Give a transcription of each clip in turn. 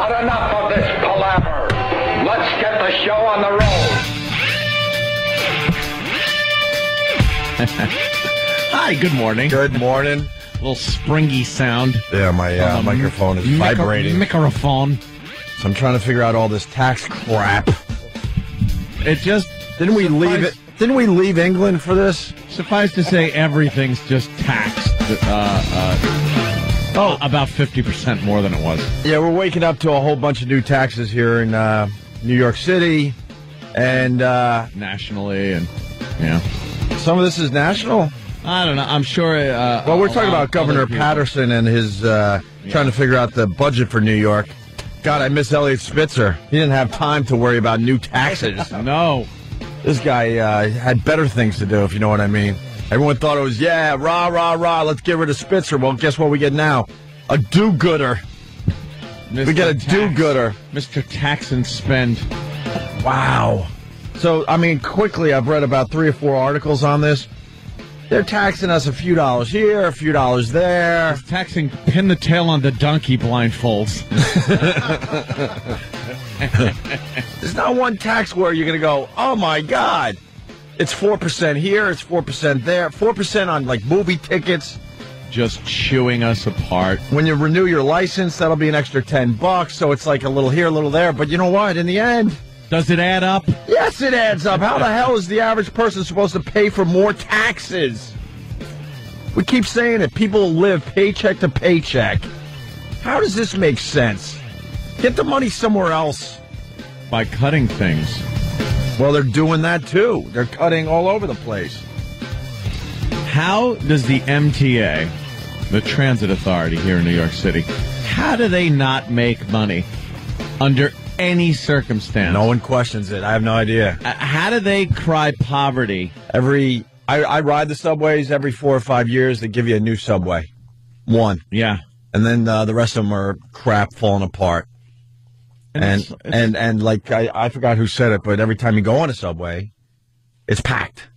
But enough of this palaver. Let's get the show on the road. Hi, good morning. Good morning. A little springy sound. Yeah, my microphone is vibrating. Microphone. So I'm trying to figure out all this tax crap. It just... Didn't we leave England for this? Suffice to say, everything's just taxed. About 50% more than it was. Yeah, we're waking up to a whole bunch of new taxes here in New York City. And... nationally, and, yeah. Some of this is national? I don't know. I'm sure... well, we're talking about Governor Patterson and his trying to figure out the budget for New York. God, I miss Elliot Spitzer. He didn't have time to worry about new taxes. No. This guy had better things to do, if you know what I mean. Everyone thought it was, rah, rah, rah, let's get rid of Spitzer. Well, guess what we get now? A do-gooder. We get a do-gooder. Mr. Tax and Spend. Wow. So, I mean, quickly, I've read about 3 or 4 articles on this. They're taxing us a few dollars here, a few dollars there. He's taxing pin the tail on the donkey blindfolds. There's not one tax where you're going to go, oh, my God. It's 4% here, it's 4% there. 4% on, like, movie tickets. Just chewing us apart. When you renew your license, that'll be an extra $10. So it's like a little here, a little there. But you know what? In the end... Does it add up? Yes, it adds up. How the hell is the average person supposed to pay for more taxes? We keep saying it. People live paycheck to paycheck. How does this make sense? Get the money somewhere else. By cutting things. Well, they're doing that, too. They're cutting all over the place. How does the MTA, the Transit Authority here in New York City, how do they not make money under any circumstance? No one questions it. I have no idea. How do they cry poverty? I ride the subways every 4 or 5 years. They give you a new subway. One. Yeah. And then the rest of them are crap falling apart. And like, I forgot who said it, but every time you go on a subway, it's packed.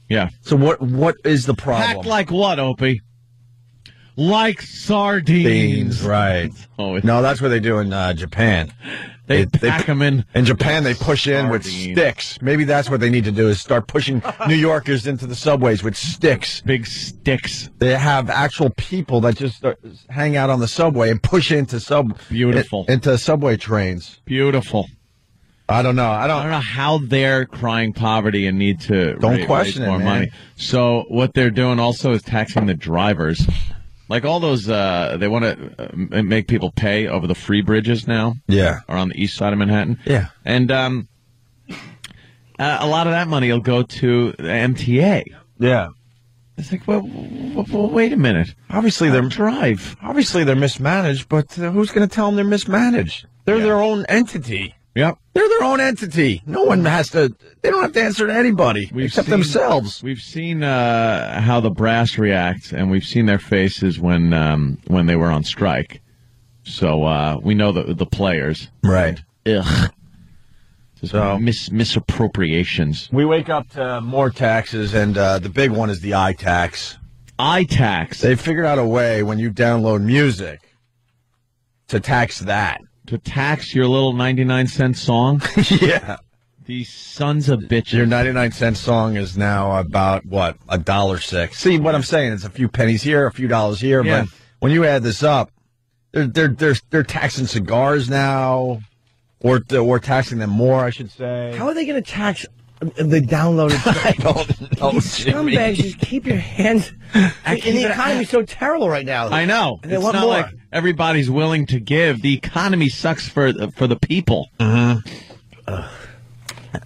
Yeah. So what is the problem? Packed like what, Opie? Like sardines. Right. No, that's what they do in Japan. They pack them in. In Japan, they push in with sticks. Maybe that's what they need to do, is start pushing New Yorkers into the subways with sticks. Big sticks. They have actual people that just hang out on the subway and push into into subway trains. Beautiful. I don't know. I don't know how they're crying poverty and need to raise more money. So what they're doing also is taxing the drivers. Like all those, they want to make people pay over the free bridges now. Yeah. Or on the east side of Manhattan. Yeah. And a lot of that money will go to the MTA. Yeah. It's like, well, wait a minute. Obviously, they're mismanaged, but who's going to tell them they're mismanaged? They're their own entity. Yep. They're their own entity. No one has to, they don't have to answer to anybody except themselves. We've seen how the brass reacts, and we've seen their faces when they were on strike. So we know the players. Right. Ugh. So misappropriations. We wake up to more taxes, and the big one is the iTax. iTax. They figured out a way when you download music to tax that. To tax your little 99-cent song? Yeah. These sons of bitches. Your 99-cent song is now about, what, $1.06. See, what I'm saying is a few pennies here, a few dollars here, but when you add this up, they're taxing cigars now, or taxing them more, I should say. How are they going to tax the downloaded? I don't know. These scumbags, just keep your hands. And the economy's so terrible right now. I know. And they it's want not more. like everybody's willing to give. The economy sucks for the people.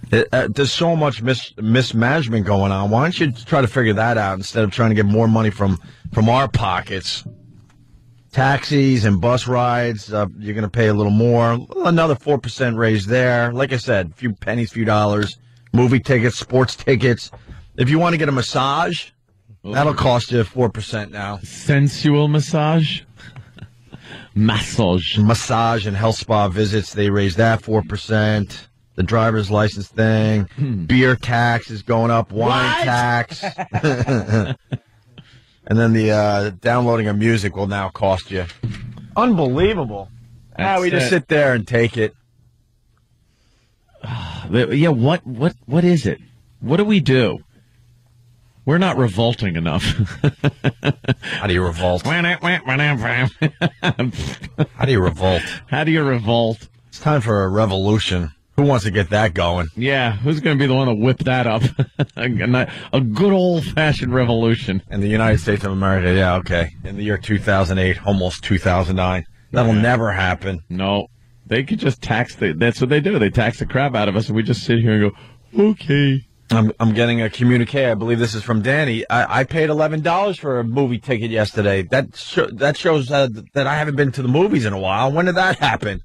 There's so much mismanagement going on. Why don't you try to figure that out instead of trying to get more money from our pockets? Taxis and bus rides, you're going to pay a little more. Another 4% raise there. Like I said, a few pennies, few dollars. Movie tickets, sports tickets. If you want to get a massage, that'll cost you 4% now. Sensual massage? Massage and health spa visits, they raised that 4%. The driver's license thing. Beer tax is going up. Wine tax. And then the downloading of music will now cost you. Unbelievable. We just sit there and take it. Yeah, what is it? What do we do? We're not revolting enough. How do you revolt? How do you revolt? How do you revolt? It's time for a revolution. Who wants to get that going? Yeah, who's going to be the one to whip that up? A good old-fashioned revolution. In the United States of America, yeah, okay. In the year 2008, almost 2009. That'll never happen. No. They could just that's what they do. They tax the crap out of us, and we just sit here and go, okay. I'm getting a communique. I believe this is from Danny. I paid $11 for a movie ticket yesterday. That shows that I haven't been to the movies in a while. When did that happen?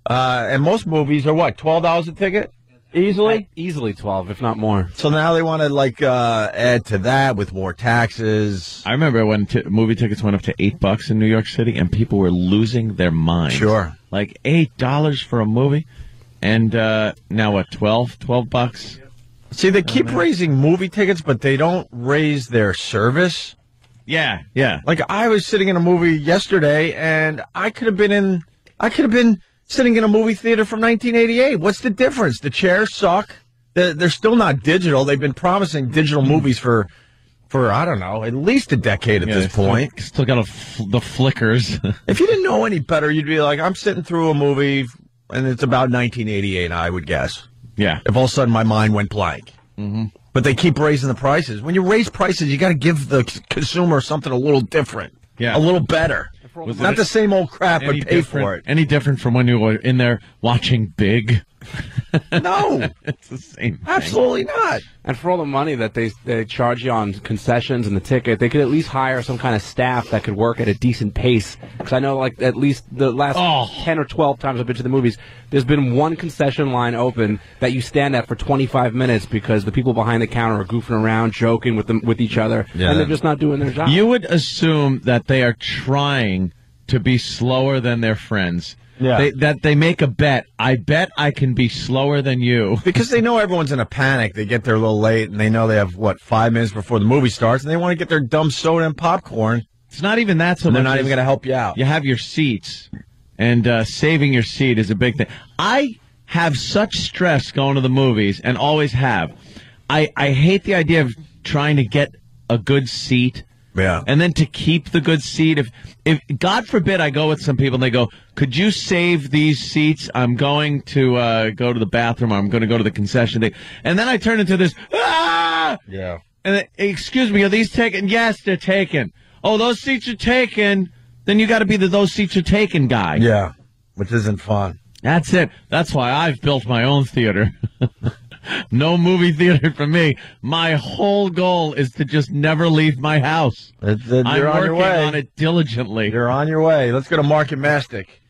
And most movies are what, $12 a ticket? Easily? Easily 12, if not more. So now they want to add to that with more taxes. I remember when movie tickets went up to $8 in New York City, and people were losing their minds. Sure. Like $8 for a movie, and now what? $12? See, they keep raising movie tickets, but they don't raise their service. Yeah. Like I was sitting in a movie yesterday, and I could have been sitting in a movie theater from 1988. What's the difference? The chairs suck. They're still not digital. They've been promising digital movies for I don't know, at least a decade at this point. Still got the flickers. If you didn't know any better, you'd be like, I'm sitting through a movie, and it's about 1988, I would guess. Yeah. If all of a sudden my mind went blank. Mm-hmm. But they keep raising the prices. When you raise prices, you got to give the consumer something a little different. Yeah. A little better. Not the same old crap, but pay for it. Any different from when you were in there watching Big? No. It's the same thing. Absolutely not. And for all the money that they charge you on concessions and the ticket, they could at least hire some kind of staff that could work at a decent pace. Because I know, like, at least the last 10 or 12 times I've been to the movies, there's been one concession line open that you stand at for 25 minutes because the people behind the counter are goofing around, joking with each other, and they're just not doing their job. You would assume that they are trying to be slower than their friends. Yeah. That they make a bet. I bet I can be slower than you. Because they know everyone's in a panic. They get there a little late, and they know they have, 5 minutes before the movie starts, and they want to get their dumb soda and popcorn. It's not even that so much. They're not even going to help you out. You have your seats, and saving your seat is a big thing. I have such stress going to the movies, and always have. I hate the idea of trying to get a good seat. Yeah. And then to keep the good seat, if God forbid I go with some people and they go, could you save these seats? I'm going to go to the bathroom. Or I'm going to go to the concession thing. And then I turn into this, ah! Yeah. And excuse me, are these taken? Yes, they're taken. Oh, those seats are taken. Then you got to be the those seats are taken guy. Yeah. Which isn't fun. That's it. That's why I've built my own theater. No movie theater for me. My whole goal is to just never leave my house. I'm working on it diligently. You're on your way. Let's go to Market Mastic.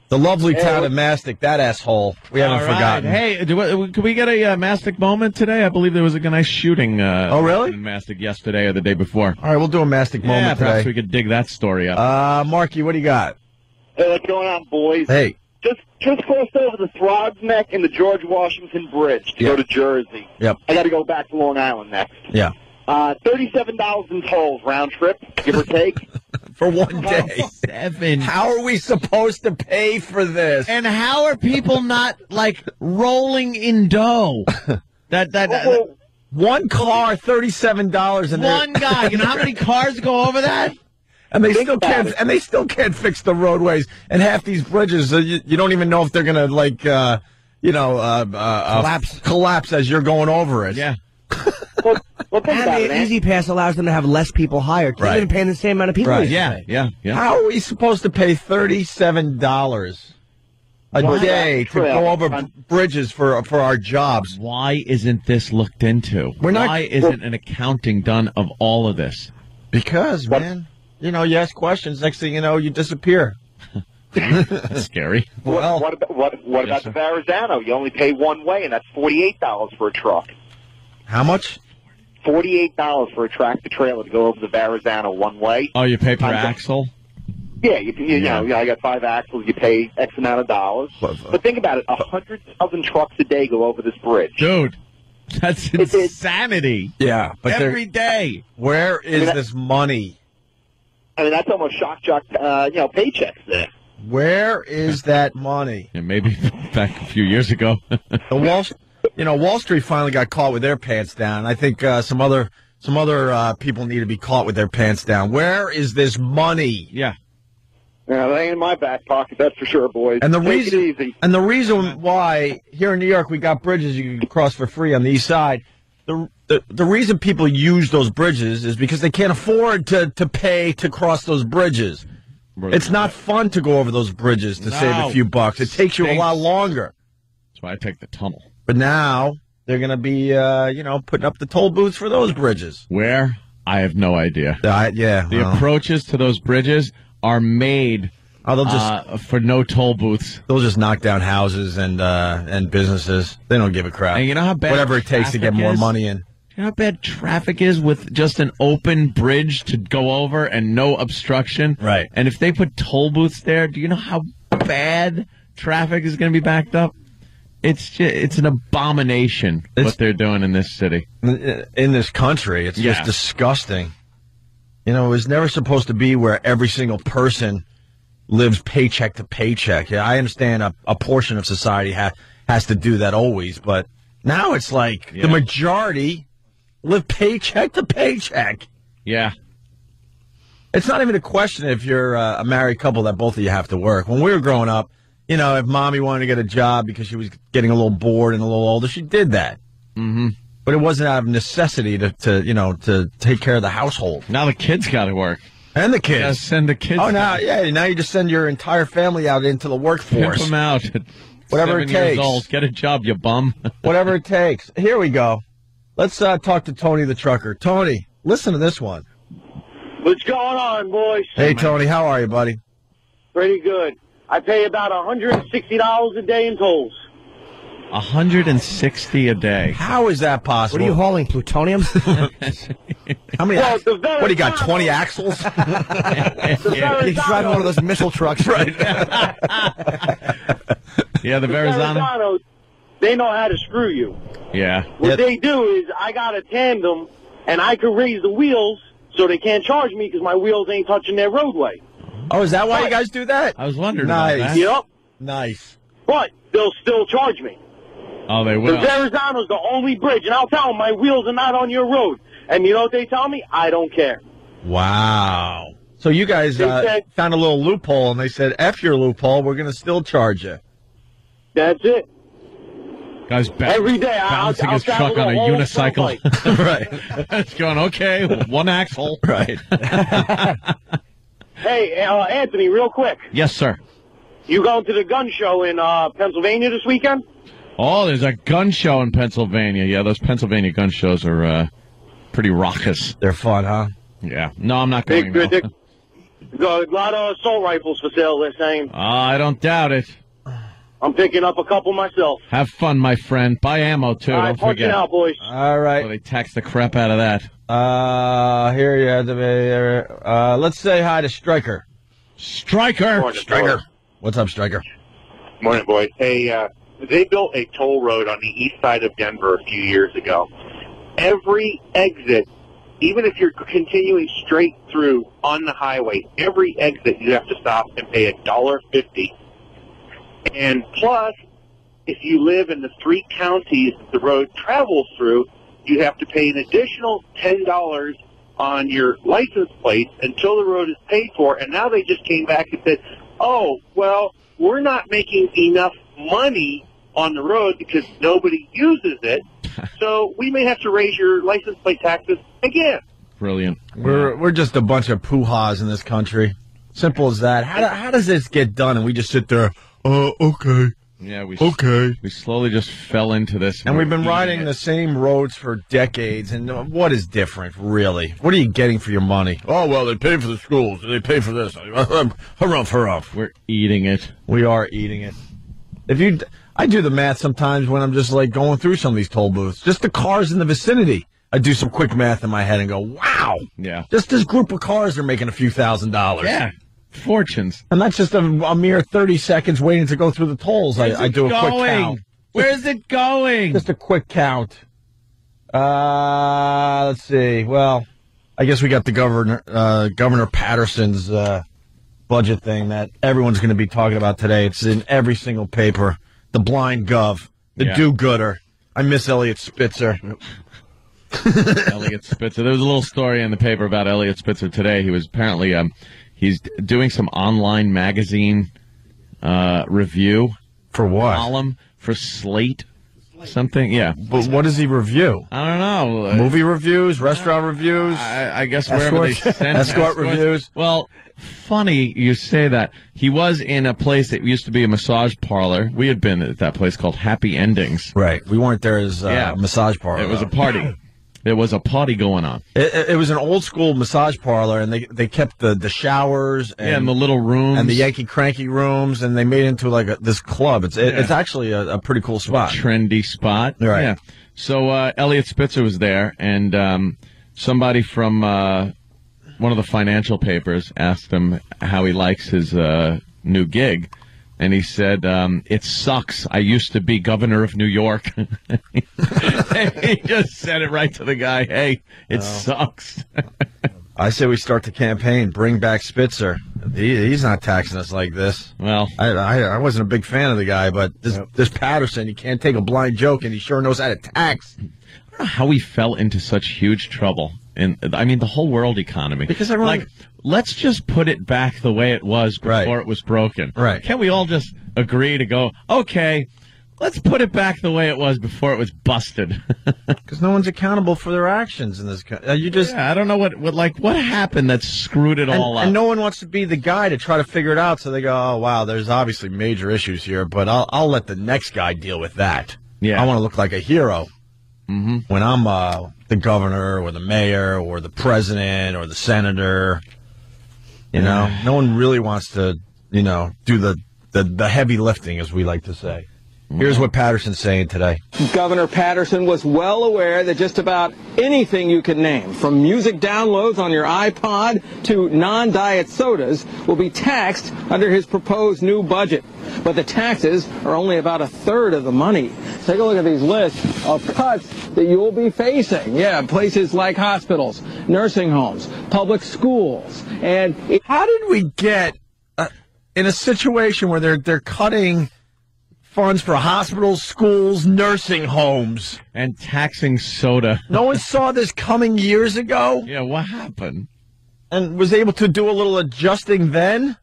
The lovely town of Mastic, that asshole. We haven't forgotten. Hey, can we get a Mastic moment today? I believe there was a nice shooting really? in Mastic yesterday or the day before. All right, we'll do a Mastic moment today. Perhaps we could dig that story up. Marky, what do you got? Hey, what's going on, boys? Hey. Just crossed over the Throgs Neck and the George Washington Bridge to go to Jersey. Yep. I got to go back to Long Island next. Yeah. $37 in tolls round trip, give or take. For one day. 7. How are we supposed to pay for this? And how are people not rolling in dough? One car, $37, and one guy. You know how many cars go over that? And they still can't fix the roadways. And half these bridges, you don't even know if they're going to collapse as you're going over it. Yeah. Well, think about the it, Easy Pass allows them to have less people hired. They're even paying the same amount of people. Right. Yeah. How are we supposed to pay $37 a day to go over bridges for our jobs? Why isn't this looked into? Why isn't an accounting done of all of this? Because, man, you ask questions. Next thing you know, you disappear. That's scary. Well, what about the Verrazano? You only pay one way, and that's $48 for a truck. How much? $48 for a tractor trailer to go over the Verrazano one way. Oh, you pay per axle? Yeah, you know, I got 5 axles. You pay X amount of dollars. But think about it: 100,000 trucks a day go over this bridge. Dude, that's insanity. Yeah, but every day. Where is this money? I mean, that's almost shock, paychecks there. Where is that money? Yeah, maybe back a few years ago. Wall Street finally got caught with their pants down. I think some other people need to be caught with their pants down. Where is this money? Yeah. Yeah, they ain't in my back pocket, that's for sure, boys. And the Take it easy. reason why here in New York we got bridges you can cross for free on the east side. The reason people use those bridges is because they can't afford to pay to cross those bridges. It's not fun to go over those bridges to save a few bucks. It takes you a lot longer. That's why I take the tunnel. But now they're going to be, putting up the toll booths for those bridges. Where? I have no idea. The approaches to those bridges are made for no toll booths. They'll just knock down houses and businesses. They don't give a crap. And you know how bad whatever it takes to get more money in. You know how bad traffic is with just an open bridge to go over and no obstruction? Right. And if they put toll booths there, do you know how bad traffic is going to be backed up? It's an abomination what they're doing in this city. In this country. It's just disgusting. It was never supposed to be where every single person lives paycheck to paycheck. Yeah, I understand a portion of society has to do that always, but now it's like the majority live paycheck to paycheck. Yeah. It's not even a question if you're a married couple that both of you have to work. When we were growing up, if mommy wanted to get a job because she was getting a little bored and a little older, she did that. Mm-hmm. But it wasn't out of necessity to take care of the household. Now the kids got to work. And the kids. You gotta send the kids. Oh, now you just send your entire family out into the workforce. Pimp them out. Whatever it takes. Years old. Get a job, you bum. Whatever it takes. Here we go. Let's talk to Tony the trucker. Tony, listen to this one. What's going on, boys? Hey, Tony, how are you, buddy? Pretty good. I pay about $160 a day in tolls. $160 a day. How is that possible? What are you hauling, plutonium? How many? Well, what do you got? 20 axles? He's driving one of those missile trucks, right? Yeah, the Verrazano. They know how to screw you. Yeah. What they do is I got a tandem, and I can raise the wheels so they can't charge me because my wheels ain't touching their roadway. Oh, is that why you guys do that? I was wondering nice. about that. Yep. Nice. But they'll still charge me. Oh, they will. The Verrazano's the only bridge, and I'll tell them my wheels are not on your road. And you know what they tell me? I don't care. Wow. So you guys found a little loophole, and they said, F your loophole, we're going to still charge you. That's it. Guy's every day balancing his truck on a unicycle. Right. It's going, okay, one axle. Right. Hey, Anthony, real quick. Yes, sir. You going to the gun show in Pennsylvania this weekend? Oh, there's a gun show in Pennsylvania. Yeah, those Pennsylvania gun shows are pretty raucous. They're fun, huh? Yeah. No, I'm not going. Got a lot of assault rifles for sale, they're saying. I don't doubt it. I'm picking up a couple myself. Have fun, my friend. Buy ammo, too. Don't forget. Out, boys. All right. Oh, they tax the crap out of that. Here you have to be. Let's say hi to Stryker. Stryker. Morning, Stryker. What's up, Stryker? Morning, boys. Hey, they built a toll road on the east side of Denver a few years ago. Every exit, even if you're continuing straight through on the highway, every exit you have to stop and pay $1.50. And plus, if you live in the 3 counties that the road travels through, you have to pay an additional $10 on your license plate until the road is paid for. And now they just came back and said, oh, well, we're not making enough money on the road because nobody uses it, so we may have to raise your license plate taxes again. Brilliant. We're just a bunch of poo-haws in this country. Simple as that. How does this get done? And we just sit there, okay. Yeah, we slowly just fell into this. And we've been riding the same roads for decades. And what is different, really? What are you getting for your money? Oh, well, they pay for the schools. They pay for this. Hurrah. We're eating it. We are eating it. I do the math sometimes when I'm just like going through some of these toll booths. Just the cars in the vicinity. I do some quick math in my head and go, wow. Yeah. Just this group of cars are making a few $1,000s. Yeah. Fortunes. And that's just a mere 30 seconds waiting to go through the tolls. I do a quick count. Where's it going? Just a quick count. Let's see. Well, I guess we got the Governor Patterson's budget thing that everyone's going to be talking about today. It's in every single paper. The blind gov, the do-gooder. I miss Elliot Spitzer. Elliot Spitzer. There was a little story in the paper about Elliot Spitzer today. He was apparently he's doing some online magazine review. For what? Column for Slate. Something, yeah. But what does he review? I don't know. Movie reviews, restaurant reviews? I guess wherever they send escort reviews. Well, funny you say that. He was in a place that used to be a massage parlor. We had been at that place called Happy Endings. Right. We weren't there as a massage parlor. It was a party. There was a party going on. It was an old school massage parlor, and they kept the showers and the little rooms and the Yankee Cranky rooms, and they made it into like this club. It's actually a pretty cool spot, a trendy spot. Right. Yeah. So Elliot Spitzer was there, and somebody from one of the financial papers asked him how he likes his new gig. And he said, it sucks. I used to be governor of New York. He just said it right to the guy. Hey, it sucks. I say we start the campaign. Bring back Spitzer. He's not taxing us like this. Well, I wasn't a big fan of the guy, but this Patterson, he can't take a blind joke, and he sure knows how to tax. I don't know how he fell into such huge trouble. The whole world economy. Because everyone... let's just put it back the way it was before it was broken. Right. Can't we all just agree to go, okay, let's put it back the way it was before it was busted? Because no one's accountable for their actions in this country. I don't know what happened that screwed it all up. And no one wants to be the guy to try to figure it out, so they go, oh, wow, there's obviously major issues here, but I'll let the next guy deal with that. Yeah. I want to look like a hero. Mm-hmm. When I'm the governor or the mayor or the president or the senator, no one really wants to, do the heavy lifting, as we like to say. Here's what Patterson's saying today. Governor Patterson was well aware that just about anything you could name, from music downloads on your iPod to non-diet sodas, will be taxed under his proposed new budget. But the taxes are only about a third of the money. Take a look at these lists of cuts that you will be facing. Yeah, places like hospitals, nursing homes, public schools. And how did we get in a situation where they're cutting funds for hospitals, schools, nursing homes, and taxing soda? No one saw this coming years ago? Yeah, what happened? And was able to do a little adjusting then?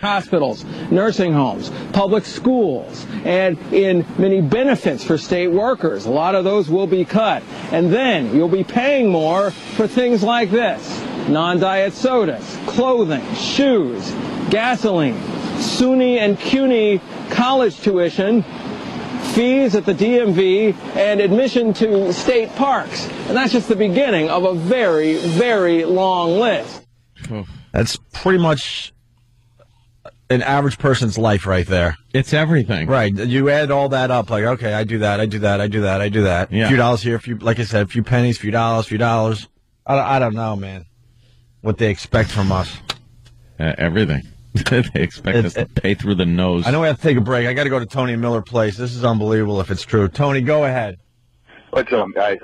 Hospitals, nursing homes, public schools, and in many benefits for state workers. A lot of those will be cut. And then you'll be paying more for things like this: non-diet sodas, clothing, shoes, gasoline, SUNY and CUNY college tuition, fees at the DMV, and admission to state parks. And that's just the beginning of a very, very long list. That's pretty much an average person's life right there. It's everything. Right. You add all that up, like, okay, I do that. Yeah. A few dollars here, like I said, a few pennies, few dollars. I don't know, man, what they expect from us. Everything. They expect us to pay through the nose. I know we have to take a break. I got to go to Tony Miller Place. This is unbelievable if it's true. Tony, go ahead. What's up, guys?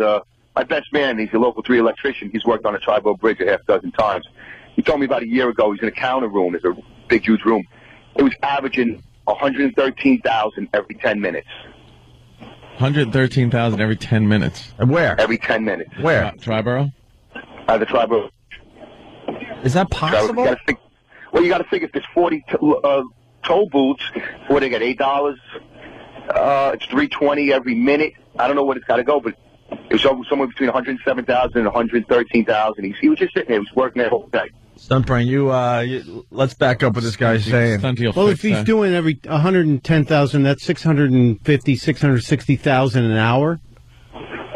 My best man, he's a local 3 electrician. He's worked on a Tri-Boat Bridge a half dozen times. He told me about a year ago he's in a counter room. It's a big, huge room. It was averaging 113,000 every 10 minutes. 113,000 every 10 minutes. And where? Every 10 minutes. Where? Triborough? The Tri-Boat. Is that possible? You got to figure if there's 40 toll booths, they got $8. It's $3.20 every minute. I don't know what it's got to go, but it was somewhere between 107,000 and 113,000. He was just sitting there. He was working that whole day. Stuntbrain, you let's back up what this guy's saying. Well, if he's doing every 110,000, that's 650, 660,000 an hour.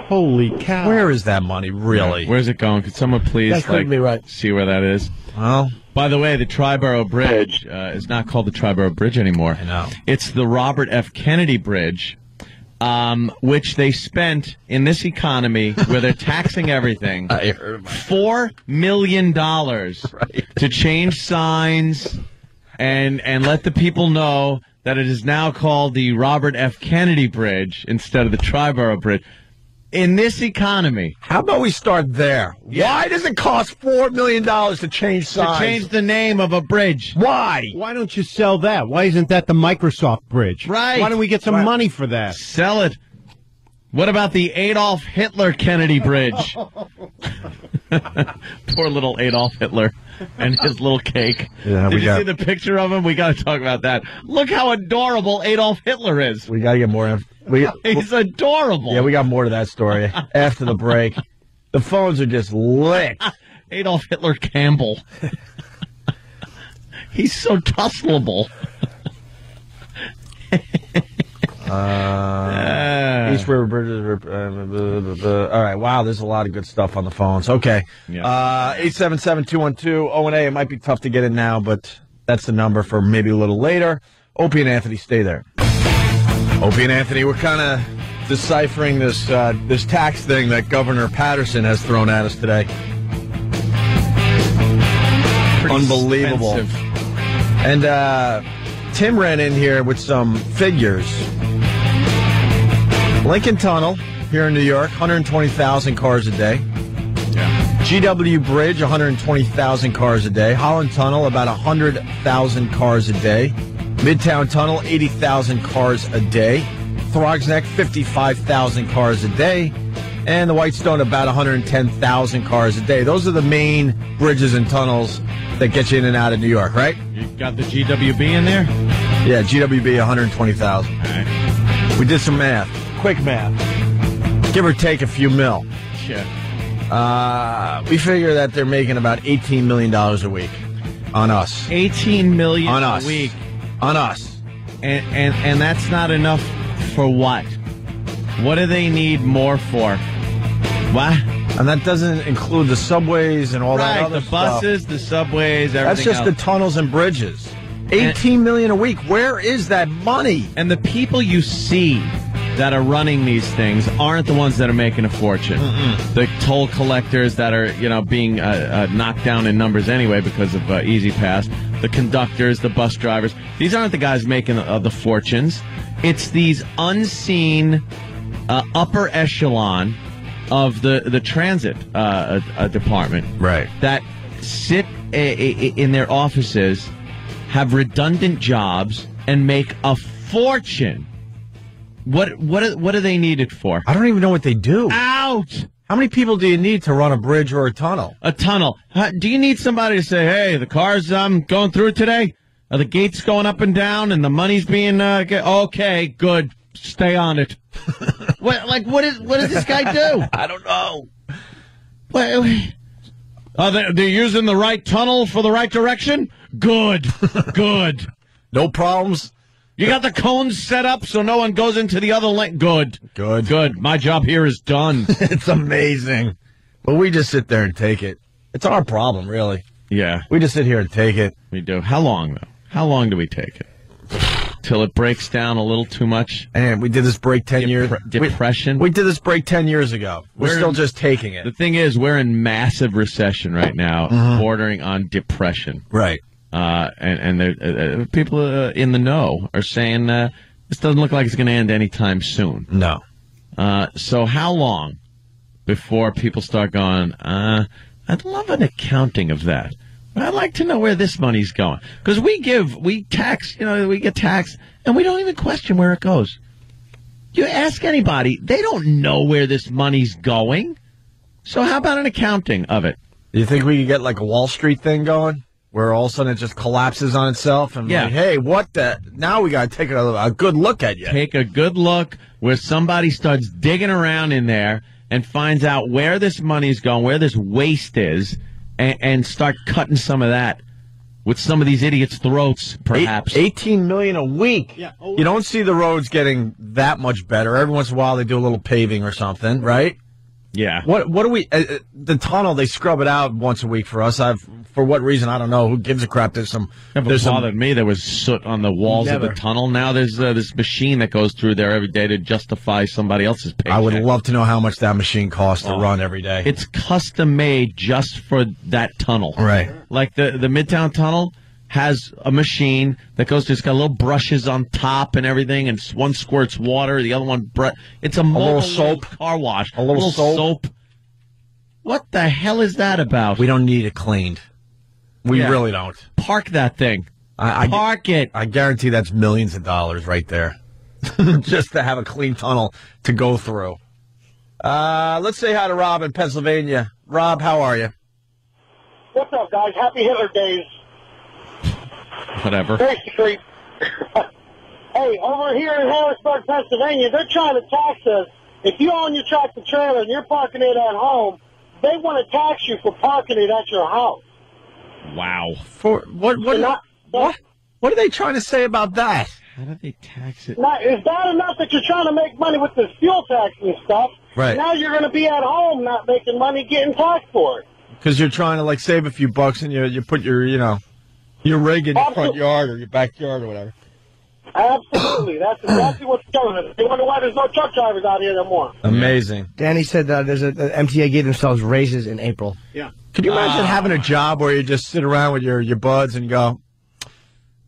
Holy cow! Where is that money really? Yeah, where's it going? Could someone please see where that is? Well, by the way, the Triborough Bridge is not called the Triborough Bridge anymore. I know. It's the Robert F. Kennedy Bridge, which they spent in this economy where they're taxing everything, $4 million to change signs and let the people know that it is now called the Robert F. Kennedy Bridge instead of the Triborough Bridge. In this economy. How about we start there? Yeah. Why does it cost $4 million to change signs? To change the name of a bridge. Why? Why don't you sell that? Why isn't that the Microsoft bridge? Right. Why don't we get some money for that? Sell it. What about the Adolf Hitler Kennedy Bridge? Poor little Adolf Hitler and his little cake. Yeah, Did you see the picture of him? We got to talk about that. Look how adorable Adolf Hitler is. We got to get more. He's adorable. Yeah, we got more to that story after the break. The phones are just lit. Adolf Hitler Campbell. He's so tussleable. East River Bridges. All right. Wow, there's a lot of good stuff on the phones. Okay. Yeah. 877-212-0-A. It might be tough to get in now, but that's the number for maybe a little later. Opie and Anthony, stay there. Opie and Anthony, we're kind of deciphering this tax thing that Governor Patterson has thrown at us today. Pretty Unbelievable. expensive. And Tim ran in here with some figures. Lincoln Tunnel here in New York, 120,000 cars a day. Yeah. GW Bridge, 120,000 cars a day. Holland Tunnel, about 100,000 cars a day. Midtown Tunnel, 80,000 cars a day. Throgs Neck, 55,000 cars a day. And the Whitestone, about 110,000 cars a day. Those are the main bridges and tunnels that get you in and out of New York, right? You got the GWB in there? Yeah, GWB, 120,000. All right. We did some math. Quick math. Give or take a few mil. Shit. We figure that they're making about $18 million a week on us. $18 million On us. a week. On us. And that's not enough for what? What do they need more for? What? And that doesn't include the subways and all that other the buses, stuff. the subways, everything That's just else. the tunnels and bridges. $18 million a week. Where is that money? And the people you see that are running these things aren't the ones that are making a fortune. The toll collectors that are, being knocked down in numbers anyway because of Easy Pass. The conductors, the bus drivers. These aren't the guys making the fortunes. It's these unseen upper echelon of the transit department, Right. that sit in their offices, have redundant jobs, and make a fortune. What do they need it for? I don't even know what they do. Out! How many people do you need to run a bridge or a tunnel? A tunnel. Do you need somebody to say, hey, the car's going through today? Are the gates going up and down and the money's being okay, good. Stay on it. What does this guy do? I don't know. They're using the right tunnel for the right direction? Good. Good. No problems? You got the cones set up so no one goes into the other lane? Good. Good. Good. My job here is done. It's amazing. But we just sit there and take it. It's our problem, really. Yeah. We just sit here and take it. We do. How long, though? How long do we take it? Till it breaks down a little too much? And we did this break 10 years. Depression? We did this break 10 years ago. We're still just taking it. The thing is, we're in massive recession right now, bordering on depression. Right. And people in the know are saying this doesn't look like it's going to end anytime soon. No. So how long before people start going, I'd love an accounting of that. I'd like to know where this money's going. Because we tax, we get taxed, and we don't even question where it goes. You ask anybody, they don't know where this money's going. So how about an accounting of it? Do you think we could get like a Wall Street thing going? Where all of a sudden it just collapses on itself? And like, hey, what the? Now we got to take a good look at you. Take a good look where somebody starts digging around in there and finds out where this money's going, where this waste is, and start cutting some of that with some of these idiots' throats, perhaps. $18 million a week. Yeah. You don't see the roads getting that much better. Every once in a while they do a little paving or something, right? Yeah. What do we? The tunnel, they scrub it out once a week for us. For what reason, I don't know. Who gives a crap? There's Never bothered me. There was soot on the walls of the tunnel. Now there's this machine that goes through there every day to justify somebody else's paycheck. I would love to know how much that machine costs to run every day. It's custom made just for that tunnel. Right. Like the Midtown Tunnel has a machine that goes, just got little brushes on top and everything, and one squirts water, the other one, it's a little soap car wash. A little soap. What the hell is that about? We don't need it cleaned. We really don't. Park that thing. Park it. I guarantee that's millions of dollars right there. Just to have a clean tunnel to go through. Let's say hi to Rob in Pennsylvania. Rob, how are you? What's up, guys? Happy Hitler Days. Whatever. Basically, hey, over here in Harrisburg, Pennsylvania, they're trying to tax us. If you own your tractor trailer and you're parking it at home, they want to tax you for parking it at your house. Wow. For what are they trying to say about that? How do they tax it? Now, it's bad enough that you're trying to make money with this fuel tax and stuff. Right. Now you're going to be at home not making money getting taxed for it. Because you're trying to, like, save a few bucks and you put your rig in your front yard or your backyard or whatever. Absolutely. That's exactly what's killing us. You wonder why there's no truck drivers out here no more. Amazing. Danny said that the MTA gave themselves raises in April. Yeah. Could you imagine having a job where you just sit around with your buds and you go,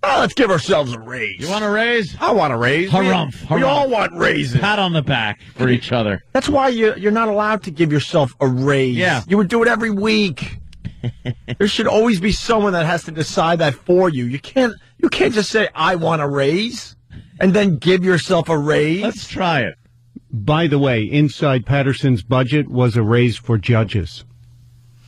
let's give ourselves a raise. You want a raise? I want a raise. Harumph. We all want raises. Pat on the back for each other. That's why you're not allowed to give yourself a raise. Yeah. You would do it every week. There should always be someone that has to decide that for you. You can't just say, I want a raise, and then give yourself a raise. Let's try it. By the way, inside Patterson's budget was a raise for judges.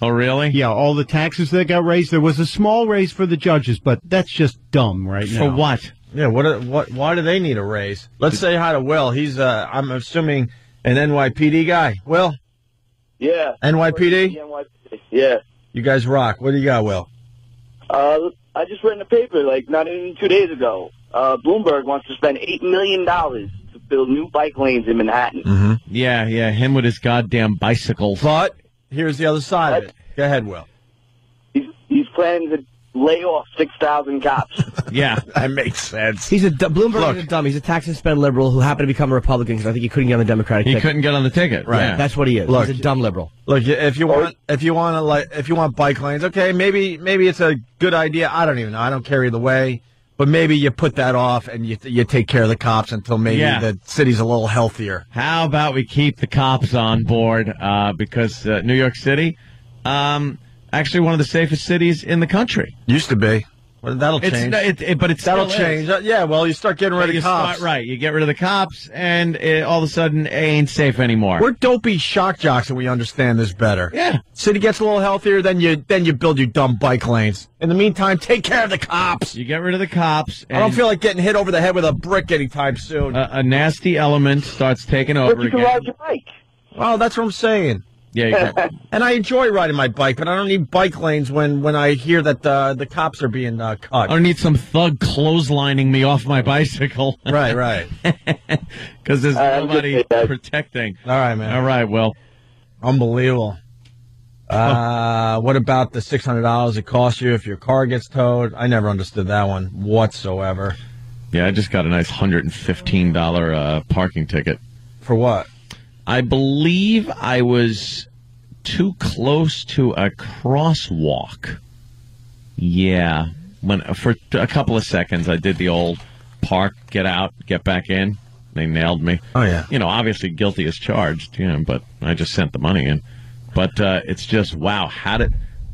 Oh, really? Yeah, all the taxes that got raised. There was a small raise for the judges, but that's just dumb right now. For what? Yeah, why do they need a raise? Let's say hi to Will. He's, I'm assuming, an NYPD guy. Will? Yeah. NYPD? Yeah. You guys rock. What do you got, Will? I just read in the paper, not even 2 days ago, Bloomberg wants to spend $8 million to build new bike lanes in Manhattan. Mm-hmm. Yeah, him with his goddamn bicycles. But here's the other side of it. Go ahead, Will. He's planning to lay off 6,000 cops. Yeah, that makes sense. Bloomberg is a dumb. He's a tax and spend liberal who happened to become a Republican because I think he couldn't get on the Democratic ticket. He couldn't get on the ticket, right? Yeah, that's what he is. Look, he's a dumb liberal. Look, if you want bike lanes, okay, maybe it's a good idea. I don't even know. I don't care either way. But maybe you put that off and you take care of the cops until maybe the city's a little healthier. How about we keep the cops on board because New York City, actually one of the safest cities in the country. Used to be. Well, that'll change. That'll change. Yeah, well, you start getting rid of cops. Right, you get rid of the cops, and all of a sudden, it ain't safe anymore. We're dopey shock jocks, and we understand this better. Yeah. City gets a little healthier, then you build your dumb bike lanes. In the meantime, take care of the cops. You get rid of the cops. I don't feel like getting hit over the head with a brick anytime soon. A nasty element starts taking over But you can again. ride your bike. Well, that's what I'm saying. Yeah, and I enjoy riding my bike, but I don't need bike lanes when I hear that the cops are being cut. I don't need some thug clotheslining me off my bicycle. Right. Because there's nobody protecting. All right, man. All right, Will. Unbelievable. What about the $600 it costs you if your car gets towed? I never understood that one whatsoever. Yeah, I just got a nice $115 parking ticket. For what? I believe I was too close to a crosswalk. Yeah. For a couple of seconds, I did the old park, get out, get back in. They nailed me. Oh, yeah. Obviously guilty as charged, but I just sent the money in. But it's just, wow,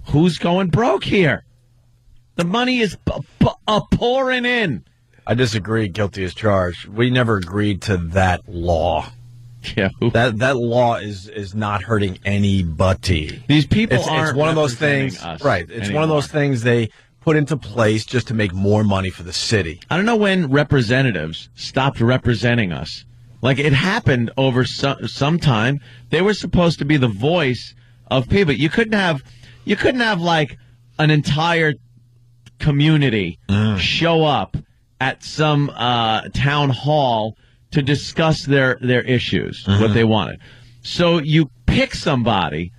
who's going broke here? The money is pouring in. I disagree, guilty as charged. We never agreed to that law. Yeah, that law is not hurting anybody. These people it's one of those things, right? It's one of those things they put into place just to make more money for the city. I don't know when representatives stopped representing us. Like, it happened over some time. They were supposed to be the voice of people. You couldn't have like an entire community show up at some town hall to discuss their issues, what they wanted. So you pick somebody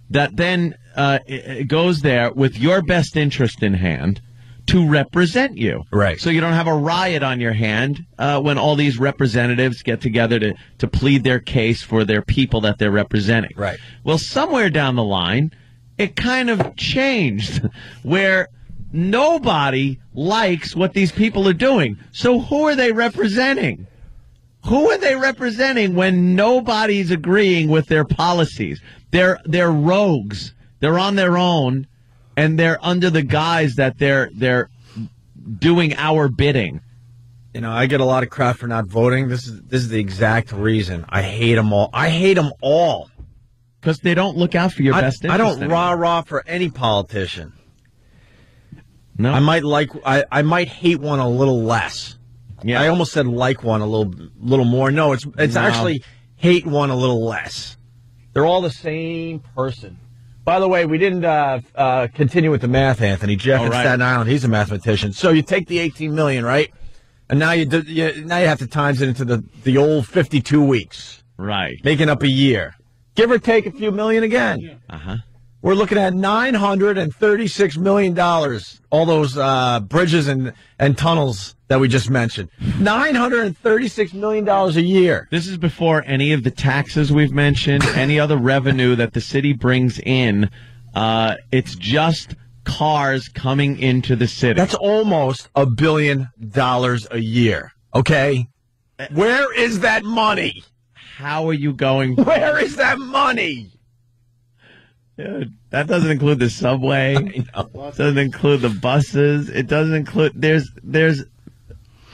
that then goes there with your best interest in hand to represent you. Right. So you don't have a riot on your hand when all these representatives get together to plead their case for their people that they're representing. Right. Well, somewhere down the line, it kind of changed where nobody likes what these people are doing. So who are they representing? Who are they representing when nobody's agreeing with their policies? They're rogues. They're on their own, and they're under the guise that they're doing our bidding. You know, I get a lot of crap for not voting. This is the exact reason. I hate them all. I hate them all. Because they don't look out for your best interest. I don't anymore. rah-rah for any politician. No. I might hate one a little less. Yeah. I almost said like one a little more. No, it's actually hate one a little less. They're all the same person. By the way, we didn't continue with the math, Anthony. Jeff in Staten Island, he's a mathematician. So you take the $18 million, right? And now you have to times it into the old 52 weeks. Right. Making up a year. Give or take a few million again. Yeah. Uh-huh. We're looking at $936 million. All those bridges and tunnels that we just mentioned. $936 million a year. This is before any of the taxes we've mentioned, any other revenue that the city brings in. It's just cars coming into the city. That's almost $1 billion a year. Okay? Where is that money? How are you going? Where is that money? Dude, that doesn't include the subway. It doesn't include the buses. It doesn't include. There's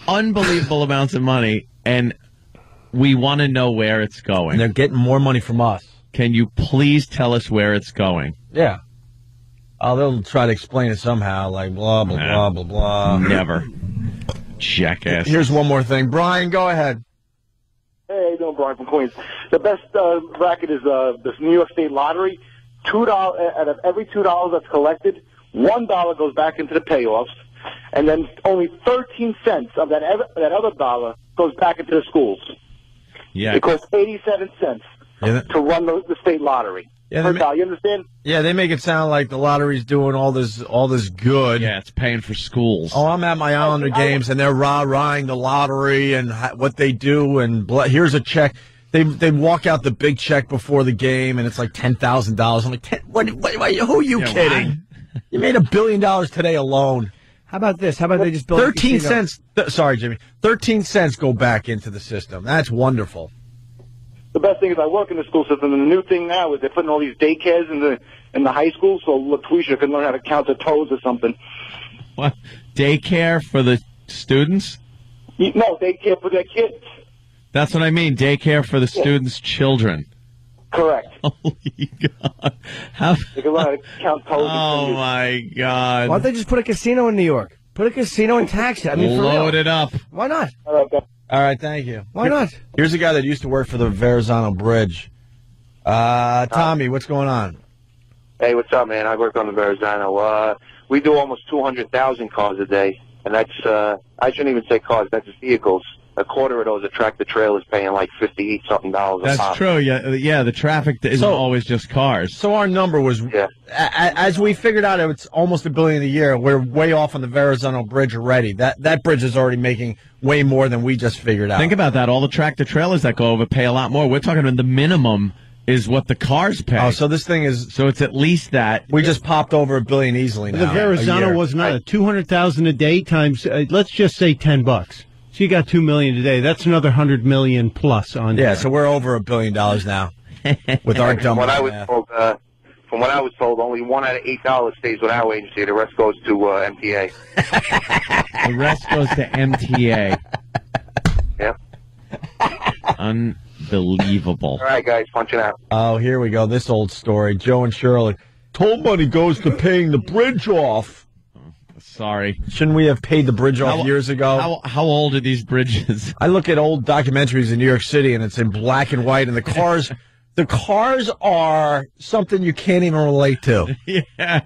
unbelievable amounts of money, and we want to know where it's going. And they're getting more money from us. Can you please tell us where it's going? Yeah. Oh, they'll try to explain it somehow, like blah, blah, blah, blah, blah. Never. Jackass. Here's one more thing. Brian, go ahead. Hey, how you doing, Brian from Queens? The best racket is this New York State Lottery. $2 out of every $2 that's collected, $1 goes back into the payoffs, and then only 13 cents of that other dollar goes back into the schools. Yeah. It costs 87 cents to run the state lottery. Yeah, You understand? Yeah, they make it sound like the lottery's doing all this good. Yeah, it's paying for schools. Oh, I'm at my Islander games, and they're rah-rahing the lottery and what they do, and here's a check. They walk out the big check before the game, and it's like $10,000. I'm like, who are you kidding? You made $1 billion today alone. How about this? How about they just build 13 cents? Sorry, Jimmy. 13 cents go back into the system. That's wonderful. The best thing is I work in the school system, and the new thing now is they're putting all these daycares in the high school, so LaTwisha can learn how to count her toes or something. What? Daycare for the students? No, daycare for their kids. That's what I mean. Daycare for the students' children. Correct. Holy God. They can learn how to count toes. Oh, my God. Why don't they just put a casino in New York? Put a casino in tax it. I mean, load it up. Why not? All right, thank you. Why not? Here's a guy that used to work for the Verrazano Bridge. Tommy, what's going on? Hey, what's up, man? I work on the Verrazano. We do almost 200,000 cars a day, and that's, I shouldn't even say cars, that's vehicles. A quarter of those are tractor trailers paying like $50-something a pop. That's true. Yeah. The traffic isn't always just cars. So our number was, as we figured out, it's almost $1 billion a year. We're way off on the Verrazano Bridge already. That bridge is already making way more than we just figured out. Think about that. All the tractor trailers that go over pay a lot more. We're talking about the minimum is what the cars pay. Oh, so this thing is... So it's at least that. We just popped over $1 billion easily now. The Verrazano was not 200,000 a day times, let's just say $10. So you got $2 million today. That's another 100 million plus on. Yeah, so we're over $1 billion now with our dumb. From what I was told, only $1 out of $8 stays with our agency. The rest goes to MTA. The rest goes to MTA. Yep. Unbelievable. All right, guys, punch it out. Oh, here we go. This old story. Joe and Shirley. Toll money goes to paying the bridge off. Sorry. Shouldn't we have paid the bridge off years ago? How old are these bridges? I look at old documentaries in New York City, and it's in black and white, and the cars are something you can't even relate to. Yeah.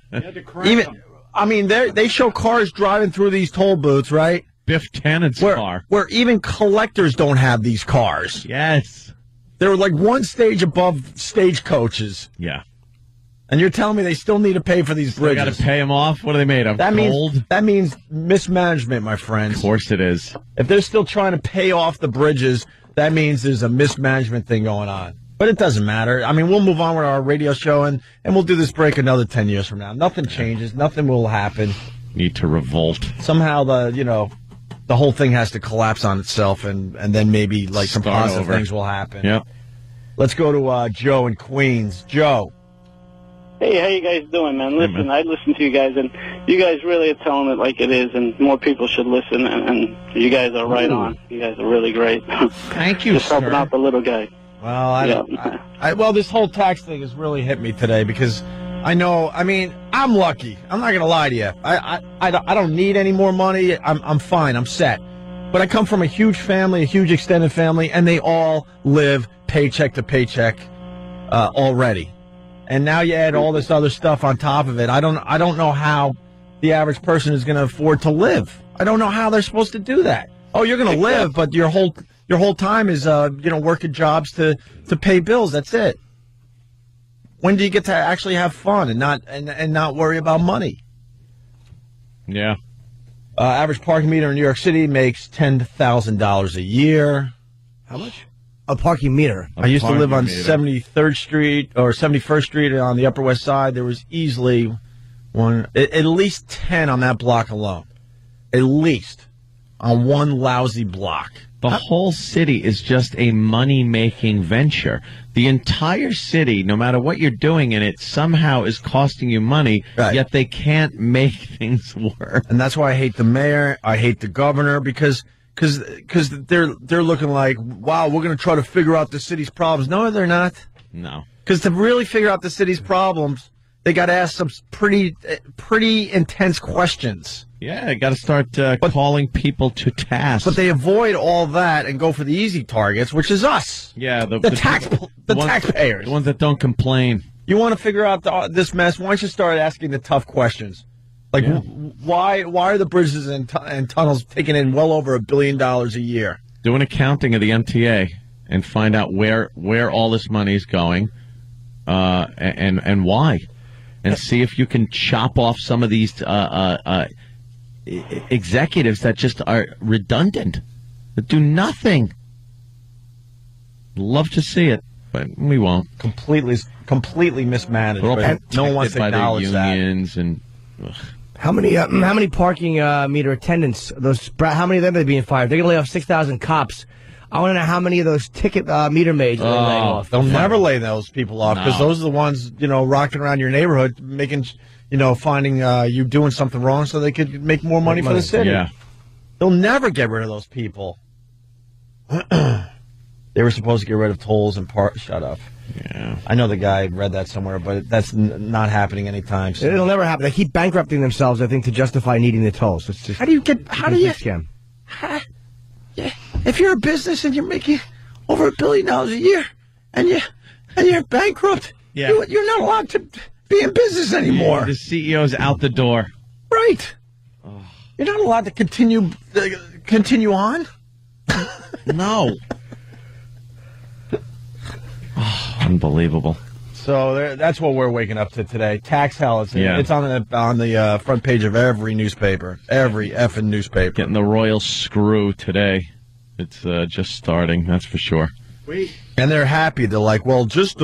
They show cars driving through these toll booths, right? Biff Tannen's car. Where even collectors don't have these cars. Yes. They're like one stage above stagecoaches. Yeah. And you're telling me they still need to pay for these bridges? They got to pay them off? What are they made of? Gold? That means mismanagement, my friends. Of course it is. If they're still trying to pay off the bridges, that means there's a mismanagement thing going on. But it doesn't matter. I mean, we'll move on with our radio show, and we'll do this break another 10 years from now. Nothing changes. Nothing will happen. need to revolt. Somehow the whole thing has to collapse on itself, and then maybe like some Start positive over. things will happen. Yep. Let's go to Joe in Queens. Joe. Hey, how you guys doing, man? Listen, I listen to you guys, and you guys really are telling it like it is, and more people should listen, and you guys are right on. You guys are really great. Thank you, Just helping out the little guy. Well, well, this whole tax thing has really hit me today because I'm lucky. I'm not going to lie to you. I don't need any more money. I'm fine. I'm set. But I come from a huge family, a huge extended family, and they all live paycheck to paycheck already. And now you add all this other stuff on top of it. I don't know how the average person is going to afford to live. I don't know how they're supposed to do that. Oh, you're going to live, but your whole time is working jobs to pay bills. That's it. When do you get to actually have fun and not worry about money? Yeah. Average parking meter in New York City makes $10,000 a year. How much? A parking meter. I used to live on 73rd Street or 71st Street on the Upper West Side. There was easily at least 10 on that block alone. At least on one lousy block. The whole city is just a money-making venture. The entire city, no matter what you're doing in it, somehow is costing you money, yet they can't make things work. And that's why I hate the mayor. I hate the governor because they're looking like, wow, we're going to try to figure out the city's problems. No, they're not. No. Because to really figure out the city's problems, they got to ask some pretty intense questions. Yeah, you got to start calling people to task. But they avoid all that and go for the easy targets, which is us. Yeah, the taxpayers, the ones that don't complain. You want to figure out this mess? Why don't you start asking the tough questions? Like, why are the bridges and tunnels taking in well over $1 billion a year? Do an accounting of the MTA and find out where all this money is going, and why, and see if you can chop off some of these executives that just are redundant, that do nothing. Love to see it, but we won't. Completely mismanaged. But no one wants to acknowledge that. Unions and. How many parking meter attendants? How many of them are being fired? They're gonna lay off 6,000 cops. I want to know how many of those ticket meter maids are laying off. They'll never lay those people off because those are the ones rocking around your neighborhood, making finding you doing something wrong so they could make more money for the city. Yeah. They'll never get rid of those people. They were supposed to get rid of tolls and Shut up. Yeah. I know the guy read that somewhere, but that's not happening anytime soon. It'll never happen. They keep bankrupting themselves, I think, to justify needing the tolls. It's just, how do you scam? If you're a business and you're making over $1 billion a year and you're bankrupt, you're not allowed to be in business anymore. Yeah, the CEO's out the door. Right. You're not allowed to continue on. No. Unbelievable. So that's what we're waking up to today. Tax hell. It's on the front page of every newspaper, every effing newspaper. Getting the royal screw today. It's just starting, that's for sure. And they're happy. They're like, well, just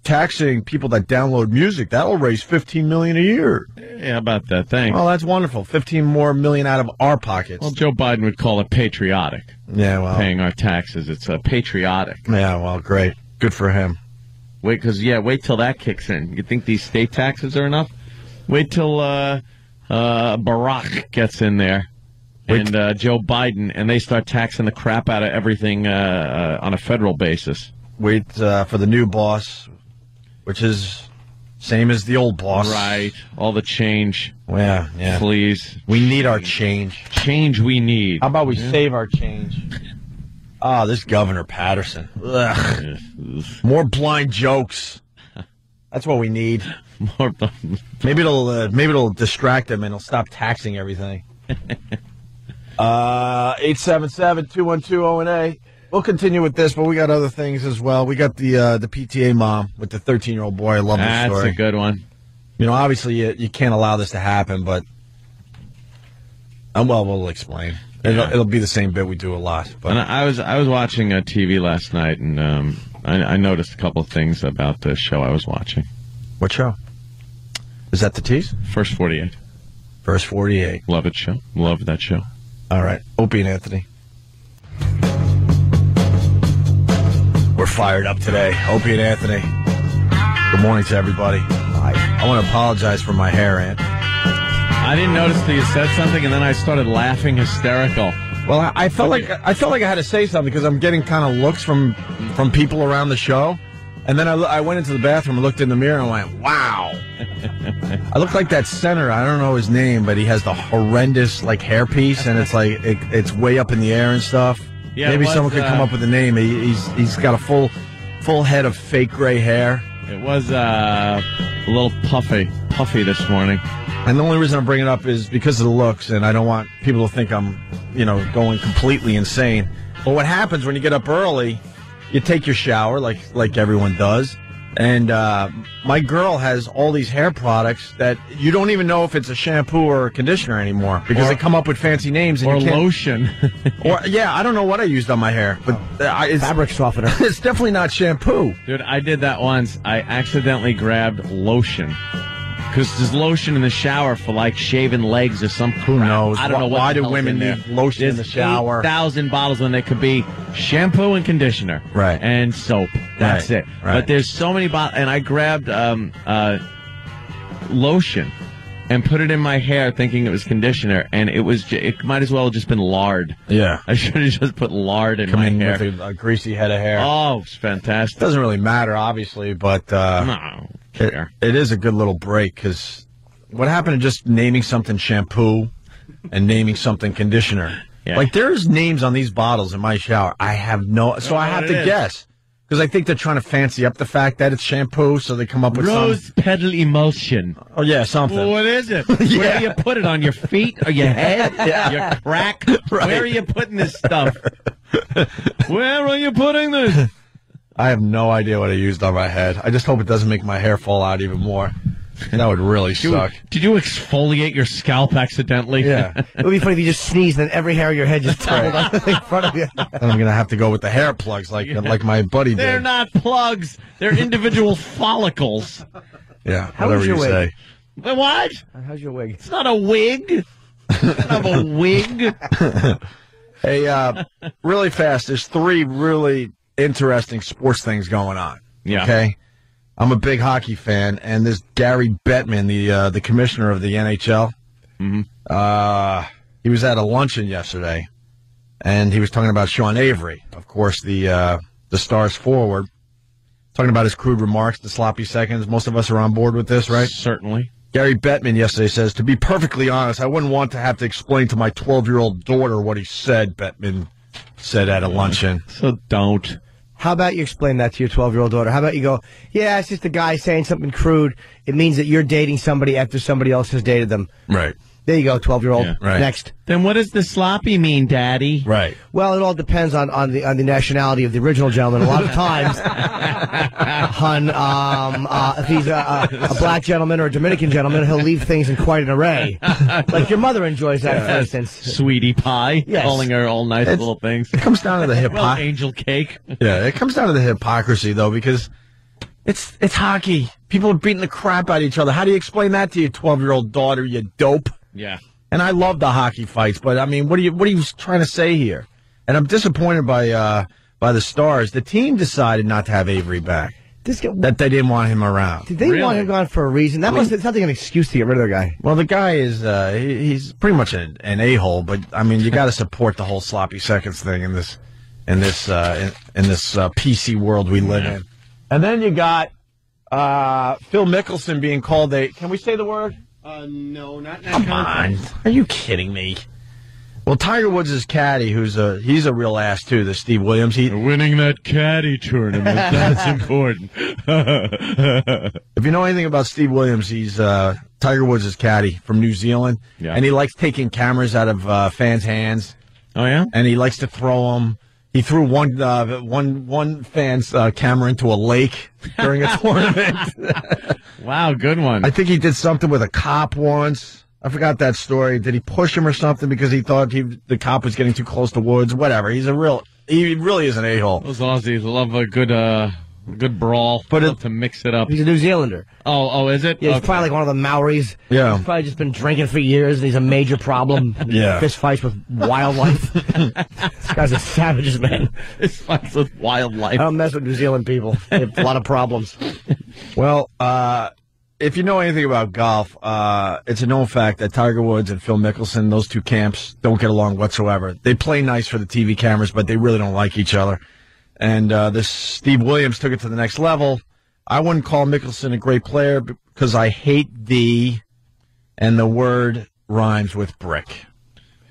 taxing people that download music, that'll raise $15 million a year. Yeah, how about that? Thanks. Well, that's wonderful. $15 more million out of our pockets. Well, Joe Biden would call it patriotic. Yeah, well, paying our taxes, it's patriotic. Yeah, well, great. Good for him. Wait till that kicks in. You think these state taxes are enough? Wait till Barack gets in there and Joe Biden, and they start taxing the crap out of everything on a federal basis. Wait for the new boss, which is same as the old boss. Right. All the change. Yeah. Please. We need our change. Change we need. How about we save our change? Oh, this Governor Patterson. Ugh. More blind jokes. That's what we need. Maybe it'll distract him and he'll stop taxing everything. 877-212-0-A. We'll continue with this, but we got other things as well. We got the PTA mom with the 13-year-old boy. I love this story. That's a good one. Obviously you can't allow this to happen, but we'll explain. It'll be the same bit we do a lot. But and I was watching TV last night, and I noticed a couple of things about the show I was watching. What show? Is that the tease? First 48. First 48. Love it, show. Love that show. All right. Opie and Anthony. We're fired up today. Opie and Anthony. Good morning to everybody. I want to apologize for my hair, Ant. I didn't notice that you said something, and then I started laughing hysterical. Well, I felt like I had to say something because I'm getting kind of looks from people around the show. And then I went into the bathroom and looked in the mirror and went, wow. I look like that center. I don't know his name, but he has the horrendous like hairpiece, and it's like it's way up in the air and stuff. Yeah, maybe someone could come up with a name. He's got a full head of fake gray hair. It was a little puffy this morning. And the only reason I'm bringing it up is because of the looks, and I don't want people to think I'm, going completely insane. But what happens when you get up early, you take your shower like everyone does, and my girl has all these hair products that you don't even know if it's a shampoo or a conditioner anymore because they come up with fancy names. And or you can't, lotion. I don't know what I used on my hair, but it's fabric softener. It's definitely not shampoo. Dude, I did that once. I accidentally grabbed lotion. Because there's lotion in the shower for, like, shaving legs or some crap. Who knows? I don't know what Why the do hell's women in there. need lotion in the shower? 8,000 bottles when they could be shampoo and conditioner. Right. And soap. That's it. Right. But there's so many bottles. And I grabbed lotion and put it in my hair thinking it was conditioner. And it might as well have just been lard. Yeah. I should have just put lard in my hair. With a greasy head of hair. Oh, it's fantastic. Doesn't really matter, obviously, but No. it is a good little break because what happened to just naming something shampoo and naming something conditioner? Yeah. Like there's names on these bottles in my shower. I have so I have to guess because I think they're trying to fancy up the fact that it's shampoo, so they come up with Rose petal emulsion. Oh yeah, something. Well, what is it? Yeah. Where do you put it? On your feet or your head? Yeah. Your crack? Right. Where are you putting this stuff? Where are you putting this? I have no idea what I used on my head. I just hope it doesn't make my hair fall out even more. That would really suck. Did you exfoliate your scalp accidentally? Yeah. It would be funny if you just sneezed and every hair of your head just tumbled out in front of you. Then I'm going to have to go with the hair plugs like my buddy did. They're not plugs. They're individual follicles. Yeah, How whatever was your you wig? say. What? How's your wig? It's not a wig. It's not a wig. Hey, really fast, there's 3 really interesting sports things going on. Yeah. Okay? I'm a big hockey fan, and this Gary Bettman, the commissioner of the NHL, he was at a luncheon yesterday, and he was talking about Sean Avery, of course, the Stars forward, talking about his crude remarks, the sloppy seconds. Most of us are on board with this, right? Certainly. Gary Bettman yesterday says, to be perfectly honest, I wouldn't want to have to explain to my 12-year-old daughter what he said, Bettman said at a luncheon. So don't. How about you explain that to your 12-year-old daughter? How about you go, yeah, it's just a guy saying something crude. It means that you're dating somebody after somebody else has dated them. Right. There you go, 12-year-old. Yeah. Right. Next. Then what does the sloppy mean, Daddy? Right. Well, it all depends on the nationality of the original gentleman. A lot of times, if he's a black gentleman or a Dominican gentleman, he'll leave things in quite an array. Like your mother enjoys that, for instance. Sweetie pie. Yes. Calling her all nice little things. It comes down to the Well, hypocrisy. angel cake. Yeah, it comes down to the hypocrisy, though, because it's hockey. People are beating the crap out of each other. How do you explain that to your 12-year-old daughter, you dope? Yeah. And I love the hockey fights, but I mean, what are you trying to say here? And I'm disappointed by the Stars. The team decided not to have Avery back. That they didn't want him around. Did they want him gone for a reason? It's not an excuse to get rid of the guy. Well, the guy is he's pretty much an a-hole, but I mean, you got to support the whole sloppy seconds thing in this PC world we live in. And then you got Phil Mickelson being called a. Can we say the word? No, not Come on. Are you kidding me? Well, Tiger Woods' caddy, he's a real ass too, the Steve Williams. Winning that caddy tournament, that's important. If you know anything about Steve Williams, he's Tiger Woods' caddy from New Zealand. Yeah. And he likes taking cameras out of fans' hands. Oh, yeah? And he likes to throw them. He threw one fan's camera into a lake during a tournament. Wow, good one. I think he did something with a cop once. I forgot that story. Did he push him or something because he thought the cop was getting too close to Woods? Whatever. He really is an a-hole. Those Aussies love a good Good brawl. But to mix it up. He's a New Zealander. Oh, is it? Yeah, he's probably like one of the Maoris. Yeah. He's probably just been drinking for years, and he's a major problem. Yeah. Fist fights with wildlife. This guy's a savage, man. Fist fights with wildlife. I don't mess with New Zealand people. They have a lot of problems. Well, if you know anything about golf, it's a known fact that Tiger Woods and Phil Mickelson, those two camps, don't get along whatsoever. They play nice for the TV cameras, but they really don't like each other. And this Steve Williams took it to the next level. I wouldn't call Mickelson a great player because I hate and the word rhymes with brick.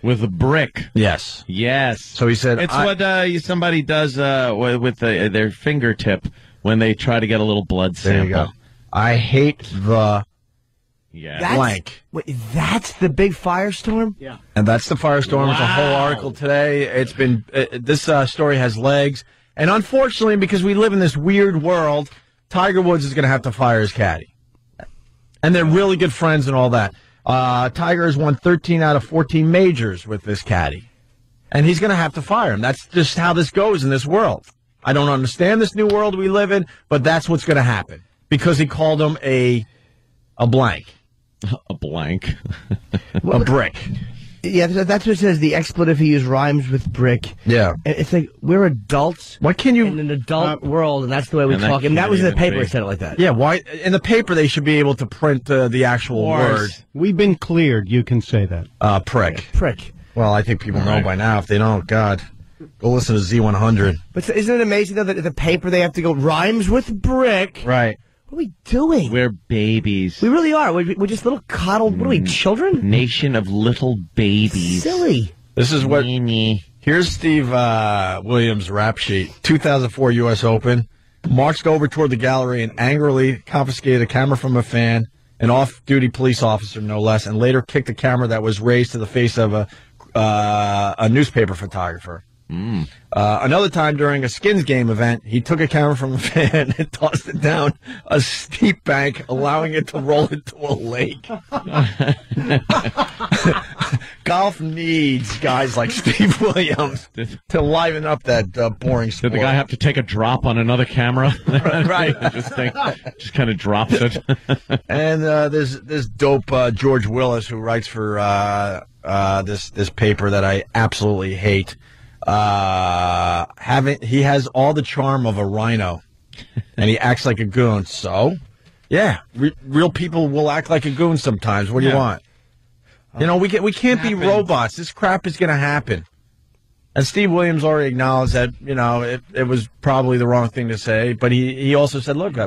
With a brick. Yes. Yes. So he said... It's what somebody does with their fingertip when they try to get a little blood sample. There you go. I hate the blank. Wait, that's the big firestorm? Yeah. And that's the firestorm. Wow. It's a whole article today. It's been... this story has legs. And unfortunately, because we live in this weird world, Tiger Woods is going to have to fire his caddy. And they're really good friends and all that. Tiger has won 13 out of 14 majors with this caddy. And he's going to have to fire him. That's just how this goes in this world. I don't understand this new world we live in, but that's what's going to happen. Because he called him a blank. A blank. A brick. Yeah, that's what it says. The expletive he used rhymes with brick. Yeah. And it's like, we're adults. Why can't you... in an adult world, and that's the way we talk. And that was in the paper, it said it like that. Yeah, why? In the paper, they should be able to print the actual word. We've been cleared. You can say that. Prick. Prick. Well, I think people know by now. If they don't, God, go listen to Z100. But isn't it amazing, though, that in the paper they have to go rhymes with brick? Right. What are we doing? We're babies. We really are. We're just little coddled, what are we, children? Nation of little babies. Silly. This is what... Here's Steve Williams' rap sheet. 2004 U.S. Open. Marched over toward the gallery and angrily confiscated a camera from a fan, an off-duty police officer, no less, and later kicked a camera that was raised to the face of a newspaper photographer. Another time during a Skins game event, he took a camera from a fan and tossed it down a steep bank, allowing it to roll into a lake. Golf needs guys like Steve Williams to liven up that boring sport. Did the guy have to take a drop on another camera? Right. just kind of drops it. And there's dope George Willis, who writes for this paper that I absolutely hate. He has all the charm of a rhino, and he acts like a goon. So, yeah, real people will act like a goon sometimes. What do you want? You know, we can't be robots. This crap is going to happen. And Steve Williams already acknowledged that, you know, it was probably the wrong thing to say. But he also said, look, he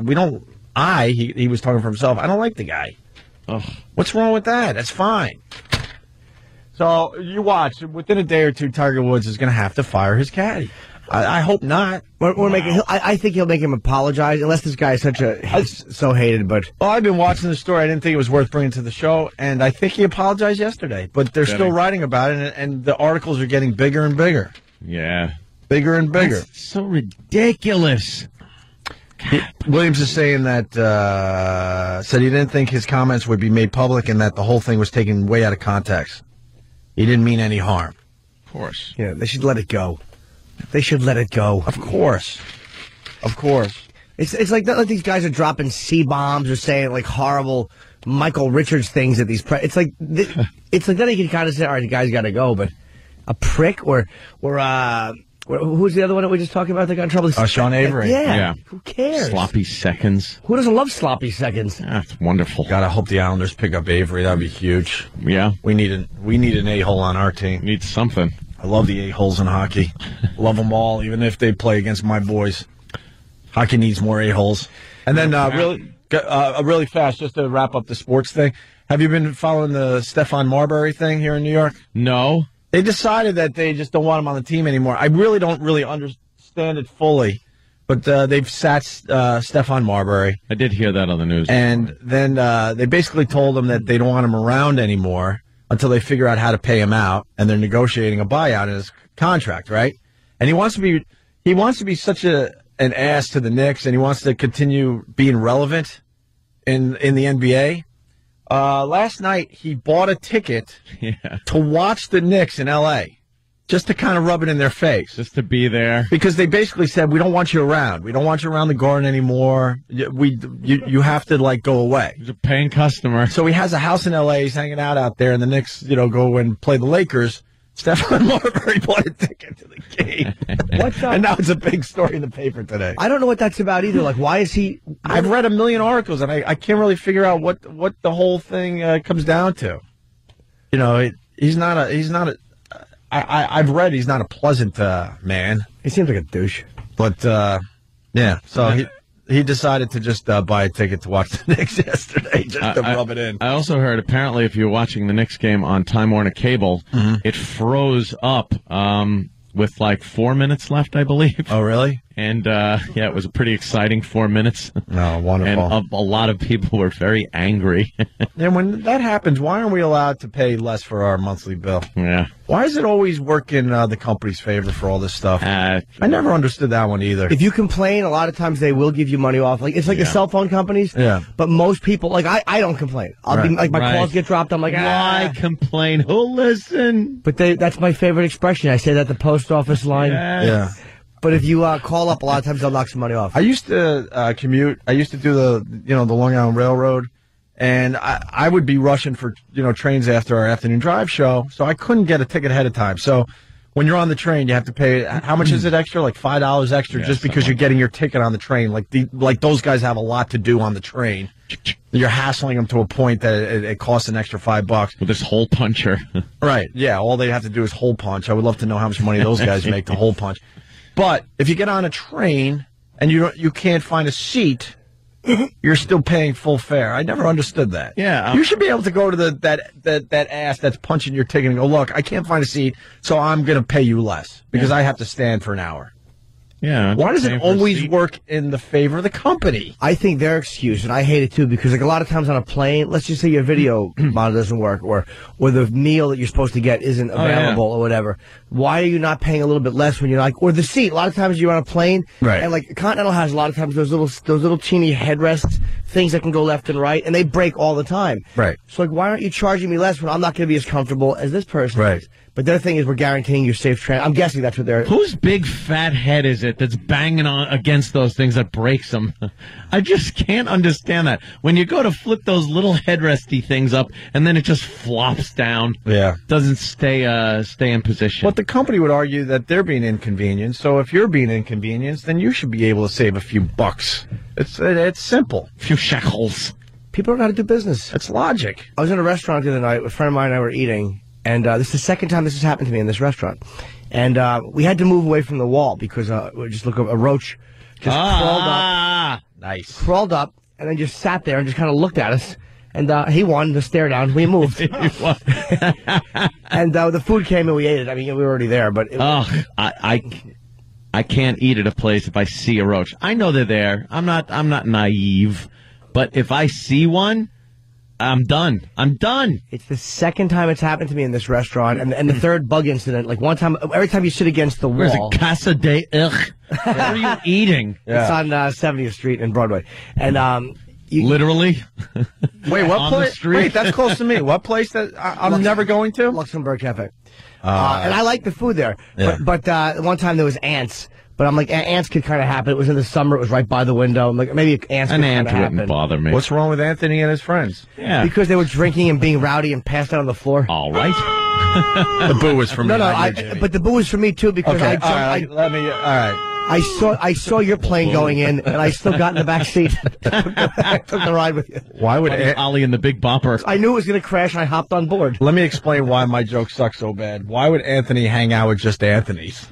was talking for himself. I don't like the guy. Ugh. What's wrong with that? That's fine. So you watch. Within a day or two, Tiger Woods is going to have to fire his caddy. I hope not. I think he'll make him apologize, unless this guy is so hated. But I've been watching the story. I didn't think it was worth bringing to the show, and I think he apologized yesterday. But they're still writing about it, and the articles are getting bigger and bigger. Yeah, bigger and bigger. That's so ridiculous. Williams is saying that said he didn't think his comments would be made public, and that the whole thing was taken way out of context. He didn't mean any harm. Of course. Yeah, they should let it go. They should let it go. Of course. Of course. It's like not like these guys are dropping C-bombs or saying like horrible Michael Richards things at these it's like then you can kind of say, all right, the guy's got to go, but a prick or who's the other one that we just talking about that got in trouble? Sean Avery. Yeah. Who cares? Sloppy seconds. Who doesn't love sloppy seconds? That's wonderful. God, I hope the Islanders pick up Avery. That'd be huge. Yeah. We need an a-hole on our team. Need something. I love the a-holes in hockey. Love them all, even if they play against my boys. Hockey needs more a-holes. And then really fast, just to wrap up the sports thing. Have you been following the Stephon Marbury thing here in New York? No. They decided that they just don't want him on the team anymore. I really don't understand it fully, but they've sat Stephon Marbury. I did hear that on the news. And then they basically told him that they don't want him around anymore until they figure out how to pay him out, and they're negotiating a buyout in his contract, right? And he wants to be such an ass to the Knicks, and he wants to continue being relevant in the NBA. Last night, he bought a ticket to watch the Knicks in L.A. just to kind of rub it in their face. Just to be there. Because they basically said, we don't want you around. We don't want you around the garden anymore. You have to, like, go away. He's a paying customer. So he has a house in L.A. He's hanging out there, and the Knicks, go and play the Lakers. Stephon Marbury bought a ticket to the game. And now it's a big story in the paper today. I don't know what that's about either. Like, why is he... I've read a million articles, and I can't really figure out what the whole thing comes down to. I've read he's not a pleasant man. He seems like a douche. But, yeah, so he decided to just buy a ticket to watch the Knicks yesterday, just to rub it in. I also heard, apparently, if you're watching the Knicks game on Time Warner Cable, it froze up with like 4 minutes left, I believe. Oh, really? And, it was a pretty exciting 4 minutes. Oh, wonderful. And a lot of people were very angry. And when that happens, why aren't we allowed to pay less for our monthly bill? Yeah. Why does it always work in the company's favor for all this stuff? I never understood that one either. If you complain, a lot of times they will give you money off. Like, it's like the cell phone companies. Yeah. But most people, like, I don't complain. I'll be like, my calls get dropped. I'm like, why complain? Who'll listen? But that's my favorite expression. I say that at the post office line. Yes. Yeah. But if you call up, a lot of times they'll knock some money off. I used to commute. I used to do the Long Island Railroad, and I would be rushing for trains after our afternoon drive show, so I couldn't get a ticket ahead of time. So when you're on the train, you have to pay. How much is it extra? Like $5 extra, just because you're getting your ticket on the train. Like those guys have a lot to do on the train. You're hassling them to a point that it costs an extra $5 with this hole puncher. Right? Yeah. All they have to do is hole punch. I would love to know how much money those guys make to hole punch. But if you get on a train and you can't find a seat, you're still paying full fare. I never understood that. Yeah, you should be able to go to that ass that's punching your ticket and go, look, I can't find a seat, so I'm going to pay you less because I have to stand for an hour. Yeah. Why does it always work in the favor of the company? I think their excuse, and I hate it too, because like a lot of times on a plane, let's just say your video monitor doesn't work, or the meal that you're supposed to get isn't available or whatever. Why are you not paying a little bit less when you're like, or the seat? A lot of times you're on a plane, and like Continental has a lot of times those little teeny headrests, things that can go left and right, and they break all the time. Right. So like, why aren't you charging me less when I'm not going to be as comfortable as this person is? But their thing is we're guaranteeing you safe transit. I'm guessing that's what they're... Whose big fat head is it that's banging on against those things that breaks them? I just can't understand that. When you go to flip those little headresty things up, and then it just flops down. Yeah. Doesn't stay in position. But the company would argue that they're being inconvenienced, so if you're being inconvenienced, then you should be able to save a few bucks. It's simple. A few shekels. People don't know how to do business. It's logic. I was in a restaurant the other night. A friend of mine and I were eating. And this is the second time this has happened to me in this restaurant. And we had to move away from the wall because we just looked a roach just crawled up. Nice. Crawled up and then just sat there and just kind of looked at us. And he won the stare down. We moved. And the food came and we ate it. I mean, we were already there, but... I can't eat at a place if I see a roach. I know they're there. I'm not naive. But if I see one... I'm done. It's the second time it's happened to me in this restaurant, and the third bug incident. Like one time, every time you sit against the wall. Where's it? Casa de Ugh. What are you eating? It's on 70th Street in Broadway, and literally. Wait, what place? Wait, that's close to me. What place that I'm never going to? Luxembourg Cafe. And I like the food there, but one time there was ants. But I'm like, ants could kind of happen. It was in the summer. It was right by the window. I'm like, maybe ants could kind of happen. Wouldn't bother me. What's wrong with Anthony and his friends? Yeah. Because they were drinking and being rowdy and passed out on the floor. All right. The boo was from me. But the boo was for me, too, because all right. I saw your plane going in, and I still got in the back seat. I took the ride with you. Why would Ollie and the Big Bopper? I knew it was going to crash, and I hopped on board. Let me explain why my jokes suck so bad. Why would Anthony hang out with just Anthony's?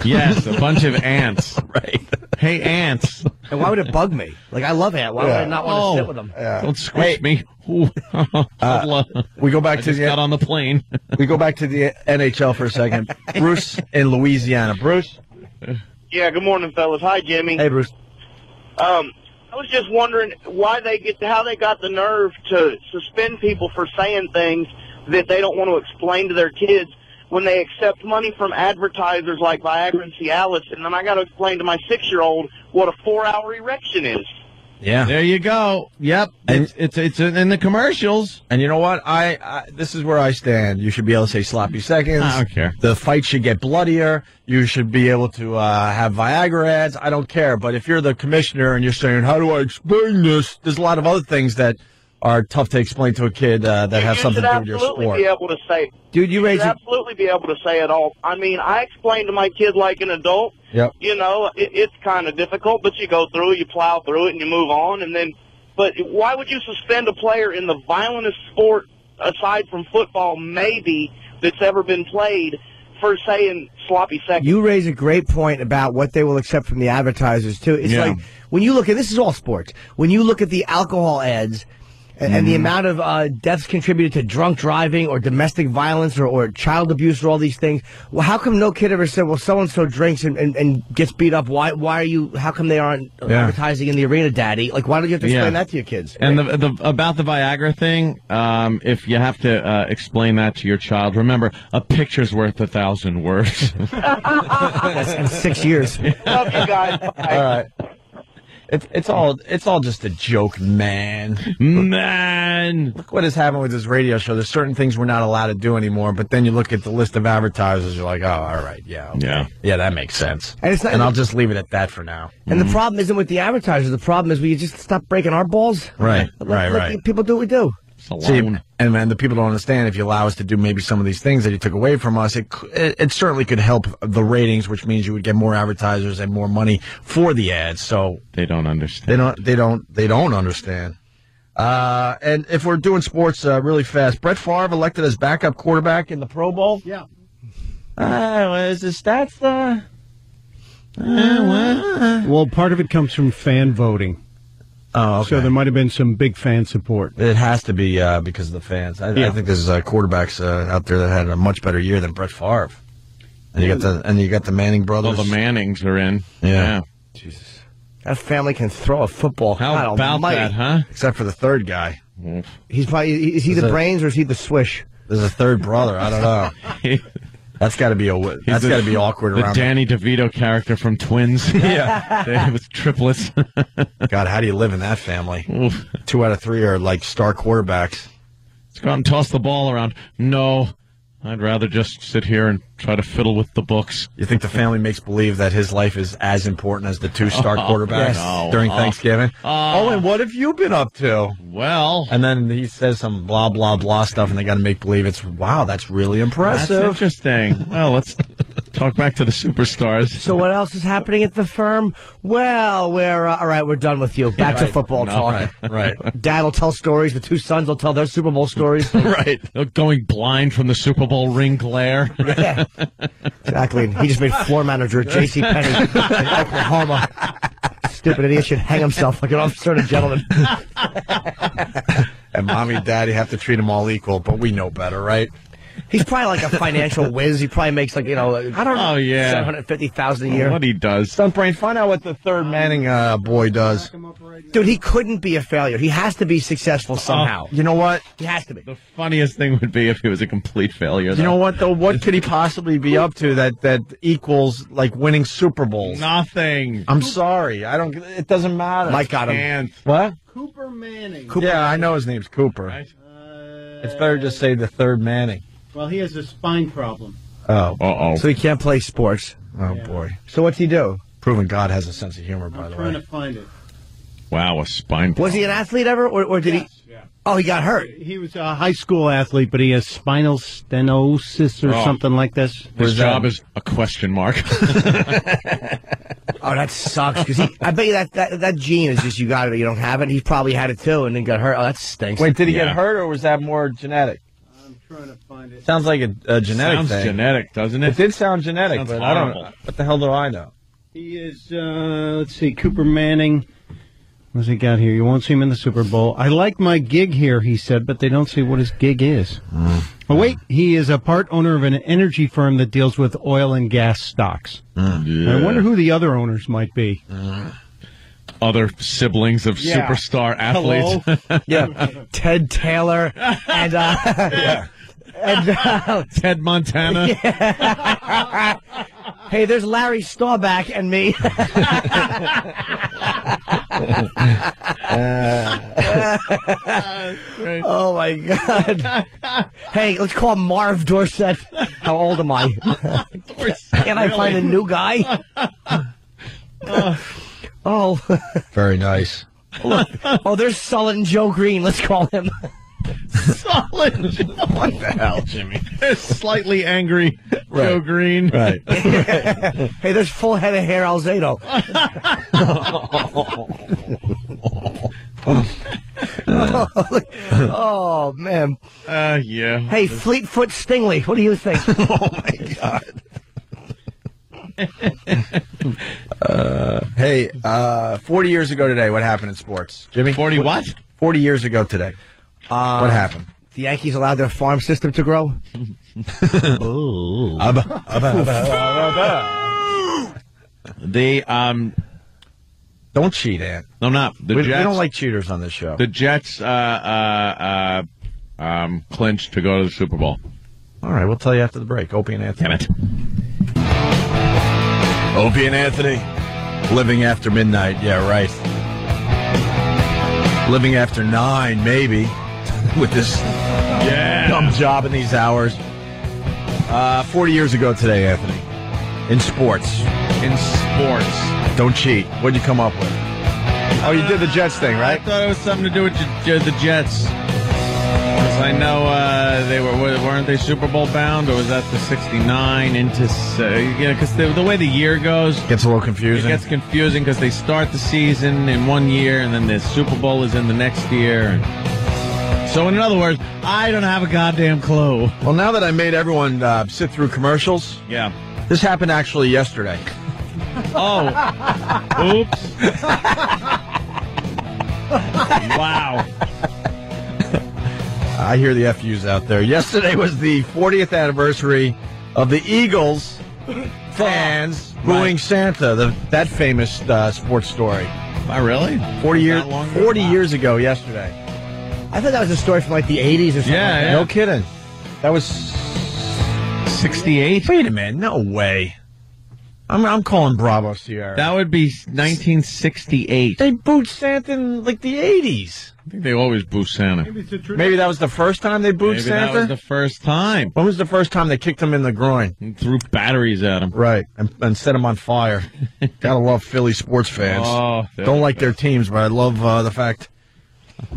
Yes, a bunch of ants. Right. Hey, ants. And why would it bug me? Like, I love ants. Why would I not want to sit with them? Yeah. Don't squish me. We go back to got on the plane. We go back to the NHL for a second. Bruce in Louisiana. Bruce? Yeah, good morning, fellas. Hi, Jimmy. Hey, Bruce. I was just wondering how they got the nerve to suspend people for saying things that they don't want to explain to their kids when they accept money from advertisers like Viagra and Cialis, and then I got to explain to my 6-year-old what a 4-hour erection is. Yeah. There you go. Yep. And it's in the commercials. And you know what? This is where I stand. You should be able to say sloppy seconds. I don't care. The fight should get bloodier. You should be able to have Viagra ads. I don't care. But if you're the commissioner and you're saying, how do I explain this? There's a lot of other things that are tough to explain to a kid that have something to do with your sport. You should absolutely be able to say, dude, you should absolutely be able to say it all. I mean, I explain to my kid like an adult. Yep. You know, it's kind of difficult, but you go through it, you plow through it, and you move on. And then, but why would you suspend a player in the violentest sport aside from football, maybe, that's ever been played for saying sloppy seconds? You raise a great point about what they will accept from the advertisers, too. It's like, when you look at, this is all sports, when you look at the alcohol ads, and the amount of deaths contributed to drunk driving or domestic violence or child abuse or all these things. Well, how come no kid ever said, well, so-and-so drinks and gets beat up? Why are you, how come they aren't advertising in the arena, Daddy? Like, why don't you have to explain that to your kids? And the about the Viagra thing, if you have to explain that to your child, remember, a picture's worth 1,000 words. That's in 6 years. Love you guys. Bye. All right. It's all just a joke, man. Look what has happened with this radio show. There's certain things we're not allowed to do anymore, but then you look at the list of advertisers, you're like, oh, all right, okay. Yeah, that makes sense. And I'll just leave it at that for now. And the problem isn't with the advertisers. The problem is we just stop breaking our balls. Right. Let people do what we do. See, and man, the people don't understand. If you allow us to do maybe some of these things that you took away from us, it certainly could help the ratings, which means you would get more advertisers and more money for the ads. So they don't understand. They don't understand. And if we're doing sports really fast, Brett Favre elected as backup quarterback in the Pro Bowl. Yeah. Is his stats? Well, part of it comes from fan voting. Oh, okay. So there might have been some big fan support. It has to be because of the fans. I think there's quarterbacks out there that had a much better year than Brett Favre. And you got the Manning brothers. Well, the Mannings are in. Yeah. Jesus. That family can throw a football. How God about almighty. that, huh? Except for the third guy. He's probably, is he the brains or is he the swish? There's a third brother. I don't know. That's got to be awkward the around. The Danny DeVito character from Twins. Yeah. It was triplets. God, how do you live in that family? Oof. 2 out of 3 are like star quarterbacks. Let's go out and toss the ball around. No, I'd rather just sit here and try to fiddle with the books. You think the family makes believe that his life is as important as the 2 star quarterbacks during Thanksgiving? And what have you been up to? Well. And then he says some blah, blah, blah stuff, and they got to make believe that's really impressive. That's interesting. Well, let's talk back to the superstars. So what else is happening at the firm? Well, we're all right, we're done with you. Back to football talk. Right. Dad will tell stories. The 2 sons will tell their Super Bowl stories. Right. Going blind from the Super Bowl ring glare. Yeah. Exactly. He just made floor manager at JCPenney in Oklahoma. Stupid idiot should hang himself like an uncertain gentleman. And mommy and daddy have to treat them all equal, but we know better, right? He's probably like a financial whiz. He probably makes like, I don't know, $750,000 a year. What he does. Stuntbrain, find out what the third Manning boy does. Dude, he couldn't be a failure. He has to be successful somehow. You know what? He has to be. The funniest thing would be if he was a complete failure. You know what, though? What could he possibly be up to that equals, like, winning Super Bowls? Nothing. I'm sorry. It doesn't matter. Mike got him. What? Cooper Manning. Yeah, I know his name's Cooper. It's better just say the third Manning. Well, he has a spine problem. Oh. Uh-oh. So he can't play sports. Oh, boy. So what's he do? Proving God has a sense of humor, by the way. I'm trying to find it. Wow, a spine problem. Was he an athlete ever, or did he? Yeah. Oh, he got hurt. He was a high school athlete, but he has spinal stenosis or something like this. His job is a question mark. Oh, that sucks. Because I bet you that gene is just you got it, you don't have it. He probably had it too, and then got hurt. Oh, that stinks. Wait, did he get hurt, or was that more genetic? I'm trying to find it. Sounds like a genetic Sounds thing. genetic, doesn't it? It did sound genetic, Sounds but horrible. I don't know. What the hell do I know? He is, let's see, Cooper Manning. What's he got here? You won't see him in the Super Bowl. I like my gig here, he said, but they don't say what his gig is. Oh, wait, he is a part owner of an energy firm that deals with oil and gas stocks. I wonder who the other owners might be. Other siblings of superstar athletes. Yeah, Ted Taylor and Ted Montana. Hey, there's Larry Staubach and me. Oh, my God. Hey, let's call Marv Dorset. How old am I? Can I find a new guy? Oh. Very nice. Oh, there's Sullen Joe Green. Let's call him. Sullen Joe. What the hell, Jimmy? There's slightly angry Joe Green. Right. Hey, there's full head of hair Alzado. Oh, man. Yeah. Hey, Fleetfoot Stingley, what do you think? Oh, my God. Hey, 40 years ago today, what happened in sports? Jimmy? 40 what? 40 years ago today. What happened? The Yankees allowed their farm system to grow? They, Don't cheat, Ant. no, not. The We Jets, don't like cheaters on this show. the Jets, clinched to go to the Super Bowl. All right, we'll tell you after the break. Opie and Anthony. Damn it. Opie and Anthony. Living after midnight. Yeah, right. Living after 9, maybe, with this dumb job in these hours. 40 years ago today, Anthony. In sports. In sports. Don't cheat. What'd you come up with? Oh, you did the Jets thing, right? I thought it was something to do with the Jets. 'Cause I know they weren't they Super Bowl bound, or was that the 69 into? Because the way the year goes Gets a little confusing. It gets confusing because they start the season in one year, and then the Super Bowl is in the next year. And so, in other words, I don't have a goddamn clue. Well, now that I made everyone sit through commercials, Yeah. this happened actually yesterday. Oh. Oops. Wow. I hear the FUs out there. Yesterday was the 40th anniversary of the Eagles fans booing Santa, that famous sports story. Oh, really? 40 years, That long ago? 40 years ago yesterday. I thought that was a story from like the 80s or something. Yeah, like that. No kidding. That was 68? Wait a minute. No way. I'm calling Bravo Sierra. That would be 1968. They booed Santa in like the 80s. I think they always boo Santa. Maybe that was the first time they booed Maybe Santa? that was the first time. When was the first time they kicked him in the groin? And threw batteries at him. Right, and set him on fire. Gotta love Philly sports fans. Oh, Don't like their teams, but I love the fact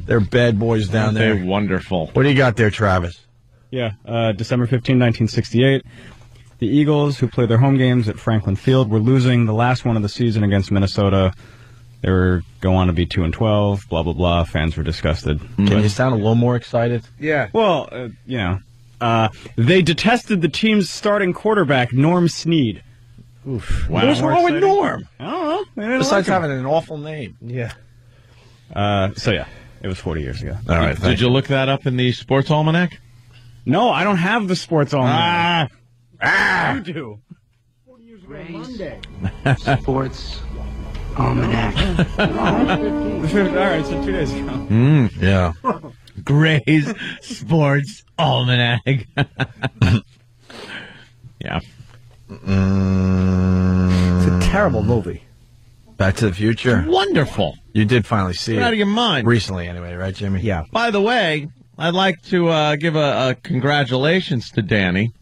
they're bad boys down there. They're wonderful. What do you got there, Travis? Yeah, December 15, 1968. The Eagles, who played their home games at Franklin Field, were losing the last one of the season against Minnesota. They were go on to be 2-12, blah, blah, blah. Fans were disgusted. Can you sound a little more excited? Yeah. Well, they detested the team's starting quarterback, Norm Snead. Oof. Wow. What's wrong with Norm? I don't know. They didn't Besides like him. having an awful name. Yeah. It was 40 years ago. All right. Did you look that up in the Sports Almanac? No, I don't have the sports almanac. You do. 40 years ago Monday. Sports Almanac. All right, so 2 days ago. Yeah. Gray's Sports Almanac. Yeah. It's a terrible movie. Back to the Future. Wonderful. You did finally see Get it. out of your mind. Recently, anyway, right, Jimmy? Yeah. By the way, I'd like to give a congratulations to Danny.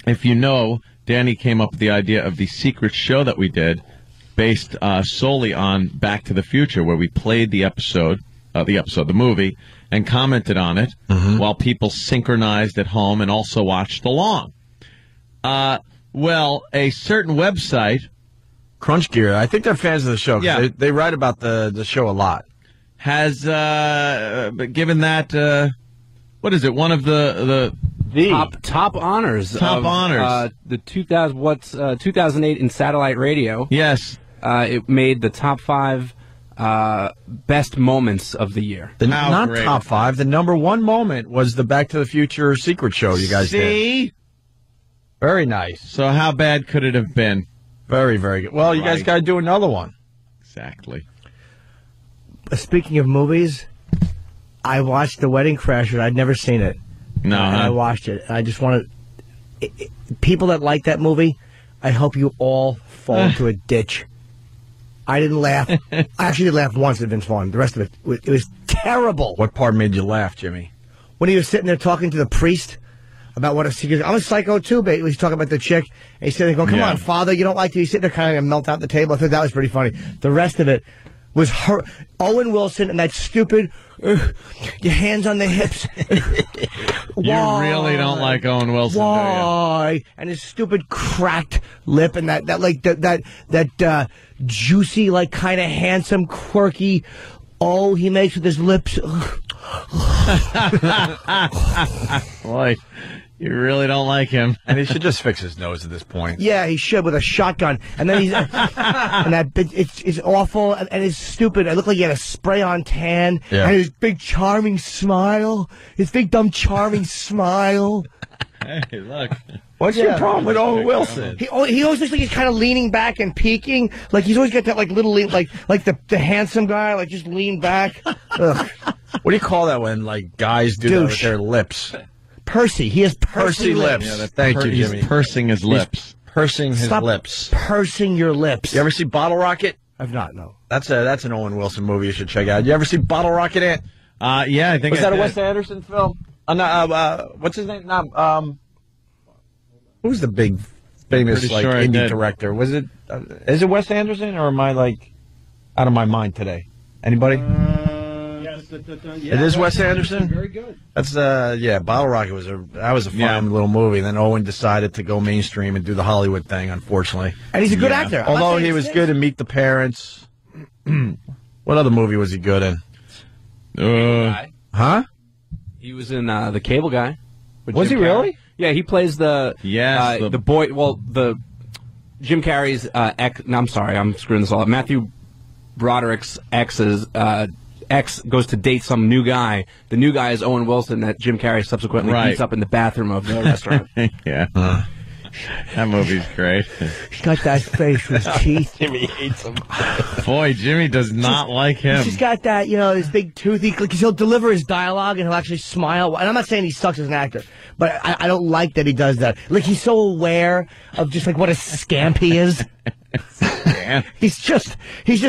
If you know, Danny came up with the idea of the secret show that we did based solely on Back to the Future, where we played the movie, and commented on it while people synchronized at home and also watched along. Well, a certain website, Crunch Gear, I think they're fans of the show. 'Cause Yeah. They write about the show a lot. has given that, what is it, one of the top honors. Top honors. The 2008 in satellite radio. Yes. It made the top 5 best moments of the year. Not great. top 5. The number 1 moment was the Back to the Future secret show you guys did. See? Very nice. So how bad could it have been? Very, very good. Well, you guys Right. got to do another one. Exactly. Speaking of movies, I watched The Wedding Crashers. I'd never seen it. No, And I watched it. I just want to... People that like that movie, I hope you all fall into a ditch. I didn't laugh. I actually did laugh once at Vince Vaughn. The rest of it was terrible. What part made you laugh, Jimmy? When he was sitting there talking to the priest about what he goes, I'm a psycho too, but he was talking about the chick. And he's sitting there going, come on, Father, you don't like to. He's sitting there kind of melt out the table. I thought that was pretty funny. The rest of it was Owen Wilson and that stupid, your hands on the hips. You really don't like Owen Wilson, Why? Do you? And his stupid cracked lip and that juicy, like kind of handsome, quirky he makes with his lips. Boy, you really don't like him. And he should just fix his nose at this point. Yeah, he should with a shotgun. And then he's and that it's awful and it's stupid. It looked like he had a spray-on tan and his big charming smile. His big dumb charming smile. Hey, look. What's your problem with Owen Wilson? He always looks like he's kind of leaning back and peeking. Like he's always got that like little lean, like the handsome guy, like just lean back. Ugh. What do you call that when like guys do that with their lips? Pursy. He has pursy lips. Yeah, thank you, Jimmy. He's pursing his lips. Pursing his Stop lips. Pursing your lips. You ever see Bottle Rocket? I've not, no. That's an Owen Wilson movie you should check out. You ever see Bottle Rocket, Ant? Yeah, I think Was that a Wes Anderson film? What's his name? Who's the big, famous indie director? Was it? Is it Wes Anderson, or am I out of my mind today? Anybody? Yes, it is Wes Anderson. Very good. That's Bottle Rocket was a fun little movie. Then Owen decided to go mainstream and do the Hollywood thing. Unfortunately, and he's a good actor. Although he was good in Meet the Parents. What other movie was he good in? Huh? He was in The Cable Guy. Was he really? Yeah, he plays the boy. Well, the Jim Carrey's ex. No, I'm sorry, I'm screwing this all up. Matthew Broderick's ex's ex goes to date some new guy. The new guy is Owen Wilson that Jim Carrey subsequently beats up in the bathroom of the restaurant. Yeah. That movie's great. He's got that face with his teeth. Jimmy hates him. Boy, Jimmy does not like him. He's got that, his big toothy, he'll deliver his dialogue and he'll actually smile. And I'm not saying he sucks as an actor, but I don't like that he does that. Like, he's so aware of just what a scamp he is. He's just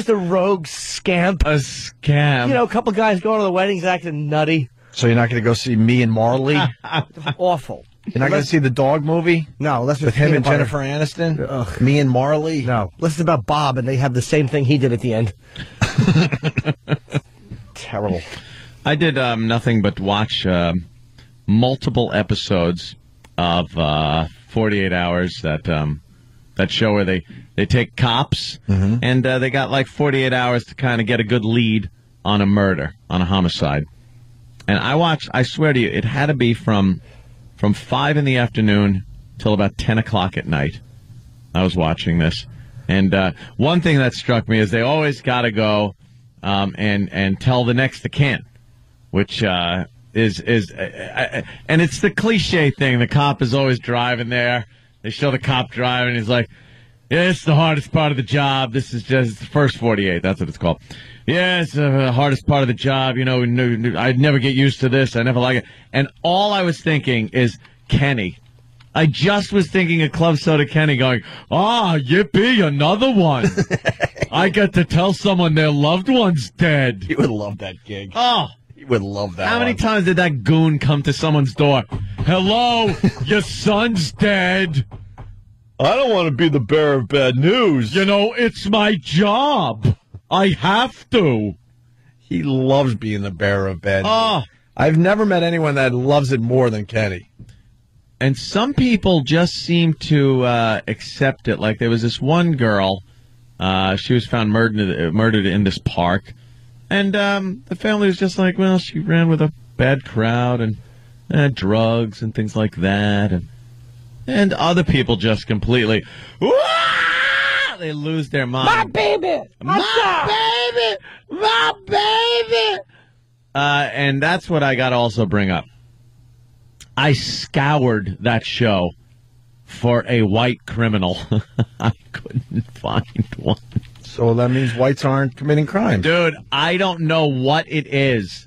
a rogue scamp. A scamp. A couple guys going to the weddings acting nutty. So you're not going to go see Me and Marley? Awful. You're not going to see the dog movie? No, that's with him and Jennifer Aniston? Ugh. Me and Marley? No. Listen about Bob, and they have the same thing he did at the end. Terrible. I did nothing but watch multiple episodes of 48 Hours, that show where they take cops, and they got 48 hours to kind of get a good lead on a murder, on a homicide. And I swear to you, it had to be from 5 in the afternoon till about 10 o'clock at night. I was watching this. And one thing that struck me is they always got to go and tell the next of kin, which and it's the cliche thing. The cop is always driving there. They show the cop driving. He's like, yeah, it's the hardest part of the job. This is just the first 48. That's what it's called. Yeah, it's the hardest part of the job. I'd never get used to this. I never like it. And all I was thinking is Kenny. I just was thinking of Club Soda Kenny going, yippee, another one. I get to tell someone their loved one's dead. You would love that gig. Oh. You would love that. How many times did that goon come to someone's door? Hello, your son's dead. I don't want to be the bearer of bad news. It's my job. I have to. He loves being the bearer of bad news. Oh. I've never met anyone that loves it more than Kenny. And some people just seem to accept it. Like there was this one girl, she was found murdered in this park. And the family was just like, well, she ran with a bad crowd and drugs and things like that. And other people just completely, they lose their mind. My baby! My baby! And that's what I got to also bring up. I scoured that show for a white criminal. I couldn't find one. So that means whites aren't committing crimes. Dude, I don't know what it is.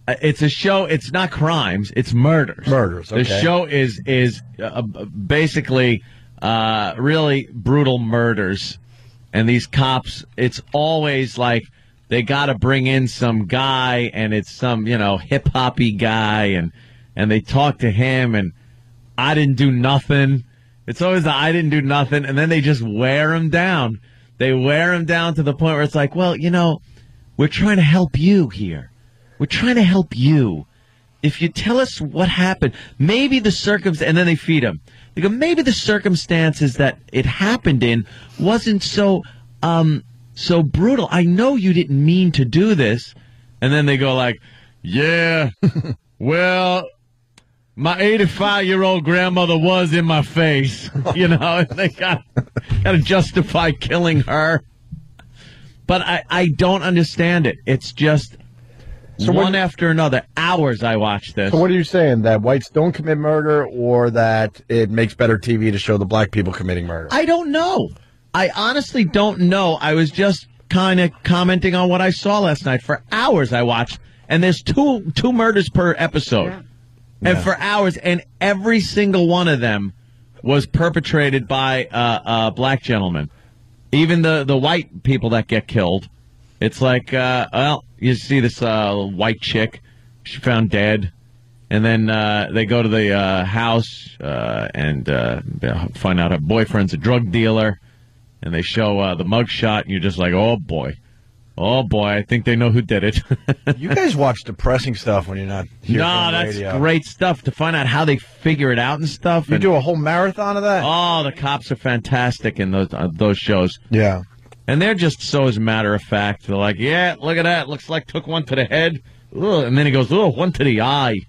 It's a show. It's not crimes. It's murders. Murders. Okay. The show is basically really brutal murders, And these cops, it's always like they got to bring in some guy, and it's some, hip-hoppy guy, and they talk to him, and I didn't do nothing. It's always the I didn't do nothing, and then they just wear him down. They wear him down to the point where it's like, well, we're trying to help you here. We're trying to help you. If you tell us what happened, maybe the and then they feed him. They go, maybe the circumstances that it happened in wasn't so brutal. I know you didn't mean to do this. And then they go like, yeah, well, my 85-year-old grandmother was in my face. They got to justify killing her. But I don't understand it. It's just one after another. Hours I watch this. So what are you saying? That whites don't commit murder, or that it makes better TV to show the black people committing murder? I don't know. I honestly don't know. I was just kind of commenting on what I saw last night. For hours I watched, and there's two murders per episode. Yeah. And for hours, and every single one of them was perpetrated by a black gentleman. Even the white people that get killed. It's like, you see this white chick, she found dead, and then they go to the house and find out her boyfriend's a drug dealer, and they show the mugshot, and you're just like, oh boy, I think they know who did it. You guys watch depressing stuff when you're not here. No, that's great stuff to find out how they figure it out and stuff. You do a whole marathon of that? Oh, the cops are fantastic in those shows. Yeah. And they're just so as a matter of fact. They're like, yeah, look at that. Looks like took one to the head. Ugh. And then he goes, oh, one to the eye.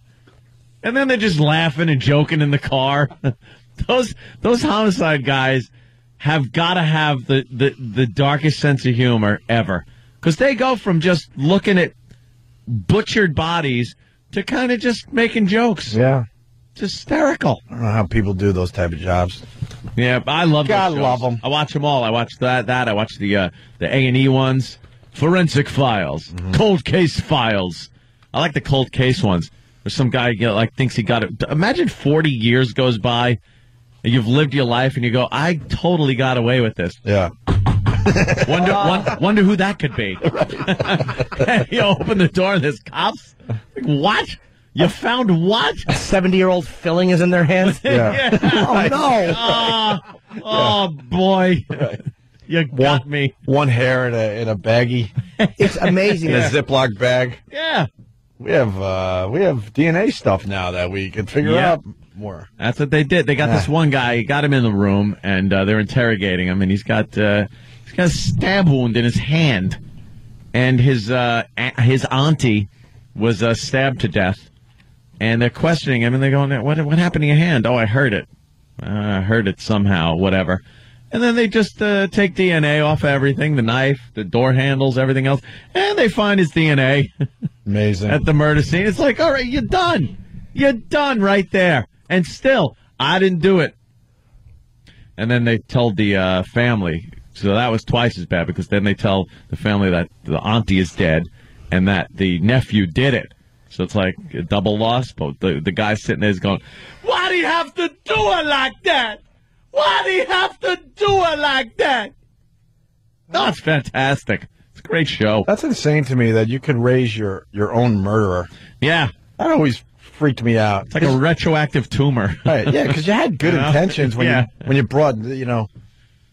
And then they're just laughing and joking in the car. Those homicide guys have got to have the darkest sense of humor ever. Because they go from just looking at butchered bodies to kind of just making jokes. Yeah. It's hysterical. I don't know how people do those type of jobs. Yeah, I love those God, shows. love them. I watch them all. I watch that. I watch the A&E ones, Forensic Files, Cold Case Files. I like the cold case ones. There's some guy thinks he got it. Imagine 40 years goes by, and you've lived your life, and you go, I totally got away with this. Yeah. Wonder who that could be. You open the door, and there's cops. Like, what? You found what? A 70-year-old filling is in their hands? Yeah. Oh, no. Oh, boy. Right. You got me. One hair in a baggie. It's amazing. In a Ziploc bag. Yeah. We have DNA stuff now that we can figure out more. That's what they did. They got this one guy. He got him in the room, and they're interrogating him, and he's got a stab wound in his hand, and his auntie was stabbed to death. And they're questioning him, and they're going, what happened to your hand? Oh, I heard it. I heard it somehow, whatever. And then they just take DNA off everything, the knife, the door handles, everything else, and they find his DNA. Amazing. At the murder scene. It's like, all right, you're done. You're done right there. And still, I didn't do it. And then they told the family, so that was twice as bad, because then they tell the family that the auntie is dead and that the nephew did it. So it's like a double loss, but the guy sitting there is going, why do you have to do it like that? Why do you have to do it like that? No, it's fantastic. It's a great show. That's insane to me that you could raise your own murderer. Yeah. That always freaked me out. It's like a retroactive tumor. Right, yeah, because you had good intentions when you brought,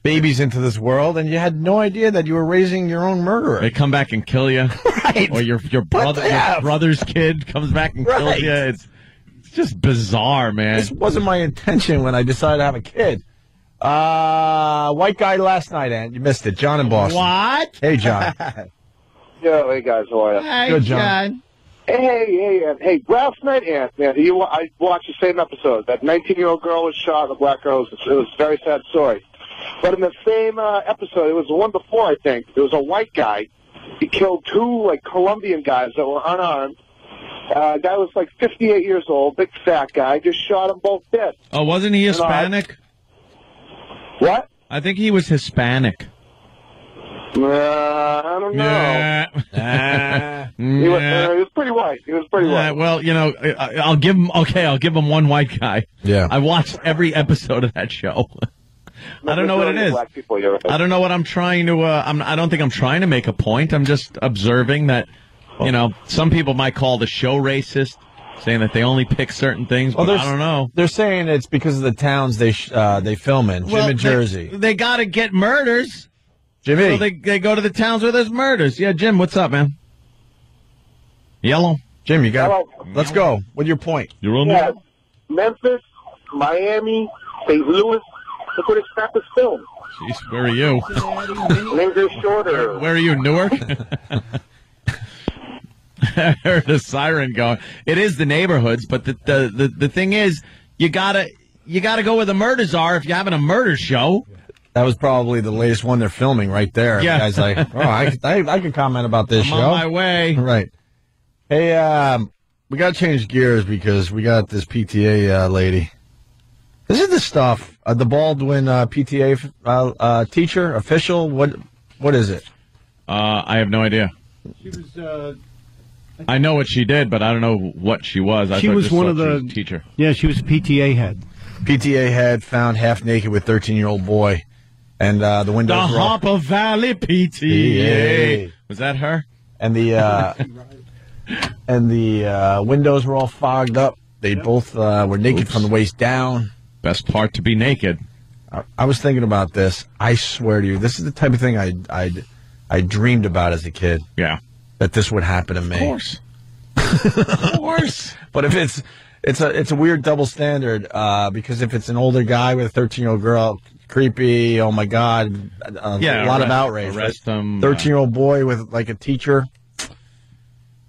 babies into this world, and you had no idea that you were raising your own murderer. They come back and kill you. Right. Or your brother's kid comes back and kills you. It's just bizarre, man. This wasn't my intention when I decided to have a kid. White guy last night, Ant. You missed it. John in Boston. What? Hey, John. Yo, hey guys, how are you? Hi, Good, John. Hey, last night, Ant, man, I watched the same episode. That 19-year-old girl was shot, the black girl. It was a very sad story. But in the same episode, it was the one before, I think, there was a white guy. He killed two, Colombian guys that were unarmed. Guy was 58 years old, big fat guy, just shot them both dead. Oh, wasn't he Hispanic? What? I think he was Hispanic. I don't know. He was pretty white. Well, I'll give him one white guy. Yeah. I watched every episode of that show. I don't know what it is. Black people, you're right. I don't know what I'm trying to. I don't think I'm trying to make a point. I'm just observing that, some people might call the show racist, saying that they only pick certain things. But I don't know. They're saying it's because of the towns they film in. Jim and Jersey. They got to get murders. Jimmy. So they go to the towns where there's murders. Yeah, Jim, what's up, man? Yellow. Jim, you got it. Let's go. What's your point? You're on Yeah, Memphis, Miami, St. Louis. Look where this crap is filmed. Jeez, where are you? Names are shorter. Where are you, Newark? I heard a siren going. It is the neighborhoods, but the thing is, you gotta go where the murders are if you're having a murder show. That was probably the latest one they're filming right there. Yeah. The guy's like, I can comment about this show. I'm on my way. Right. Hey, we got to change gears because we got this PTA lady. This is the stuff. The Baldwin PTA teacher, official. What is it? I have no idea. She was. I know what she did, but I don't know what she was. She was one of the teacher. Yeah, she was a PTA head. PTA head found half naked with 13-year-old boy, and the windows. The Hopper Valley PTA. Was that her? And the windows were all fogged up. They both were naked from the waist down. Best part to be naked. I was thinking about this. I swear to you, this is the type of thing I dreamed about as a kid. Yeah. That this would happen to me. Of course. Of course. But if it's a weird double standard, because if it's an older guy with a 13-year-old girl, creepy, oh my God, a lot of outrage. Arrest them. 13-year-old boy with like a teacher.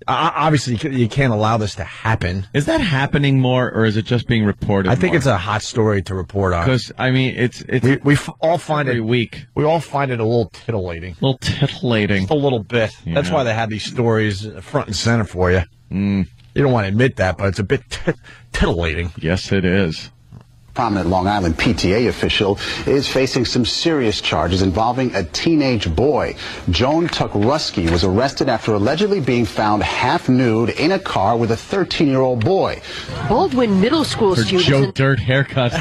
Obviously, you can't allow this to happen. Is that happening more, or is it just being reported? I think more? it's a hot story to report on. Because it's we all find every it week. We all find it a little titillating. A little titillating. Just a little bit. Yeah. That's why they have these stories front and center for you. You don't want to admit that, but it's a bit titillating. Yes, it is. Prominent Long Island PTA official is facing some serious charges involving a teenage boy. Joan Tuck-Ruski was arrested after allegedly being found half nude in a car with a 13-year-old boy. Baldwin Middle School Her students. Joe Dirt haircut.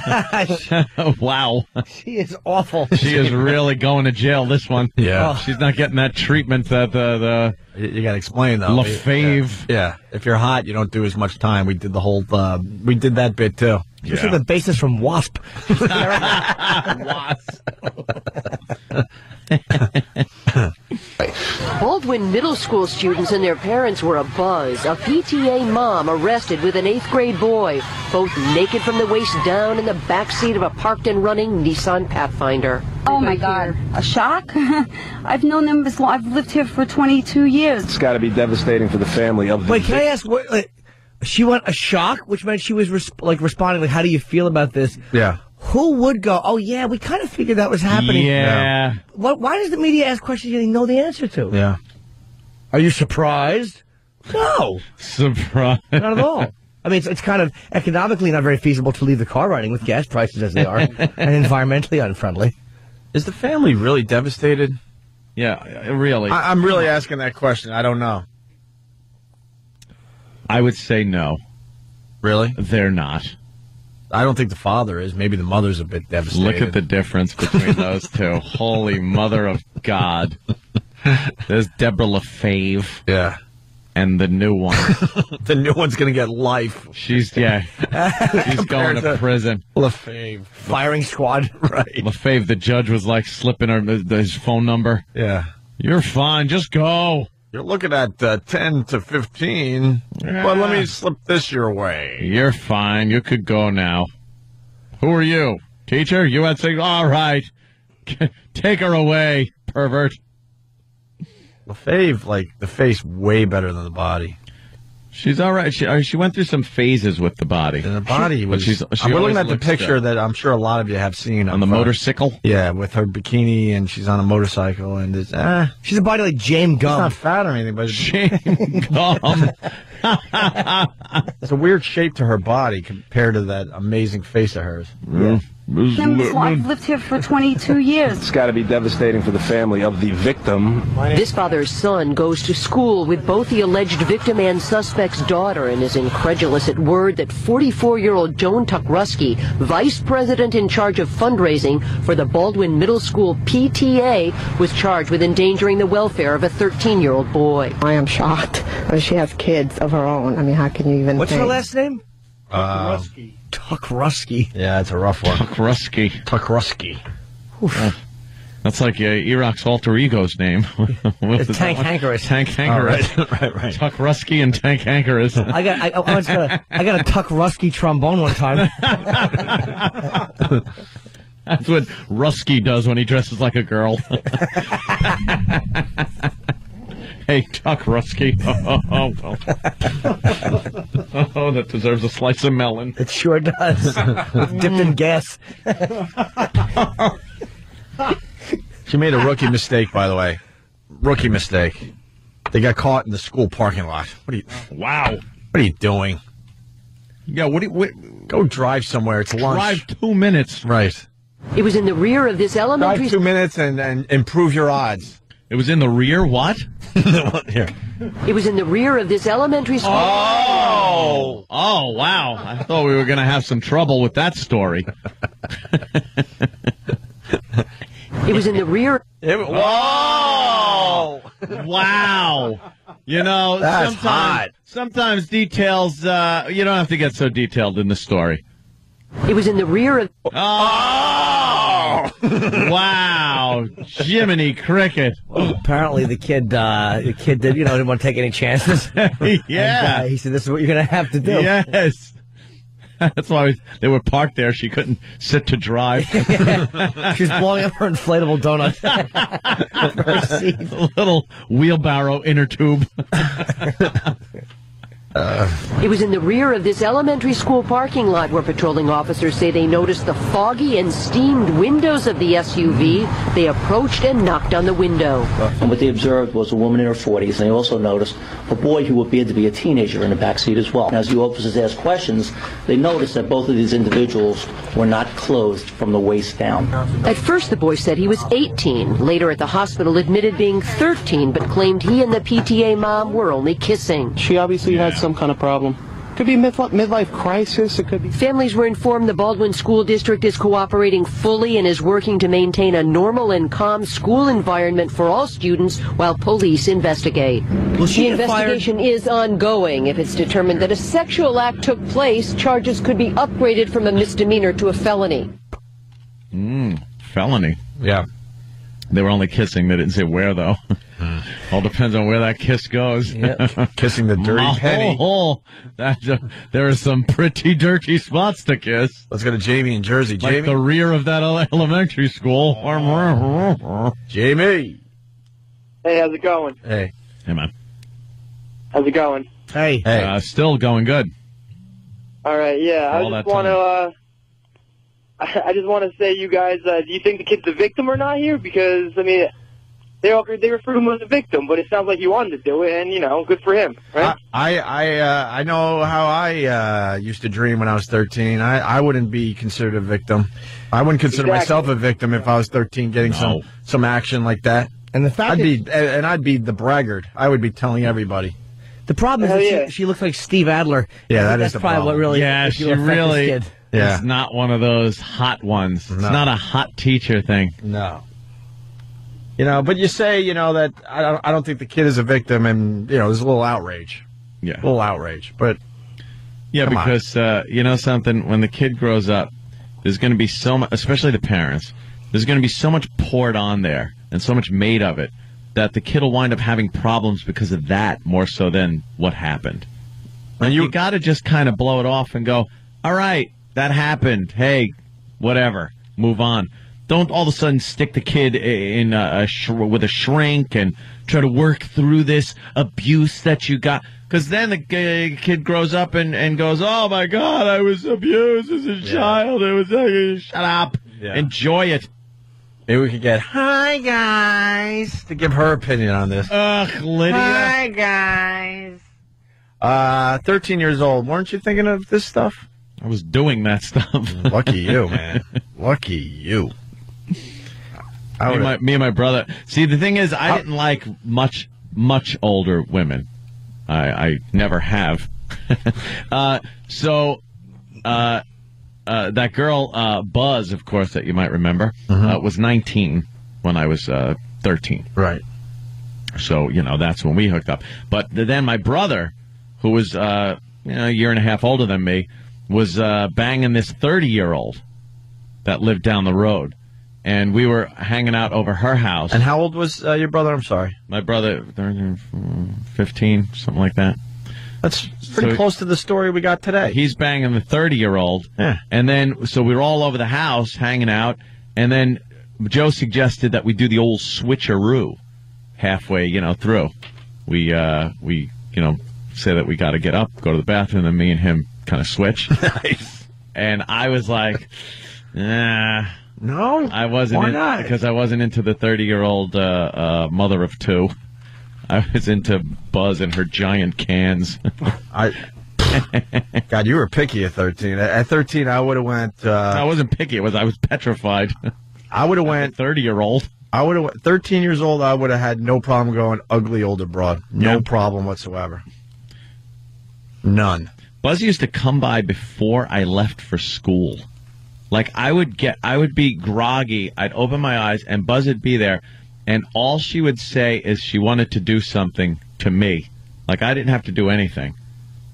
Wow. She is awful. She is really going to jail, this one. Yeah. She's not getting that treatment that the You got to explain, though. LaFave. Yeah. If you're hot, you don't do as much time. We did the whole, we did that bit, too. This is the basis from Wasp. Baldwin Middle School students and their parents were abuzz. A PTA mom arrested with an 8th grade boy, both naked from the waist down in the backseat of a parked and running Nissan Pathfinder. Oh my God, a shock? I've known them as long. I've lived here for 22 years. It's got to be devastating for the family of the Wait, can I ask what? She went a shock, which meant she was responding like, "How do you feel about this?" Yeah. Who would go? Oh yeah, we kind of figured that was happening. Yeah. Why does the media ask questions you didn't know the answer to? Yeah. Are you surprised? No. Surprised. Not at all. I mean, it's kind of economically not very feasible to leave the car running with gas prices as they are, and environmentally unfriendly. Is the family really devastated? Yeah, really. I'm really asking that question. I don't know. I would say no. Really? They're not. I don't think the father is. Maybe the mother's a bit devastated. Look at the difference between those two. Holy mother of God. There's Deborah LaFave. Yeah. And the new one. The new one's going to get life. She's going to prison. LaFave. Firing squad. Right. LaFave, the judge was like slipping his phone number. Yeah. You're fine. Just go. You're looking at 10 to 15, but let me slip this your way. You're fine. You could go now. Who are you? Teacher? You had to say, all right. Take her away, pervert. LaFave, like, the face way better than the body. She's all right. She went through some phases with the body. And the body was... She we're looking at the picture that I'm sure a lot of you have seen. On the motorcycle? Yeah, with her bikini, and she's on a motorcycle, and it's... she's a body like James Gum. She's not fat or anything, but... James Gum. It's a weird shape to her body compared to that amazing face of hers. Yeah. I've lived here for 22 years. It's got to be devastating for the family of the victim. This father's son goes to school with both the alleged victim and suspect's daughter and is incredulous at word that 44-year-old Joan Tuckrusky, vice president in charge of fundraising for the Baldwin Middle School PTA, was charged with endangering the welfare of a 13-year-old boy. I am shocked. She has kids of her own. I mean, how can you even What's think? her last name? Tuckrusky. Yeah, it's a rough one. Tuckrusky. That's like Iraq's alter ego's name. It's Tank Hankerus. Tank Hankerus. Right. Tuckrusky and Tank Hankerus. I got a Tuckrusky trombone one time. That's what Rusky does when he dresses like a girl. Hey, Tuckrusky. Oh, that deserves a slice of melon. It sure does. Dipped in gas. She made a rookie mistake, by the way. Rookie mistake. They got caught in the school parking lot. Wow. What are you doing? Yeah, go drive somewhere. It's lunch. Drive 2 minutes. Right. It was in the rear of this elementary... Drive 2 minutes and improve your odds. It was in the rear what? Here. It was in the rear of this elementary school... Oh, wow. I thought we were going to have some trouble with that story. It was in the rear... Whoa! Wow. You know, That's sometimes details, you don't have to get so detailed in the story. It was in the rear of... Oh! Wow. Jiminy Cricket. Well, apparently the kid did, didn't want to take any chances. Yeah. And, he said, this is what you're going to have to do. Yes. That's why they were parked there. She couldn't sit to drive. She was blowing up her inflatable donut. Her seat. A little wheelbarrow inner tube. It was in the rear of this elementary school parking lot where patrolling officers say they noticed the foggy and steamed windows of the SUV. They approached and knocked on the window. And what they observed was a woman in her 40s, and they also noticed a boy who appeared to be a teenager in the back seat as well. As the officers asked questions, they noticed that both of these individuals were not clothed from the waist down. At first, the boy said he was 18. Later at the hospital, admitted being 13, but claimed he and the PTA mom were only kissing. She obviously had some kind of problem. Could be midlife crisis. It could be. Families were informed the Baldwin School District is cooperating fully and is working to maintain a normal and calm school environment for all students while police investigate. The investigation is ongoing. If it's determined that a sexual act took place, charges could be upgraded from a misdemeanor to a felony. Felony. Yeah. They were only kissing. They didn't say where, though. All depends on where that kiss goes. Yep. Kissing the dirty penny. There are some pretty dirty spots to kiss. Let's go to Jamie in Jersey. Like Jamie? the rear of that elementary school. Jamie. Hey, how's it going? Hey. Hey, man. How's it going? Hey. Still going good. All right, yeah. All I just want to say, you guys, do you think the kid's a victim or not here? Because, I mean, they refer to him as a victim, but it sounds like he wanted to do it, and, good for him, right? I know how I used to dream when I was 13. I wouldn't be considered a victim. I wouldn't consider myself a victim if I was 13 getting some action like that. And the fact I'd be the braggart. I would be telling everybody. The problem is that she looks like Steve Adler. Yeah, that is that's the probably problem. what really. Yeah, she really. Kid. Yeah. It's not one of those hot ones. It's not a hot teacher thing. No. But you say, that I don't think the kid is a victim, and there's a little outrage. Yeah, a little outrage, but because something, when the kid grows up, there's going to be so much, especially the parents. There's going to be so much poured on there and so much made of it that the kid will wind up having problems because of that more so than what happened. And you got to just kind of blow it off and go, all right, that happened. Hey, whatever, move on. Don't all of a sudden stick the kid in with a shrink and try to work through this abuse that you got. Because then the kid grows up and goes, oh, my God, I was abused as a child. It was shut up. Yeah. Enjoy it. Maybe we could get Hi, guys, to give her opinion on this. Ugh, Lydia. Hi, guys. 13 years old. Weren't you thinking of this stuff? I was doing that stuff. Lucky you, man. Lucky you. Me and my brother. See, the thing is, I didn't like much older women. I never have. So that girl, Buzz, of course, that you might remember, was 19 when I was 13. Right. So, that's when we hooked up. But then my brother, who was a year and a half older than me, was banging this 30-year-old that lived down the road. And we were hanging out over her house. And how old was your brother? I'm sorry. My brother, 15, something like that. That's pretty close to the story we got today. He's banging the 30-year-old. Yeah. And then, so we were all over the house hanging out. And then Joe suggested that we do the old switcheroo halfway, through. We say that we got to get up, go to the bathroom, and me and him kind of switch. Nice. And I was like, nah. No, I wasn't. Why not? Because I wasn't into the 30-year-old mother of two. I was into Buzz and her giant cans. God, you were picky at 13. At 13, I would have went. I wasn't picky. I was petrified. I would have went 30-year-old. I would have 13 years old. I would have had no problem going ugly older broad. No problem whatsoever. None. Buzz used to come by before I left for school. Like, I would be groggy, I'd open my eyes, and Buzz would be there, and all she would say is she wanted to do something to me. Like, I didn't have to do anything.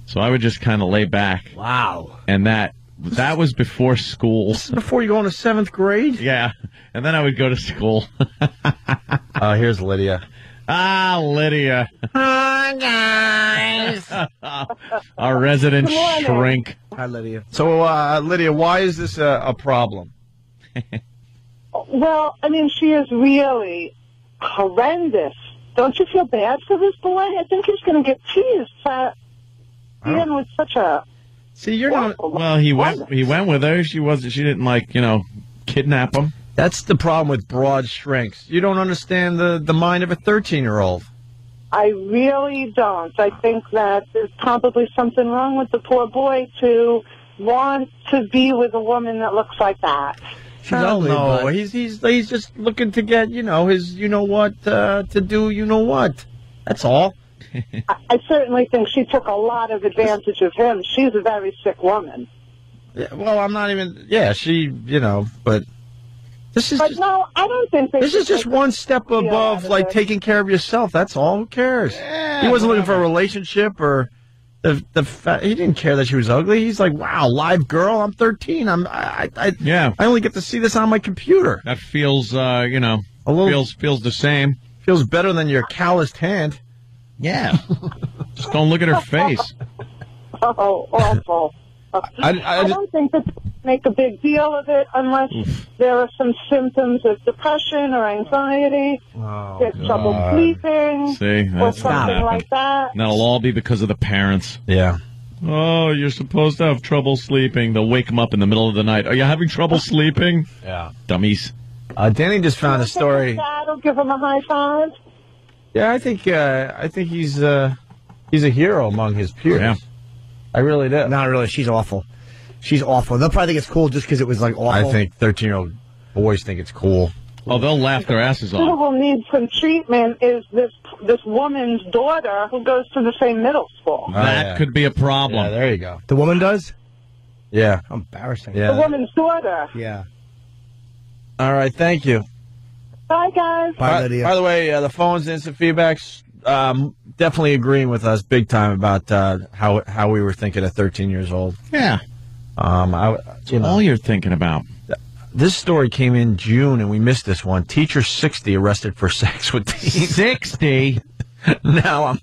So I would just kind of lay back. Wow. And that was before school. Before you go into 7th grade? Yeah. And then I would go to school. Here's Lydia. Lydia. Hi, guys. Our resident shrink. Hi, Lydia. So, Lydia, why is this a problem? Well, I mean, she is really horrendous. Don't you feel bad for this boy? I think he's going to get teased for being with such a... See, you're not... Well, he went with her. She didn't, kidnap him. That's the problem with broad shrinks. You don't understand the mind of a 13-year-old. I really don't. I think that there's probably something wrong with the poor boy to want to be with a woman that looks like that. She's ugly, no, he's just looking to get, his to do what. That's all. I certainly think she took a lot of advantage of him. She's a very sick woman. Yeah, well, I'm not even... Yeah, she, but... This is but no, I don't think this is just one step above, like, taking care of yourself. That's all. Who cares? Yeah, he wasn't looking for a relationship or he didn't care that she was ugly. He's like, wow, live girl. I'm 13. I only get to see this on my computer. That feels, a little feels the same. Feels better than your calloused hand. Yeah. Just don't look at her face. Oh, awful. I don't think that make a big deal of it unless there are some symptoms of depression or anxiety, get trouble sleeping, or something like that. And that'll all be because of the parents. Yeah. Oh, you're supposed to have trouble sleeping. They'll wake them up in the middle of the night. Are you having trouble sleeping? Yeah. Dummies. Danny just found a story. Dad'll give him a high five. Yeah, I think he's a hero among his peers. Yeah. I really do. Not really. She's awful. She's awful. They'll probably think it's cool just because it was, like, awful. I think 13-year-old boys think it's cool. Oh, they'll laugh their asses off. Who will need some treatment is this woman's daughter who goes to the same middle school. That could be a problem. Yeah, there you go. The woman does? Yeah. How embarrassing. Yeah. The woman's daughter. Yeah. All right, thank you. Bye, guys. Bye, Lydia. By the way, the phones, instant feedbacks, definitely agreeing with us big time about how we were thinking at 13 years old. Yeah. All you're thinking about. This story came in June, and we missed this one. Teacher 60 arrested for sex with teens. 60? Now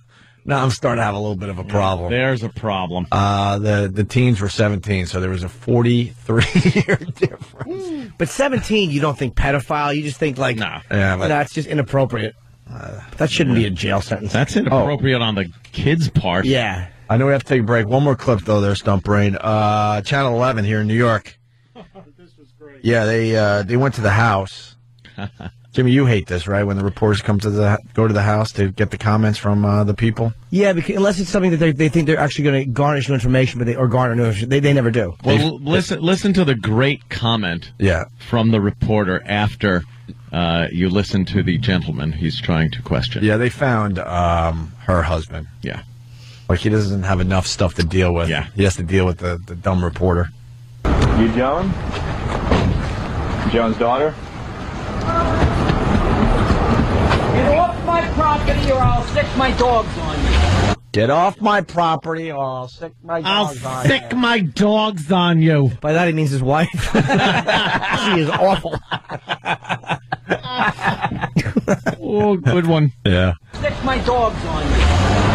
I'm starting to have a little bit of a problem. There's a problem. The teens were 17, so there was a 43-year difference. But 17, you don't think pedophile. You just think, like, no. Yeah, but that's just inappropriate. That shouldn't be a jail sentence. That's inappropriate on the kid's part. Yeah. I know we have to take a break. One more clip, though, there, Stump Brain. Channel 11 here in New York. This was great. Yeah, they went to the house. Jimmy, you hate this, right? When the reporters go to the house to get the comments from the people. Yeah, because unless it's something that they think they're actually going to garnish new information, or garner new information, they never do. Well, listen to the great comment. From the reporter after you listen to the gentleman he's trying to question. Yeah, they found her husband. Yeah, like he doesn't have enough stuff to deal with. Yeah, he has to deal with the dumb reporter. You Joan? Joan's daughter? Get off my property or I'll stick my dogs on you. Get off my property or I'll stick my dogs on you. I'll stick my dogs on you. By that he means his wife. She is awful. Oh, good one. Yeah. Stick my dogs on you.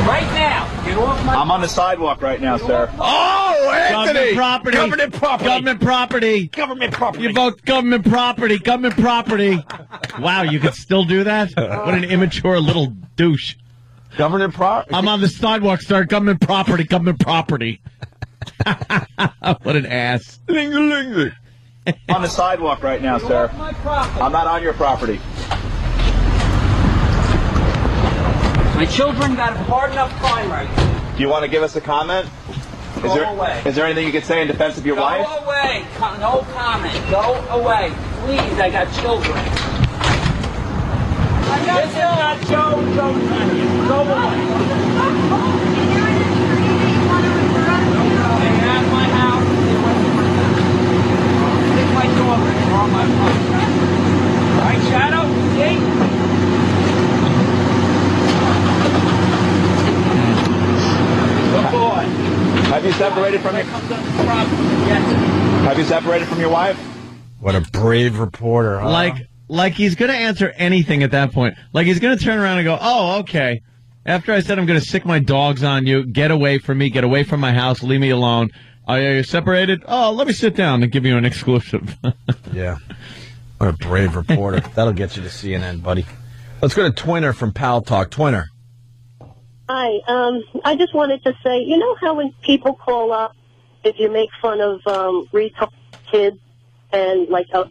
Right now. Get off my... I'm on the sidewalk right now, sir. Oh, Anthony! Government property. You vote government property. Government property. Wow, you could still do that? What an immature little douche. Government property? I'm on the sidewalk, sir. Government property. Government property. What an ass. I'm on the sidewalk right now, sir. I'm not on your property. My children got hard enough crime rights. Do you want to give us a comment? Is there anything you could say in defense of your wife? Go away. No comment. Go away. Please, I got children. I got children. Go away. They have my house. Take my daughter. They're on my property. Right, Shadow? See? Good boy. Have you separated from your... Have you separated from your wife? What a brave reporter, huh? Like he's going to answer anything at that point. Like he's going to turn around and go, oh, okay. After I said I'm going to sick my dogs on you, get away from me, get away from my house, leave me alone. Are you separated? Oh, let me sit down and give you an exclusive. Yeah. What a brave reporter. That'll get you to CNN, buddy. Let's go to Twinner from Pal Talk. Twinner. Hi. I just wanted to say, you know how when people call up, if you make fun of retarded kids, and like a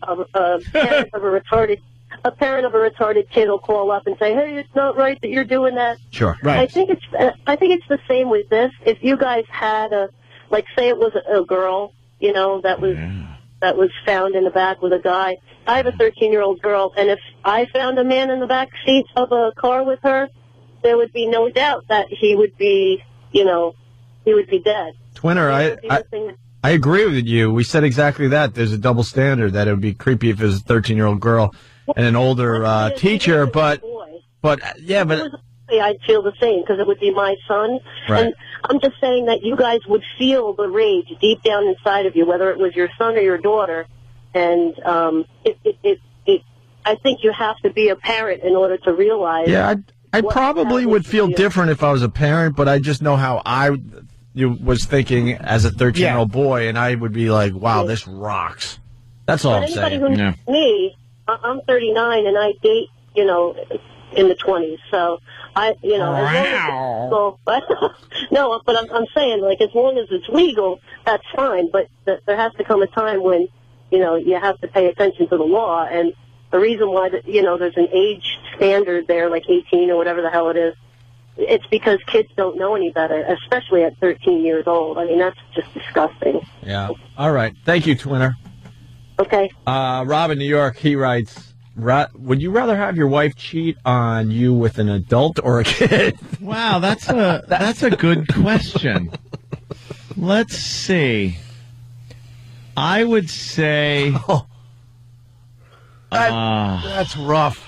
parent of a retarded kid will call up and say, "Hey, it's not right that you're doing that." Sure, right. I think it's the same with this. If you guys had say it was a girl, you know, that was found in the back with a guy. I have a 13-year-old girl, and if I found a man in the back seat of a car with her, there would be no doubt that he would be dead. Twinner, I agree with you. We said exactly that. There's a double standard that it would be creepy if it was a 13-year-old girl and an older teacher, but I'd feel the same because it would be my son. Right. And I'm just saying that you guys would feel the rage deep down inside of you, whether it was your son or your daughter. And I think you have to be a parent in order to realize. Yeah, I probably would feel different if I was a parent, but I just know how I was thinking as a 13-year-old boy, and I would be like, wow, this rocks. That's all I'm saying. Anybody who knows me, I'm 39, and I date, in the 20s. So, as long as no, but I'm saying, like, as long as it's legal, that's fine. But there has to come a time when, you have to pay attention to the law. And the reason why, there's an age standard there, like 18 or whatever the hell it is, it's because kids don't know any better, especially at 13 years old. I mean, that's just disgusting. Yeah. All right. Thank you, Twinner. Okay. Rob in New York, he writes, would you rather have your wife cheat on you with an adult or a kid? Wow, that's a good question. Let's see. I would say... that's rough.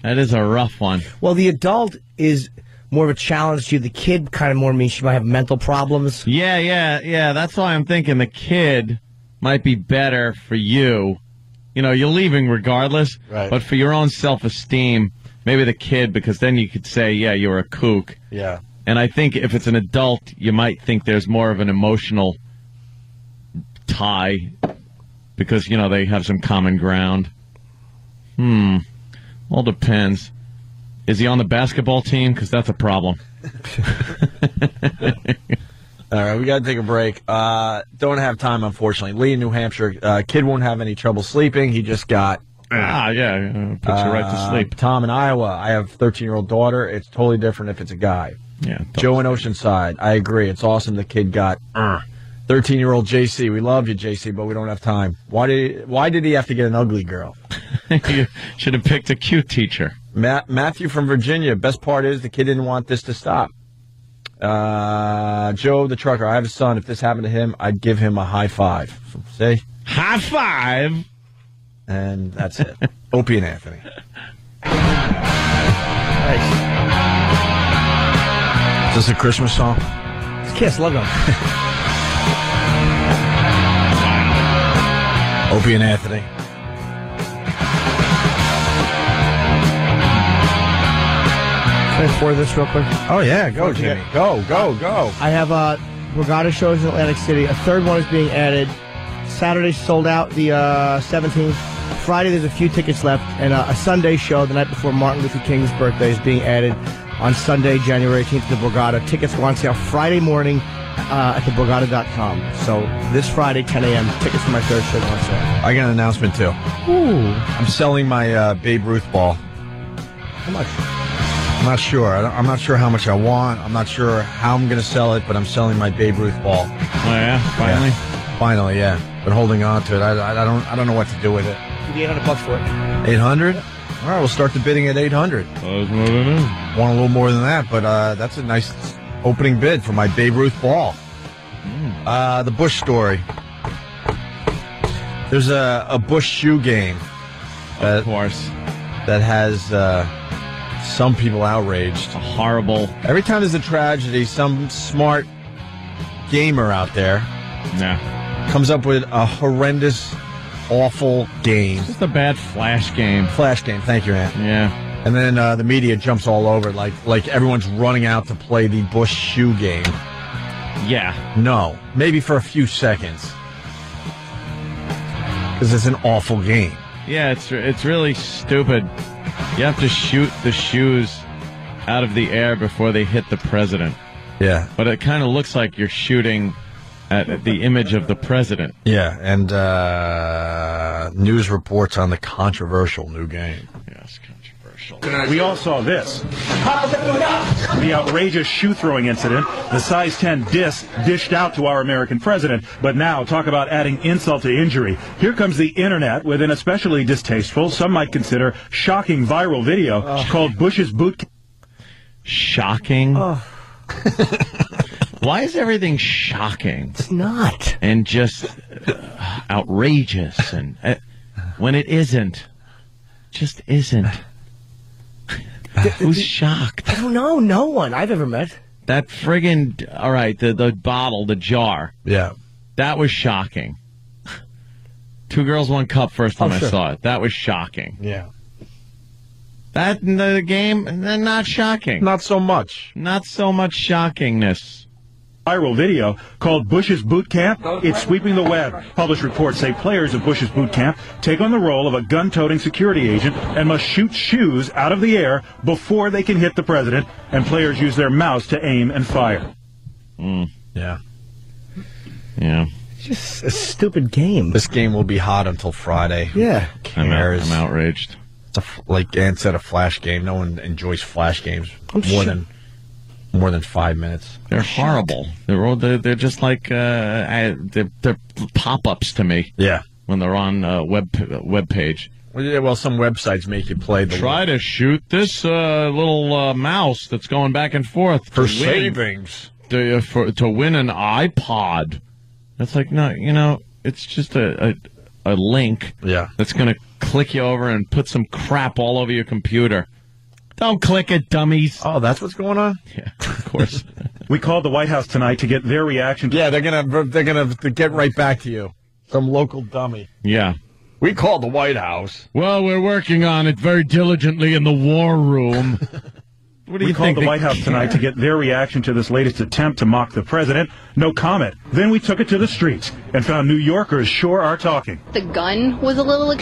That is a rough one. Well, the adult is more of a challenge to you. The kid kind of more means she might have mental problems. Yeah. That's why I'm thinking the kid might be better for you. You're leaving regardless, right. But for your own self-esteem, maybe the kid, because then you could say, yeah, you're a kook. Yeah. And I think if it's an adult, you might think there's more of an emotional tie because, they have some common ground. All depends. Is he on the basketball team? Because that's a problem. All right, we got to take a break. Don't have time, unfortunately. Lee in New Hampshire, kid won't have any trouble sleeping. He just got Puts you right to sleep. Tom in Iowa, I have a 13-year-old daughter. It's totally different if it's a guy. Yeah. Joe in Oceanside, I agree. It's awesome the kid got 13-year-old JC. We love you, JC, but we don't have time. Why did he have to get an ugly girl? You should have picked a cute teacher. Matthew from Virginia, best part is the kid didn't want this to stop. Joe the trucker, I have a son. If this happened to him, I'd give him a high five. Say? High five! And that's it. Opie and Anthony. Nice. Is this a Christmas song? It's Kiss, logo. Opie and Anthony. Can I forward this real quick? Oh, yeah. Go, Jimmy. Go. I have Borgata shows in Atlantic City. A third one is being added. Saturday sold out, the 17th. Friday, there's a few tickets left. And a Sunday show the night before Martin Luther King's birthday is being added on Sunday, January 18th to the Borgata. Tickets go on sale Friday morning at theborgata.com. So this Friday, 10 a.m., tickets for my third show go on sale. I got an announcement, too. Ooh. I'm selling my Babe Ruth ball. How much? I'm not sure. I'm not sure how much I want. I'm not sure how I'm going to sell it, but I'm selling my Babe Ruth ball. Oh, yeah? Finally? Yeah. Finally, yeah. Been holding on to it. I don't know what to do with it. Give you $800 for it. 800? All right, we'll start the bidding at 800. Want a little more than that, but that's a nice opening bid for my Babe Ruth ball. The Bush story. There's a Bush shoe game. Of course. That has some people outraged. Horrible. Every time there's a tragedy, some smart gamer out there comes up with a horrendous, awful game. It's just a bad flash game. Flash game. Thank you, Ant. Yeah. And then the media jumps all over it, like everyone's running out to play the Bush shoe game. Yeah. No. Maybe for a few seconds. Because it's an awful game. Yeah, it's really stupid. You have to shoot the shoes out of the air before they hit the president. Yeah. But it kind of looks like you're shooting at the image of the president. Yeah, and news reports on the controversial new game. Yes, controversial. We all saw this. The outrageous shoe-throwing incident, the size 10 disc dished out to our American president. But now, talk about adding insult to injury. Here comes the internet with an especially distasteful, some might consider shocking viral video called Bush's Boot Camp. Shocking? Why is everything shocking? It's not. And just outrageous, and when it isn't. Just isn't. Who's shocked? I don't know. No one I've ever met. That friggin', all right, the bottle, the jar. Yeah. That was shocking. 2 Girls, 1 Cup first time I sure. saw it. That was shocking. Yeah. That in the game, not shocking. Not so much. Not so much shockingness. Viral video called Bush's Boot Camp. It's sweeping the web. Published reports say players of Bush's Boot Camp take on the role of a gun-toting security agent and must shoot shoes out of the air before they can hit the president, and players use their mouse to aim and fire. Yeah. Yeah. It's just a stupid game. This game will be hot until Friday. Yeah. I'm outraged. It's like Ann said, a flash game. No one enjoys flash games more than 5 minutes. They're horrible. They're just like they're pop-ups to me. Yeah. When they're on web page. Well, some websites make you play the. Try to shoot this little mouse that's going back and forth for savings to win an iPod. That's like no, it's just a link. Yeah. That's going to click you over and put some crap all over your computer. Don't click it, dummies. Oh, that's what's going on? Yeah, of course. We called the White House tonight to get their reaction. Yeah, they're gonna get right back to you. Some local dummy. Yeah. We called the White House. Well, we're working on it very diligently in the war room. What do you think? We called the White House tonight to get their reaction to this latest attempt to mock the president. No comment. Then we took it to the streets and found New Yorkers sure are talking. The gun was a little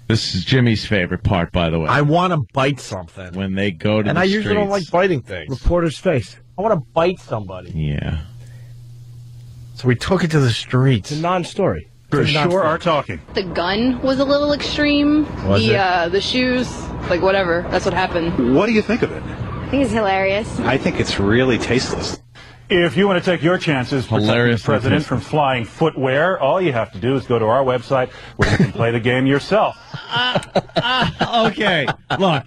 This is Jimmy's favorite part, by the way. I want to bite something. When they go to the And I streets. usually don't like biting things. Reporter's face. I want to bite somebody. Yeah. So we took it to the streets. It's a non-story. For sure are talking. The gun was a little extreme. The shoes, like whatever. That's what happened. What do you think of it? I think it's hilarious. I think it's really tasteless. If you want to take your chances protecting the president from flying footwear, all you have to do is go to our website where you can play the game yourself. Okay, look.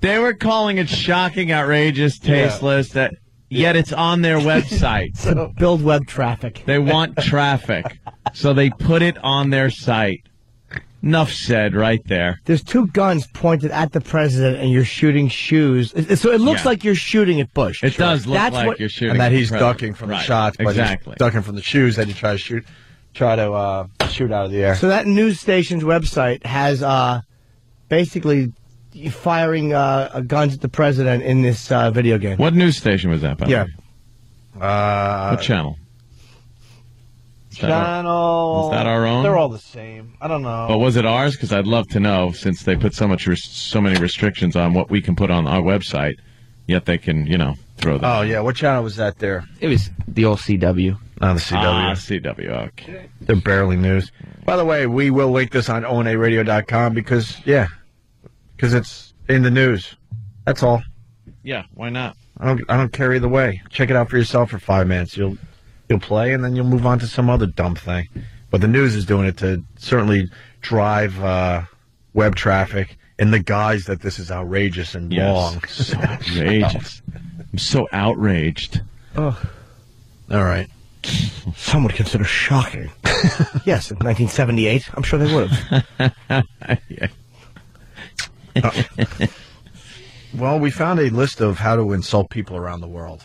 They were calling it shocking, outrageous, tasteless, yet it's on their website. To build web traffic. They want traffic, so they put it on their site. Enough said right there. There's two guns pointed at the president, and you're shooting shoes. So it looks like you're shooting at Bush. It does look like you're shooting. And that at he's the ducking from the shots, but exactly. he's ducking from the shoes that he tries to shoot out of the air. So that news station's website has basically firing guns at the president in this video game. What news station was that, by the way? What channel? Is that our own? They're all the same. I don't know. But was it ours? Because I'd love to know, since they put so many restrictions on what we can put on our website, yet they can, throw that. Oh, yeah. What channel was that there? It was the old CW. Oh, the CW. CW, okay. They're barely news. By the way, we will link this on onaradio.com because it's in the news. That's all. Yeah, why not? I don't care either way. Check it out for yourself for 5 minutes. You'll play, and then you'll move on to some other dumb thing. But the news is doing it to certainly drive web traffic in the guise that this is outrageous and wrong. So outrageous. I'm so outraged. Oh. All right. Some would consider shocking. Yes, in 1978, I'm sure they would have. Well, we found a list of how to insult people around the world.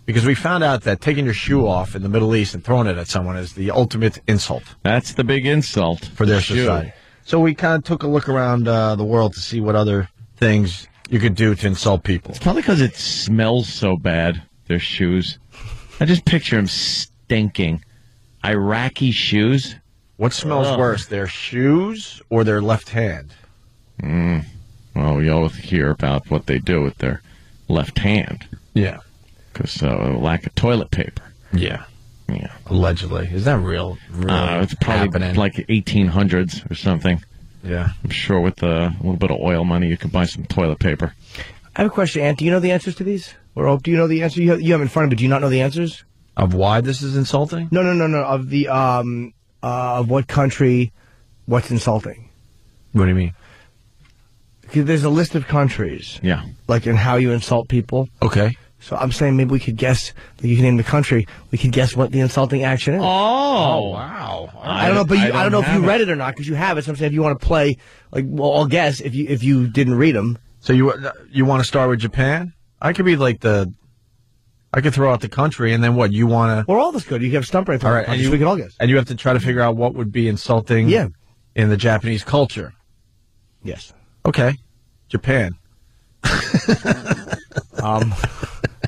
Because we found out that taking your shoe off in the Middle East and throwing it at someone is the ultimate insult. That's the big insult. For their society. So we kind of took a look around the world to see what other things you could do to insult people. It's probably because it smells so bad, their shoes. I just picture them stinking. Iraqi shoes? What smells worse, their shoes or their left hand? Well, we always hear about what they do with their left hand. Yeah. Because lack of toilet paper. Yeah. Allegedly. Is that real? It's probably like 1800s or something. Yeah. I'm sure with a little bit of oil money, you could buy some toilet paper. I have a question, Ant. Do you know the answers to these? Or do you know the answer? You have them in front of you. Do you not know the answers? Of why this is insulting? No. Of the of what country, what's insulting? What do you mean? Because there's a list of countries. Yeah. Like in how you insult people. Okay. So I'm saying maybe we could guess, you can name the country, we could guess what the insulting action is. Oh wow. I don't know, but I don't know if you read it or not, because you have it. So I'm saying if you want to play, I'll guess if you didn't read them. So you want to start with Japan? I could be like I could throw out the country, and then what? You want to? Well, all this good. You can have stump right through. All right, and we can all guess. And you have to try to figure out what would be insulting. Yeah. In the Japanese culture. Yes. Okay. Japan.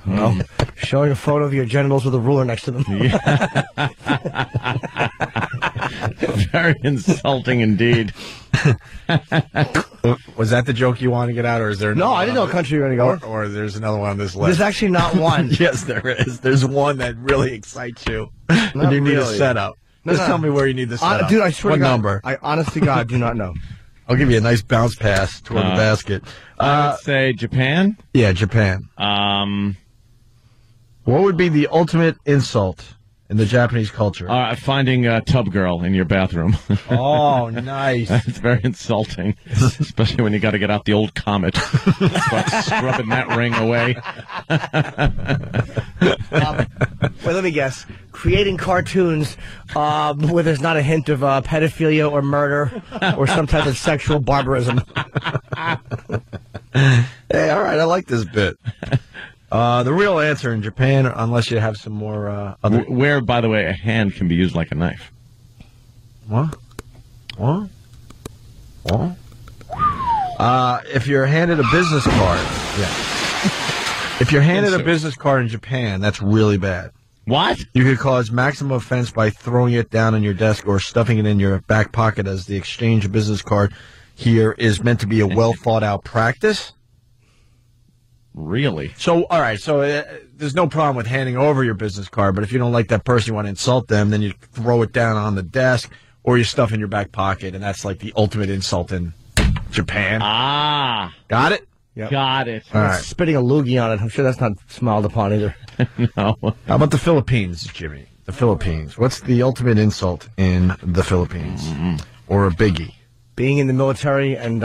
Well, showing a photo of your genitals with a ruler next to them. Yeah. Very insulting indeed. Was that the joke you want to get out, or is there? No, I didn't know what country you were going to go. Or there's another one on this list. There's actually not one. Yes, there is. There's one that really excites you. And you need a setup. Just tell me where you need the setup. Dude, I swear to God. What number? I honest to God do not know. I'll give you a nice bounce pass toward the basket. I would say Japan. Yeah, Japan. What would be the ultimate insult in the Japanese culture? Finding a tub girl in your bathroom. Oh, nice. That's very insulting, especially when you got to get out the old Comet. Start scrubbing that ring away. Wait, let me guess. Creating cartoons where there's not a hint of pedophilia or murder or some type of sexual barbarism. Hey, all right, I like this bit. The real answer in Japan, unless you have some more other... Where, by the way, a hand can be used like a knife. What? If you're handed a business card... Yeah. If you're handed a business card in Japan, that's really bad. What? You could cause maximum offense by throwing it down on your desk or stuffing it in your back pocket, as the exchange of business card here is meant to be a well-thought-out practice. Really? So, all right, so there's no problem with handing over your business card, but if you don't like that person, you want to insult them, then you throw it down on the desk or you stuff in your back pocket, and that's like the ultimate insult in Japan. Ah. Got it? Yep. Got it. All right. Spitting a loogie on it. I'm sure that's not smiled upon either. No. How about the Philippines, Jimmy? The Philippines. What's the ultimate insult in the Philippines? Mm-hmm. Or a biggie? Being in the military and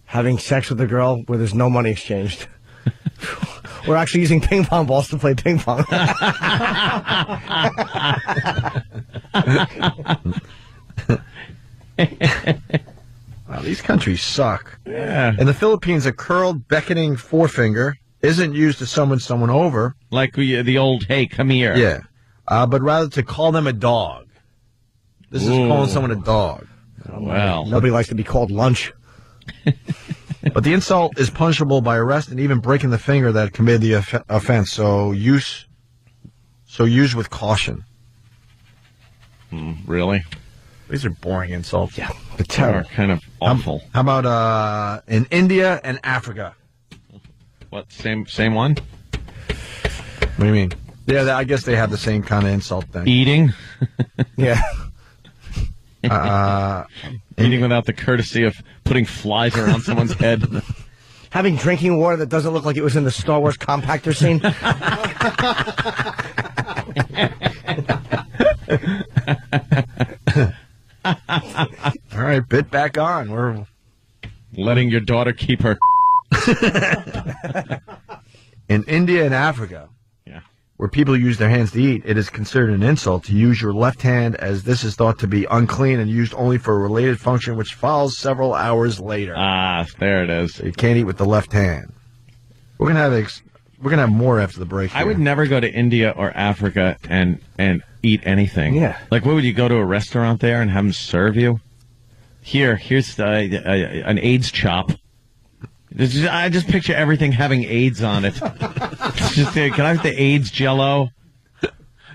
having sex with a girl where there's no money exchanged. We're actually using ping pong balls to play ping pong. Wow, these countries suck. Yeah. In the Philippines, a curled, beckoning forefinger isn't used to summon someone over. Like the old, hey, come here. Yeah. But rather to call them a dog. This is calling someone a dog. Well. Nobody likes to be called lunch. But the insult is punishable by arrest and even breaking the finger that committed the offense. So use with caution. Really? These are boring insults. Yeah, but terrible. Kind of awful. How about in India and Africa? What? Same one? What do you mean? Yeah, I guess they have the same kind of insult thing. Eating? Yeah. Eating without the courtesy of putting flies around someone's head. Having drinking water that doesn't look like it was in the Star Wars compactor scene. All right, bit back on. We're letting your daughter keep her. In India and Africa, where people use their hands to eat, it is considered an insult to use your left hand, as this is thought to be unclean and used only for a related function which follows several hours later. Ah, there it is. So you can't eat with the left hand. We're gonna have more after the break. I would never go to India or Africa and eat anything. Yeah. Like, what would you go to a restaurant there and have them serve you? Here's an AIDS chop. I just picture everything having AIDS on it. Just can I have the AIDS Jell-O?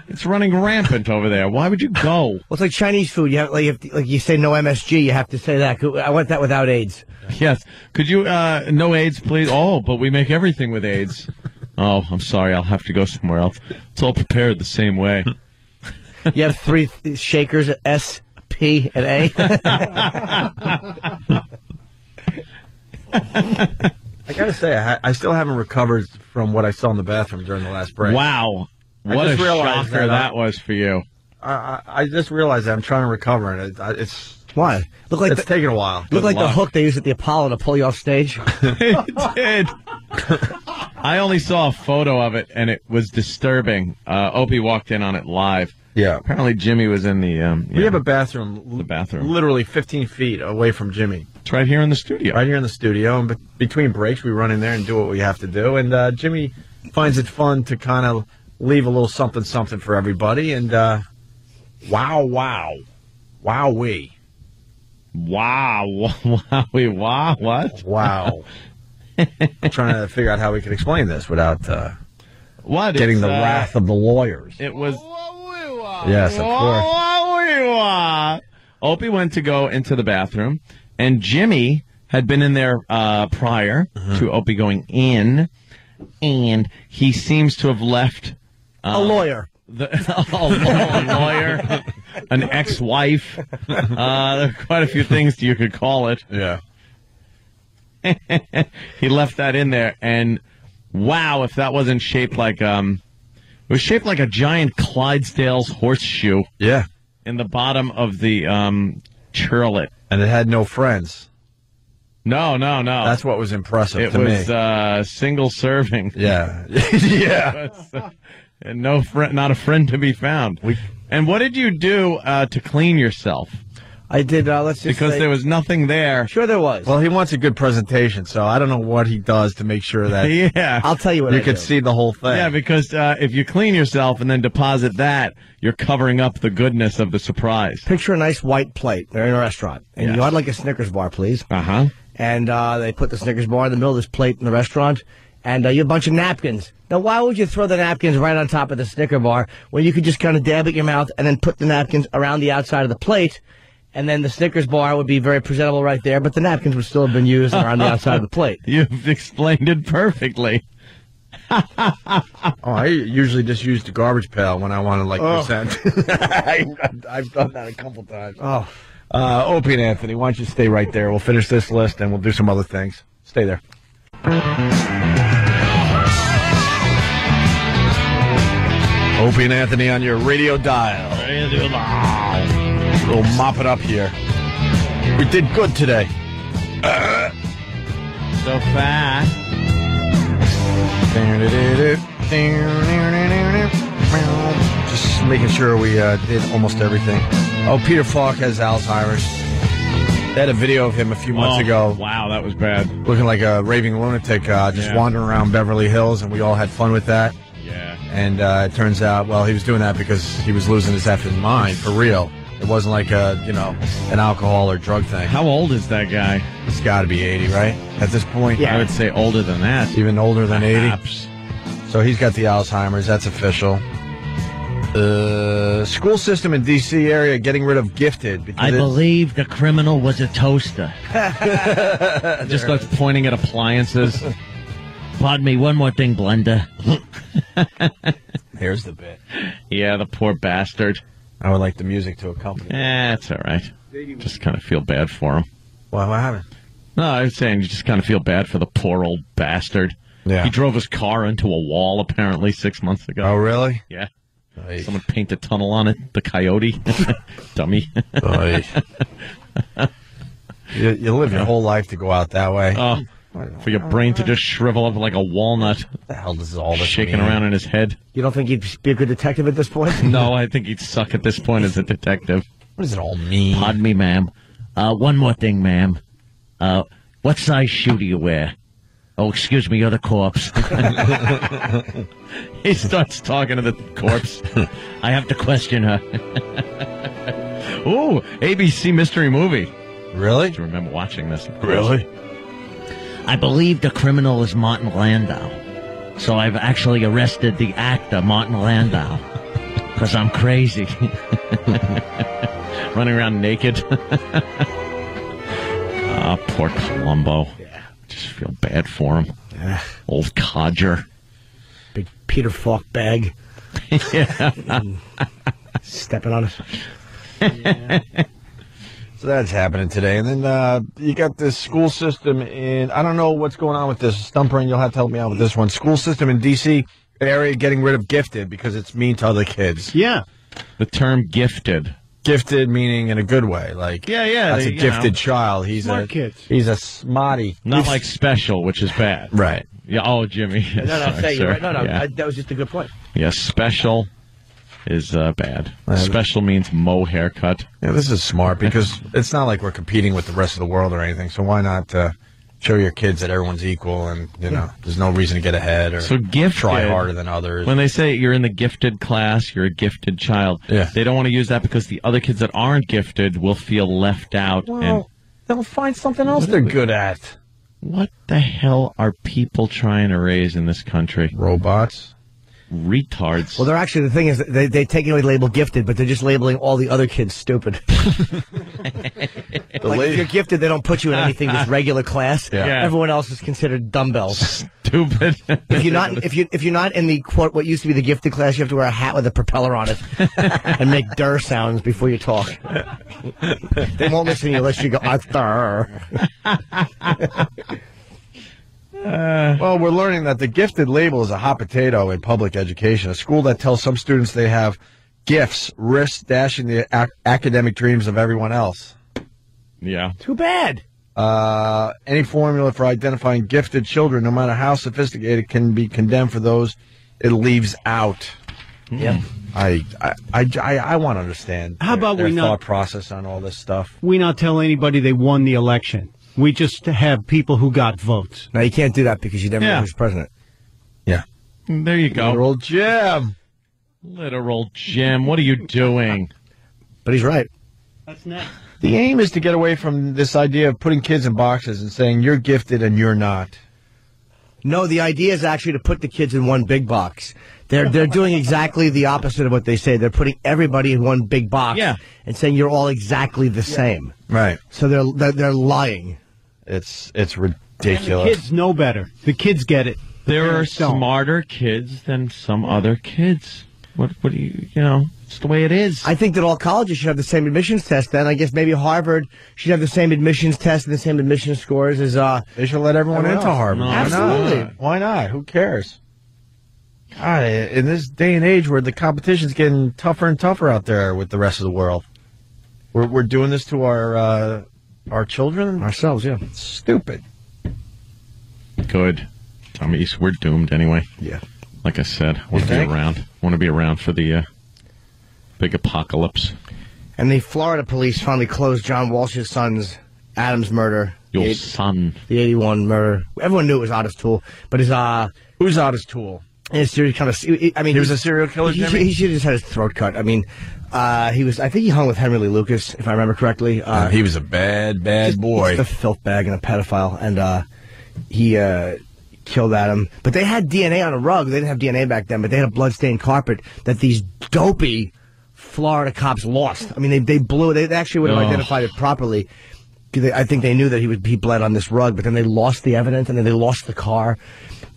It's running rampant over there. Why would you go? Well, it's like Chinese food. You have, like you say no MSG, you have to say that. I want that without AIDS. Yes. Could you no AIDS, please? Oh, but we make everything with AIDS. Oh, I'm sorry. I'll have to go somewhere else. It's all prepared the same way. You have 3 shakers, S, P, and A. I gotta say, I still haven't recovered from what I saw in the bathroom during the last break. Wow. What a shocker that was for you. I just realized that I'm trying to recover, and it's... Why? Look like it's taking a while. Look like the hook they used at the Apollo to pull you off stage. It did. I only saw a photo of it, and it was disturbing. Opie walked in on it live. Yeah. Apparently Jimmy was in the... we have a bathroom. The bathroom. Literally 15 feet away from Jimmy. It's right here in the studio. Right here in the studio. And between breaks, we run in there and do what we have to do. And Jimmy finds it fun to kind of leave a little something for everybody. And wowee. Wow, what? Wow. I'm trying to figure out how we can explain this without getting the wrath of the lawyers. It was... Yes, of course. Opie went to go into the bathroom, and Jimmy had been in there prior to Opie going in, and he seems to have left... a lawyer. A lawyer, an ex-wife. There are quite a few things you could call it. Yeah. He left that in there, and wow, if that wasn't shaped like it was shaped like a giant Clydesdale's horseshoe. Yeah. In the bottom of the churlet. And it had no friends. No. That's what was impressive to me. It was single serving. Yeah. Yeah. And no friend, not a friend to be found. And what did you do to clean yourself? I did, let's just Because say, there was nothing there. Sure there was. Well, he wants a good presentation, so I don't know what he does to make sure that yeah. I'll tell you what you could see the whole thing. Yeah, because if you clean yourself and then deposit that, you're covering up the goodness of the surprise. Picture a nice white plate. They're in a restaurant. And you I'd like a Snickers bar, please. Uh-huh. And they put the Snickers bar in the middle of this plate in the restaurant. And you have a bunch of napkins. Now, why would you throw the napkins right on top of the Snicker bar when you could just kind of dab at your mouth and then put the napkins around the outside of the plate And then the Snickers bar would be very presentable right there, but the napkins would still have been used and are on the outside of the plate. You've explained it perfectly. I usually just use the garbage pail when I want to, present. I've done that a couple times. Opie and Anthony, why don't you stay right there? We'll finish this list, and we'll do some other things. Stay there. Opie and Anthony on your radio dial. We'll mop it up here. We did good today. So fast. Just making sure we did almost everything. Oh, Peter Falk has Alzheimer's. They had a video of him a few months ago. Wow, that was bad. Looking like a raving lunatic, just wandering around Beverly Hills, and we all had fun with that. Yeah. And it turns out, well, he was doing that because he was losing his effing mind, for real. It wasn't like an alcohol or drug thing. How old is that guy? He's got to be 80, right? At this point? Yeah. I would say older than that. Even older than 80? Perhaps. So he's got the Alzheimer's. That's official. School system in D.C. area getting rid of gifted. I believe the criminal was a toaster. Just like pointing at appliances. Pardon me, one more thing, blender. Here's the bit. Yeah, the poor bastard. I would like the music to accompany. That's all right. Just kind of feel bad for him. Well, what happened? No, I was saying you just kind of feel bad for the poor old bastard. Yeah. He drove his car into a wall, apparently, 6 months ago. Oh, really? Yeah. Nice. Someone painted a tunnel on it. The coyote. Dummy. You live your whole life to go out that way. Oh, for your brain to just shrivel up like a walnut. What the hell does all this shaking mean? around in his head? You don't think he'd be a good detective at this point? No, I think he'd suck at this point as a detective. What does it all mean? Pardon me, ma'am. One more thing, ma'am. What size shoe do you wear? Oh, excuse me, you're the corpse. He starts talking to the corpse. I have to question her. Ooh, ABC mystery movie. Really? Do you remember watching this? Really? I believe the criminal is Martin Landau. So I've actually arrested the actor, Martin Landau. Because I'm crazy. Running around naked. Poor Columbo. Yeah. Just feel bad for him. Yeah. Old codger. Big Peter Falk bag. Yeah. Stepping on it. Yeah. So that's happening today. And then you got this school system in, I don't know what's going on with this. Stumpering, you'll have to help me out with this one. School system in D.C. area getting rid of gifted because it's mean to other kids. Yeah. The term gifted. Gifted meaning in a good way. Like, that's a gifted child. He's smart kids. He's a smarty. Not like special, which is bad. Right. Yeah. Oh, Jimmy. No, you're right. No, yeah. that was just a good point. Yeah, special is bad. Special means Mo haircut. Yeah, this is smart because it's not like we're competing with the rest of the world or anything. So why not show your kids that everyone's equal and, there's no reason to get ahead or try harder than others. When they say you're in the gifted class, you're a gifted child, they don't want to use that because the other kids that aren't gifted will feel left out. Well, and they'll find something else they're good at. What the hell are people trying to raise in this country? Robots? Retards. Well, they're actually, the thing is, they take away the label gifted, but they're just labeling all the other kids stupid. If you're gifted, they don't put you in anything just regular class. Yeah. Everyone else is considered dumbbells. Stupid. If you're not in the quote what used to be the gifted class, you have to wear a hat with a propeller on it and make "der" sounds before you talk. They won't listen to you unless you go "der." Well, we're learning that the gifted label is a hot potato in public education. A school that tells some students they have gifts risks dashing the academic dreams of everyone else. Yeah. Too bad. Any formula for identifying gifted children, no matter how sophisticated, can be condemned for those it leaves out. Yeah. I want to understand How about their we not- thought process on all this stuff. We not tell anybody they won the election. We just have people who got votes. No, you can't do that because you never know who's president. Yeah. There you go. Literal Jim. Literal Jim. What are you doing? But he's right. That's next. The aim is to get away from this idea of putting kids in boxes and saying you're gifted and you're not. No, the idea is actually to put the kids in one big box. They're doing exactly the opposite of what they say. They're putting everybody in one big box and saying you're all exactly the same. Right. So they're lying. It's ridiculous. And the kids know better. The kids get it. There are smarter kids than some other kids. What do you know? It's the way it is. I think that all colleges should have the same admissions test. Then I guess maybe Harvard should have the same admissions test and the same admissions scores as. They should let everyone into Harvard. No, absolutely. Why not? Who cares? God, in this day and age where the competition's getting tougher and tougher out there with the rest of the world, we're doing this to our children, ourselves. Yeah, it's stupid. Good. Tommy, we're doomed anyway. Yeah. Like I said, I want to be around. Want to be around for the big apocalypse. And the Florida police finally closed John Walsh's son's Adams murder. Your son. The 81 murder. Everyone knew it was Ottis Toole, but who's Ottis Toole? His serious kind of. I mean, he was a serial killer. He should have just had his throat cut. I mean, he was. I think he hung with Henry Lee Lucas, if I remember correctly. He was a bad boy. Just a filth bag and a pedophile, and he killed Adam. But they had DNA on a rug. They didn't have DNA back then, but they had a bloodstained carpet that these dopey Florida cops lost. I mean, they blew it. They actually would have identified it properly. I think they knew that he bled on this rug, but then they lost the evidence, and then they lost the car.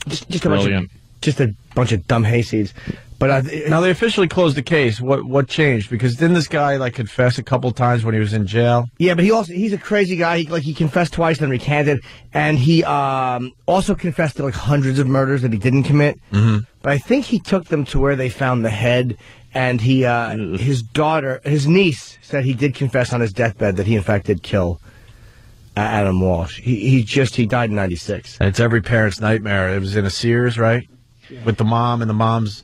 Just a bunch of dumb hayseeds. But now they officially closed the case. What changed? Because didn't this guy confess a couple times when he was in jail? Yeah, but he's a crazy guy. He confessed twice, then recanted, and he also confessed to hundreds of murders that he didn't commit. Mm-hmm. But I think he took them to where they found the head, and his niece said he did confess on his deathbed that he in fact did kill Adam Walsh. He died in '96. And it's every parent's nightmare. It was in a Sears, right? With the mom, and the mom's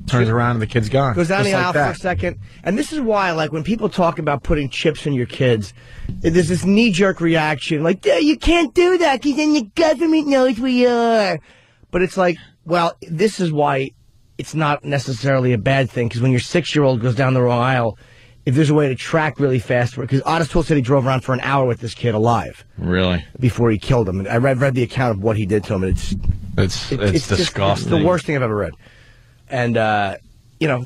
turns around and the kid's gone. Goes down the aisle for a second. And this is why, when people talk about putting chips in your kids, there's this knee-jerk reaction, you can't do that because then the government knows where you are. But it's this is why it's not necessarily a bad thing, because when your 6-year-old goes down the wrong aisle, if there's a way to track really fast, because Ottis Toole said he drove around for an hour with this kid alive. Really? Before he killed him. And I read the account of what he did to him, and it's disgusting. It's the worst thing I've ever read. And,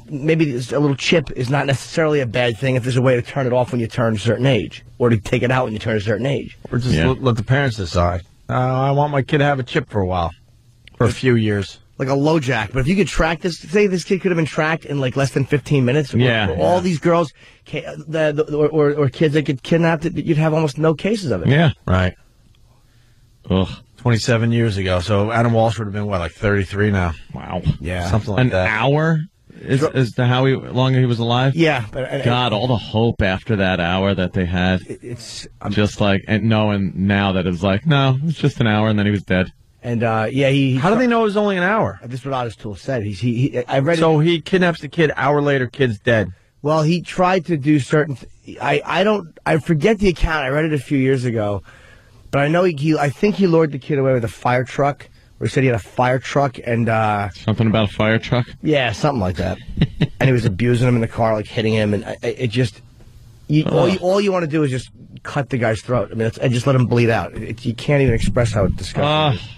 maybe a little chip is not necessarily a bad thing if there's a way to turn it off when you turn a certain age, or to take it out when you turn a certain age. Or just let the parents decide. I want my kid to have a chip for a while, for a few years. Like a low jack. But if you could track this, say this kid could have been tracked in less than 15 minutes. All these girls, or kids that get kidnapped, you'd have almost no cases of it. Yeah. Right. Ugh. 27 years ago. So Adam Walsh would have been, 33 now? Wow. Yeah. Something like that. An hour is to how long he was alive? Yeah. God, all the hope after that hour that they had. Just and knowing now that it's no, it's just an hour and then he was dead. And, how do they know it was only an hour? This is what Ottis Toole said. I read so he kidnaps the kid, hour later, kid's dead. Well, he tried to do certain... I forget the account. I read it a few years ago. But I know I think he lured the kid away with a fire truck. Where he said he had a fire truck and... something about a fire truck? Yeah, something like that. And he was abusing him in the car, hitting him. And it just... all you want to do is just cut the guy's throat. I mean, and just let him bleed out. You can't even express how disgusting it is.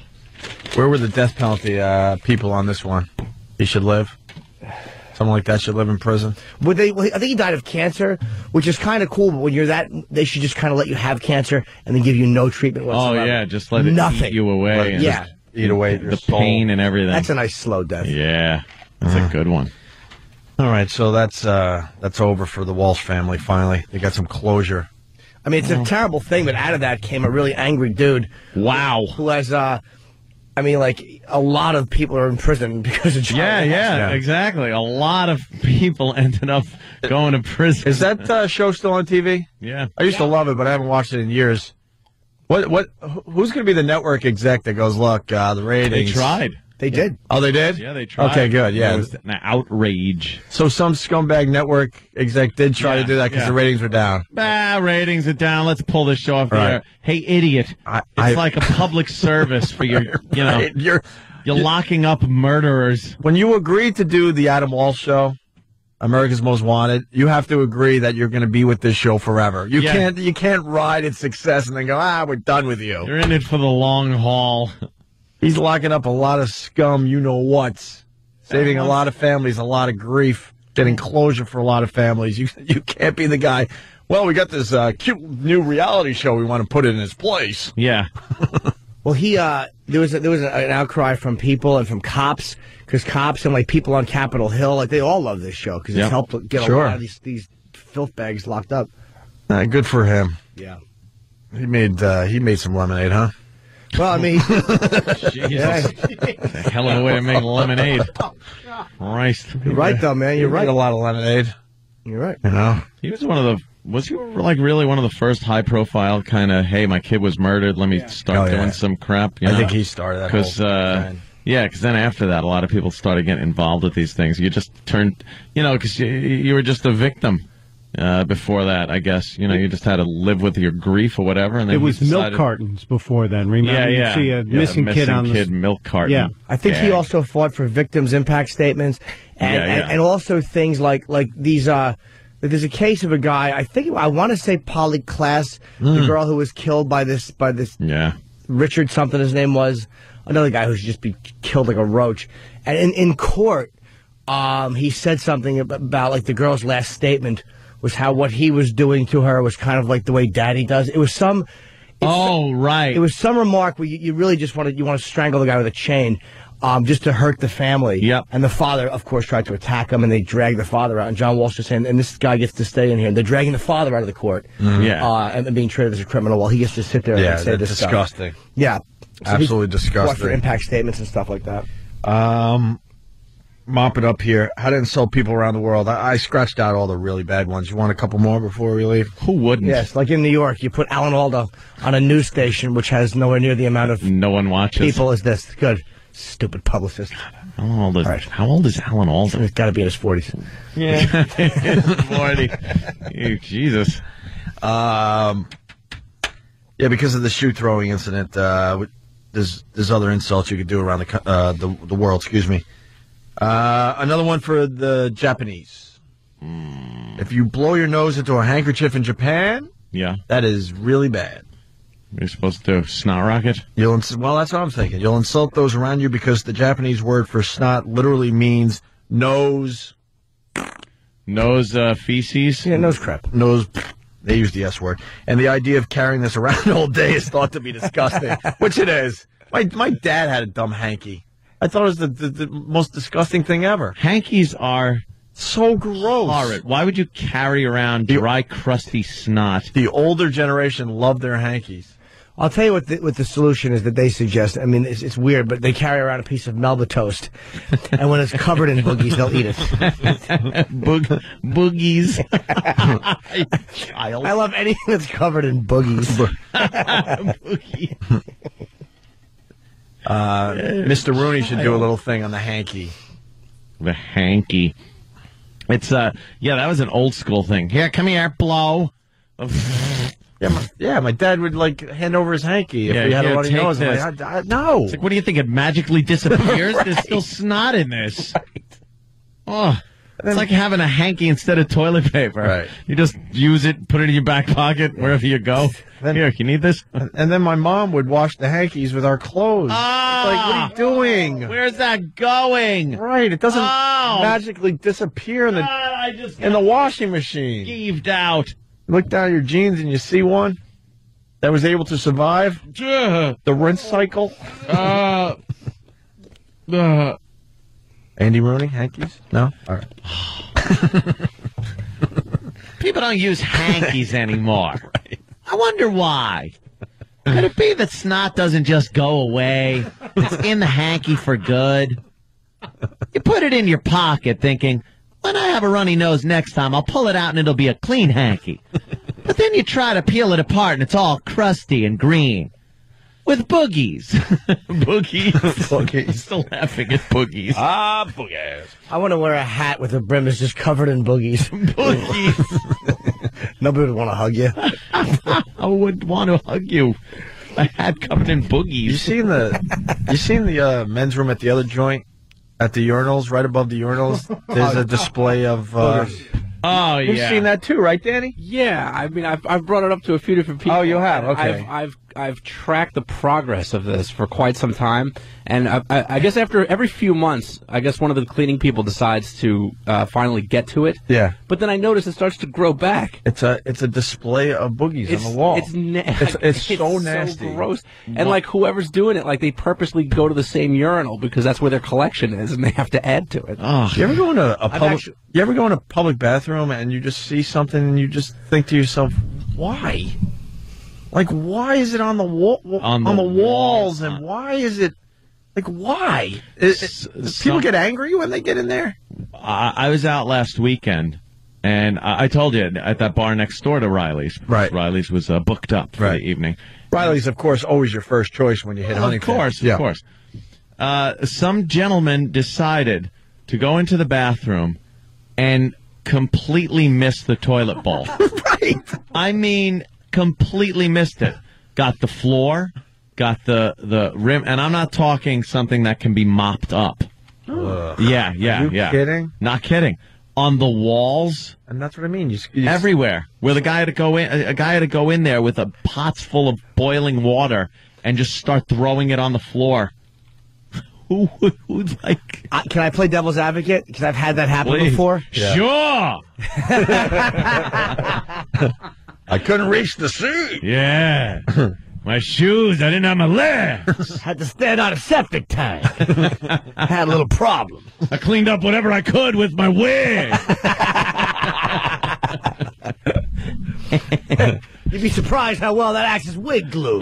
Where were the death penalty people on this one? He should live? Someone like that should live in prison? I think he died of cancer, which is kind of cool, but when you're that, they should just kind of let you have cancer and then give you no treatment whatsoever. Oh, yeah, just let it eat you away. Eat away the pain and everything. That's a nice slow death. Yeah, that's a good one. All right, so that's over for the Walsh family, finally. They got some closure. I mean, it's a terrible thing, but out of that came a really angry dude. Wow. Who has... a lot of people are in prison because of John Walsh. Yeah, exactly. A lot of people ended up going to prison. Is that show still on TV? Yeah. I used to love it, but I haven't watched it in years. Who's going to be the network exec that goes, look, the ratings... They tried. They did. Oh, they did? Yeah, they tried. Okay, good, yeah. It was an outrage. So some scumbag network exec did try to do that because the ratings were down. Ratings are down. Let's pull this show off the air. Hey, idiot. It's like a public service for your, you're locking up murderers. When you agreed to do the Adam Walsh show, America's Most Wanted, you have to agree that you're going to be with this show forever. You can't ride its success and then go, we're done with you. You're in it for the long haul. He's locking up a lot of scum, you-know-whats. Saving a lot of families a lot of grief. Getting closure for a lot of families. You can't be the guy. Well, we got this cute new reality show we want to put in his place. Yeah. Well, there was an outcry from people and from cops, because cops and like people on Capitol Hill, like they all love this show because it's helped get a lot of these filth bags locked up. Good for him. Yeah. He made some lemonade, huh? Well, I mean, Jesus. A hell of a way to make lemonade. Christ. You're right, though, man. You're right. A lot of lemonade. You're right. You know, he was was he like really one of the first high profile kind of, hey, my kid was murdered, let me start doing some crap? You know? I think he started that. Because because then after that, a lot of people started getting involved with these things. You just turned, because you were just a victim. Before that, I guess, you just had to live with your grief or whatever. And then it was milk cartons before then. Remember, you'd see a missing kid on the milk carton. Yeah, I think he also fought for victims' impact statements, and also things like these. There's a case of a guy. I want to say Polly Klaas, the girl who was killed by this. Richard something his name was, another guy who should just be killed like a roach. And in court, he said something about like the girl's last statement was how what he was doing to her was kind of like the way Daddy does. It was some... right. It was some remark where you really just want to strangle the guy with a chain just to hurt the family. Yep. And the father, of course, tried to attack him, and they dragged the father out. And John Walsh is saying, and this guy gets to stay in here. And they're dragging the father out of the court. And being treated as a criminal while he gets to sit there and say this disgusting. Stuff. Yeah. So absolutely disgusting. Fought for impact statements and stuff like that. Mop it up here. How to insult people around the world. I scratched out all the really bad ones. You want a couple more before we leave? Who wouldn't? Yes, like in New York, you put Alan Alda on a news station which has nowhere near the amount of no one watches people as this. Good. Stupid publicist. How old is Alan Alda? He's got to be in his 40s. Yeah. 40. Jesus. Yeah, because of the shoe throwing incident, there's other insults you could do around the world, excuse me. Another one for the Japanese. If you blow your nose into a handkerchief in Japan, that is really bad. You're supposed to snot rocket? Well, that's what I'm thinking. You'll insult those around you because the Japanese word for snot literally means nose. Nose feces? Yeah, nose crap. Nose. They use the S word. And the idea of carrying this around all day is thought to be disgusting, which it is. My dad had a dumb hanky. I thought it was the most disgusting thing ever. Hankies are so gross. Horrid. Why would you carry around dry, crusty snot? The older generation love their hankies. I'll tell you what the solution is that they suggest. I mean, it's weird, but they carry around a piece of Melba toast, and when it's covered in boogies, they'll eat it. Boogies. I love anything that's covered in boogies. Boogie. Mr. Rooney should do a little thing on the hanky. The hanky. It's that was an old school thing. Here, come here, blow. My dad would like hand over his hanky if we had a runny nose. Like, no. It's like, what do you think? It magically disappears? There's still snot in this. Right. Oh, it's like having a hanky instead of toilet paper. Right. You just use it, put it in your back pocket wherever you go. Here, you need this? And then my mom would wash the hankies with our clothes. Like, what are you doing? Where's that going? Right. It doesn't magically disappear in the washing machine. Skeeved out. Look down your jeans and you see one that was able to survive the rinse cycle. Andy Rooney, hankies? No? All right. People don't use hankies anymore. Right. I wonder why. Could it be that snot doesn't just go away? It's in the hanky for good. You put it in your pocket thinking, when I have a runny nose next time, I'll pull it out and it'll be a clean hanky. But then you try to peel it apart and it's all crusty and green. With boogies. Boogies. Still laughing at boogies. Boogies. I want to wear a hat with the brim is just covered in boogies. Boogies. Nobody would want to hug you. I would want to hug you. A hat covered in boogies. You seen the men's room at the other joint? At the urinals, right above the urinals, there's a display of Oh, You've yeah. seen that too, right, Danny? Yeah, I mean, I've brought it up to a few different people. Oh, you have? Okay. I've tracked the progress of this for quite some time, and I guess after every few months, I guess one of the cleaning people decides to finally get to it. Yeah. But then I notice it starts to grow back. It's a display of boogies on the wall. It's so nasty. So gross. And like whoever's doing it, like they purposely go to the same urinal because that's where their collection is, and they have to add to it. Oh. You ever go into a public? You ever go in a public bathroom and you just see something and you just think to yourself, why? Like, why is it on the wall, on the walls, and why is it, like, why? People get angry when they get in there? I was out last weekend, and I told you, at that bar next door to Riley's. Right. Riley's was booked up for the evening. Riley's, of course, always your first choice when you hit Huntington. Of course. Some gentleman decided to go into the bathroom and completely miss the toilet bowl. Right. I mean, completely missed it. Got the floor, got the rim, and I'm not talking something that can be mopped up. Yeah. Are you kidding? Not kidding. On the walls, and that's what I mean. You everywhere. Where the guy had to go in, a guy had to go in there with a pots full of boiling water and just start throwing it on the floor. Who'd like? Can I play devil's advocate? Because I've had that happen before. Yeah. Sure. I couldn't reach the seat. Yeah. My shoes, I didn't have my legs. Had to stand on a septic tank. Had a little problem. I cleaned up whatever I could with my wig. You'd be surprised how well that acts as wig glue.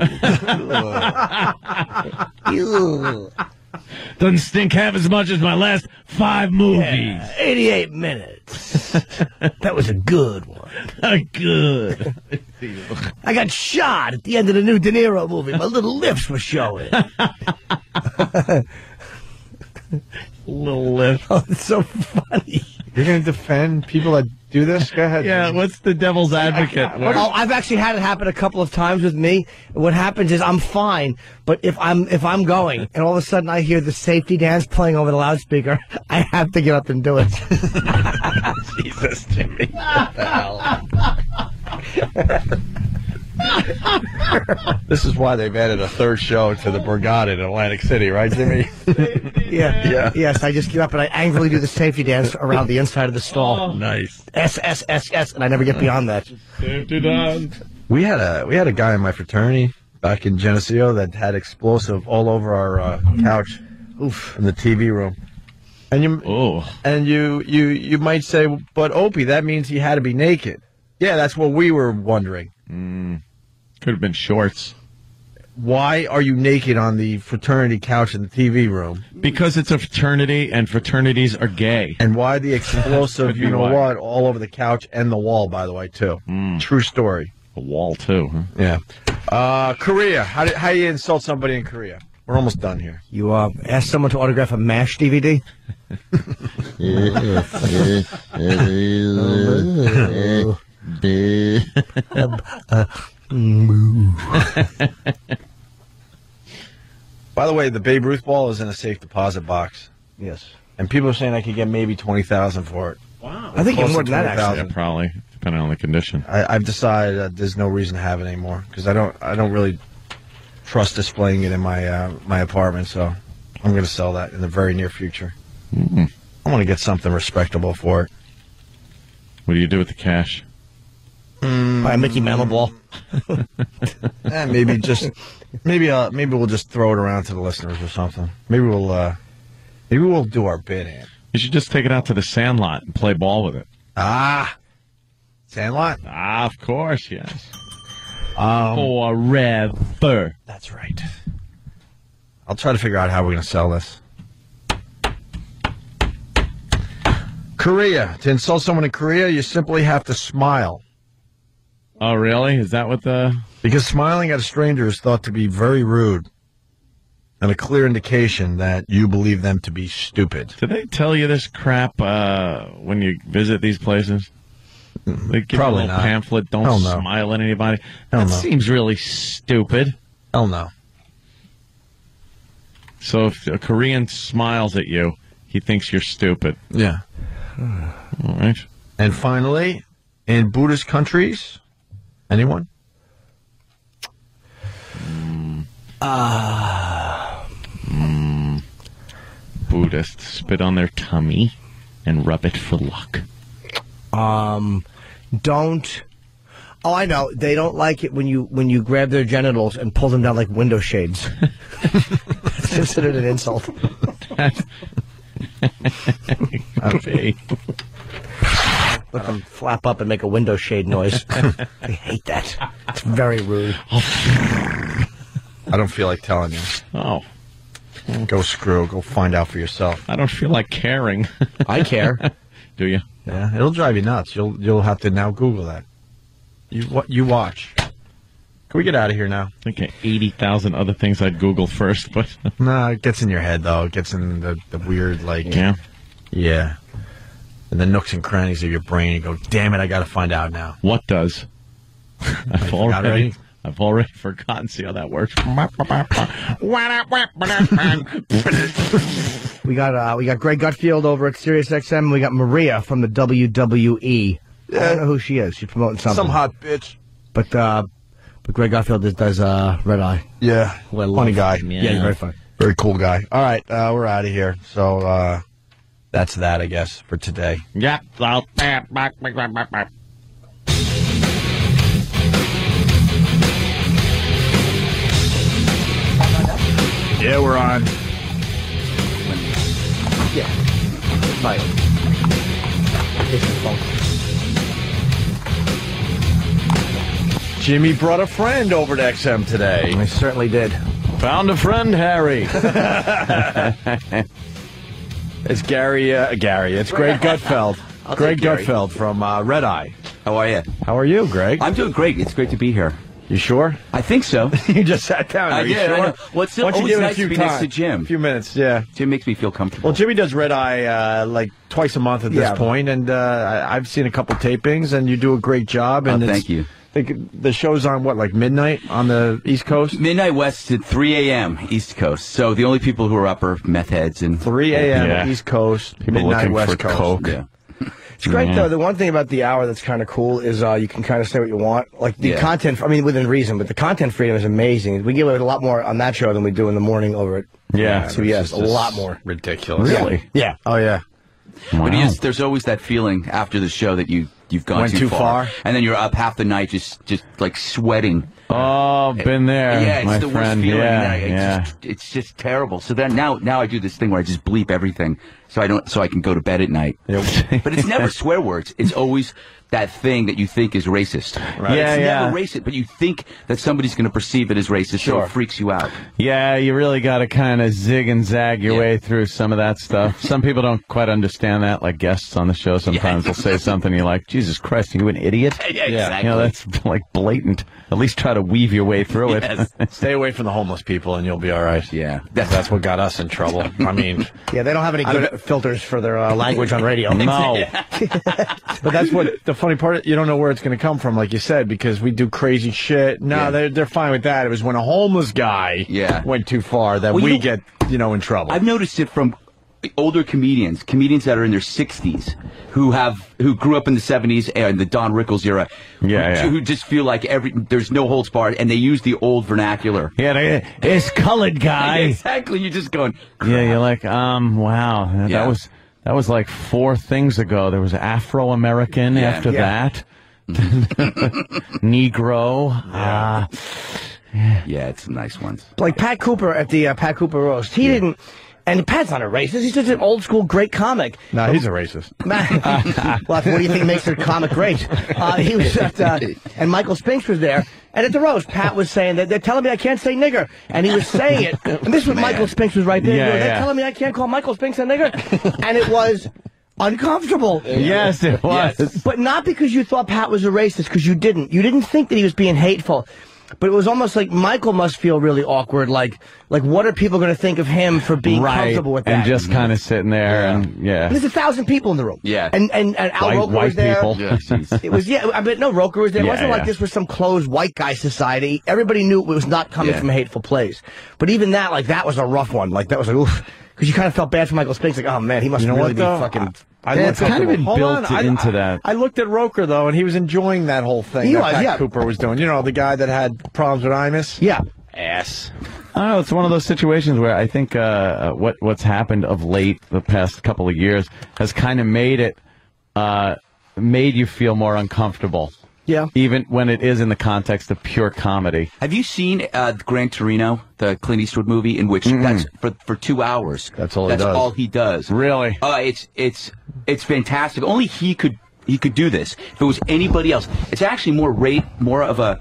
Doesn't stink half as much as my last 5 movies. Yeah, 88 minutes. That was a good one. Good. I got shot at the end of the new De Niro movie. My little lips were showing. Little lip. Oh, it's so funny. You're going to defend people that do this? Go ahead. Yeah, what's the devil's advocate? Oh, I've actually had it happen a couple of times with me. What happens is I'm fine, but if I'm going and all of a sudden I hear the safety dance playing over the loudspeaker, I have to get up and do it. Jesus, Jimmy. What the hell? This is why they've added a third show to the Borgata in Atlantic City, right, Jimmy? Yeah. Yes, I just get up and I angrily do the safety dance around the inside of the stall. Oh, nice. S, and I never get beyond that. Safety dance. We had a guy in my fraternity back in Geneseo that had explosive all over our couch, in the TV room. And you might say, but Opie, that means he had to be naked. Yeah, that's what we were wondering. Could have been shorts. Why are you naked on the fraternity couch in the TV room? Because it's a fraternity, and fraternities are gay. And why the explosive, you know what, all over the couch and the wall, by the way, too. True story. The wall, too, huh? Yeah. Korea. How do you insult somebody in Korea? We're almost done here. You ask someone to autograph a MASH DVD? By the way, the Babe Ruth ball is in a safe deposit box. Yes. And people are saying I could get maybe $20,000 for it. Wow. I think it's more than that, actually. Yeah, probably, depending on the condition. I've decided that there's no reason to have it anymore because I don't really trust displaying it in my my apartment. So I'm going to sell that in the very near future. I want to get something respectable for it. What do you do with the cash? Buy a Mickey Mantle ball. Maybe we'll just throw it around to the listeners or something. Maybe we'll do our bid, Ann. You should just take it out to the Sandlot and play ball with it. Sandlot? Of course, yes. Forever. That's right. I'll try to figure out how we're going to sell this. Korea. To insult someone in Korea, you simply have to smile. Oh, really? Is that what the... Because smiling at a stranger is thought to be very rude and a clear indication that you believe them to be stupid. Do they tell you this crap when you visit these places? They give Probably you a little not. pamphlet, don't smile at anybody. That seems really stupid. Hell no. So if a Korean smiles at you, he thinks you're stupid. Yeah. All right. And finally, in Buddhist countries, anyone? Buddhists spit on their tummy and rub it for luck. Don't. Oh, I know. They don't like it when you grab their genitals and pull them down like window shades. It's considered an insult. Okay. Let them flap up and make a window shade noise. I hate that. It's very rude. I don't feel like telling you. Oh. Go screw. Go find out for yourself. I don't feel like caring. I care. Do you? Yeah, it'll drive you nuts. You'll have to now Google that. You watch. Can we get out of here now? I think 80,000 other things I'd Google first, but... No, it gets in your head, though. It gets in the weird, like... Yeah? Yeah. And the nooks and crannies of your brain. You go, damn it, I got to find out now. What does? I've already forgotten. See how that works. We got Greg Gutfield over at Sirius XM. We got Maria from the WWE. I don't know who she is. She's promoting something. Some hot bitch. But Greg Gutfield does Red Eye. Yeah. Funny guy. Yeah, he's very funny. Very cool guy. All right, we're out of here. So that's that, I guess, for today. Yeah. Yeah, we're on. Yeah. Right. It's the phone. Jimmy brought a friend over to XM today. I certainly did. Found a friend, Harry. It's Gary. It's Greg Gutfeld. Greg Gutfeld from Red Eye. How are you? How are you, Greg? I'm doing great. It's great to be here. You sure? I think so. You just sat down. Are you sure? I know. Well, it's always nice to be next to Jim. A few minutes, yeah. Jim makes me feel comfortable. Well, Jimmy does Red Eye like twice a month at this point, and I've seen a couple tapings, and you do a great job. And thank you. The show's on, what, like midnight on the East Coast? Midnight West at 3 a.m. East Coast. So the only people who are up are meth heads. And 3 a.m. East Coast, people midnight looking West for Coast. coke. Yeah. It's great, though. The one thing about the hour that's kind of cool is you can kind of say what you want. Like, the content, I mean, within reason, but the content freedom is amazing. We give away a lot more on that show than we do in the morning over at CBS. A lot more. Ridiculous. Really? Yeah. Oh, yeah. Wow. But there's always that feeling after the show that you've gone Went too far. And then you're up half the night just like sweating. Oh, been there. Yeah, it's my the friend. worst feeling. Yeah. It's just terrible. So then now I do this thing where I just bleep everything so I can go to bed at night. But it's never swear words. It's always that thing that you think is racist. Right. Yeah, it's never racist, but you think that somebody's going to perceive it as racist, so it freaks you out. Yeah, you really got to kind of zig and zag your way through some of that stuff. Some people don't quite understand that, like guests on the show. Sometimes they'll say something, you're like, Jesus Christ, are you an idiot? Yeah, exactly. You know, that's like blatant. At least try to weave your way through it. Stay away from the homeless people and you'll be all right. Yeah. That's what got us in trouble. I mean... Yeah, they don't have any good filters for their language on radio. No. But that's what the funny part is, you don't know where it's going to come from, like you said, because we do crazy shit. No, they're fine with that. It was when a homeless guy went too far that we get, in trouble. I've noticed it from older comedians that are in their 60s, who grew up in the 70s and the Don Rickles era, who just feel like there's no holds barred, and they use the old vernacular. Yeah, it's colored guy. Exactly. You're just going. Yeah, you're like, wow, that was like 4 things ago. There was Afro-American after that. Negro. Yeah, it's some nice ones. Like Pat Cooper at the Pat Cooper roast. He didn't. And Pat's not a racist. He's just an old school great comic. No, he's a racist. Well, what do you think makes a comic great? He was at, and Michael Spinks was there. And at the roast, Pat was saying that they're telling me I can't say nigger. And he was saying it. And this was Michael Spinks was right there. They're telling me I can't call Michael Spinks a nigger. And it was uncomfortable. Yes, it was. Yes. But not because you thought Pat was a racist, because you didn't. You didn't think that he was being hateful. But it was almost like Michael must feel really awkward. Like what are people going to think of him for being comfortable with that? And just kind of sitting there and There's 1,000 people in the room. Yeah. And Al Roker was there. People. It was, I mean, no, Roker was there. It wasn't like this was some closed white guy society. Everybody knew it was not coming from a hateful place. But even that, that was a rough one. That was like, oof. Because you kind of felt bad for Michael Spinks. Like, oh, man, he must really be fucking... It's kind of been built into that. I looked at Roker, though, and he was enjoying that whole thing Pat Cooper was doing. You know, the guy that had problems with Imus? Yeah. Ass. I don't know. It's one of those situations where I think what's happened of late, the past couple of years, has kind of made you feel more uncomfortable. Yeah. Even when it is in the context of pure comedy. Have you seen Gran Torino, the Clint Eastwood movie, in which that's for 2 hours? That's all he does. Really? It's fantastic. Only he could do this. If it was anybody else, it's actually more of a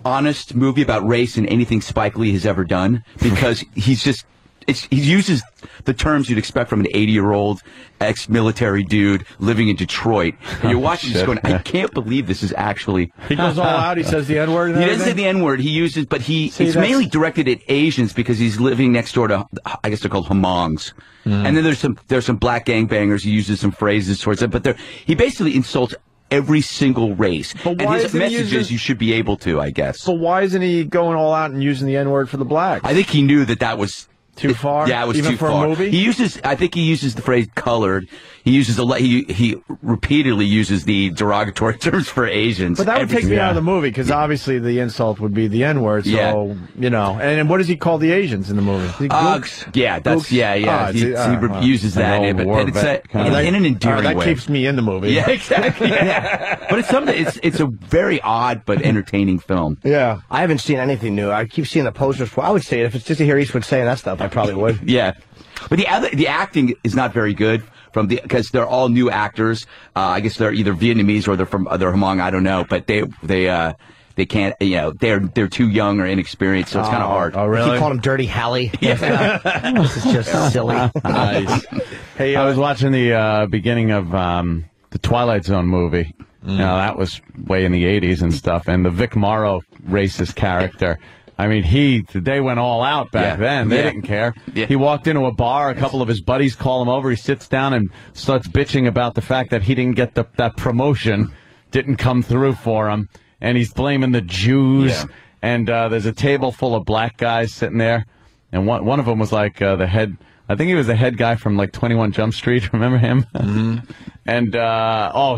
honest movie about race than anything Spike Lee has ever done, because he uses the terms you'd expect from an 80-year-old ex-military dude living in Detroit. And you're watching this going, I can't believe this is actually... He goes all out, he says the N-word. He doesn't say the N-word, he uses, but it's mainly directed at Asians because he's living next door to, I guess they're called Hamongs. And then there's some black gangbangers. He uses some phrases towards them, but he basically insults every single race. But and his messages you should be able to, I guess. But why isn't he going all out and using the N-word for the blacks? I think he knew that was... Too far? Yeah, it was even too for far. A movie? I think he uses the phrase colored. He uses he repeatedly uses the derogatory terms for Asians. But that would take me out of the movie, because obviously the insult would be the N-word. So, you know. And what does he call the Asians in the movie? Yeah, that's, yeah. He uses that in an endearing way. That keeps me in the movie. Yeah, exactly. But it's a very odd but entertaining film. Yeah. I haven't seen anything new. I keep seeing the posters for. I would say it. If it's just to hear Eastwood saying that stuff, I probably would. Yeah. But the acting is not very good because they're all new actors. I guess they're either Vietnamese or they're Hmong. I don't know, but they can't. You know, they're too young or inexperienced, so it's kind of hard. Oh, really? He called him Dirty Hallie. Yeah. This is just silly. Nice. Hey, I was watching the beginning of the Twilight Zone movie. Now that was way in the 80s and stuff, and the Vic Morrow racist character. I mean, they went all out back then. They didn't care. Yeah. He walked into a bar. A couple of his buddies call him over. He sits down and starts bitching about the fact that he didn't get that promotion, didn't come through for him. And he's blaming the Jews. Yeah. And there's a table full of black guys sitting there. And one of them was like the head. I think he was the head guy from like 21 Jump Street. Remember him? Mm-hmm. And,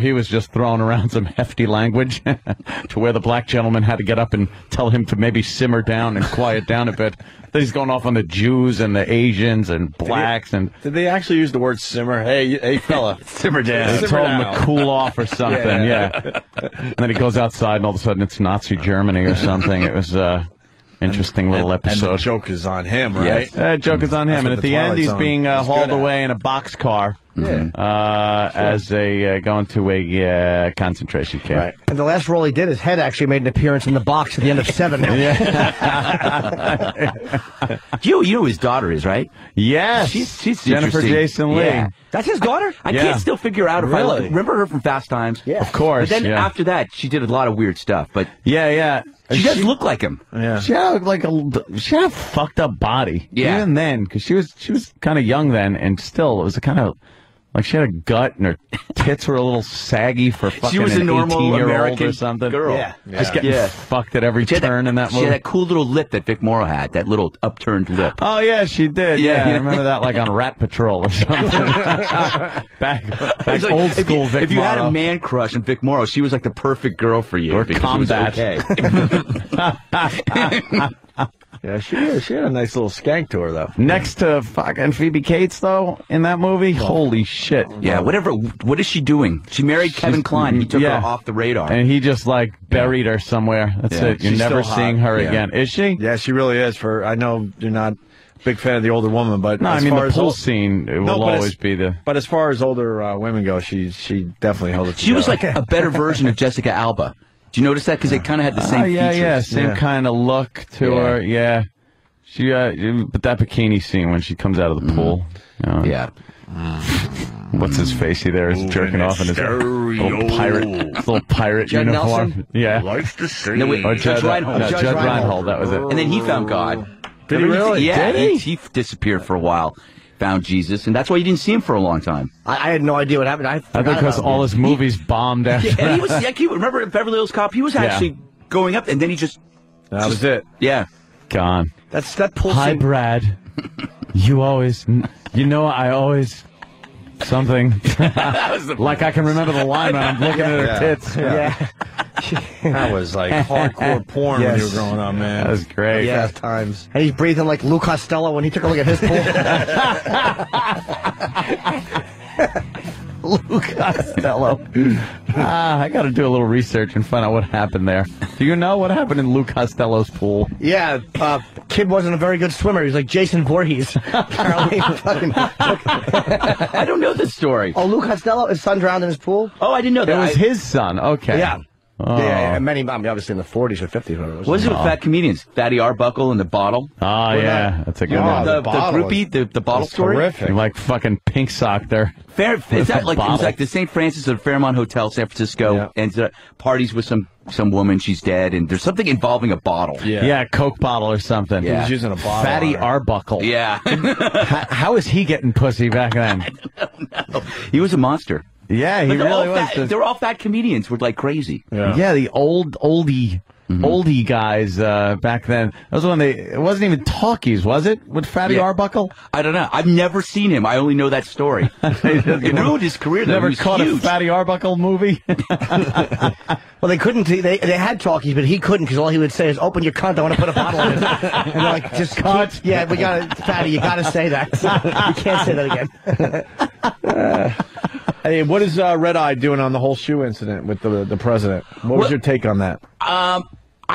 he was just throwing around some hefty language to where the black gentleman had to get up and tell him to maybe simmer down and quiet down a bit. Then he's going off on the Jews and the Asians and blacks. Did they actually use the word simmer? Hey, fella. Simmer down. They told him to cool off or something, yeah. And then he goes outside and all of a sudden it's Nazi Germany or something. It was... interesting little episode. And the joke is on him, right? Yes. Joke is on him. And at the end, he's being hauled away in a boxcar as going to a concentration camp. Right. And the last role he did, his head actually made an appearance in the box at the end of 7. You know who his daughter is, right? Yes. She's Jennifer Jason Leigh. Yeah. That's his daughter? I can't still figure out if I remember her from Fast Times. Yeah. Of course. But then after that, she did a lot of weird stuff. But yeah. She does look like him. Yeah. She had a fucked up body. Yeah. Even then, because she was kind of young then, and still it was a kind of like she had a gut and her tits were a little saggy for fucking she was a normal 18-year-old American or something. Girl. Yeah. Just getting fucked at every turn in that movie. She had that cool little lip that Vic Morrow had, that little upturned lip. Oh yeah, she did. Yeah, I remember that like on Rat Patrol or something. back like, old school Vic Morrow. If you had a man crush on Vic Morrow, she was like the perfect girl for you. Or combat. Okay. Yeah, she had a nice little skank to her, though. Next to fucking Phoebe Cates, though, in that movie, holy shit. Yeah, what is she doing? She married Kevin Kline. He took her off the radar. And he just, like, buried her somewhere. That's it. You're never seeing her again. Is she? Yeah, she really is. I know you're not a big fan of the older woman, but no, I mean, the pool scene will always be the... But as far as older women go, she definitely held it together. She was like a better version of Jessica Alba. Do you notice that? Because they kind of had the same features. Yeah, same kind of look to her. Yeah. She, but that bikini scene when she comes out of the pool. Yeah. What's his face? He there is jerking off in his little pirate Judd uniform. Nelson? Yeah. Likes to sing. No, Judge Reinhold. No, Judge Reinhold, that was it. And then he found God. Did he really? Yeah. He disappeared for a while. Found Jesus, and that's why you didn't see him for a long time. I had no idea what happened. I think because all his movies bombed after and he was, remember Beverly Hills Cop? He was actually going up, and then he just... That was it. Yeah. Gone. That pull Hi, scene. Brad. You always, I always something. Like I can remember the line when I'm looking at her tits. Yeah. That was like hardcore porn when you were growing up, man. That was great. Yeah. Times. And he's breathing like Lou Costello when he took a look at his pool. Lou Costello. I got to do a little research and find out what happened there. Do you know what happened in Lou Costello's pool? Yeah, kid wasn't a very good swimmer. He was like Jason Voorhees. Apparently, I don't know this story. Oh, Lou Costello, his son drowned in his pool? Oh, I didn't know that. It was his son. Okay. Yeah. Oh. Yeah, obviously in the 40s or 50s. Whatever it was. What is it with fat comedians? Fatty Arbuckle in the bottle? Oh, yeah. That's a good one. The groupie, the bottle story? Terrific. Like fucking pink sock there. Is that like, it was like the St. Francis at Fairmont Hotel, San Francisco, and parties with some woman, she's dead, and there's something involving a bottle. Yeah, Coke bottle or something. He was using a bottle. Fatty Arbuckle. Yeah. How is he getting pussy back then? I don't know. He was a monster. Yeah, he really was. They're all fat comedians. Were like crazy. Yeah, the oldie guys back then. That was when it wasn't even talkies, was it? With Fatty Arbuckle? I don't know. I've never seen him. I only know that story. It ruined his career. Never caught a Fatty Arbuckle movie? Well, they couldn't. They had talkies, but he couldn't because all he would say is, "Open your cunt. I want to put a bottle in it." And they're like, "Just cut." Yeah, we got to, Fatty. You got to say that. You can't say that again. Hey, what is Red Eye doing on the whole shoe incident with the president? What was your take on that? I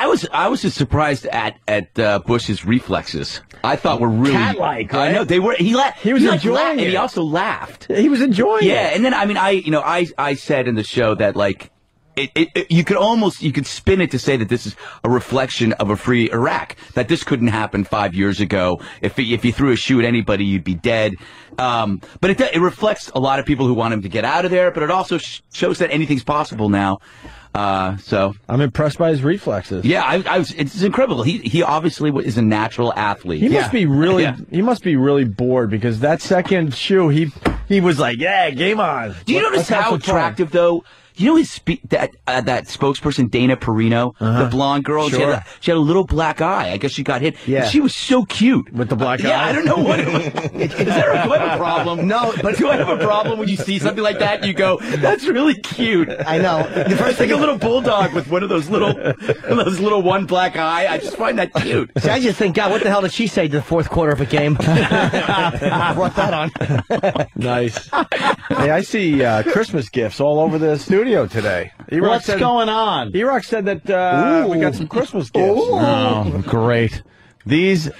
was just surprised at Bush's reflexes. I thought were really cat-like. Right? I know they were. He was enjoying it. And he also laughed. He was enjoying it. Yeah, and then I said in the show that like. You could spin it to say that this is a reflection of a free Iraq, that this couldn't happen 5 years ago. If you threw a shoe at anybody, you'd be dead. But it reflects a lot of people who want him to get out of there, but it also shows that anything's possible now. So I'm impressed by his reflexes. Yeah, it's incredible. He obviously is a natural athlete. He must be really bored because that second shoe, he was like, yeah, game on. Do you notice how attractive though? You know that spokesperson Dana Perino, the blonde girl. Sure. She had a little black eye. I guess she got hit. Yeah. She was so cute with the black eye. Yeah, I don't know what. Do I have a problem? No, but do I have a problem when you see something like that? And you go, that's really cute. I know. The first thing, like a little bulldog with one of those little one black eye. I just find that cute. See, I just think, God, what the hell did she say to the fourth quarter of a game? Brought that on. Nice. Hey, I see Christmas gifts all over the studio today. What's going on? E-Rock said that we got some Christmas gifts. Oh, great. These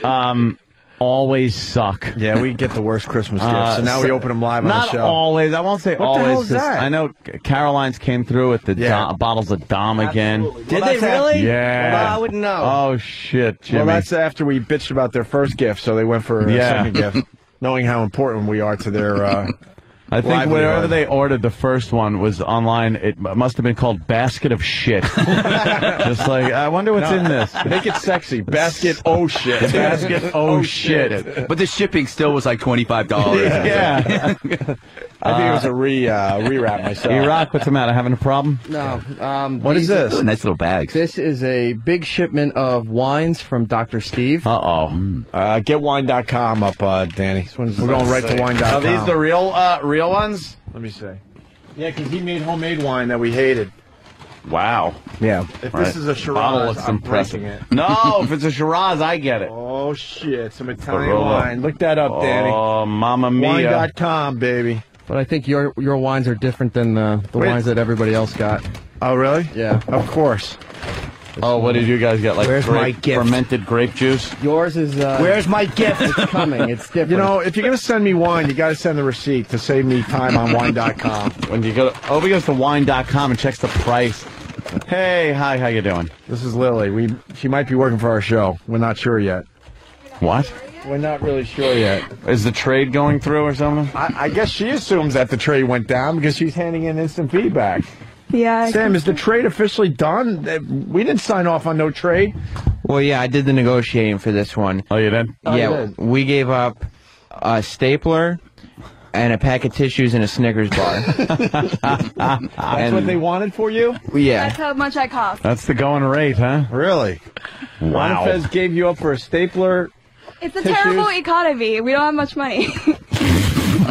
always suck. Yeah, we get the worst Christmas gifts, so now we open them live on the show. Not always. I won't say what always. What the hell is that? I know Caroline's came through with the bottles of Dom again. Did they really? Yeah. Well, I wouldn't know. Oh, shit, Jimmy. Well, that's after we bitched about their first gift, so they went for a second gift, knowing how important we are to their I think wherever they ordered the first one was online. It must have been called Basket of Shit. Just like, I wonder what's in this. Make it sexy. Basket shit. Basket shit. But the shipping still was like $25. Yeah. I think it was a rewrap myself. E-Rock, what's the matter? Having a problem? No. What is this? Nice little bags. This is a big shipment of wines from Dr. Steve. Get wine.com up, Danny. We're going right to wine.com. Are these the real ones? Let me see. Yeah, because he made homemade wine that we hated. Wow. Yeah. If this is a Shiraz, I'm breaking it. No, if it's a Shiraz, I get it. Oh, shit. Some Italian wine. Look that up, Danny. Oh, mamma mia. Wine.com, baby. But I think your wines are different than the wines that everybody else got. Oh, really? Yeah. Of course. Oh, what did you guys get? Like Where's my gift? Fermented grape juice? Yours is... Where's my gift? It's coming. It's different. You know, if you're going to send me wine, you got to send the receipt to save me time on wine.com. When you go to, Opie goes to wine.com and checks the price. Hey, hi, how you doing? This is Lily. She might be working for our show. We're not sure yet. What? We're not really sure yet. Is the trade going through or something? I guess she assumes that the trade went down because she's handing in instant feedback. Yeah. Sam, is the trade officially done? We didn't sign off on no trade. Well, yeah, I did the negotiating for this one. Oh, you did? Yeah, we gave up a stapler and a pack of tissues and a Snickers bar. That's what they wanted for you? Yeah. That's how much I cost. That's the going rate, huh? Really? Wow. Fez gave you up for a stapler It's a terrible economy. We don't have much money.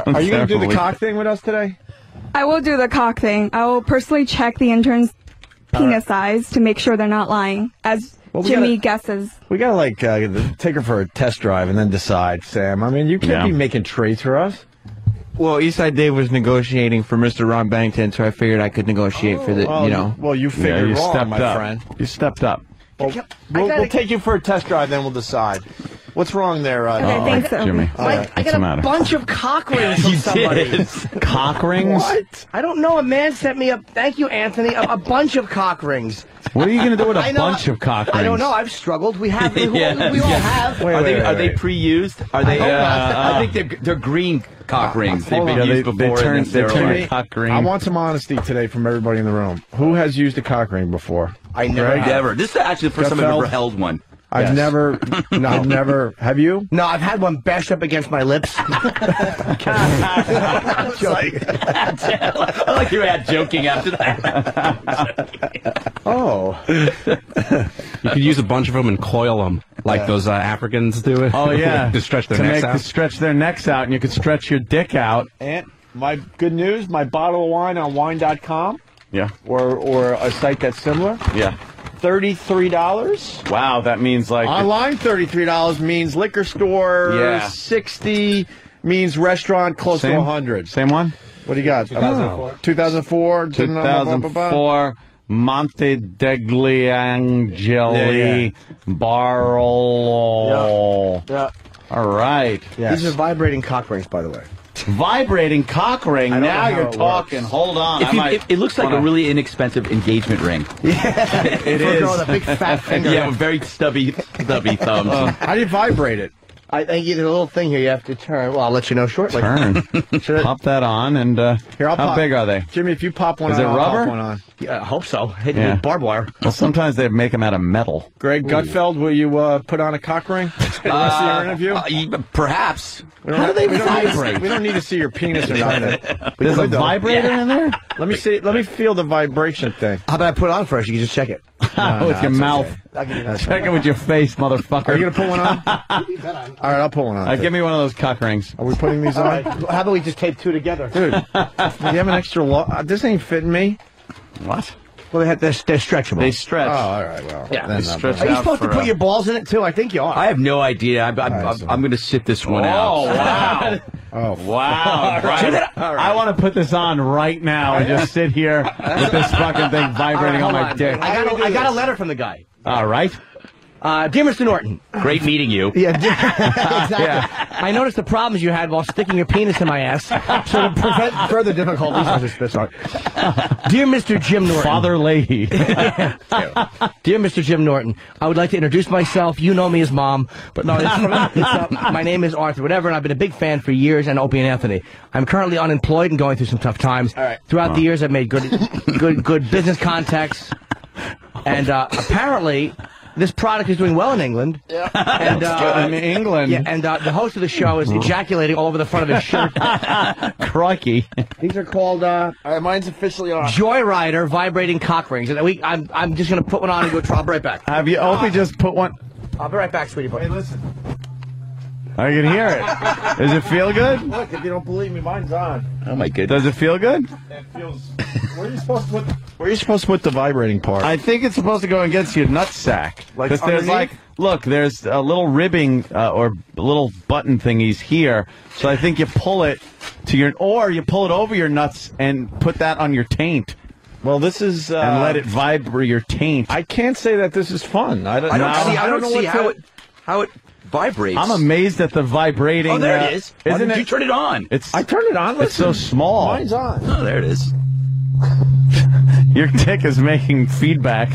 Are you going to do the cock thing with us today? I will do the cock thing. I will personally check the intern's penis size to make sure they're not lying, as Jimmy guesses. We got to, take her for a test drive and then decide, Sam. I mean, you can't be making trades for us. Well, Eastside Dave was negotiating for Mr. Ron Bennington, so I figured I could negotiate for the, Well, you figured wrong, my friend. You stepped up. Well, we'll take you for a test drive, then we'll decide. What's wrong there, thanks, Jimmy? I got a bunch of cock rings from somebody. Cock rings? What? I don't know. A man sent me thank you, Anthony, a bunch of cock rings. What are you going to do with a bunch of cock rings? I don't know. I've struggled. We have. We all have. Are they pre-used? Are they? I think they're green cock rings. They've been used before. They turn cock ring. I want some honesty today from everybody in the room. Who has used a cock ring before? I never. Never. This is actually the first time I've ever held one. I've never. No, I've never. Have you? No, I've had one bashed up against my lips. I like your ad joking after that. Oh. You could use a bunch of them and coil them like those Africans do it. Oh, yeah. To stretch their necks out. To stretch their necks out, and you could stretch your dick out. And my good news, my bottle of wine on wine.com. Yeah. Or a site that's similar. Yeah. $33. Wow, that means like... Online, $33 means liquor store. Yeah. 60 means restaurant close to 100. Same one? What do you got? 2004. 2004. 2004. Monte degli Angeli Barolo. Yeah. All right. Yes. These are vibrating cock rings, by the way. Vibrating cock ring. Now you're talking. Hold on. It looks like a really inexpensive engagement ring. Yeah, it is. With a big fat finger. Yeah, with very stubby thumbs. How do you vibrate it? I think there's a little thing here you have to turn. Well, I'll let you know shortly. Turn. Pop that on, and here, how big are they? Jimmy, if you pop one on, I'll rubber? Pop one on. Yeah, I hope so. Hit me with barbed wire. Well, sometimes they make them out of metal. Greg Gutfeld, will you put on a cock ring for the rest of your interview? Perhaps. How do they vibrate? We don't need to see your penis or nothing. There's a vibrator in there? Let me see. Let me feel the vibration thing. How about I put it on first? You can just check it. With your mouth. Okay. I'll give you that. Check it with your face, motherfucker. Are you going to put one on? All right, I'll put one on. Give me one of those cock rings. Are we putting these on? Right. How about we just tape two together? Dude, do you have an extra this ain't fitting me. What? Well, they're stretchable. They stretch. Oh, all right. Well, yeah. They stretch Are you supposed to put your balls in it, too? I think you are. I have no idea. I'm going to sit this one out. Oh, wow. Oh, wow. Right. I want to put this on right now and just sit here with this fucking thing vibrating on my dick. I got a letter from the guy. All right. Dear Mr. Norton. Great meeting you. Yeah, exactly. Yeah. I noticed the problems you had while sticking your penis in my ass. So to prevent further difficulties, Dear Mr. Jim Norton. Father Leahy. Dear Mr. Jim Norton, I would like to introduce myself. You know me as Mom, but no, my name is Arthur, whatever, and I've been a big fan for years, and Opie and Anthony. I'm currently unemployed and going through some tough times. All right. Throughout the years, I've made good business contacts, and apparently... This product is doing well in England. Yeah. And, in England. Yeah, and the host of the show is ejaculating all over the front of his shirt. Crikey. These are called, mine's officially on. Joyrider vibrating cock rings. And I'm just going to put one on and go try. I'll be right back. Have you, Opie, just put one? I'll be right back, sweetie boy. Hey, listen. I can hear it. Does it feel good? Look, if you don't believe me, mine's on. Oh, my goodness. Does it feel good? It feels... Where are you supposed to put the vibrating part? I think it's supposed to go against your nutsack. Like there's there's a little ribbing or little button thingies here. So I think you pull it to or you pull it over your nuts and put that on your taint. Well, this is and let it vibrate your taint. I can't say that this is fun. I don't see how it vibrates. I'm amazed at the vibrating. Oh, there it is. Isn't it? You turn it on. I turned it on. Listen. It's so small. Mine's on. Oh, there it is. Your dick is making feedback.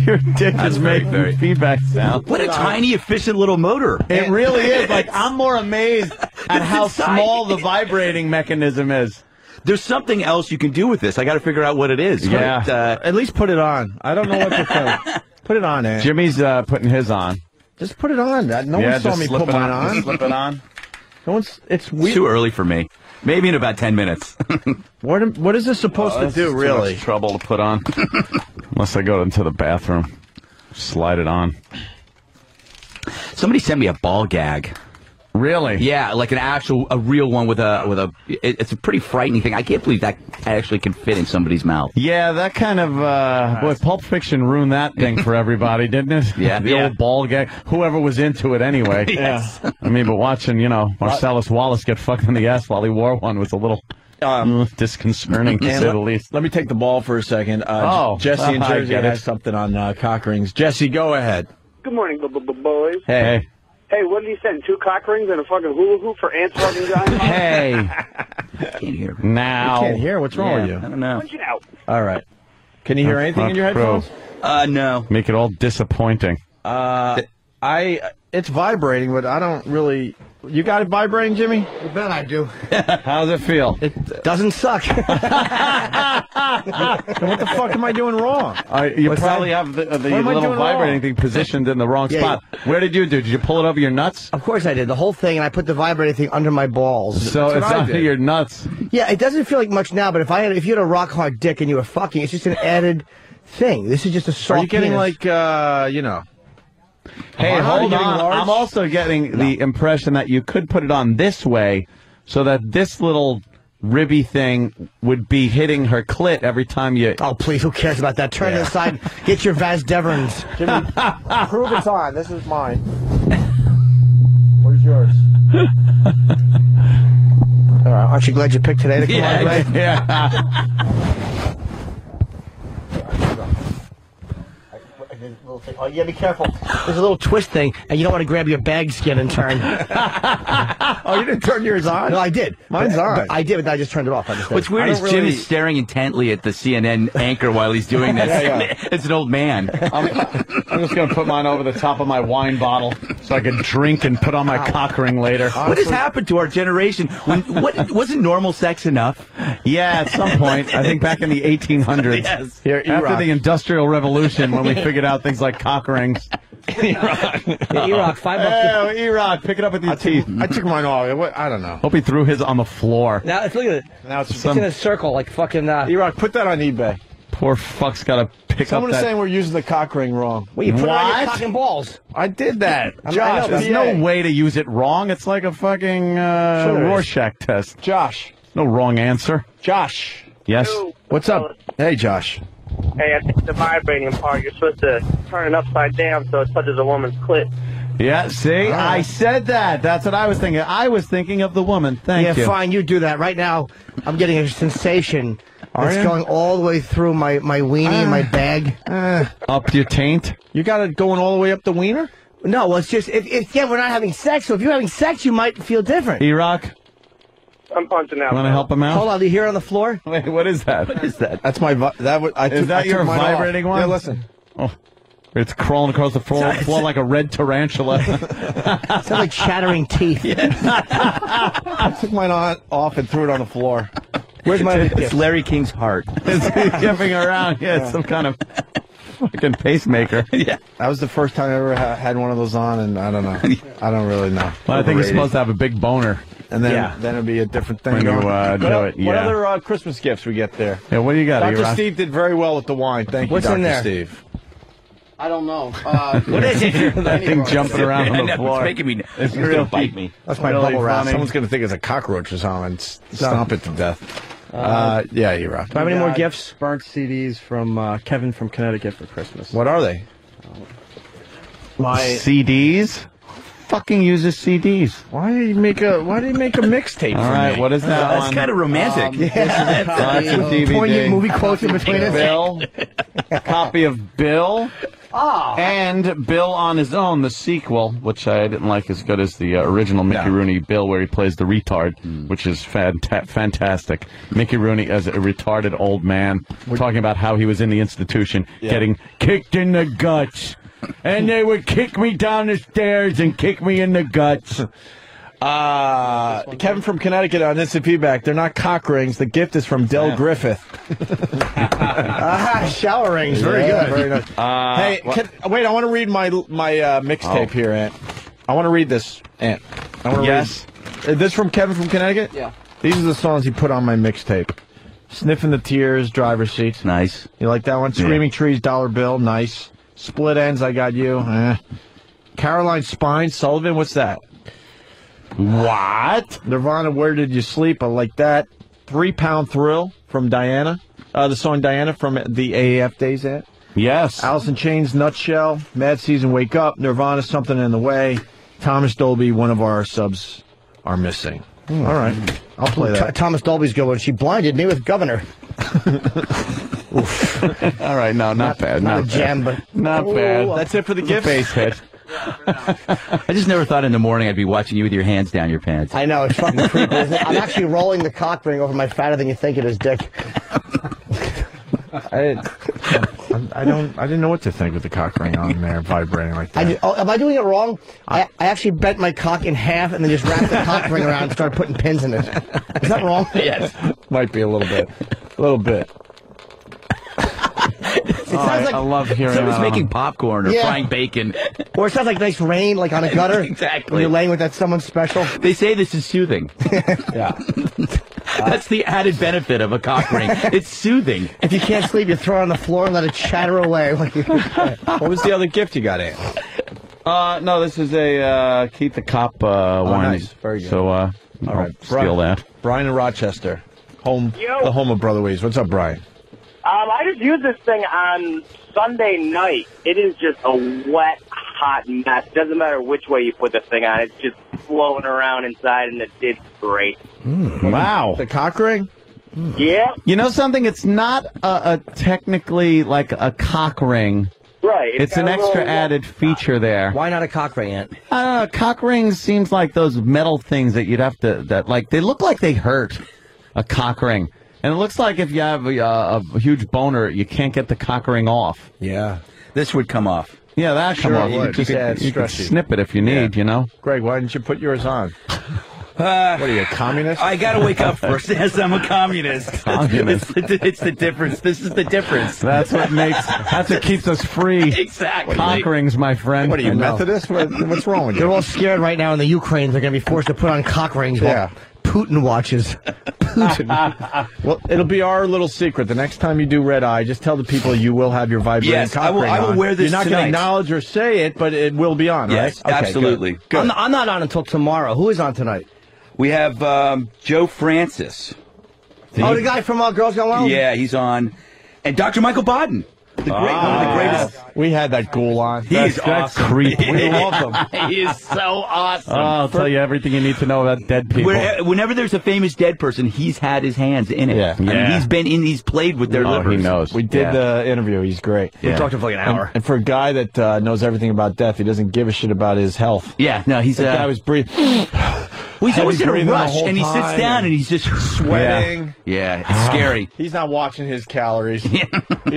Your dick is making feedback sound. What a tiny, efficient little motor. It really is. Like, I'm more amazed at how small the vibrating mechanism is. There's something else you can do with this. I got to figure out what it is. Yeah. But, at least put it on. I don't know what to think. Put it on, Ed. Jimmy's putting his on. Just put it on. No one saw me put mine on. Just slip it on. It's weird. It's too early for me. Maybe in about 10 minutes. What is this supposed to do, really? Too much trouble to put on. Unless I go into the bathroom. Slide it on. Somebody sent me a ball gag. Really? Yeah, like a real one with a. It's a pretty frightening thing. I can't believe that actually can fit in somebody's mouth. Yeah, that kind of boy, Pulp Fiction ruined that thing for everybody, didn't it? Yeah, the old ball gag. Whoever was into it anyway. Yes. I mean, but watching Marcellus Wallace get fucked in the ass while he wore one was a little disconcerting, to say the least. Let me take the ball for a second. Jesse in Jersey has something on cock rings. Jesse, go ahead. Good morning, boys. Hey. Hey, what did he send? 2 cock rings and a fucking hula hoop for ants fucking giant? Hey. Can't hear. Now. You can't hear? What's wrong with you? I don't know. Punch it out. All right. Can you hear anything in your headphones? No. Make it all disappointing. It's vibrating, but I don't really. You got it vibrating, Jimmy? You bet I do. How does it feel? It doesn't suck. What the fuck am I doing wrong? You probably have the little vibrating thing positioned in the wrong spot. Where did you do? Did you pull it over your nuts? Of course I did. The whole thing, and I put the vibrating thing under my balls. So it's under your nuts. Yeah, it doesn't feel like much now, but if you had a rock hard dick and you were fucking, it's just an added thing. This is just a soft Are you getting penis. Hey, hold on. I'm also getting the impression that you could put it on this way so that this little ribby thing would be hitting her clit every time you... Oh, please, who cares about that? Turn it aside. Get your Vas Deverns. Jimmy, prove it's on. This is mine. Where's yours? All right, aren't you glad you picked today to come on, Ray? Yeah. Oh, yeah, be careful. There's a little twist thing, and you don't want to grab your bag skin and turn. Oh, you didn't turn yours on? No, I did. Mine's on. I did, but I just turned it off. What's weird is Jim is staring intently at the CNN anchor while he's doing this. It's an old man. I'm just going to put mine over the top of my wine bottle so I can drink and put on my cock ring later. What has happened to our generation? Wasn't normal sex enough? Yeah, at some point. I think back in the 1800s. Yes. Here, after the Industrial Revolution, when we figured out things like cock rings. E-Rock, $5. Oh, E-Rock, pick it up with your teeth. I took mine off. I don't know. Hope he threw his on the floor. Now, look at it. Now it's in a circle, like fucking... E-Rock, put that on eBay. Poor fuck's got to pick Someone up is that... saying we're using the cock ring wrong. Well, you put it on your cock and balls. I did that. Josh, there's no way to use it wrong. It's like a fucking Rorschach test. Josh. No wrong answer. Josh. Yes? Yo, what's up? Hey, Josh. Hey, I think the vibrating part, you're supposed to turn it upside down so it touches a woman's clit. Yeah, see? I said that. That's what I was thinking. I was thinking of the woman. Thank you. Yeah, fine, you do that. Right now, I'm getting a sensation. It's going all the way through my weenie and my bag. Up your taint? You got it going all the way up the wiener? No, well, it's just, we're not having sex, so if you're having sex, you might feel different. E-Rock? I'm punching out. Want to help him out? Hold on, do you hear it on the floor? Wait, what is that? What is that? That's my... Is that your vibrating one? Yeah, listen. Oh. It's crawling across the floor like a red tarantula. Sounds like chattering teeth. I took mine off and threw it on the floor. Where's my... It's Larry King's heart. It's jumping around. Yeah, it's some kind of fucking pacemaker. Yeah. That was the first time I ever had one of those on, and I don't know. I don't really know. Well, I think you're supposed to have a big boner. And then it'll be a different thing. When you do it, What other Christmas gifts we get there? Yeah, what do you got? Dr. Steve did very well with the wine. Thank you, What's Dr. in there? Steve. I don't know. What is it? That thing jumping around on the floor. It's making me... It's going to bite me. That's my bubble wrap. Someone's going to think it's a cockroach or something and stomp it to death. Yeah, you're right. Do I have any more gifts? Burnt CDs from Kevin from Connecticut for Christmas. What are they? CDs? Fucking uses CDs. Why do you make a mixtape? All right, what is that That's kind of romantic. That's a DVD. Poignant movie quotes in between us. Bill, copy of Bill, and Bill on his own, the sequel, which I didn't like as good as the original Mickey Rooney Bill, where he plays the retard, which is fantastic. Mickey Rooney as a retarded old man, talking about how he was in the institution, getting kicked in the guts. And they would kick me down the stairs and kick me in the guts. Kevin from Connecticut on instant feedback. They're not cock rings. The gift is from Del Griffith. Shower rings. Very good. Very nice. Hey, wait, I want to read my mixtape here, Ant. I want to read this, Ant. Is this from Kevin from Connecticut? Yeah. These are the songs he put on my mixtape. Sniffing the Tears, Driver's Seat. Nice. You like that one? Screaming Trees, Dollar Bill. Nice. Split Ends, I Got You. Caroline Spine Sullivan, what's that? What? Nirvana, Where Did You Sleep? I like that. 3 Pound Thrill from Diana. The song Diana from the AAF days at. Yes. Alice in Chains, Nutshell. Mad Season, Wake Up. Nirvana, Something in the Way. Thomas Dolby, one of our subs are missing. All right. I'll play that. Thomas Dolby's good one. She blinded me with Governor. All right, no, not bad. Not a gem, but not bad. That's it for the gift. Base hit. I just never thought in the morning I'd be watching you with your hands down your pants. I know, it's fucking creepy, isn't it? I'm actually rolling the cock ring over my fatter than you think it is, Dick. I didn't know what to think with the cock ring on there vibrating like that. Am I doing it wrong? I actually bent my cock in half and then just wrapped the cock ring around and started putting pins in it. Is that wrong? Yes. Might be a little bit. A little bit. I love hearing Someone's making popcorn or frying bacon. Or it sounds like nice rain, like on a gutter. Exactly. When you're laying with that someone special. They say this is soothing. Yeah. That's the added benefit of a cock ring. It's soothing. If you can't sleep, you throw it on the floor and let it chatter away. What was the other gift you got, Ann? No, this is a Keith the Cop one. Nice. Very good. So, all right. steal that. Brian in Rochester. The home of Brother Weeze. What's up, Brian? I just used this thing on Sunday night. It is just a wet, hot mess. Doesn't matter which way you put the thing on. It's just floating around inside, and it's great. Wow. The cock ring? Yeah. You know something? It's not technically like a cock ring. Right. It's an extra added feature there. Why not a cock ring, Ant? Cock rings seems like those metal things that you'd have to, they look like they hurt, a cock ring. And it looks like if you have a huge boner, you can't get the cock ring off. Yeah. This would come off. Yeah, that come off. You could snip it if you need, you know. Greg, why didn't you put yours on? What are you, a communist? I got to wake up first. Yes, I'm a communist. It's the difference. This is the difference. That's what keeps us free. Exactly. Cock rings, my friend. What are you, Methodist? What's wrong with you? They're all scared right now in the Ukraine. They're going to be forced to put on cock rings while Putin watches. Putin. Well, it'll be our little secret. The next time you do Red Eye, just tell the people you will have your vibrating cock ring on. I will wear this You're not going to acknowledge or say it, but it will be on, yes, right? Yes, absolutely. Good. I'm not on until tomorrow. Who is on tonight? We have Joe Francis. The guy from Girls Gone Wild? Yeah, he's on. And Dr. Michael Bodden. One of the greatest. We had that ghoul on. He's awesome. Creepy. We love him. He is so awesome. I'll tell you everything you need to know about dead people. Whenever there's a famous dead person, he's had his hands in it. Yeah. I mean, he's played with their livers. He knows. We did the interview. He's great. We talked to him for like an hour. And for a guy that knows everything about death, he doesn't give a shit about his health. Yeah, no, he's... The guy was breathing... Well, he's always in a rush, and he sits down, and he's just sweating. Yeah, it's scary. He's not watching his calories. He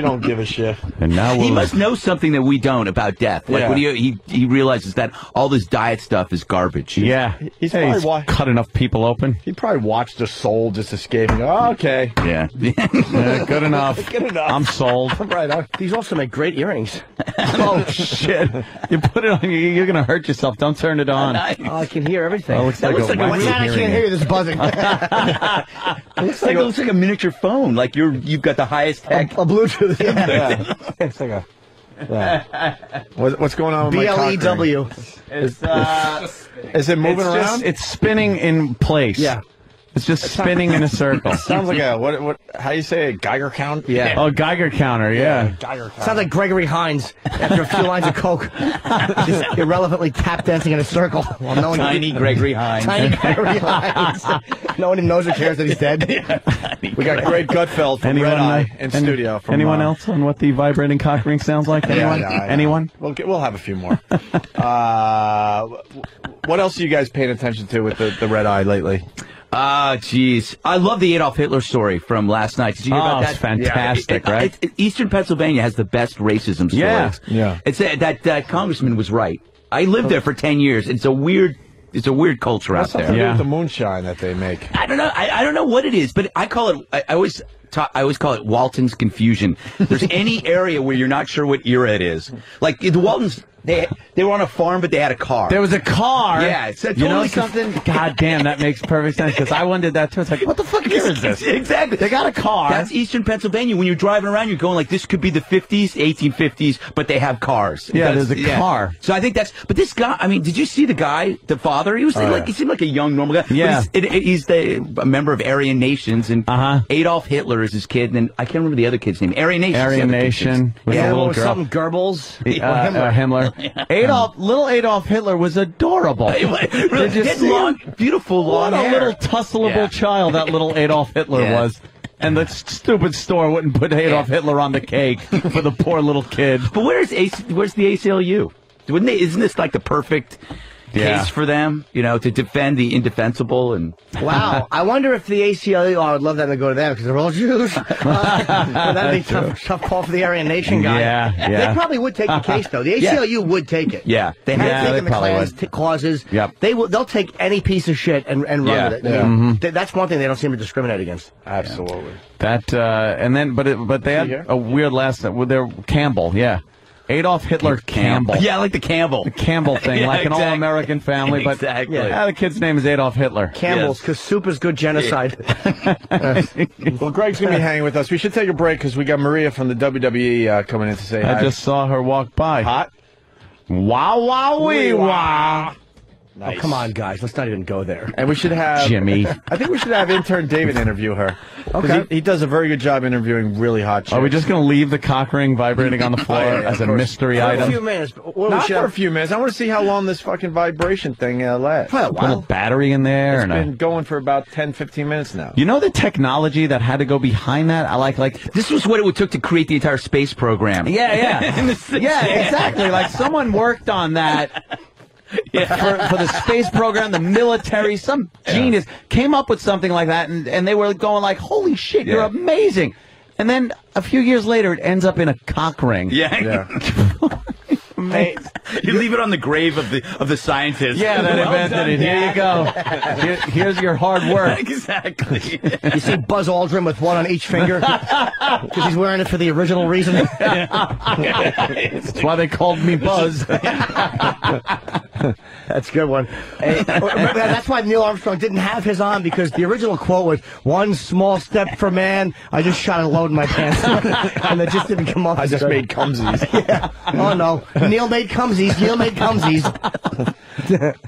don't give a shit. And now he must know something that we don't about death. Like when he realizes that all this diet stuff is garbage. Yeah, he's cut enough people open. He probably watched a soul just escaping. Oh, okay. Yeah. Good enough. Good enough. I'm sold. Right. These also make great earrings. Oh shit! You put it on. You're gonna hurt yourself. Don't turn it on. Oh, I can hear everything. Oh, it looks like I can't hear this buzzing. It looks like a miniature phone. Like you've got the highest tech. A Bluetooth. Yeah. It's like a. Yeah. What's going on with my cock ring? BLEW. Is it moving around? It's spinning in place. Yeah. It's just spinning in a circle. Sounds like a what? How do you say it? Geiger count? Yeah. Oh, Geiger counter. Yeah. Geiger count. Sounds like Gregory Hines after a few lines of coke, just irrelevantly tap dancing in a circle. Well, no one Tiny Gregory Hines. Tiny Gregory Hines. No one even knows or cares that he's dead. We got Greg Gutfeld from Red Eye in studio. From, anyone else on what the vibrating cock ring sounds like? Anyone? Yeah. Anyone? We'll have a few more. What else are you guys paying attention to with the Red Eye lately? Jeez. I love the Adolf Hitler story from last night. Did you hear about that? It's fantastic, right? Eastern Pennsylvania has the best racism stories. Yeah. It's that congressman was right. I lived there for 10 years. It's a weird culture out there. Something to do with the moonshine that they make. I don't know. I don't know what it is, but I call it. I always call it Walton's confusion. There's any area where you're not sure what era it is. Like the Waltons They were on a farm, but they had a car. There was a car. Yeah, it's totally something. God damn, that makes perfect sense because I wondered that too. It's like, what the fuck year is this? Exactly. They got a car. That's Eastern Pennsylvania. When you're driving around, you're going like, this could be the 50s, 1850s, but they have cars. Yeah, there's a car. So I think that's. But this guy, I mean, did you see the guy, the father? He was he seemed like a young, normal guy. Yeah. But he's a member of Aryan Nations, and Adolf Hitler is his kid, and then I can't remember the other kid's name. Aryan Nation. Aryan Nation. Was a little girl. Something Goebbels. Himmler. Little Adolf Hitler was adorable. Did you see long, beautiful long hair. What a little tusslable child that little Adolf Hitler was. And the stupid store wouldn't put Adolf Hitler on the cake for the poor little kid. But where's the ACLU? Isn't this like the perfect case for them, to defend the indefensible? And wow, I wonder if the ACLU, I would love them to go to them because they're all Jews. That'd be a tough call for the Aryan Nation guy. Yeah. They probably would take the case, though. The ACLU would take it. Yeah. They have taken the Klan's clauses. Yep. They'll take any piece of shit and run with it. I mean, that's one thing they don't seem to discriminate against. Absolutely. That, and then, but they had a weird last name. They're Campbell, Adolf Hitler Campbell. Yeah, like the Campbell. The Campbell thing, like an all-American family. But exactly. The kid's name is Adolf Hitler. Campbell's, because soup is good genocide. Well, Greg's going to be hanging with us. We should take a break because we got Maria from the WWE coming in to say hi. I just saw her walk by. Hot? Wow, wow, wee, wow. Nice. Oh, come on, guys. Let's not even go there. And we should have... Jimmy. I think we should have intern David interview her. Okay. He does a very good job interviewing really hot chicks. Are we just going to leave the cock ring vibrating on the floor as a mystery item? For a few minutes. Not for a few minutes. I want to see how long this fucking vibration thing lasts. Put a little battery in there. It's been going for about 10, 15 minutes now. You know the technology that had to go behind that? I like this was what it took to create the entire space program. Yeah. Yeah, exactly. Like someone worked on that. For the space program, the military, some genius came up with something like that, and they were going like, holy shit, you're amazing. And then a few years later, it ends up in a cock ring. Yeah. Hey, you leave it on the grave of the scientist. Yeah, that invented it. Here you go. Here's your hard work. Exactly. You see Buzz Aldrin with one on each finger because he's wearing it for the original reason. That's why they called me Buzz. That's a good one. Hey, that's why Neil Armstrong didn't have his on, because the original quote was, "One small step for man." I just shot a load in my pants, and it just didn't come off. I just made cumsies. Yeah. Oh no, Neil made cumsies. Neil made cumsies.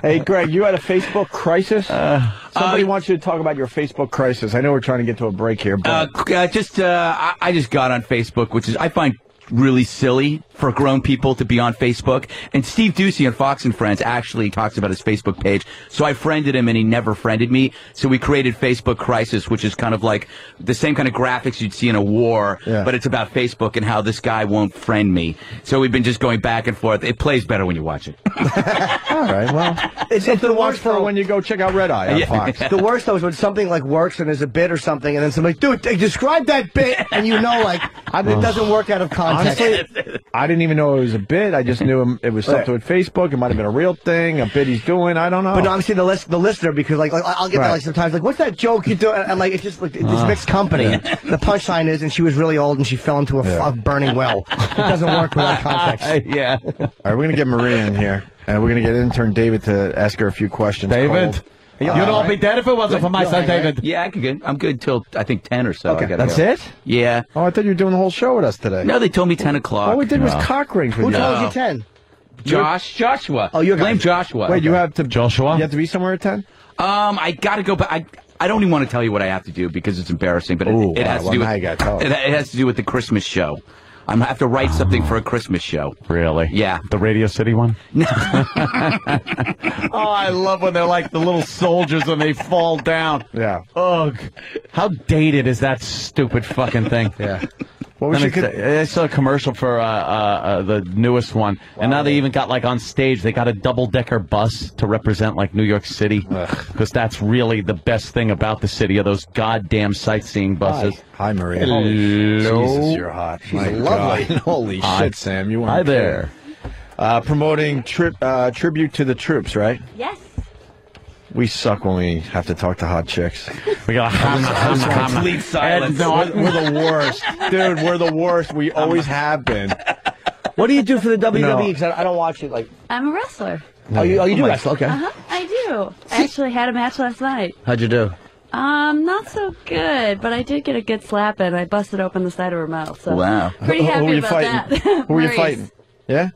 Hey, Greg, you had a Facebook crisis? Somebody wants you to talk about your Facebook crisis. I know we're trying to get to a break here, but I just got on Facebook, which is I find really silly for grown people to be on Facebook. And Steve Ducey on Fox and Friends actually talks about his Facebook page. So I friended him and he never friended me. So we created Facebook Crisis, which is kind of like the same kind of graphics you'd see in a war, but it's about Facebook and how this guy won't friend me. So we've been just going back and forth. It plays better when you watch it. All right, well, it's something to watch for when you go check out Red Eye on Fox. The worst, though, is when something like works and there's a bit or something, and then somebody's like, dude, describe that bit, and you know, like, it doesn't work out of context. Honestly, I didn't even know it was a bit. I just knew it was something with Facebook. It might have been a real thing, a bit he's doing. I don't know. But no, I'm seeing the listener, because like I'll get that like sometimes, like, what's that joke you do? And like, it's just like this mixed company. The punchline is, and she was really old and she fell into a burning well. It doesn't work without context. Yeah. All right, we're gonna get Maria in here, and we're gonna get intern David to ask her a few questions. David. You'd all be dead if it wasn't for my son, David. Yeah, I'm good till, I think, 10 or so. Okay, that's it? Yeah. Oh, I thought you were doing the whole show with us today. No, they told me 10 o'clock. All we did was cock rings with Who you. told you 10? Joshua. Oh, you're blame Joshua. Wait, you have to... Joshua? You have to be somewhere at 10? I gotta go back. I don't even want to tell you what I have to do because it's embarrassing, but it has to do with... It has to do with the Christmas show. I have to write something for a Christmas show. Really? Yeah. The Radio City one? Oh, I love when they're like the little soldiers when they fall down. Yeah. Ugh. How dated is that stupid fucking thing? Yeah. Well, we I saw a commercial for the newest one, and now they even got, like, on stage, they got a double-decker bus to represent, like, New York City, because that's really the best thing about the city, are those goddamn sightseeing buses. Hi, Maria. Hello. Jesus, you're hot. She's lovely. God. Holy shit, Sam. You weren't Hi there. Promoting tribute to the troops, right? Yes. We suck when we have to talk to hot chicks. We got complete silence. We're the worst. Dude, we're the worst. We always have been. What do you do for the WWE? Because I don't watch it. Like, I'm a wrestler. Oh, you do wrestle? Okay. I do. I actually had a match last night. How'd you do? Not so good, but I did get a good slap and I busted open the side of her mouth. So wow. Pretty happy who were you about fighting? that. Who were you Maurice. fighting? Yeah?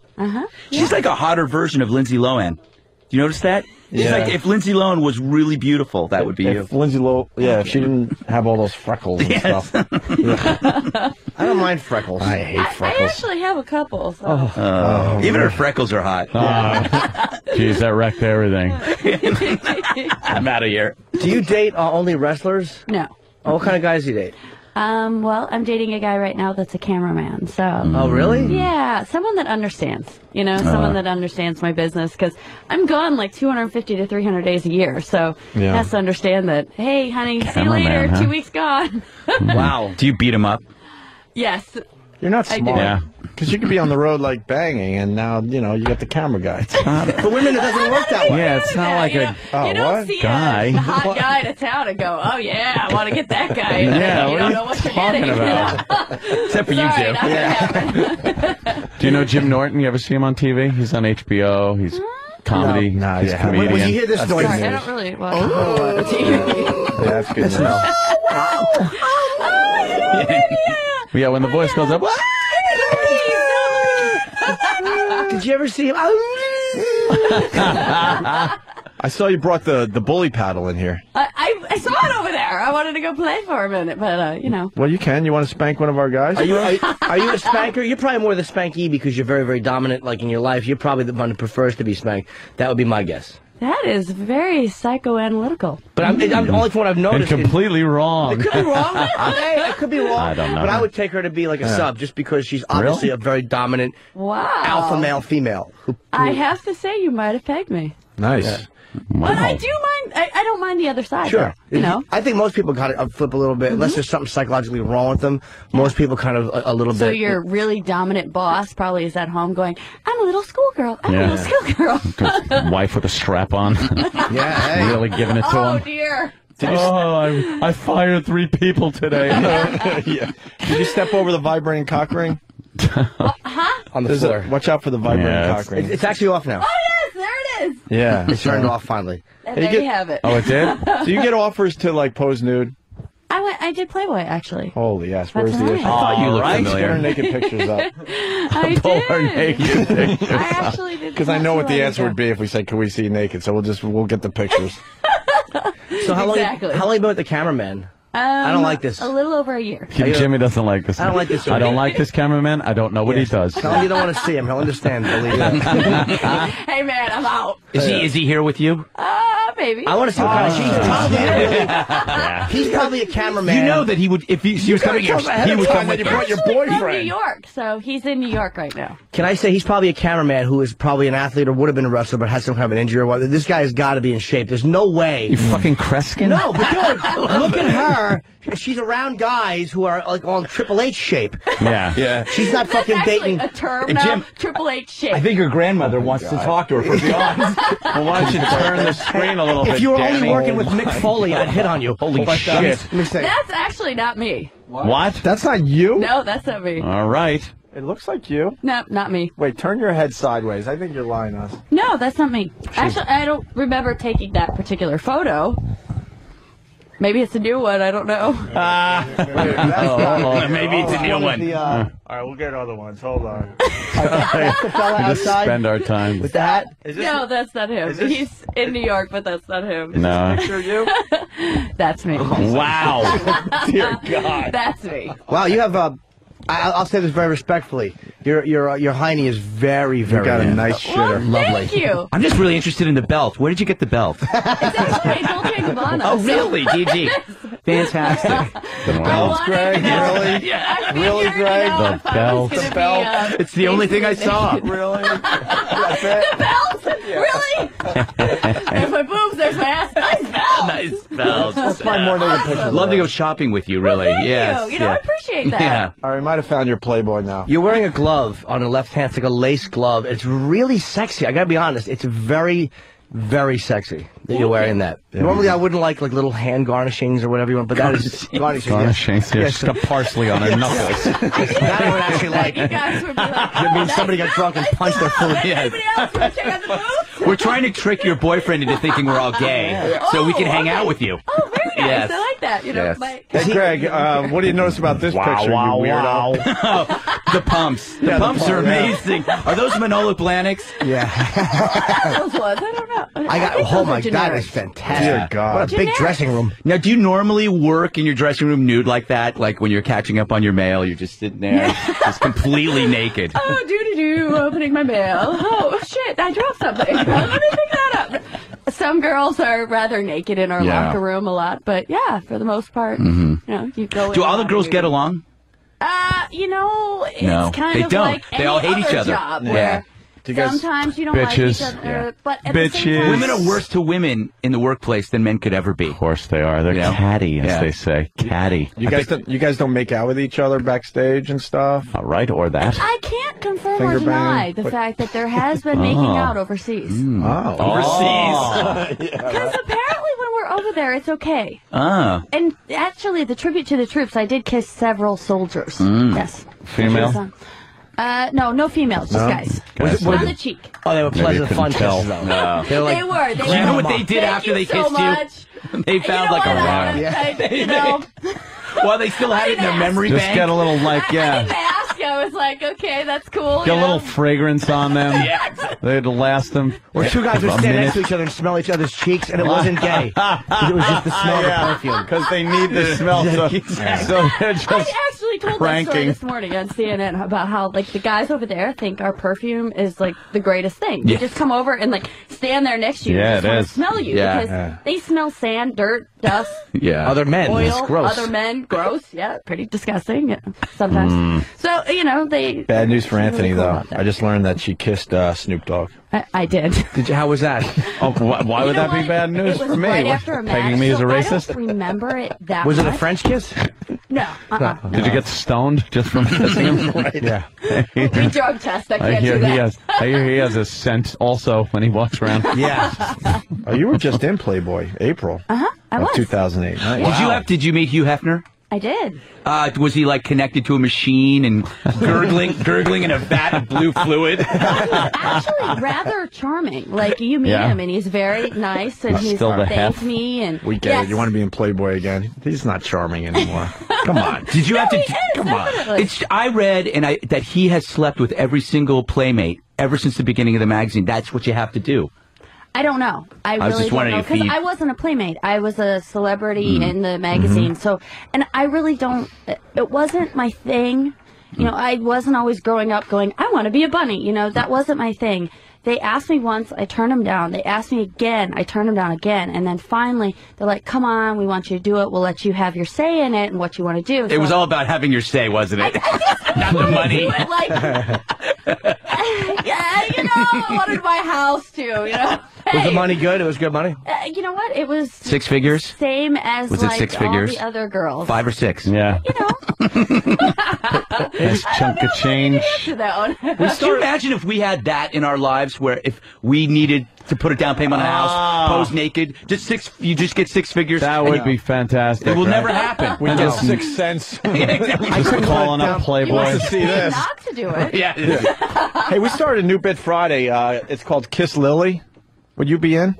She's like a hotter version of Lindsay Lohan. Do you notice that? It's Yeah. like if Lindsay Lohan was really beautiful, that would be you. If Lindsay Lohan, if she didn't have all those freckles and stuff. I don't mind freckles. I hate I freckles. actually have a couple. So. Even her freckles are hot. Jeez, that wrecked everything. I'm out of here. Do you date only wrestlers? No. Oh, what kind of guys do you date? Well, I'm dating a guy right now that's a cameraman, so... Oh, really? Yeah, someone that understands, someone that understands my business, because I'm gone like 250 to 300 days a year, so Yeah. has to understand that, hey, honey, see you Cameraman, later, huh? 2 weeks gone. Wow. Do you beat him up? Yes. You're not I do. smart. Yeah. Because you could be on the road like banging, and now, you got the camera guy. For women, it doesn't work that way. Yeah, it's not like a You don't see guy. a hot guy to town and go, oh, yeah, I want to get that guy. And Yeah, you what don't are know you what you're talking getting. about? Except for Sorry, you not two. gonna happen. Do you know Jim Norton? You ever see him on TV? He's on HBO. He's comedy. No, he's yeah. comedian. When you hear this noise... Sorry, I don't really watch TV. Yeah, that's good news. Yeah, when the voice goes up. Did you ever see him? I saw you brought the bully paddle in here. I saw it over there. I wanted to go play for a minute, but, Well, you can. You want to spank one of our guys? Are you a spanker? You're probably more the spanky because you're very, very dominant, like in your life. You're probably the one who prefers to be spanked. That would be my guess. That is very psychoanalytical. But I'm only from what I've And noticed. completely wrong. It could be wrong. Okay, it could be wrong. I don't know. But I would take her to be like a sub, just because she's obviously a very dominant alpha male female. I have to say, you might have pegged me. Nice. Yeah. But I do mind. I don't mind the other side. Sure. though, I think most people got to flip a little bit. Unless there's something psychologically wrong with them, most people kind of a little So bit. your really dominant boss probably is at home going, I'm a little schoolgirl. I'm a little schoolgirl. Wife with a strap on. Yeah, hey. Really giving it to Oh, him. dear. I fired 3 people today. Yeah. Did you step over the vibrating cock ring? On the floor. Watch out for the vibrating cock ring. It's actually off now. Oh, yes, there it is. Yeah. It's turned off finally. And there you have it. Oh, it did? Do you get offers to, pose nude? I did Playboy, actually. Holy yes. Where's That's the right. issue? Oh, you look familiar. Get her naked pictures up. I Pull her did. naked pictures. I actually did. Because I know what the That's answer would be if we said, "Can we see you naked?" So we'll get the pictures. So how long Exactly. you been with the cameraman? I don't like this. A little over a year. Jimmy doesn't like this. I don't like this. I don't like this cameraman. I don't know what he does. Tell him you don't want to see him. He'll understand. Believe me. Hey, man, I'm out. Is he here with you? Maybe. I want to see what kind of she's probably. He's probably a cameraman. You know that he would, if she was coming here, he would come with you her. brought your From New boyfriend. York, so he's in New York right now. Can I say he's probably a cameraman who is probably an athlete or would have been a wrestler but has some kind of an injury or what? This guy has got to be in shape. There's no way. You fucking Kreskin? No, but dude, look at her. She's around guys who are like all Triple H shape. Yeah. Yeah. She's not That's fucking actually dating. a term Hey, now. Jim, Triple H shape. I think her grandmother wants to talk to her, for be honest. Well, why don't you turn the screen a little bit, If you were Danny? only working with Mick Foley, I'd hit on you. Holy But, shit. let me say. That's actually not me. What? That's not you. No, that's not me. All right. It looks like you. No, not me. Wait, turn your head sideways. I think you're lying to us. No, that's not me. Actually, I don't remember taking that particular photo. Maybe it's a new one. I don't know. Maybe it's a new one. All right, we'll get other ones. Hold on. That's the fella We just outside spend our time. with the hat. No, that's not him. this- He's in New York, but that's not him. No. Picture you? That's me. Wow. Dear God. That's me. Wow, you have I'll say this very respectfully. Your hiney is very, very. You got a nice Well, shitter. thank you. I'm just really interested in the belt. Where did you get the belt? It's actually Dolce & Gabbana. Oh, really? GG. Fantastic. The belts, Greg. Really? Really, Greg? The belt. The belt. It's the only thing I saw. Really? That's it? The belt? Really? There's my boobs, there's my ass. Nice belt. Nice belt. Let's find more naked pictures. Love to go shopping with you, really. Thank Yes. you. You know, I appreciate that. Yeah. All right, we might have found your Playboy now. You're wearing a glove on the left hand. It's like a lace glove. It's really sexy. I gotta be honest. It's very very sexy that you're wearing that. Yeah. Normally, I wouldn't like little hand garnishings or whatever you want, but that is garnishings. Yeah, yes. got parsley on her knuckles. That I would actually like. You guys would be like, It means somebody got drunk and punched their food. Anybody else want to check out the booth? We're trying to trick your boyfriend into thinking we're all gay, so we can hang out with you. Oh, very nice. Yes. I like that. You know, Hey, Greg, what do you notice about this picture, you weirdo? The pumps. The pumps are amazing. Are those Manolo Blahniks? Yeah. those ones. I don't know. Oh my God, that is fantastic. Dear God. What a big dressing room. Now, do you normally work in your dressing room nude like that? Like when you're catching up on your mail, you're just sitting there, just completely naked. Oh, doo-doo-doo, opening my mail. Oh, shit, I dropped something. Let me pick that up. Some girls are rather naked in our locker room a lot, but yeah, for the most part, you know, you go. Do all the girls get along? You know, it's kind of like they all hate each other. Job where sometimes you don't like each other, but at the same time, women are worse to women in the workplace than men could ever be. Of course they are. They're catty, as they say. Catty. You guys don't make out with each other backstage and stuff? Right, or that. I can't confirm or deny the fact that there has been making out overseas. Overseas. Because apparently when we're over there, it's okay. And actually, the tribute to the troops, I did kiss several soldiers. Yes. Female? No females, just guys. On the cheek. Oh, they were pleasant fun kisses, though. No. They were. Do you know what they did after they kissed you? They found like a rock. You know. Well, they still had it in their memory bank. Just get a little, I didn't ask. I was like, okay, that's cool. Get a little fragrance on them. They'd last them. Or two guys would stand next to each other and smell each other's cheeks, and it wasn't gay. It was just the smell of the perfume. Because they need the smell. So they're just I actually told that story this morning on CNN about how, like, the guys over there think our perfume is, like, the greatest thing. They just come over and, like, stand there next to you and just want to smell you. Because they smell sand, dirt, dust, other men. oil, It's gross. other men, gross. Yeah, pretty disgusting sometimes. So, you know, they... Bad news for Anthony, though. I just learned that she kissed Snoop Dogg. I did. How was that? Oh, why would that be bad news it was for me? Right after a match, pegging me as a racist? I don't remember it that Was much. it a French kiss? No. Did you get stoned just from kissing him? Yeah. We drug test. I can't do that. I hear he has a scent also when he walks around. Yeah. Oh, you were just in Playboy, April. I was. 2008. Nice. Did you meet Hugh Hefner? I did. Was he like connected to a machine and gurgling in a vat of blue fluid? Actually, rather charming. Like you meet him and he's very nice and he's thanked me and we get it. You want to be in Playboy again? He's not charming anymore. Come on. Did you have to? Come on. I read that he has slept with every single playmate ever since the beginning of the magazine. That's what you have to do. I don't know. I was really just don't wondering know if because I wasn't a playmate. I was a celebrity in the magazine. So, and I really don't. It wasn't my thing. You know, I wasn't always growing up going, I want to be a bunny. You know, that wasn't my thing. They asked me once, I turned them down. They asked me again, I turned them down again. And then finally, they're like, come on, we want you to do it. We'll let you have your say in it and what you want to do. It was all about having your say, wasn't it? Not the money. Yeah, you know, I wanted my house too, you know. Was the money good? It was good money? You know what? It was... 6 figures? Same as was it 6 figures? All the other girls. 5 or 6? Yeah. You know. Nice chunk of change. Could you imagine if we had that in our lives where if we needed to put a down payment on a house, pose naked, you just get 6 figures? That would be fantastic. It will never happen. We get 6 cents. Just calling up Playboy. To see this. Not to do it. Yeah. Hey, we started a new bit Friday. It's called Kiss Lily. Would you be in?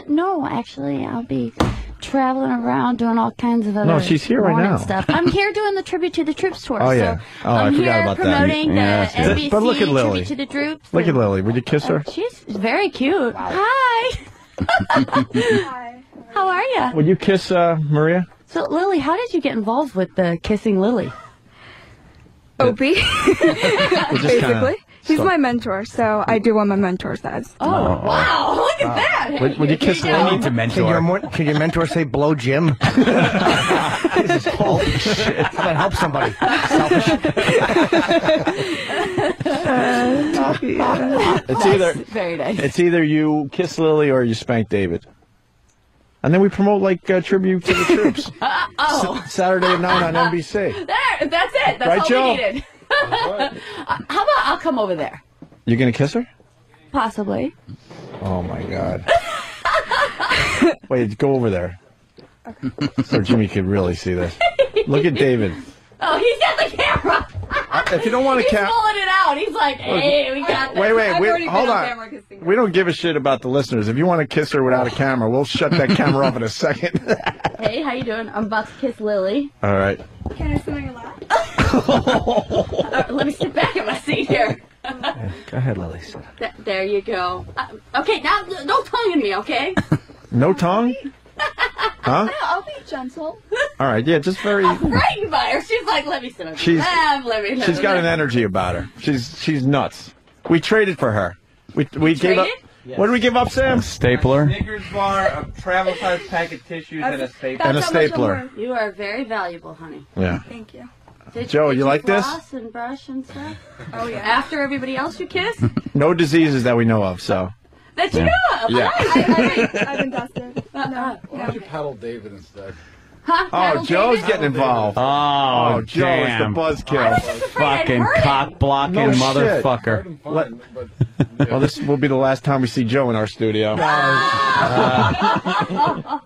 No, actually, I'll be traveling around doing all kinds of other No, she's here right now. stuff. I'm here doing the Tribute to the Troops tour. Oh, yeah. So I forgot about that. I'm here promoting the NBC But look at Lily. Tribute to the Troops. Look at Lily. Would you kiss her? She's very cute. Hi. Hi. How are you? Would you kiss Maria? So, Lily, how did you get involved with the Kissing Lily? Opie, basically. He's my mentor, so I do what my mentor says. Oh, wow. Look at that. Would you kiss Lily? I need to mentor. Can your mentor say, blow Jim? This is holy shit. How about help somebody? Selfish. Very nice. It's either you kiss Lily or you spank David. And then we promote, like, tribute to the troops. Saturday at 9 on NBC. There, that's it. That's right, all Joe? we needed. How about I'll come over there? You're going to kiss her? Possibly. Oh, my God. Wait, go over there. So Jimmy could really see this. Look at David. Oh, he's got the camera. If you don't want to He's pulling it out. He's like, hey, we got this. Wait, hold on. We don't give a shit about the listeners. If you want to kiss her without a camera, we'll shut that camera off in a second. Hey, how you doing? I'm about to kiss Lily. All right. Can I sit on your lap? Let me sit back in my seat here. Go ahead, Lily. There you go. Okay, now no tonguing me, okay? No tongue? Huh? No, I'll be gentle. All right, yeah, just very... I'm frightened by her. She's like, let me sit on your She's lap. She's got an energy about her. She's nuts. We traded for her. We gave up... Yes. What did we give up, Sam? Stapler. Snickers bar, a travel size pack of tissues, and a stapler. And a stapler. You are very valuable, honey. Yeah. Thank you. Joe, you like this? Floss and brush and stuff? Oh, yeah. After everybody else you kiss? No diseases that we know of, so... That you know of? Yeah. I've been tested. No. Why don't you paddle David instead? Huh? Oh, Joe's getting involved. Oh, Joe is the damn. buzzkill. Fucking cock-blocking No shit. motherfucker. Well, this will be the last time we see Joe in our studio. Wow.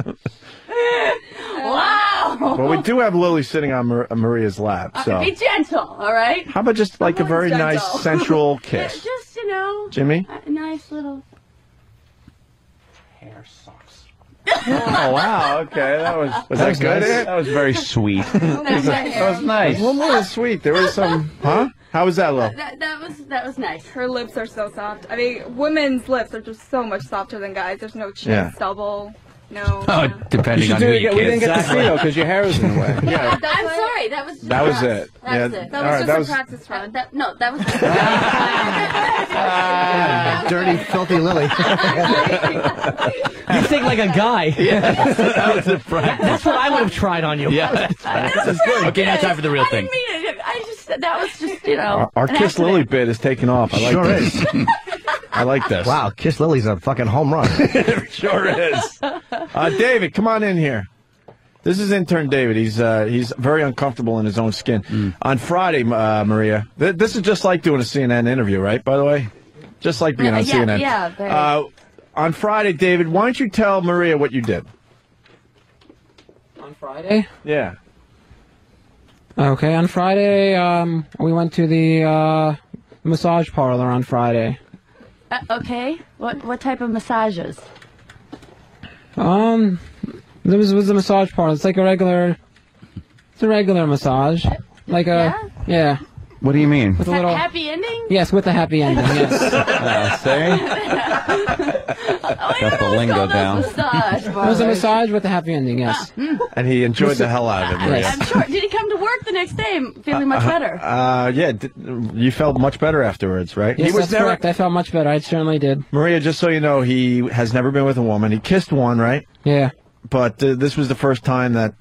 Well, we do have Lily sitting on Maria's lap, so... Be gentle, all right? How about just like a very gentle. nice sensual kiss? Just, you know. Jimmy? A nice little... Hair sucks. Oh, wow, okay. That was that good? Nice. That was very sweet. That was nice. One more than sweet. There was some... Huh? How was that, Lil? That was nice. Her lips are so soft. I mean, women's lips are just so much softer than guys. There's no chin, Yeah. stubble. No. Oh, depending on who you kiss. We didn't get to see though because your hair was in the way. Yeah. I'm sorry. That was just That was us. it. That Yeah. was it. That All right, was that just was- a practice run. That was... Dirty, filthy Lily. You think like a guy. Yes, that was a practice. That's what I would have tried on you. Yeah. That's good. Okay, now time for the real thing. I didn't mean it. That was just, you know... Our an Kiss accident. Lily bit is taking off. I like Sure this. is. I like this. Wow, Kiss Lily's a fucking home run. Sure is. David, come on in here. This is intern David. He's very uncomfortable in his own skin. On Friday, Maria, this is just like doing a CNN interview, right, by the way? Just like being on CNN. Yeah, very. On Friday, David, why don't you tell Maria what you did? On Friday? Yeah. Okay, on Friday, we went to the massage parlor on Friday. Okay. What type of massages? There was a massage parlor. It's like a regular massage. Like a, yeah. What do you mean? With a little, Happy ending? yes, with a happy ending, yes. See? Got the lingo down. Massage It was a massage with a happy ending, yes. And he enjoyed the hell out of it, Maria. Yes. I'm sure. Did he come to work the next day feeling much better? Yeah, you felt much better afterwards, right? Yes, he was that's correct. I felt much better. I certainly did. Maria, just so you know, he has never been with a woman. He kissed one, right? Yeah. But this was the first time that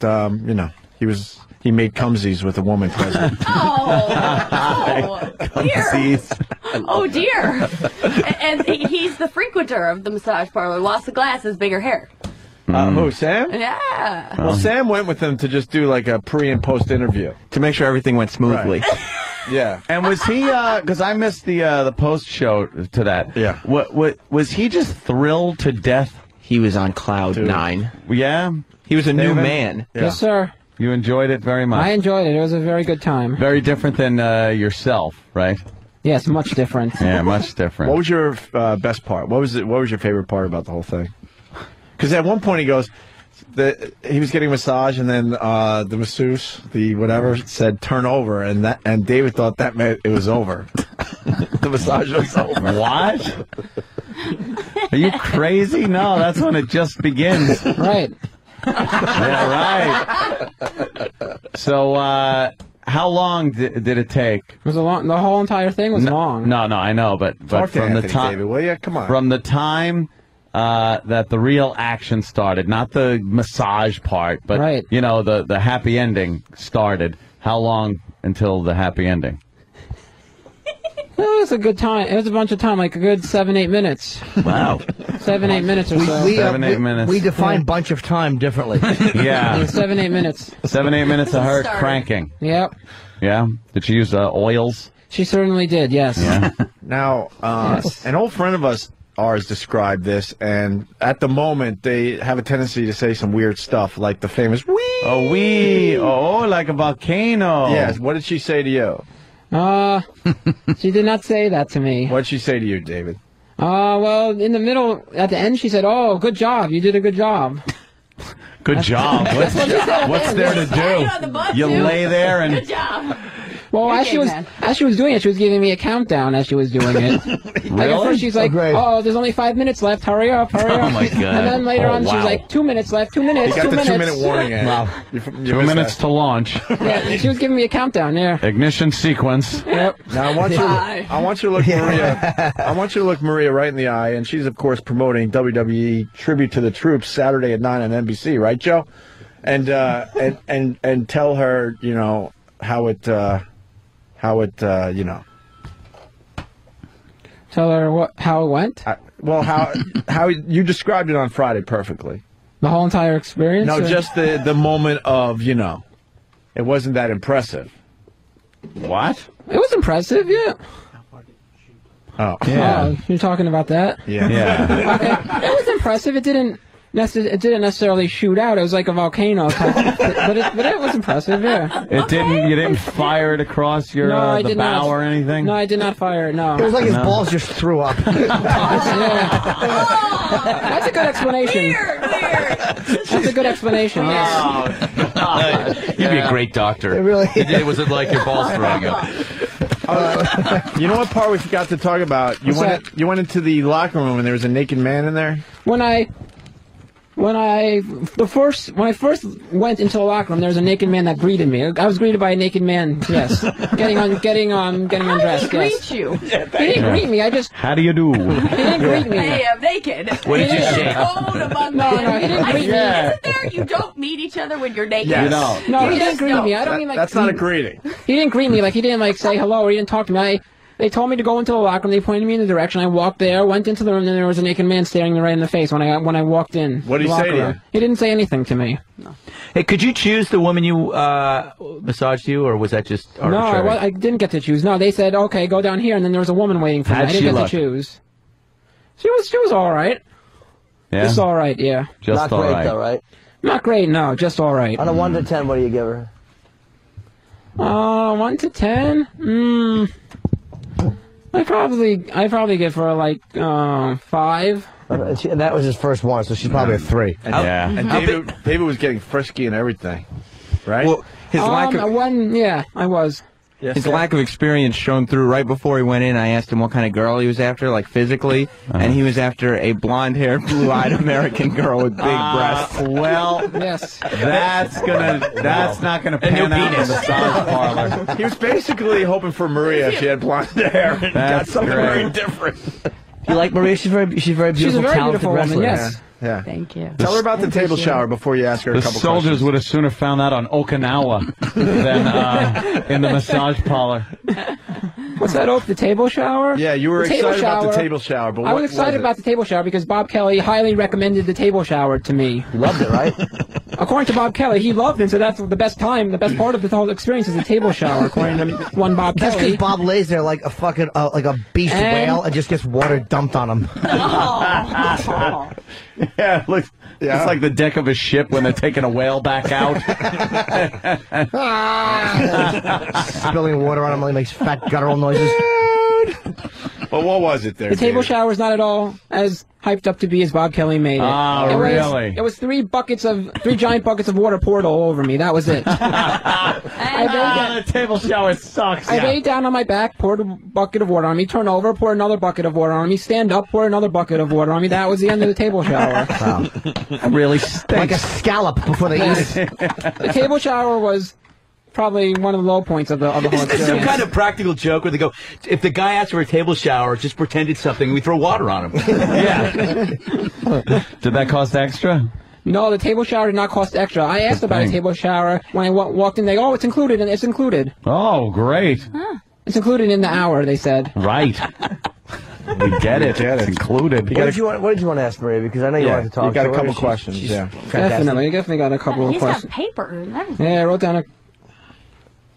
he made cumsies with a woman present. Oh dear. And he's the frequenter of the massage parlor. Lost the glasses, bigger hair. Who, Sam? Yeah. Well, Sam went with him to just do like a pre and post interview to make sure everything went smoothly. Right. Yeah. And was he? Because I missed the post show to that. Yeah. What was he just thrilled to death? He was on cloud nine. Yeah. He was a new David? man. Yeah. Yes, sir. You enjoyed it very much. I enjoyed it. It was a very good time. Very different than yourself, right? Yes, much different. Yeah, much different. What was your best part? What was your favorite part about the whole thing? Because at one point he goes, he was getting a massage, and then the masseuse, the whatever, said turn over, and David thought that meant it was over. The massage was over. What? Are you crazy? No, that's when it just begins. Right. Yeah, right. So, how long did it take? It was the whole entire thing was long. No, I know, but Talk to from the Anthony, time, David, will you? Come on. from the time that the real action started, not the massage part, but Right. the happy ending started. How long until the happy ending? It was a good time. It was a bunch of time, like a good 7-8 minutes. Wow. 7-8 minutes or so. 7-8 minutes. We define bunch of time differently. Yeah. 7-8 minutes. 7-8 minutes of her Started. cranking. Yep. Yeah. Did she use oils? She certainly did, yes. Yeah. Now, Yes. an old friend of ours described this, and at the moment they have a tendency to say some weird stuff, like the famous "wee." Oh, wee. Oh, like a volcano. Yes. What did she say to you? She did not say that to me. What did she say to you, David? Well, in the middle, at the end, she said, "Oh, good job. You did a good job." Good job. What's there to do? You lay there and... Good job. Well, as she was doing it, she was giving me a countdown as she was doing it. Like at first she's like, "Oh, there's only 5 minutes left. Hurry up, hurry up!" Oh my God! And then later on, she's like, 2 minutes left. 2 minutes. You got 2 the minutes. 2 minute warning. Wow. 2 minutes to launch. Yeah, she was giving me a countdown. Yeah. Ignition sequence. Yep. Now I want you to look Maria. I want you to look Maria right in the eye, and she's of course promoting WWE Tribute to the Troops Saturday at 9 on NBC, right, Joe? And tell her, you know, how it you know. Tell her how it went? Well, how you described it on Friday perfectly. The whole entire experience? No, or? just the moment of, you know, it wasn't that impressive. What? It was impressive, yeah. Oh. Yeah. Oh, you're talking about that? Yeah. Yeah. Okay. It was impressive. It didn't necessarily shoot out. It was like a volcano type, but it was impressive. Yeah. You didn't fire it across your the bow or anything. No, I did not fire it. No. It was like his balls just threw up. That's a good explanation. Weird. That's a good explanation. Yes. You'd be a great doctor. It really was it like your balls throwing up? You know what part we forgot to talk about? You went into the locker room and there was a naked man in there. When I first went into the locker room, there was a naked man that greeted me. I was greeted by a naked man. Yes, getting undressed. Yes. Greet you. He didn't greet me. How do you do? He didn't greet me. Hey, I'm naked. What did you say? No, he didn't greet me. Isn't there? You don't meet each other when you're naked. Yes. No, he didn't greet me. I don't mean like that's not a greeting. He didn't greet me. Like he didn't like say hello or he didn't talk to me. They told me to go into the locker room. They pointed me in the direction. I walked there, went into the room, and there was a naked man staring me right in the face when I walked in. What did he say to you? He didn't say anything to me. No. Hey, could you choose the woman you massaged you, or was that just arbitrary? No, I didn't get to choose. No, they said, okay, go down here, and then there was a woman waiting for me. I didn't get to choose. She was all right. Yeah? Just all right, yeah. Just not all great right. though, right? Not great, no. Just all right. On a 1 to 10, what do you give her? 1 to 10? I probably give her like 5. And that was his first one, so she's probably a 3. And David was getting frisky and everything, right? Well, his lack of I was. Yes, his lack of experience shone through right before he went in. I asked him what kind of girl he was after, like physically, and he was after a blonde-haired, blue-eyed American girl with big breasts. Well, yes, that's not gonna pan out in the massage parlor. He was basically hoping for Maria if she had blonde hair and got something very different. You like Maria? She's very beautiful, She's a very talented beautiful wrestler. woman. Yes. Yeah. Thank you. Tell her about the table shower before you ask her a The couple soldiers questions. would have sooner found that on Okinawa than in the massage parlor. What's that, Oak? The table shower? Yeah, you were excited about the table shower, but I was excited about the table shower because Bob Kelly highly recommended the table shower to me. You loved it, right? According to Bob Kelly, he loved it, so that's the best time, the best part of the whole experience is the table shower, according to one Bob That's Kelly. because Bob lays there like a fucking like a beast whale and just gets water dumped on him. Yeah, looks it's like the deck of a ship when they're taking a whale back out. Spilling water on him, like makes fat guttural noises. Well, what was it there? The table shower is not at all as hyped up to be as Bob Kelly made it. Oh, really? It was three giant buckets of water poured all over me. That was it. The table shower sucks. I laid down on my back, poured a bucket of water on me, turn over, pour another bucket of water on me, stand up, pour another bucket of water on me. That was the end of the table shower. Wow. That really stinks. Like a scallop before they eat it. The table shower was probably one of the low points of the whole experience. Is there some kind of practical joke where they go, if the guy asks for a table shower, just pretend it's something and we throw water on him? Yeah. Did that cost extra? No, the table shower did not cost extra. I asked about a table shower when I walked in. They go, oh, it's included, and it's included. Oh, great. It's included in the hour, they said. Right. We get it. It's included. What did you want to ask Maria? Because I know you wanted to talk. You got to a her. couple questions. Yeah, Definitely got a couple of He's questions. got paper and everything. Yeah, I wrote down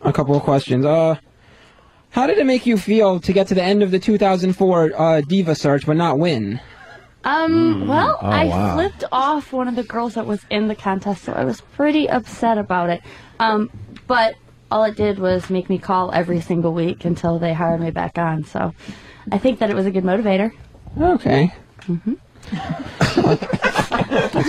a couple of questions. How did it make you feel to get to the end of the 2004 Diva search but not win? Well, Oh, I wow. flipped off one of the girls that was in the contest, so I was pretty upset about it. But all it did was make me call every single week until they hired me back on. So I think that it was a good motivator. Okay. Mm-hmm. That's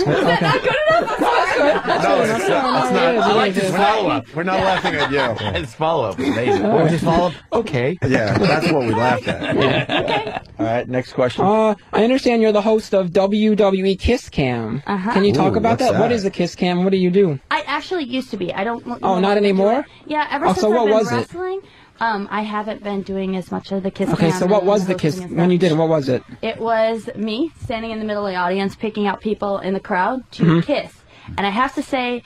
good. Okay. Not good enough. No, it's not. I like this follow-up. We're not laughing at you. It's follow-up. Amazing. What was his follow-up? Okay. Yeah, that's what we laughed at. Yeah. All right, next question. I understand you're the host of WWE Kiss Cam. Uh-huh. Can you talk Ooh, about what's that? What that? is the Kiss Cam? What do you do? I actually used to be. I don't. Oh, not anymore? Yeah, ever Oh, since so what I've been was it? wrestling, I haven't been doing as much of the Kiss Okay, Cam so what and was the hosting Kiss and when you stuff. did it? What was it? It was me standing in the middle of the audience, picking out people in the crowd to Mhm. kiss. And I have to say,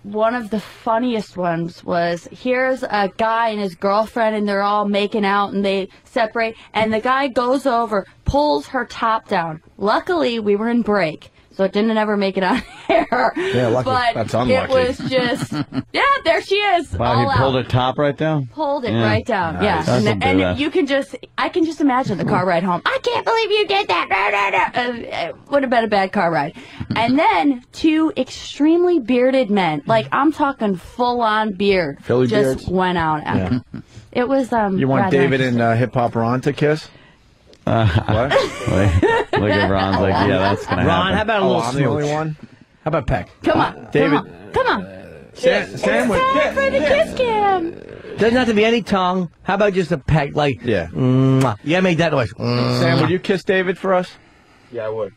one of the funniest ones was, here's a guy and his girlfriend, and they're all making out, and they separate, and the guy goes over, pulls her top down. Luckily, we were in break, so it didn't ever make it on air. Yeah, lucky. But That's unlucky. it was just, yeah, there she is. Wow, all he pulled out. her top right down? Pulled it Yeah. right down, Nice. yeah. That'll do And that. you can just, I can just imagine the car ride home. I can't believe you did that. It would have been a bad car ride. And then two extremely bearded men, like I'm talking full on beard, Philly just beards? went out. Yeah. It was You want rather David interesting. and Hip Hop Ron to kiss? What? Look at Ron's like, yeah, that's going to happen. Ron, how about a little I'm the only smooch? one? How about Peck? Come on, David. come on. Sam It's time for the kiss cam. Doesn't have to be any tongue. How about just a peck? Like, yeah. Mwah. You gotta make that noise. Sam, would you kiss David for us? Yeah, I would.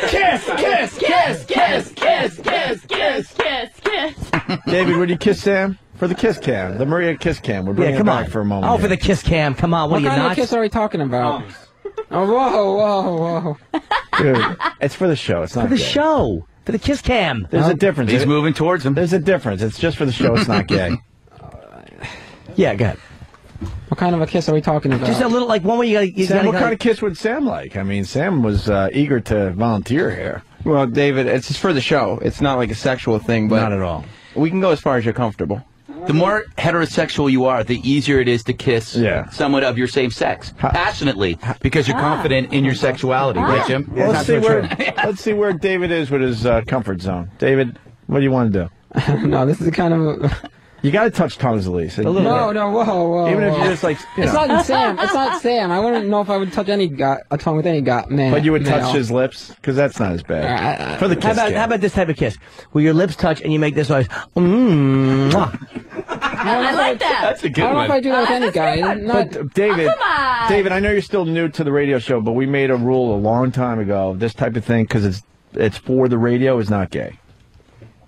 Kiss, kiss, kiss, kiss, kiss, kiss, kiss, kiss, kiss. David, would you kiss Sam? For the kiss cam. The Maria kiss cam. We're bringing Yeah, come it back on. for a moment. Oh, for the kiss cam. Come on. What What are you kind of not? kiss are we talking about? Oh, whoa. Dude, it's for the show. It's not For the gay. show. For the kiss cam. There's a difference. He's moving towards him. There's a difference. It's just for the show. It's not gay. Yeah, go ahead. What kind of a kiss are we talking about? Just a little, like one where you Sam, gotta what kind of kiss would Sam like? I mean, Sam was eager to volunteer here. Well, David, it's just for the show. It's not like a sexual thing, but Not at all. we can go as far as you're comfortable. The more heterosexual you are, the easier it is to kiss Yeah. someone of your same sex passionately because you're confident in your sexuality, right, Jim? Well, let's see where David is with his comfort zone. David, what do you want to do? No, this is kind of. You got to touch tongues at least. No, whoa. Even if you just like, you It's know. not Sam. It's not Sam. I wouldn't know if I would touch a tongue with any guy, man. But you would touch male. his lips because that's not as bad. For the kiss how cam. about this type of kiss? Where your lips touch and you make this noise. Mwah. I like that. That's a good I don't know if I one. do that with any guy. Not, But David, Come on. David, I know you're still new to the radio show, but we made a rule a long time ago. This type of thing, because it's for the radio, is not gay.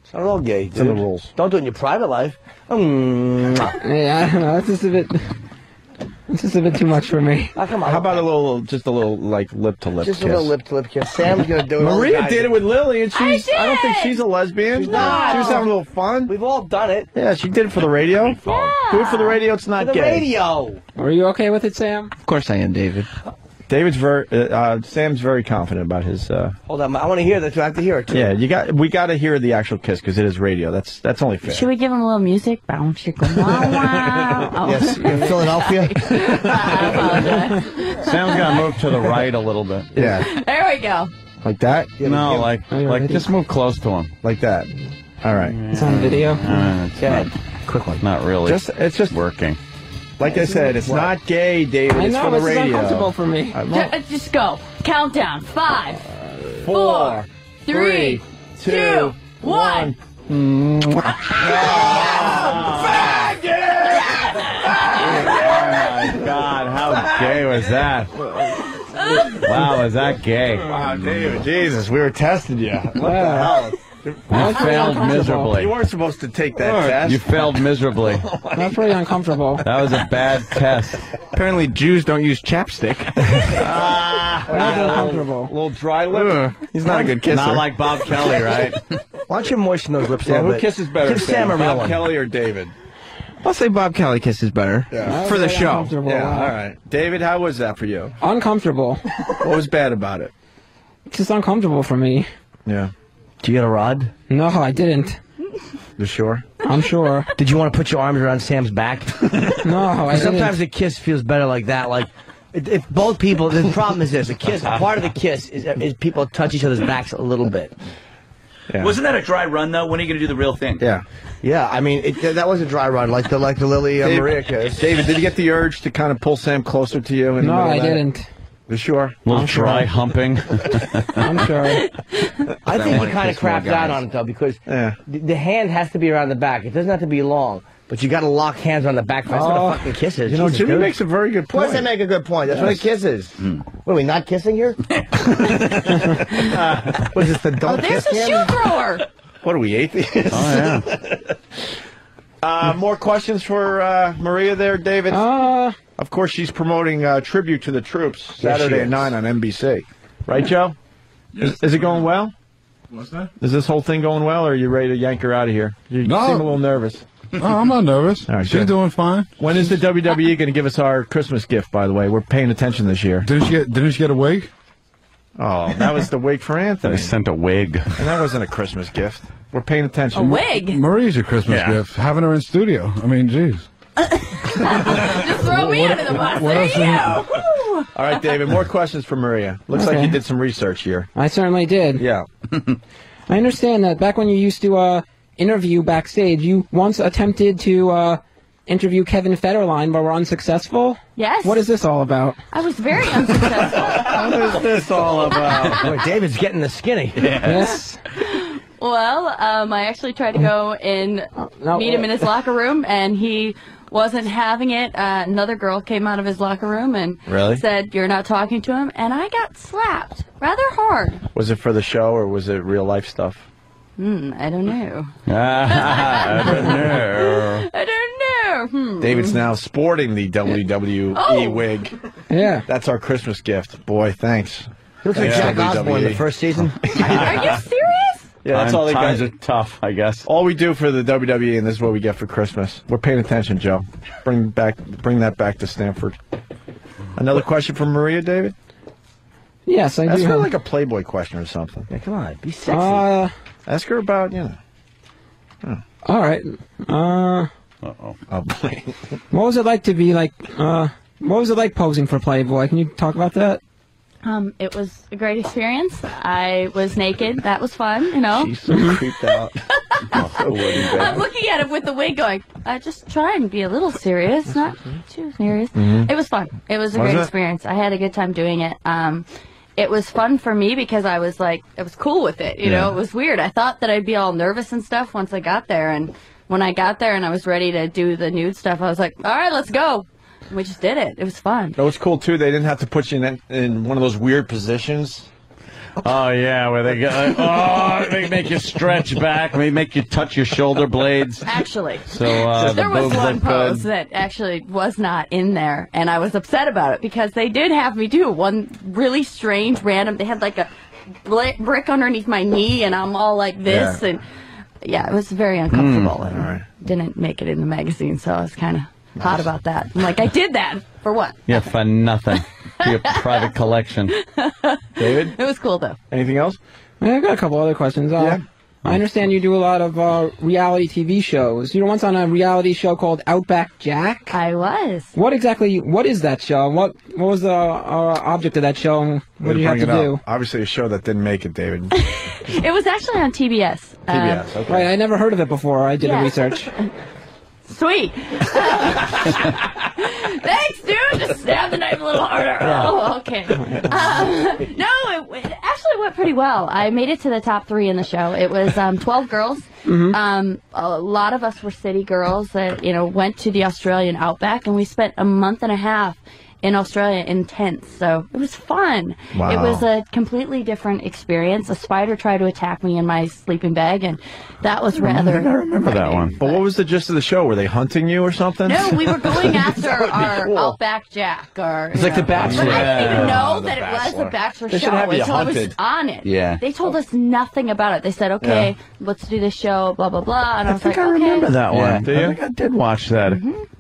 It's not all gay, It's in the dude. rules. Don't do it in your private life. Mwah. yeah, I don't know. That's just a bit. It's just a bit too much for me. Oh, come on. How about just a little like lip to lip Just kiss? a little lip to lip kiss. Sam's gonna do it. all the Maria guys- did it with Lily, and I don't think did. she's a lesbian. She's not. She was having a little fun. We've all done it. Yeah, she did it for the radio. Yeah. Do it for the radio. It's For not the gay. radio. Are you okay with it, Sam? Of course I am, David. David's Sam's very confident about his. Hold on. I want to hear this. I have to hear it, too. Yeah, we got to hear the actual kiss because it is radio. That's only fair. Should we give him a little music? Bow, chicka, wow, wow. Oh. Yes, in Philadelphia. I apologize. Sam's got to move to the right a little bit. Yeah, There we go. like that. No, like just move close to him. Like that. All right. It's on video. It's Yeah. not, Quick one. not really It's just working. like I said. It's not gay, David. I It's know, for the this is radio. uncomfortable for me. Just go. Countdown. 5, 4, 3, 2, 1. Oh my God, how gay was that? Wow, was that gay? Wow, David, Jesus, we were testing you. What the hell? You failed miserably. You weren't supposed to take that test. You failed miserably. That's pretty uncomfortable. That was a bad test. Apparently, Jews don't use chapstick. That's uncomfortable. A little dry lip. He's not a good kisser. Not like Bob Kelly, right? Why don't you moisten those lips a Yeah, little who bit? kisses better? Give Sam a real Bob one. Kelly or David? I'll say Bob Kelly kisses better. Yeah. For the Very show. uncomfortable. Yeah, Wow. all right. David, how was that for you? Uncomfortable. What was bad about it? It's just uncomfortable for me. Yeah. Do you get a rod? No, I didn't. You sure? I'm sure. Did you want to put your arms around Sam's back? No, I didn't. Sometimes a kiss feels better like that. Like If both people, the problem is this: the kiss. Part of the kiss is people touch each other's backs a little bit. Yeah. Wasn't that a dry run though? When are you going to do the real thing? Yeah. Yeah, I mean that was a dry run, like the Lily Maria kiss. David, did you get the urge to kind of pull Sam closer to you? No, I didn't. You sure? A little dry humping. I'm sure. I think he kind of crapped out on it though, because the hand has to be around the back. It doesn't have to be long, but you got to lock hands on the back. That's what a fucking kiss is. You know, Jesus, Jimmy dude. makes a very good Of course, I point. make a good point. That's what a kiss is. What are we not kissing here? What is this, the don't There's kiss a camera? shoe thrower. What are we, atheists? Oh, More questions for Maria there, David? Of course, she's promoting Tribute to the Troops Saturday at 9 on NBC. Right, Joe? Is it going well? What's that? Is this whole thing going well, or are you ready to yank her out of here? You seem a little nervous. No, I'm not nervous. All right, She's good. doing fine. When is the WWE going to give us our Christmas gift, by the way? We're paying attention this year. Didn't she get a wig? Oh, that was the wig for Anthony. They sent a wig. And that wasn't a Christmas gift. We're paying attention. A wig? Marie's a Christmas gift. Having her in studio. I mean, jeez. Just throw me under the bus. what else There you go. Woo. All right, David, more questions for Maria. Looks like Okay. you did some research here. I certainly did. Yeah. I understand that back when you used to interview backstage, you once attempted to interview Kevin Federline, but were unsuccessful. Yes. What is this all about? I was very unsuccessful. What is this all about? Boy, David's getting the skinny. Yes. Well, I actually tried to go and meet him in his locker room, and he wasn't having it. Another girl came out of his locker room and Really? said, "You're not talking to him," and I got slapped rather hard. Was it for the show, or was it real life stuff? I don't know. I don't know. I don't know. David's now sporting the WWE wig. Yeah. That's our Christmas gift. Boy, thanks. He looks like Jack Osborne in the first season. Are you serious? Yeah, that's all they got. Times are tough, I guess. All we do for the WWE, and this is what we get for Christmas. We're paying attention, Joe. Bring that back to Stanford. Another question from Maria, David? Yes, I Ask do. her have- like a Playboy question or something. Yeah, come on, be sexy. Ask her about, All right. Oh, boy. What was it like to be like? What was it like posing for Playboy? Can you talk about that? It was a great experience. I was naked. That was fun, you know. She's so creeped out. I'm looking at it with the wig going, I just try and be a little serious, not too serious. It was fun. It was a great experience. I had a good time doing it. It was fun for me because I was cool with it. You know, it was weird. I thought that I'd be all nervous and stuff once I got there. And when I got there and I was ready to do the nude stuff, I was like, all right, let's go. And we just did it. It was fun. That was cool, too. They didn't have to put you in one of those weird positions. Oh, yeah, where they go, they make you stretch back, they make you touch your shoulder blades. Actually. So, there was one look pose good. that actually was not in there, and I was upset about it because they did have me do one really strange, random. They had like a brick underneath my knee, and I'm all like this, and it was very uncomfortable. And didn't make it in the magazine, so I was kind of hot about that. I'm like, I did that for what? Yeah, for nothing. For your private collection. David? It was cool though. Anything else? I got a couple other questions. I understand you do a lot of reality TV shows. You were once on a reality show called Outback Jack. I was. What is that show? What was the object of that show? And what do you have to do? Obviously, a show that didn't make it, David. It was actually on TBS. TBS, okay. Right, I never heard of it before. I did the research. Sweet. Thanks, dude. Just stab the knife a little harder. Oh, okay. No, it actually went pretty well. I made it to the top 3 in the show. It was 12 girls. A lot of us were city girls that went to the Australian outback, and we spent a month and a half in Australia in tents, so it was fun. Wow. It was a completely different experience. A spider tried to attack me in my sleeping bag, and that was rather... I remember that one. But what was the gist of the show? Were they hunting you or something? No, we were going after our Outback Jack. It's like The Bachelor. But I didn't even know The that it was Bachelor. a Bachelor They show should have you until I was hunted. on it. Yeah. They told us nothing about it. They said, okay, let's do this show, blah, blah, blah. And I was I think like, I okay. remember that one. Yeah. Do you? I think I did watch that.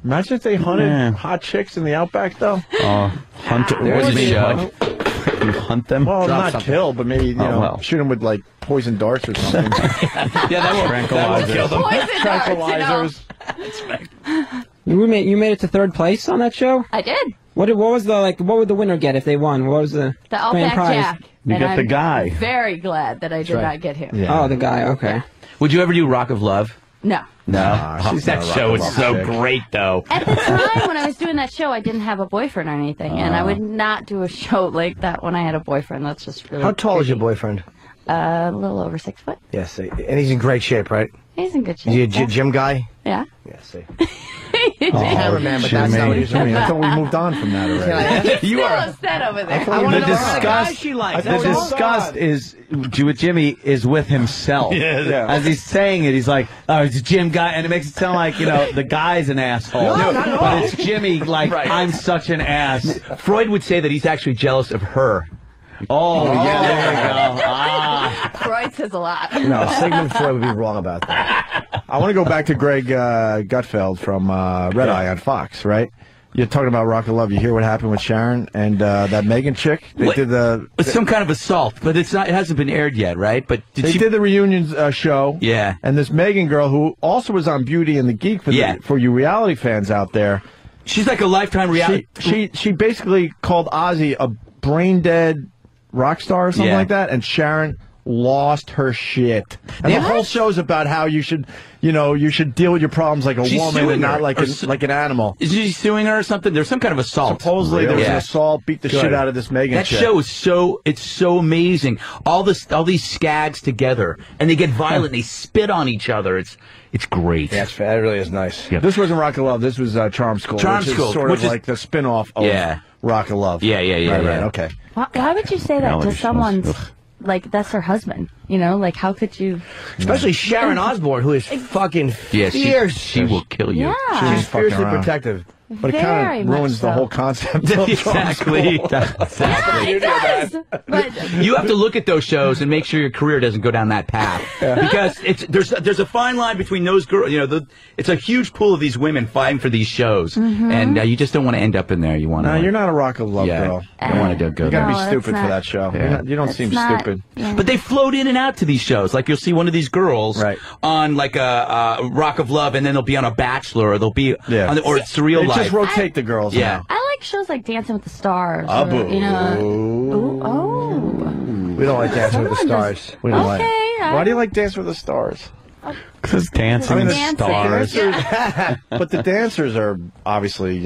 Imagine if they hunted hot chicks in the outback, though. Hunt it. What do you mean? Like, you hunt them? Well, not kill, but maybe shoot them with like poison darts or something. Tranquilizers. Kill them. Poison darts, Tranquilizers. You made it to 3rd place on that show? I did. What was the what would the winner get if they won? What was the The grand Outback prize? Jack. You And get the I'm guy. Very glad that I did not get him. Oh, the guy. Okay. Would you ever do Rock of Love? No. No. she's That not a show Rock of is Love so chick. great, though. At the time when I was doing that show, I didn't have a boyfriend or anything, and I would not do a show like that when I had a boyfriend. That's just really. How tall is your boboyfriend? A little over 6 foot. Yes, and he's in great shape, right? He's in good shape. Is he a gym guy? Yeah. Yeah, see. Cameraman, but that's not what he's doing. I thought we moved on from that already. You are. Upset over there. I want to The know what guy disgust, she likes. the disgust is with Jimmy is with himself. Yeah. As he's saying it, he's like, "Oh, it's a Jim guy," and it makes it sound like the guy's an asshole. No, not at but all. it's Jimmy. Like I'm such an ass. Freud would say that he's actually jealous of her. Oh yeah, there you go. Ah. Freud says a lot. No, Sigmund Freud would be wrong about that. I want to go back to Greg Gutfeld from Red Eye on Fox, right? You're talking about Rock of Love. You hear what happened with Sharon and that Megan chick? They did It's some kind of assault, but it's not. It hasn't been aired yet, right? But they did the reunion show. Yeah. And this Megan girl, who also was on Beauty and the Geek for you reality fans out there. She's like a lifetime reality. She basically called Ozzy a brain dead rock star or something like that, and Sharon lost her shit. And the whole show's about how you should deal with your problems like a woman and not like an animal. Is she suing her or something? There's some kind of assault. Supposedly there was an assault, beat the shit out of this Megan That chick. show is so amazing. All these skags together, and they get violent. They spit on each other. It's great. Yeah, that really is nice. This wasn't Rock of Love. This was Charm School. Charm which School, is sort which of is- like the spin-off of Rock of Love. Yeah. Right, okay. Why would you say that Reality to shows. someone's, like, that's her husband? You know, like, how could you... Especially Sharon Osbourne, who is fucking Yeah, fierce. she will kill you. Yeah. She's fiercely around. protective. But it Very kind of much ruins the so. whole concept of Exactly. Yeah, it does. But You have to look at those shows and make sure your career doesn't go down that path, because there's a fine line between those girls. It's a huge pool of these women fighting for these shows, and you just don't want to end up in there. You want to. No, you're not a Rock of Love girl. You don't want to go You there. gotta No, be that's stupid not- for that show. Yeah. You don't That's seem not- stupid. yeah. But they float in and out to these shows. Like you'll see one of these girls on like a Rock of Love, and then they'll be on a Bachelor, or they'll be on the, or it's Surreal They Life. just rotate the girls. Yeah. now. I like shows like Dancing with the Stars. Abu. Or, you know, We don't like Dancing with the Stars. We don't like it. okay. Why do you like Dance with the Stars? Because dancing I mean, with the stars. dancers, but the dancers are obviously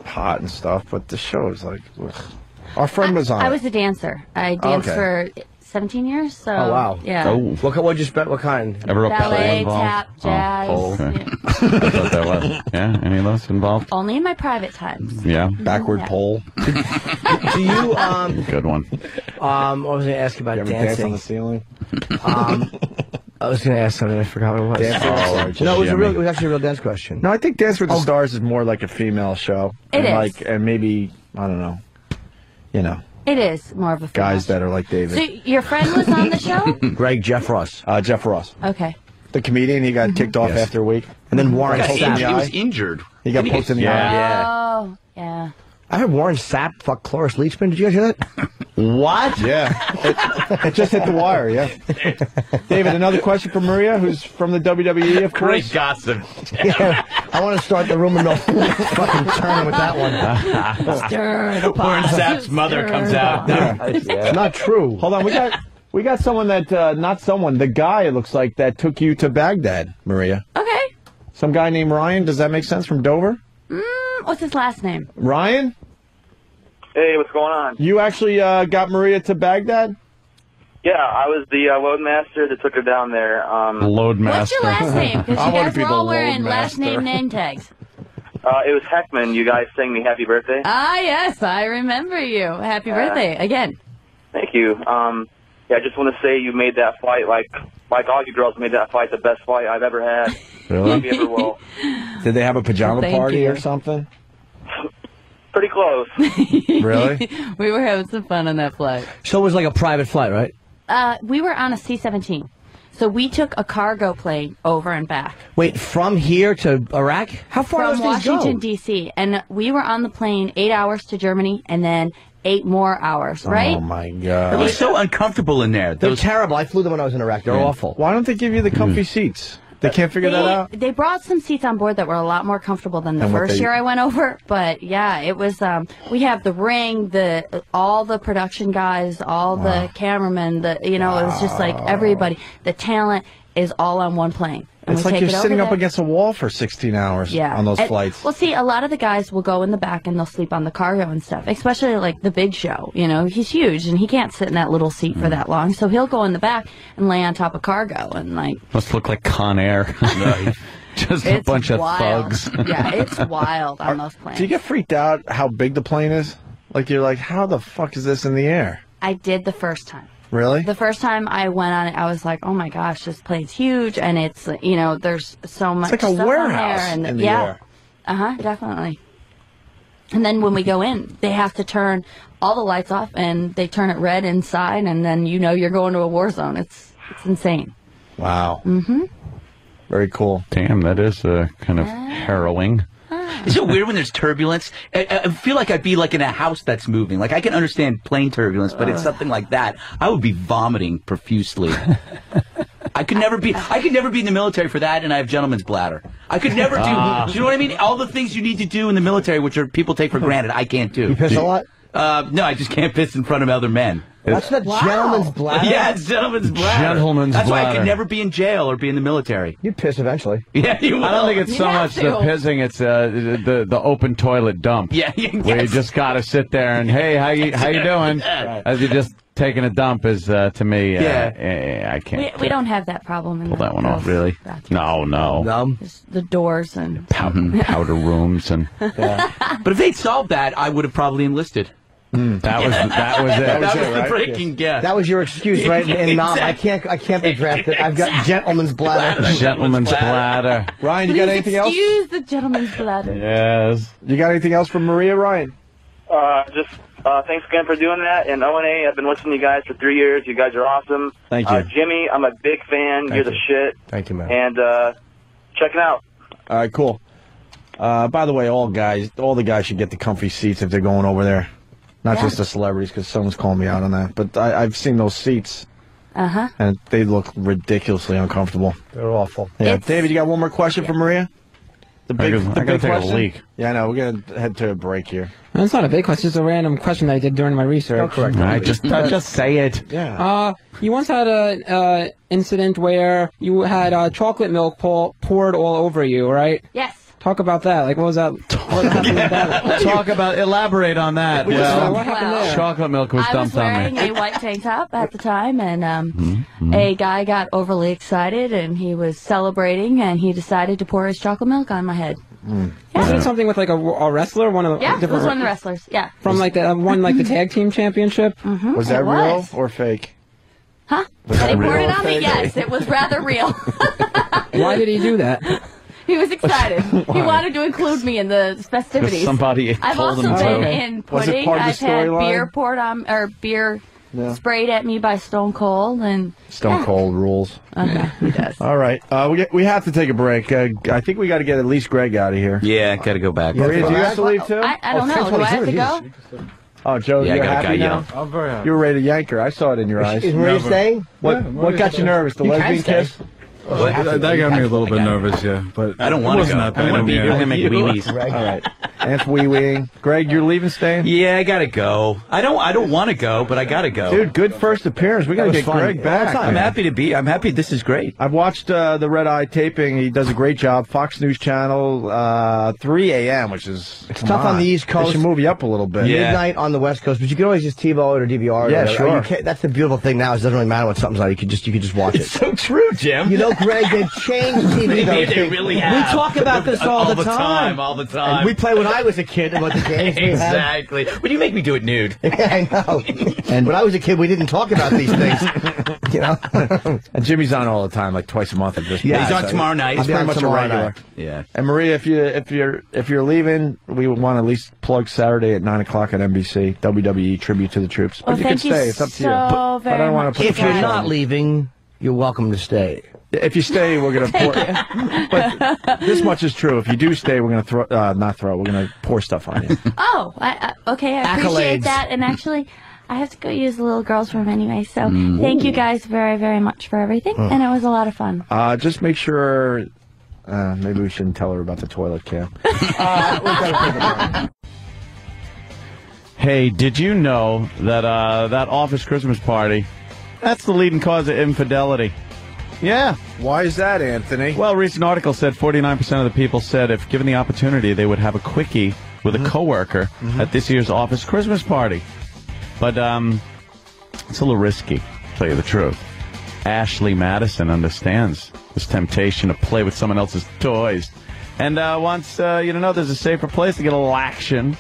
hot and stuff. But the show is like, ugh. Our friend was on. I it. was a dancer. I danced for 17 years. So, Oh, wow. Yeah. What'd you spend? What kind? Ever a Ballet, involved? tap, jazz. Oh, okay. yeah. I thought that was. Yeah, any of those involved? Only in my private times. Yeah. Backward Yeah. pole. Do you Good one. what was I going to ask you about You ever dance on dancing? the ceiling? I was going to ask something. I forgot what it was. Dancing with the Stars. No, it Jimmy. was actually a real dance question. No, I think Dance with the Stars is more like a female show. It and is. and maybe I don't know. It is more of a Guys female that are like show. David. So your friend was on the show? Greg Jeff Ross. Jeff Ross, Okay. the comedian. He got kicked off after a week, And then Warren Got poked in the Sapp. He was eye. injured. He got poked in the eye. Oh, yeah. I heard Warren Sapp fuck Cloris Leachman. Did you guys hear that? What? Yeah, it just hit the wire. Yeah, David. Another question for Maria, who's from the WWE, of Great course. gossip. Yeah, I want to start the room and no fucking turn with that one. Stir the pot. Warren Sapp's mother Stir comes the out. pot. It's not true. Hold on, we got someone that not someone. The guy it looks like that took you to Baghdad, Maria. Okay. Some guy named Ryan. Does that make sense? From Dover, What's his last name? Ryan. Hey, what's going on? You actually got Maria to Baghdad? Yeah, I was the loadmaster that took her down there. Load What's your last name? Because I you wanna guys be were the all wearing last loadmaster. name tags. It was Heckman. You guys sang me happy birthday. Ah, yes, I remember you. Happy birthday again. Thank you. Yeah, I just want to say you made that fight like all you girls made that fight the best fight I've ever had. Really? Maybe ever will. Did they have a pajama Thank party you. or something? Pretty close. Really? We were having some fun on that flight. So it was like a private flight, right? We were on a C-17. So we took a cargo plane over and back. Wait, from here to Iraq? How far From does this Washington, go? D.C. And we were on the plane 8 hours to Germany and then 8 more hours, right? Oh my It God! was so uncomfortable in there. They're terrible. I flew them when I was in Iraq. They're awful. Why don't they give you the comfy seats? They can't figure that out? They brought some seats on board that were a lot more comfortable than the first year I went over. But yeah, it was, we have the ring, all the production guys, all the cameramen, it was just like everybody, the talent is all on one plane. And it's like you're sitting up against a wall for 16 hours on those flights. Well, see, a lot of the guys will go in the back and they'll sleep on the cargo and stuff, especially like the Big Show. He's huge and he can't sit in that little seat for that long. So he'll go in the back and lay on top of cargo and Must look like Con Air. Just a bunch of thugs. Yeah, it's wild on those planes. Do you get freaked out how big the plane is? Like, you're like, how the fuck is this in the air? I did the first time. Really? The first time I went on it, I was like, oh my gosh, this plane's huge, and it's, there's so much it's like a stuff warehouse on there. in the air. Definitely. And then when we go in, they have to turn all the lights off, and they turn it red inside, and then you're going to a war zone. It's insane. Wow. Mm-hmm. Very cool. Damn, that is kind of harrowing. Is it weird when there's turbulence? I feel like I'd be like in a house that's moving. Like I can understand plane turbulence, but it's something like that. I would be vomiting profusely. I could never be in the military for that, and I have gentleman's bladder. I could never do you know what I mean? All the things you need to do in the military, which people take for granted, I can't do. You piss a lot? No, I just can't piss in front of other men. That's the gentleman's bladder? Yeah, it's gentleman's bladder. Gentleman's That's why I bladder. could never be in jail or be in the military. You'd piss eventually. Yeah, you will. I don't think it's so much the pissing; it's the open toilet dump. Yeah, where you just gotta sit there and hey, how you doing? As you're just taking a dump is to me. I can't. We don't have that problem. Pull that one off, really? No. Just the doors and powder rooms and. But if they'd solved that, I would have probably enlisted. That was it. That was the right? breaking guess. That was your excuse, right? And Mom, I Exactly. can't be drafted. I've got gentleman's bladder. Gentleman's bladder. Ryan, you got anything else? Excuse the gentleman's bladder. Yes. You got anything else from Maria, Ryan? Just thanks again for doing that. And O&A, I've been listening to you guys for 3 years. You guys are awesome. Thank you. Jimmy, I'm a big fan. You're the shit. Thank you, man. And check it out. All right, cool. By the way, all the guys should get the comfy seats if they're going over there. Not just the celebrities, because someone's calling me out on that. But I've seen those seats, and they look ridiculously uncomfortable. They're awful. Yeah, David, you got one more question for Maria? The big, I gotta take question? a leak. Yeah, I know. We're gonna head to a break here. It's not a big question. It's a random question that I did during my research. Oh, correct. I just say it. Yeah. You once had a incident where you had chocolate milk poured all over you, right? Yes. Talk about that. Like, what was that? What happened with that? Elaborate on that. What happened there? Chocolate milk was I was dumped on wearing me. a white tank top at the time, and a guy got overly excited, and he was celebrating, and he decided to pour his chocolate milk on my head. Wasn't it something with like a wrestler? One of the Yeah, it was one of the wrestlers. Yeah. From like the one like the tag team championship. Was that real or fake? Huh? Was They that real poured it or on me. fake? Yes, it was rather real. Why did he do that? He was excited. He wanted to include me in the festivities. Somebody I've told also him been to. in Was it pudding. part of the I've had storyline? beer poured on, or beer sprayed at me by Stone Cold, and Stone Cold rules. okay, he does. All right. We have to take a break. I think we got to get at least Greg out of here. Yeah, got to go back. Maria, do you have to leave too? I don't know. Do I have to go? Oh, Joe, Yeah, I you're got a happy guy now? yelling. I'm very happy. You were ready to yank her. I saw it in your eyes. Is Maria staying? What got you nervous? The lesbian kiss? That got me a little bit nervous, yeah. But I don't it want to wasn't go. that bad I want to in be the here end. and make wee-wees. All right. Aunt's wee-weeing. Greg, you're leaving, staying? Yeah, I gotta go. I don't want to go, but I gotta go. Dude, good first appearance. We got to That was get fun. Greg back. I'm happy to be. I'm happy. This is great. I've watched the Red Eye taping. He does a great job. Fox News Channel, 3 a.m., which is It's tough on the East They Coast. should move you up a little bit. Yeah. Midnight on the West Coast, but you can always just TiVo it or DVR it. Yeah, or sure. That's the beautiful thing now. Is it doesn't really matter what something's on. You can just watch it. It's so true, Jim. You know, Greg, they've changed TV. They though. really have. We talk about this all the time. All the time. And we play when I was a kid about the games we had. Exactly. Would you make me do it nude? Yeah, I know. And when I was a kid, we didn't talk about these things. You know. And Jimmy's on all the time, like twice a month at this point. Yeah, He's on so tomorrow night. I'll He's be pretty on much a tomorrow regular. night. Yeah. And Maria, if you're leaving, we want to at least plug Saturday at 9 o'clock on NBC, WWE Tribute to the Troops. But Well, you can thank you stay. It's up to you. so But I don't want much. to put If the you're pressure not on you. leaving, you're welcome to stay. If you stay, we're going to pour. But this much is true. If you do stay, we're going to we're going to pour stuff on you. Oh, okay. I appreciate Accolades. that. And actually, I have to go use the little girl's room anyway. So thank you guys very, very much for everything, and it was a lot of fun. Just make sure. Maybe we shouldn't tell her about the toilet cam. Hey, did you know that that office Christmas party, that's the leading cause of infidelity? Yeah. Why is that, Anthony? Well, a recent article said 49% of the people said if given the opportunity, they would have a quickie with a coworker at this year's office Christmas party. But it's a little risky, to tell you the truth. Ashley Madison understands this temptation to play with someone else's toys and wants you to know there's a safer place to get a little action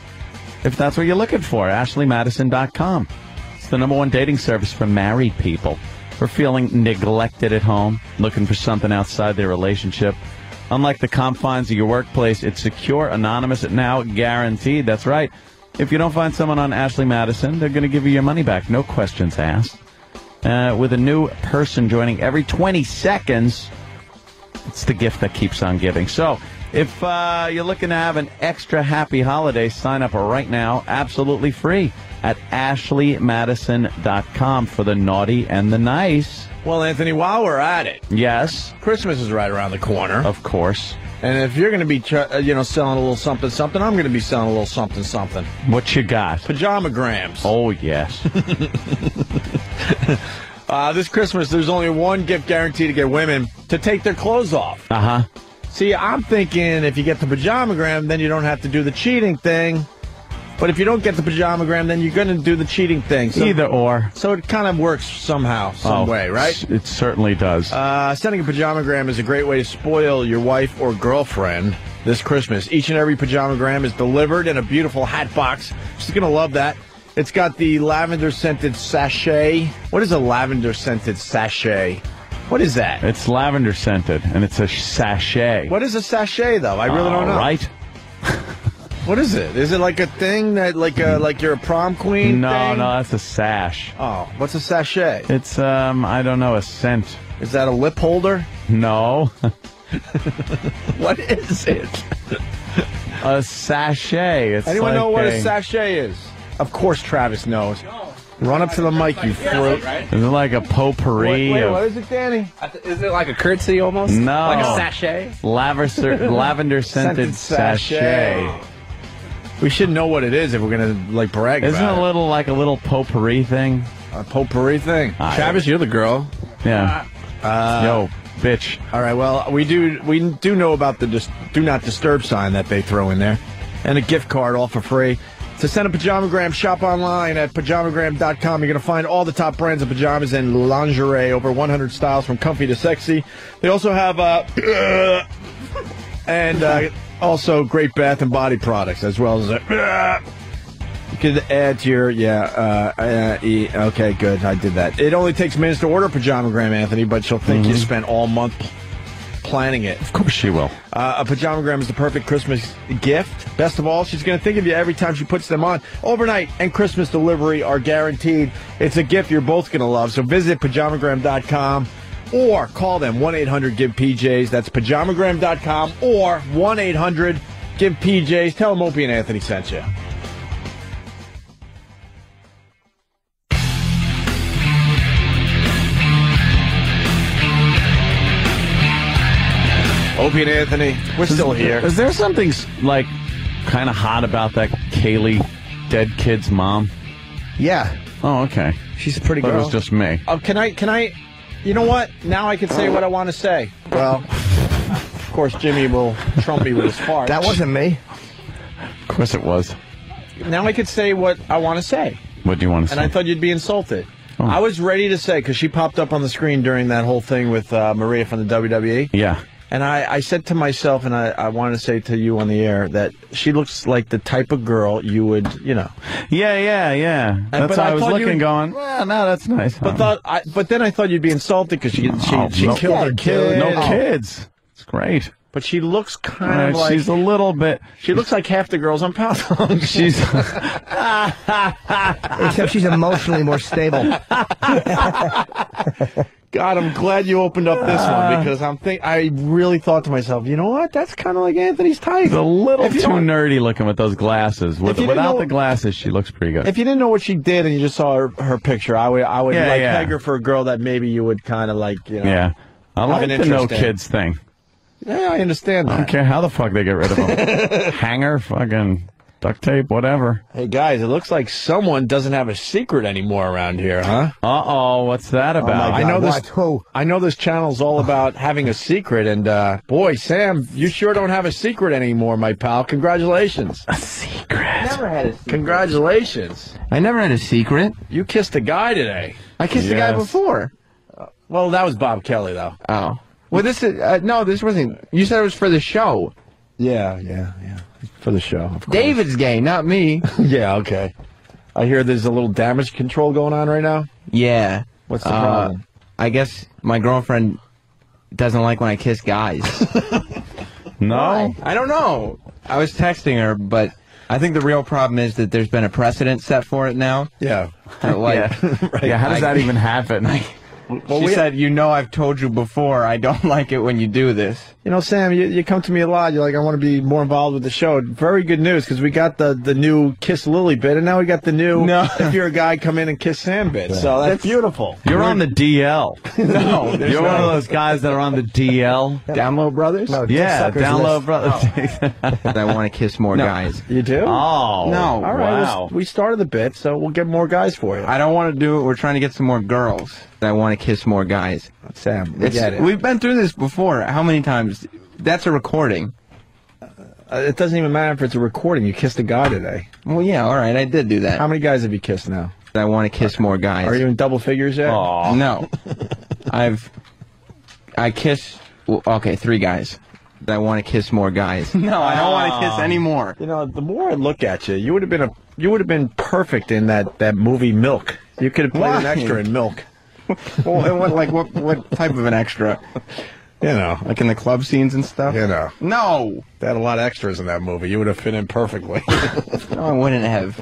if that's what you're looking for. AshleyMadison.com. It's the #1 dating service for married people who are feeling neglected at home, looking for something outside their relationship. Unlike the confines of your workplace, it's secure, anonymous, and now guaranteed. That's right. If you don't find someone on Ashley Madison, they're going to give you your money back. No questions asked. With a new person joining every 20 seconds, it's the gift that keeps on giving. So, if you're looking to have an extra happy holiday, sign up right now, absolutely free, at AshleyMadison.com for the naughty and the nice. Well, Anthony, while we're at it, yes, Christmas is right around the corner. Of course. And if you're going to be, selling a little something, something, I'm going to be selling a little something, something. What you got? Pajamagrams. Oh, yes. This Christmas, there's only one gift guaranteed to get women to take their clothes off. Uh-huh. See, I'm thinking if you get the pajamagram, then you don't have to do the cheating thing. But if you don't get the pajamagram, then you're going to do the cheating thing. So, either or. So it kind of works somehow, some way, right? It certainly does. Sending a pajamagram is a great way to spoil your wife or girlfriend this Christmas. Each and every pajamagram is delivered in a beautiful hat box. She's going to love that. It's got the lavender-scented sachet. What is a lavender-scented sachet? What is that? It's lavender-scented, and it's a sachet. What is a sachet, though? I really don't know. Right? What is it? Is it like a thing that, like you're a prom queen? No, thing? no, that's a sash. Oh, what's a sachet? It's I don't know, a scent. Is that a lip holder? No. What is it? A sachet. It's Anyone like know what a sachet is? Of course, Travis knows. Run up to the mic, you fruit. Is it like a potpourri? Wait, what is it, Danny? Is it like a curtsy almost? No. Like a sachet? Lavender-scented sachet. We should know what it is if we're going to, brag Isn't about it. Isn't it like a little potpourri thing? A potpourri thing? Travis, you're the girl. Yeah. Yo, bitch. All right, well, we do know about the do not disturb sign that they throw in there. And a gift card all for free. To send a pajamagram, shop online at pajamagram.com. You're going to find all the top brands of pajamas and lingerie, over 100 styles from comfy to sexy. They also have also great bath and body products, as well as you could add to your okay, good, I did that. It only takes minutes to order a pajamagram, Anthony, but she'll think you spent all month planning it. Of course she will. A pajamagram is the perfect Christmas gift. Best of all, she's going to think of you every time she puts them on. Overnight and Christmas delivery are guaranteed. It's a gift you're both going to love. So visit pajamagram.com or call them 1-800-GIVE-PJs. That's pajamagram.com or 1-800-GIVE-PJs. Tell them Opie and Anthony sent you. Opie and Anthony, we're still here. Is there something kind of hot about that Kaylee dead kid's mom? Yeah. Oh, okay. She's a pretty girl. It was just me. Oh, can I? You know what? Now I can say what I want to say. Well, of course, Jimmy will trump me with his fart. That wasn't me. Of course it was. Now I could say what I want to say. What do you want to say? And I thought you'd be insulted. Oh. I was ready to say, because she popped up on the screen during that whole thing with Maria from the WWE. Yeah. And I said to myself, and I wanted to say to you on the air, that she looks like the type of girl you would, Yeah. That's how I was looking, going, well, no, that's nice. But then I thought you'd be insulted because she killed her kid. No kids. It's great. But she looks kind of like... She's a little bit... She looks like half the girls on Pound. She's... Except she's emotionally more stable. God, I'm glad you opened up this one because I really thought to myself, you know what? That's kind of like Anthony's type. She's a little too nerdy looking with those glasses. Without the glasses, she looks pretty good. If you didn't know what she did and you just saw her picture, I would peg her for a girl that maybe you would kind of like, you know. Yeah. I like the no kids thing. Yeah, I understand that. I don't care how the fuck they get rid of them. Hanger, fucking duct tape, whatever. Hey, guys, it looks like someone doesn't have a secret anymore around here, huh? Uh-oh, what's that about? I know this channel's all about having a secret, and, boy, Sam, you sure don't have a secret anymore, my pal. Congratulations. A secret. Never had a secret. Congratulations. I never had a secret. You kissed a guy today. I kissed a guy before. Well, that was Bob Kelly, though. Oh. Well, this is... no, this wasn't... You said it was for the show. Yeah. For the show, of course. David's gay, not me. Yeah, okay. I hear there's a little damage control going on right now. Yeah. What's the problem? I guess my girlfriend doesn't like when I kiss guys. No? Why? I don't know. I was texting her, but I think the real problem is that there's been a precedent set for it now. Yeah. Right. Yeah, how does that even happen? She said, you know, I've told you before, I don't like it when you do this. You know, Sam, you come to me a lot. You're like, I want to be more involved with the show. Very good news, because we got the new Kiss Lily bit, and now we got the new If You're a Guy, Come In and Kiss Sam bit. So that's beautiful. You're on the DL. No. You're one of those guys that are on the DL. Download Brothers? No, yeah, Download Brothers. I want to kiss more guys. You do? Oh. No. All right, wow. we started the bit, so we'll get more guys for you. I don't want to do it. We're trying to get some more girls. I want to kiss more guys. Sam, we get it. We've been through this before. How many times? That's a recording. It doesn't even matter if it's a recording. You kissed a guy today. Well, yeah, all right. I did do that. How many guys have you kissed now? I want to kiss more guys. Are you in double figures yet? Aww. No. I kissed, 3 guys. I want to kiss more guys. No, I don't want to kiss any more. You know, the more I look at you, you would have been perfect in that movie Milk. You could have played an extra in Milk. What type of an extra? You know, like in the club scenes and stuff? You know. No! They had a lot of extras in that movie. You would have fit in perfully. No, I wouldn't have.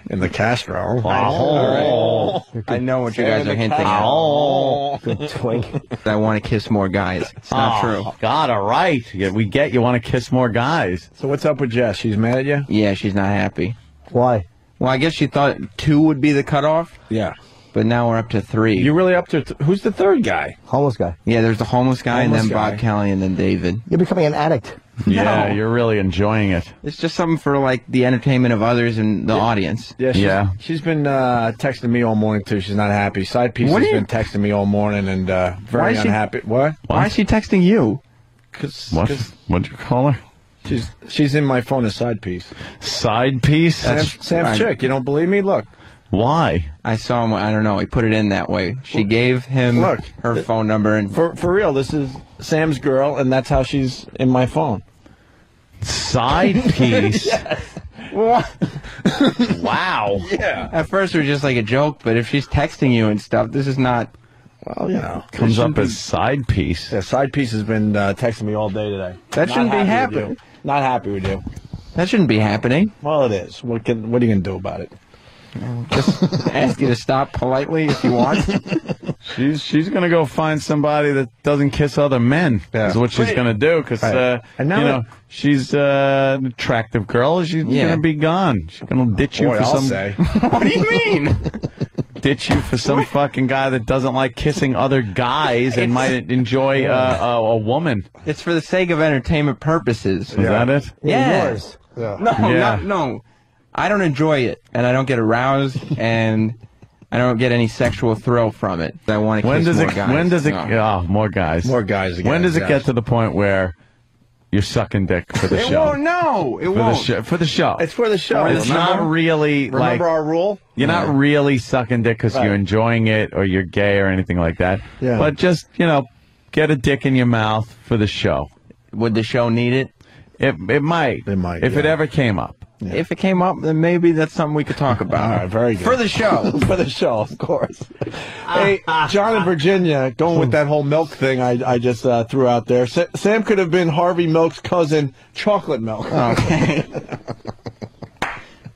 In the Castro. All right. I know what you guys are hinting at. Good twink. I want to kiss more guys. It's not true. God, all right. Yeah, we get you want to kiss more guys. So what's up with Jess? She's mad at you? Yeah, she's not happy. Why? Well, I guess she thought 2 would be the cutoff. Yeah. But now we're up to 3. You're really up to... who's the third guy? Homeless guy. Yeah, there's the homeless guy, and then Bob Kelly, and then David. You're becoming an addict. Yeah, you're really enjoying it. It's just something for, like, the entertainment of others and the audience. Yeah, she's been texting me all morning, too. She's not happy. Side Piece has been texting me all morning and very unhappy. What? Why is she texting you? What'd you call her? She's in my phone as Side Piece. Side Piece? Sam's chick. You don't believe me? Look. Why? I saw him. I don't know. He put it in that way. She gave him her phone number. And for real, this is Sam's girl, and that's how she's in my phone. Side Piece? Yes. Wow. Yeah. At first, it was just like a joke, but if she's texting you and stuff, this is not... Well, you know. Comes up as Side Piece. Yeah, Side Piece has been texting me all day today. That shouldn't be happening. Not happy with you. That shouldn't be happening. Well, it is. What are you going to do about it? Just ask you to stop politely if you want. She's going to go find somebody that doesn't kiss other men. Is what she's going to do because she's an attractive girl. She's going to be gone. She's going to ditch you for some. What do you mean? Ditch you for some fucking guy that doesn't like kissing other guys and might enjoy a woman. It's for the sake of entertainment purposes. Is that it? Yeah. Yours. Yeah. No. I don't enjoy it, and I don't get aroused, and I don't get any sexual thrill from it. I want to kiss more guys. When does it? Oh, more guys. More guys again. When does it get to the point where you're sucking dick for the show? It won't. For the show. It's for the show. It's not really like... Remember our rule? You're not really sucking dick because you're enjoying it or you're gay or anything like that. Yeah. But just, get a dick in your mouth for the show. Would the show need it? It might. It might. If it ever came up. if it came up, then maybe that's something we could talk about. All right, very good. For the show. For the show, of course. Hey, John in Virginia, going with that whole milk thing I just threw out there. Sam could have been Harvey Milk's cousin, Chocolate Milk. Okay.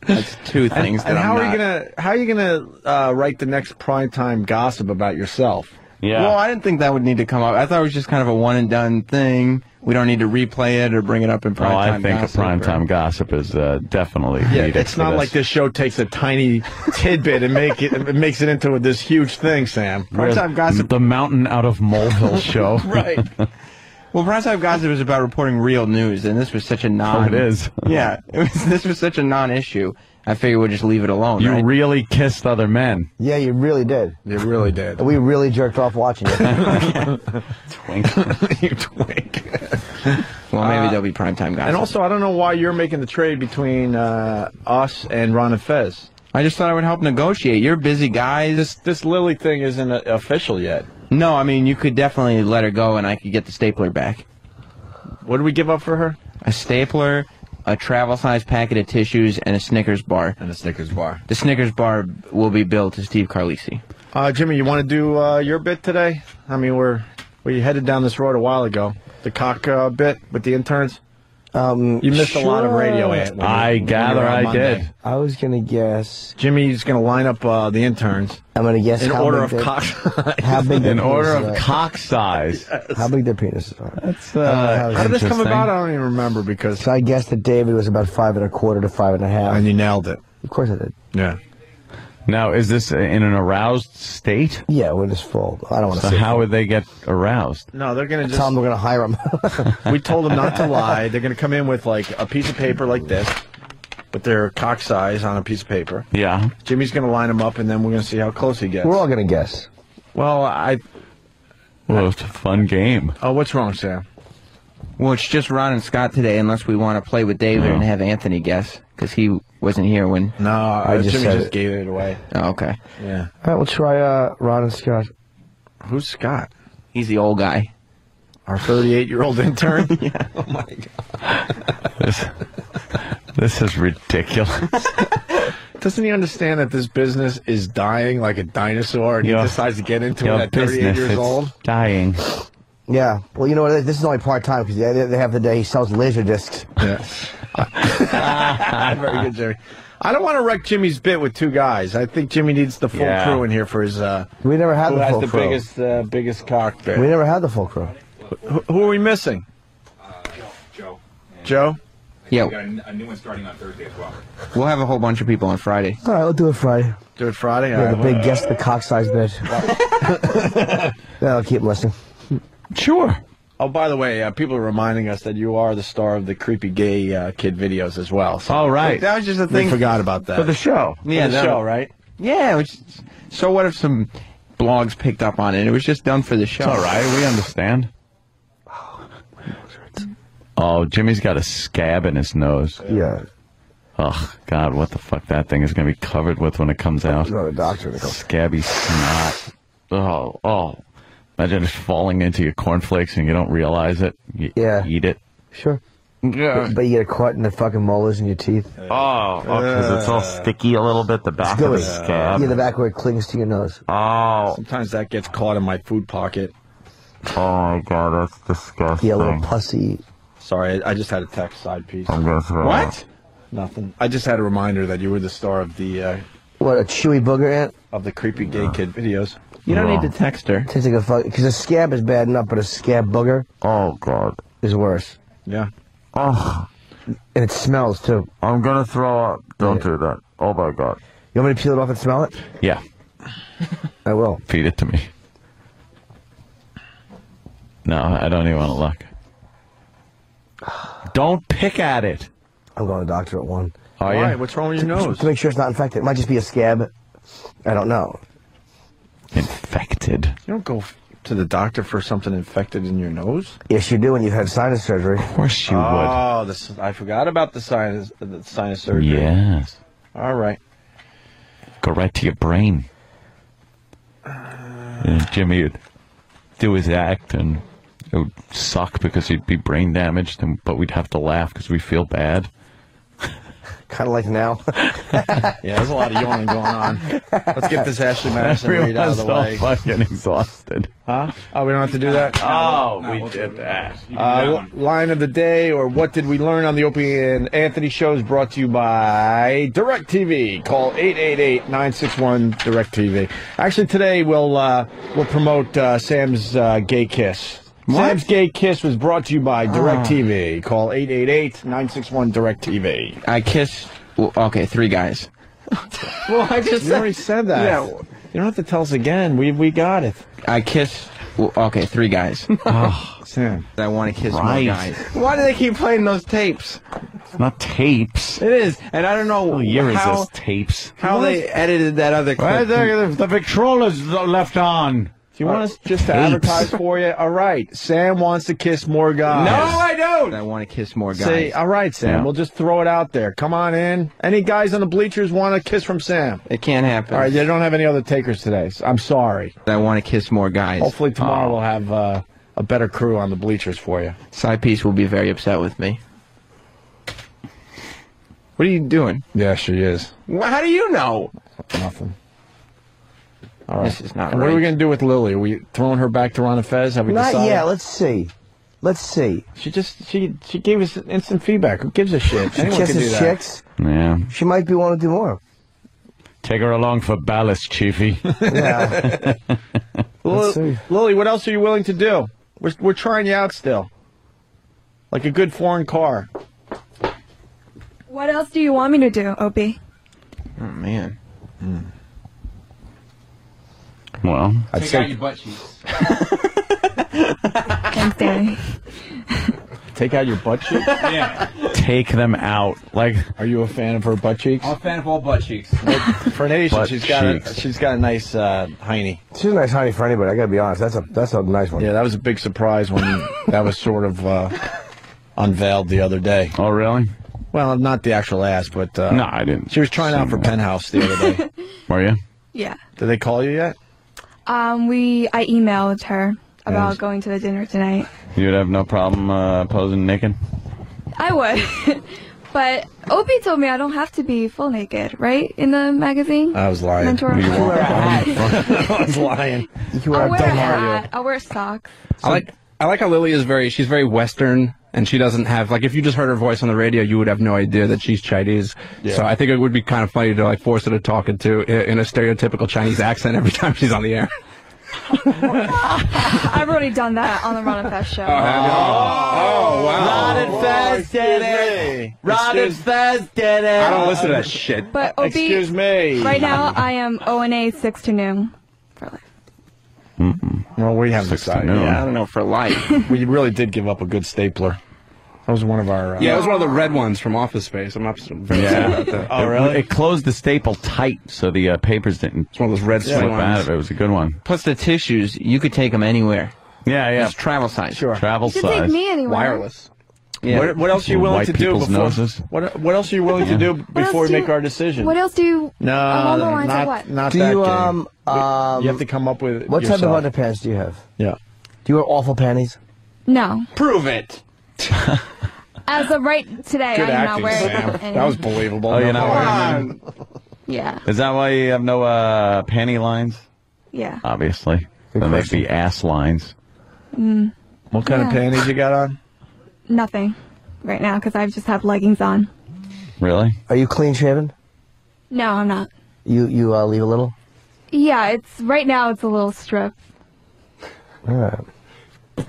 That's two things. And how are you gonna write the next primetime gossip about yourself? Yeah. Well, I didn't think that would need to come up. I thought it was just kind of a one and done thing. We don't need to replay it or bring it up in primetime. Oh, I think a primetime gossip is definitely needed. It's not like this show takes a tiny tidbit and makes it into this huge thing, Sam. Primetime gossip, the Mountain Out of Molehill show. Right. Well, primetime gossip is about reporting real news, and this was such a it is. Yeah, this was such a non-issue. I figured we'd just leave it alone. You right? really kissed other men. Yeah, you really did. You really did. We really jerked off watching it. Twink. You twink. Well, maybe there'll be primetime gossip. And also, I don't know why you're making the trade between us and Ron and Fez. I just thought I would help negotiate. You're busy guys. This Lily thing isn't official yet. No, I mean, you could definitely let her go and I could get the stapler back. What did we give up for her? A stapler, a travel-sized packet of tissues, and a Snickers bar. And a Snickers bar. The Snickers bar will be billed to Steve Carlisi. Jimmy, you want to do your bit today? I mean, we headed down this road a while ago. The cock bit with the interns. You missed a lot of radio. I gather I did. I was going to guess. Jimmy's going to line up the interns. I'm going to guess in how order big of cock size. How big in order of cock size. Yes. How big their penises are. That's how did this come about? I don't even remember because. So I guessed that David was about 5 1/4 to 5 1/2. And you nailed it. Of course I did. Yeah. Now, is this in an aroused state? Yeah, when it's full. I don't want to So how would they get aroused? No, they're going to just. Tell them we're going to hire them. We told them not to lie. They're going to come in with like a piece of paper like this, with their cock size on a piece of paper. Yeah. Jimmy's going to line them up, and then we're going to see how close he gets. We're all going to guess. Well, Well, it's a fun game. Oh, what's wrong, Sam? Well, it's just Ron and Scott today, unless we want to play with David and have Anthony guess, because he wasn't here when. No, Jimmy just gave it away. Oh, okay. Yeah. All right, we'll try Ron and Scott. Who's Scott? He's the old guy. Our 38-year-old intern? Yeah. Oh, my God. This is ridiculous. Doesn't he understand that this business is dying like a dinosaur, and he decides to get into it at 38 years old? Dying. Yeah. Well, you know what? This is only part-time because they have the day he sells laser discs. Yeah. Very good, Jimmy. I don't want to wreck Jimmy's bit with two guys. I think Jimmy needs the full crew in here for his. We never had the full crew. crew. Who has the biggest cock bit? We never had the full crew. Who are we missing? Joe. Joe? Yeah. We got a new one starting on Thursday as well. We'll have a whole bunch of people on Friday. All right, we'll do it Friday. Do it Friday? Yeah, the big guess the cock size bit. I'll keep listening. Sure. Oh, by the way, people are reminding us that you are the star of the creepy gay kid videos as well. So oh, right. That was just a thing. We forgot about that. For the show. Yeah, for the show, right? Yeah. So what if some blogs picked up on it? It was just done for the show. It's all right. We understand. Oh, Jimmy's got a scab in his nose. Yeah. Oh, God, what the fuck that thing is going to be covered with when it comes out. Go to the doctor. Scabby snot. Oh. Imagine just falling into your cornflakes and you don't realize it. You eat it. Sure. Yeah. But you get caught in the fucking molars in your teeth. Oh, because it's all sticky a little bit, the back of the scab. Yeah, the back where it clings to your nose. Oh. Sometimes that gets caught in my food pocket. Oh, my God, that's disgusting. Yeah, a little pussy. Sorry, I just had a text side piece. I'm going to throw What? Nothing. I just had a reminder that you were the star of the... what, a chewy booger ant? Of the creepy gay kid videos. You don't need to text her. Tastes like a fuck... Because a scab is bad enough, but a scab booger... Oh, God. ...is worse. Yeah. Oh. And it smells, too. I'm going to throw up. Don't do that. Oh, my God. You want me to peel it off and smell it? Yeah. I will. Feed it to me. No, I don't even want to look. Don't pick at it. I'm going to the doctor at 1. Are Why? you? What's wrong with your nose? To make sure it's not infected. It might just be a scab. I don't know. Infected. You don't go to the doctor for something infected in your nose? Yes, you do when you've had sinus surgery. Of course you would. Oh, I forgot about the sinus surgery. Yes. All right. Go right to your brain. And Jimmy would do his act, and it would suck because he'd be brain damaged, but we'd have to laugh because we feel bad. Kind of like now. Yeah, there's a lot of yawning going on. Let's get this Ashley Madison read out of the way. Fucking exhausted. Huh? Oh, we don't have to do that? We did that. Line of the day, or what did we learn on the Opie and Anthony show, is brought to you by DirecTV. Call 888-961-DirecTV. Actually, today we'll promote Sam's gay kiss. What? Sam's gay kiss was brought to you by DirecTV. Call 888-961-DirecTV. I kiss. Well, okay, 3 guys. Well, I just already said that. Yeah. You don't have to tell us again. We got it. I kiss. Well, okay, 3 guys. Oh, Sam. I want to kiss more guys. Why do they keep playing those tapes? It's not tapes. It is, and I don't know what year is how this tapes. How they edited that other clip. The Victrolas left on. Do you want us just to advertise for you? All right. Sam wants to kiss more guys. No, I don't. I want to kiss more guys. Say, all right, Sam. We'll just throw it out there. Come on in. Any guys on the bleachers want a kiss from Sam? It can't happen. All right. They don't have any other takers today. So I'm sorry. I want to kiss more guys. Hopefully tomorrow we'll have a better crew on the bleachers for you. Side piece will be very upset with me. What are you doing? Yeah, she is. How do you know? Nothing. All right. This is not What right. are we going to do with Lily? Are we throwing her back to Ron and Fez? Have we Not decided? yet. Let's see. She gave us instant feedback. Who gives a shit? She Anyone can do kisses that. chicks. Yeah. She might be want to do more. Take her along for ballast, Chiefy. Yeah. Lily, what else are you willing to do? We're trying you out still. Like a good foreign car. What else do you want me to do, Opie? Oh, man. Well, I'd take out your butt cheeks. Thanks, Danny. Take out your butt cheeks? Yeah. Take them out. Like, are you a fan of her butt cheeks? I'm a fan of all butt cheeks. For an Asian, Butt she's got a nice hiney. She's a nice honey for anybody. I got to be honest. That's a nice one. Yeah, that was a big surprise when that was sort of unveiled the other day. Oh, really? Well, not the actual ass, but no, I didn't. She was trying out for Penthouse the other day. Were you? Yeah. Did they call you yet? I emailed her about going to the dinner tonight. You'd have no problem posing naked? I would. But Opie told me I don't have to be full naked, right? In the magazine? I was lying. Mentor. You wear a hat. I was lying. I'll wear a hat. I'll wear socks. I like how Lily is she's very Western, and she doesn't have, like, if you just heard her voice on the radio, you would have no idea that she's Chinese. Yeah. So I think it would be kind of funny to, like, force her to talk in a stereotypical Chinese accent every time she's on the air. I've already done that on the Ron and Fest show. Oh, wow. Ron and Fez did it. Ron and Fez did it. I don't listen to that shit. But Opie, excuse me. Right now, I am O&A 6 to noon for life. Well, we haven't decided. Yeah, I don't know, for life. We really did give up a good stapler. That was one of our... Yeah, it was one of the red ones from Office Space. I'm not very sad about that. Oh, really? It closed the staple tight so the papers didn't It's one of those red slip ones. out of it. It was a good one. Plus the tissues, you could take them anywhere. Yeah. It's travel size. Sure. Travel You should take size. me anywhere. Wireless. Yeah. What else are you willing White to do people's before... noses. What else are you willing to do before we make our decision? What else do you... No, along the lines of not what? not Do that you game. You have to come up with What type of yourself. underpants do you have? Yeah. Do you wear awful panties? No. Prove it. As of right today, Good I am acting, not wearing Sam. any. That was believable. Oh, you're not wearing them? Yeah. Is that why you have no panty lines? Yeah. Obviously. Then they'd be ass lines. What kind of panties you got on? Nothing right now because I just have leggings on. Really? Are you clean shaven? No, I'm not. You leave a little? Yeah, it's right now it's a little strip. All right.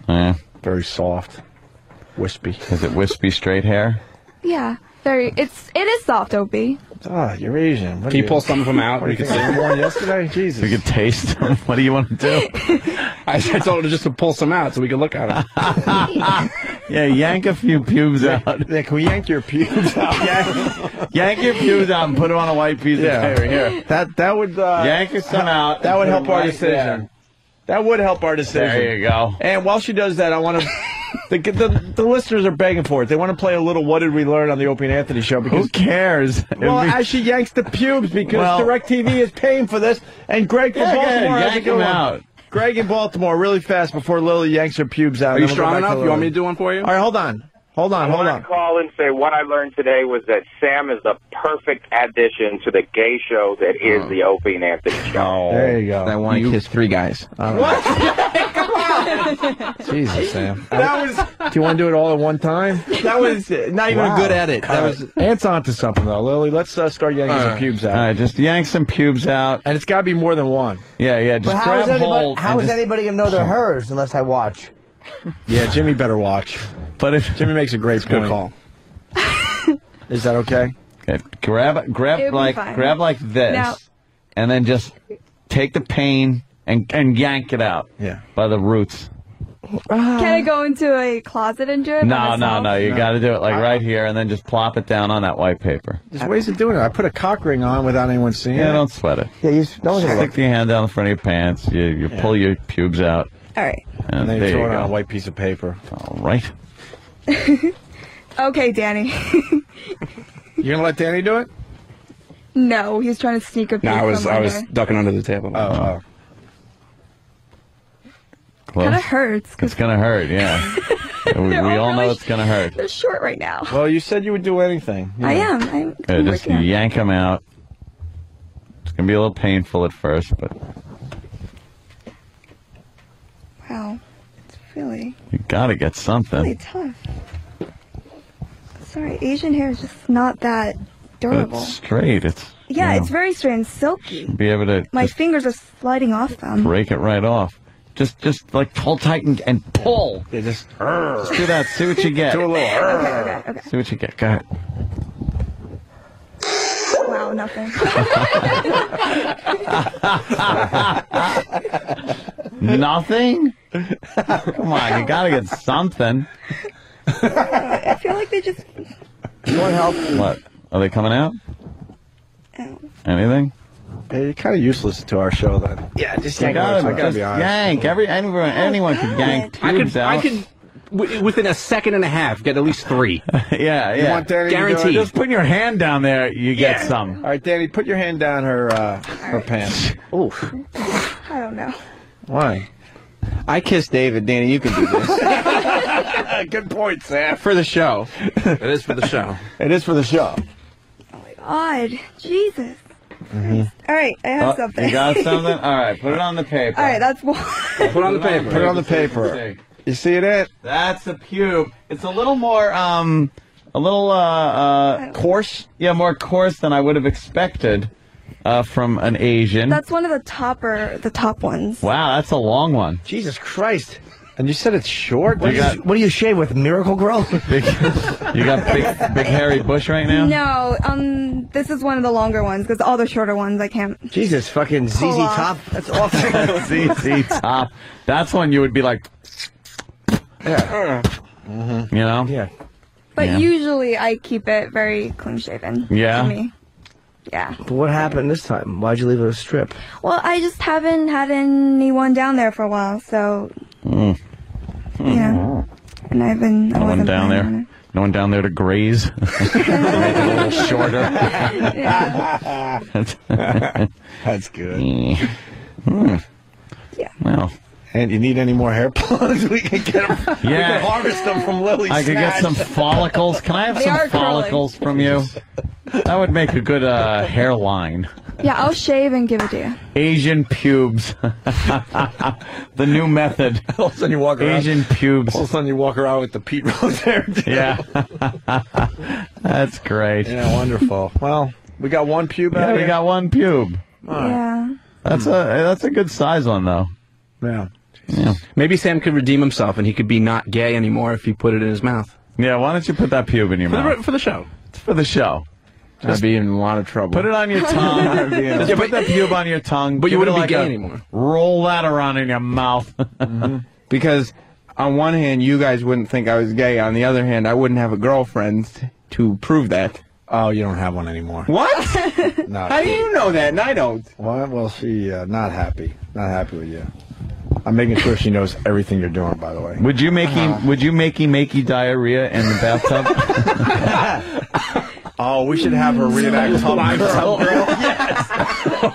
Yeah. Very soft. Wispy. Is it wispy straight hair? Yeah. It is soft, Opie. Ah, you're Asian. Can you pull some of them out? What do you think? I wore yesterday? Jesus. We could taste them. What do you want to do? I told her just to pull some out so we could look at them. Yeah, yank a few pubes out. Yeah, can we yank your pubes out? Yank your pubes out and put them on a white piece of paper. Here. That would... yank some out. That would help our right decision. there. That would help our decision. There you go. And while she does that, I want to... The listeners are begging for it. They want to play a little What Did We Learn on the Opie and Anthony show. Because who cares? Well, as she yanks the pubes, because DirecTV is paying for this. And Greg from Baltimore has a yank good them one. out. Greg in Baltimore, really fast before Lily yanks her pubes out. Are you strong enough? You want me to do one for you? All right, hold on. Hold on. I wanted to call and say what I learned today was that Sam is the perfect addition to the gay show that is the Opie and Anthony show. There you go. I want to kiss 3 guys. What? Jesus, Sam. Do you want to do it all at one time? That was not even a good edit. That was. Ant's onto something though, Lily. Let's start yanking some pubes out. All right, just yank some pubes out, and it's got to be more than one. Yeah. Just grab hold. How is anybody gonna know they're hers unless I watch? Yeah, Jimmy better watch. But if Jimmy makes a great point. Good call. Is that okay? Okay. Grab like this, Now- and then just take the pain and yank it out. Yeah. By the roots. Can I go into a closet and do it? by No. myself? You got to do it like right here, and then just plop it down on that white paper. There's ways of doing it. I put a cock ring on without anyone seeing it. Yeah, don't sweat it. Yeah, no one's gonna Stick your hand down the front of your pants. You pull your pubes out. All right. And then there you throw it go. on a white piece of paper. All right. Okay, Danny. You gonna let Danny do it? No, he's trying to sneak a peek. No, I was under. ducking under the table. Close. Kind of hurts. It's gonna hurt. Yeah. we all know it's gonna hurt. They're short right now. Well, you said you would do anything. I am. I'm Just yank them out. It's gonna be a little painful at first, but Wow. It's really you gotta get something. tough. Sorry, Asian hair is just not that durable. It's straight. It's It's very straight and silky. be able to My just fingers are sliding off them. break it right off. Just like hold tight and pull. Yeah, just do that. See what you get. Do a little. Okay. See what you get. Go ahead. Wow, nothing. Nothing? Come on, you gotta get something. I feel like they just. You want help? What? Are they coming out? Anything? Hey, you're kind of useless to our show then. Yeah, just You yank gotta I gotta be honest. yank. Anyone could yank pubes out. I could within a second and a half, get at least 3. Yeah. You want Danny to do it? Guaranteed. Just put your hand down there, you get some. All right, Danny, put your hand down her pants. Oof. I don't know. Why? I kissed David. Danny, you can do this. Good point, Sam. For the show. It is for the show. It is for the show. Odd. Jesus. All right, I have something. You got something? All right, put it on the paper. All right, that's one. Put it on the paper. Put it on the paper. You see it? That's a pube. It's a little more, Coarse? Yeah, more coarse than I would have expected from an Asian. That's one of the top ones. Wow, that's a long one. Jesus Christ. And you said it's short? What do you shave with? Miracle Grow? You got big hairy bush right now? No, this is one of the longer ones because all the shorter ones I can't. Jesus, fucking ZZ Pull off. Top? That's awful. ZZ Top. That's one you would be like, Yeah. you know? Yeah. But Yeah. usually I keep it very clean shaven. Yeah? For me. Yeah. But what happened this time? Why'd you leave it a strip? Well, I just haven't had anyone down there for a while, so Mm. yeah. And I No one wasn't down planning there. on it. No one down there to graze. Make it a little shorter. That's good. Yeah. Well. And you need any more hair plugs? We can get them. Yeah. We can harvest them from Lily's I could get some follicles. Can I have They some are curling. follicles from you? That would make a good hairline. Yeah, I'll shave and give it to you. Asian pubes. The new method. All of a sudden you walk around. Asian pubes. All of a sudden you walk around with the Pete Rose hair. Yeah. That's great. Yeah, wonderful. Well, we got one pube out Yeah, we here? got one pube. Yeah. That's a good size one, though. Yeah. Yeah. Maybe Sam could redeem himself and he could be not gay anymore if he put it in his mouth. Yeah, why don't you put that pube in your mouth? For the show. It's for the show. I'd be in a lot of trouble. Put it on your tongue. Just put that pube on your tongue. But you Give it wouldn't be like gay anymore. Roll that around in your mouth. Because on one hand, you guys wouldn't think I was gay. On the other hand, I wouldn't have a girlfriend to prove that. Oh, you don't have one anymore. What? No. How do you know that? And I don't. Well, she not happy. Not happy with you. I'm making sure she knows everything you're doing, by the way. Would you make makey diarrhea in the bathtub? Oh, we should have her reenact Tub Girl. Yes.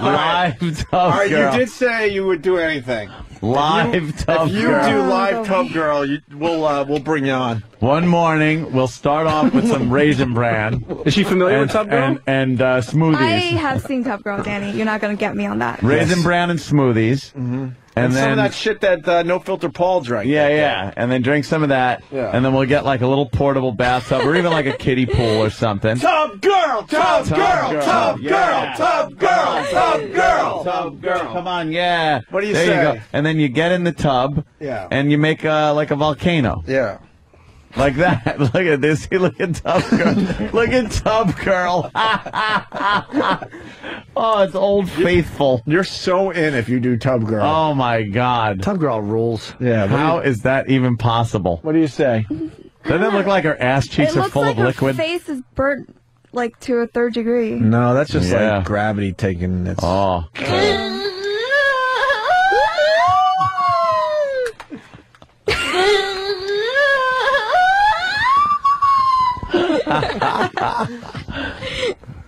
Live Tub All right, Girl. you did say you would do anything. Live Tub Girl. If you do live Tub Girl, we'll bring you on. One morning, we'll start off with some Raisin Bran. Is she familiar with Tub Girl? And smoothies. I have seen Tub Girl, Danny. You're not going to get me on that. Raisin Bran and smoothies. Mm-hmm. And then some of that shit that No Filter Paul drank. Yeah. And then drink some of that. Yeah. And then we'll get like a little portable bathtub or even like a kiddie pool or something. Tub Girl! Tub Girl! Tub Girl! Tub Girl! Tub Girl! Tub Girl! Come on, yeah. What do you there say? You go. And then you get in the tub. Yeah. And you make like a volcano. Yeah. Like that. Look at this. Look at Tub Girl. Look at Tub Girl. Oh, it's Old Faithful. You're so in if you do Tub Girl. Oh, my God. Tub Girl rules. Yeah. How is that even possible? What do you say? Doesn't it look like her ass cheeks are full of liquid? Her face is burnt like to a third degree. No, that's just like gravity taking its... Oh.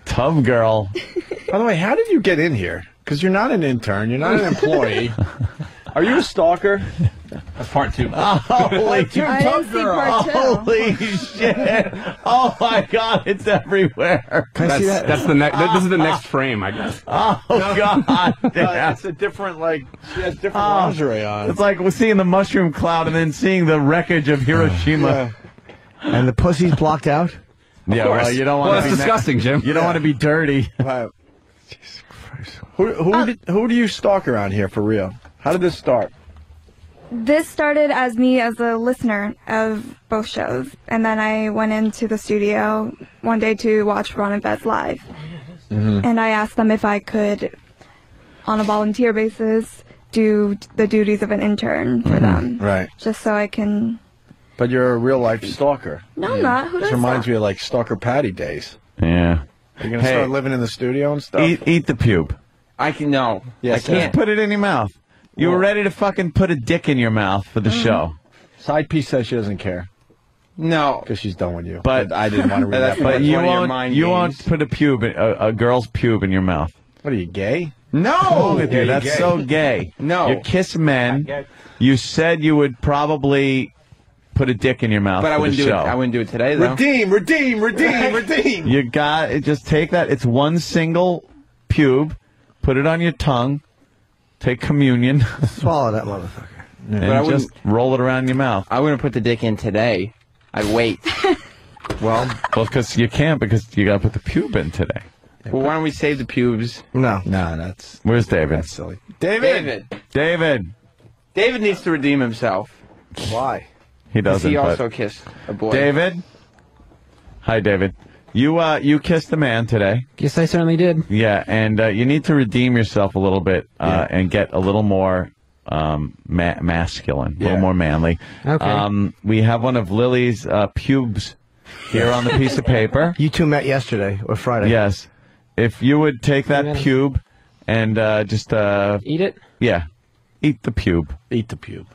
Tub Girl. By the way, how did you get in here? Because you're not an intern. You're not an employee. Are you a stalker? That's part 2. Holy Tub Girl. Holy shit. Oh, my God. It's everywhere. Can I see that? That's the next. This is the next frame, I guess. Oh, God. It's a different, she has different lingerie on. It's like we're seeing the mushroom cloud and then seeing the wreckage of Hiroshima. Yeah. And the pussy's blocked out? Yeah, well, you don't want to be... That's disgusting, Jim. You don't want to be dirty. Wow. Jesus Christ. Who do you stalk around here for real? How did this start? This started as me as a listener of both shows, and then I went into the studio one day to watch Ron and Fez live. Mm-hmm. And I asked them if I could, on a volunteer basis, do the duties of an intern for them. Right. Just so I can... But you're a real life stalker. No, I'm not. Who This does reminds that? me of like Stalker Patty days. Yeah. You're going to start living in the studio and stuff? Eat the pube. I can no. Yes, I can't. Just put it in your mouth. You were ready to fucking put a dick in your mouth for the show. Side piece says she doesn't care. No. Because she's done with you. But I didn't want to read that. But you won't put a girl's pube in your mouth. What are you, gay? No. Dude, that's so gay. No. You kiss men. You said you would probably put a dick in your mouth. But I wouldn't do it. I wouldn't do it today, though. Redeem. You got it. Just take that. It's one single pube. Put it on your tongue. Take communion. Swallow that motherfucker. And just roll it around your mouth. I wouldn't put the dick in today. I'd wait. Well, because you can't, because you got to put the pube in today. Well, why don't we save the pubes? No. that's... Where's David? That's silly. David needs to redeem himself. Why? He doesn't. He also kissed a boy. David? Hi, David. You kissed a man today. Yes, I certainly did. Yeah, and you need to redeem yourself a little bit and get a little more masculine, a little more manly. Okay. We have one of Lily's pubes here on the piece of paper. You two met yesterday or Friday. Yes. If you would take that pube and just... Eat it? Yeah. Eat the pube. Eat the pube.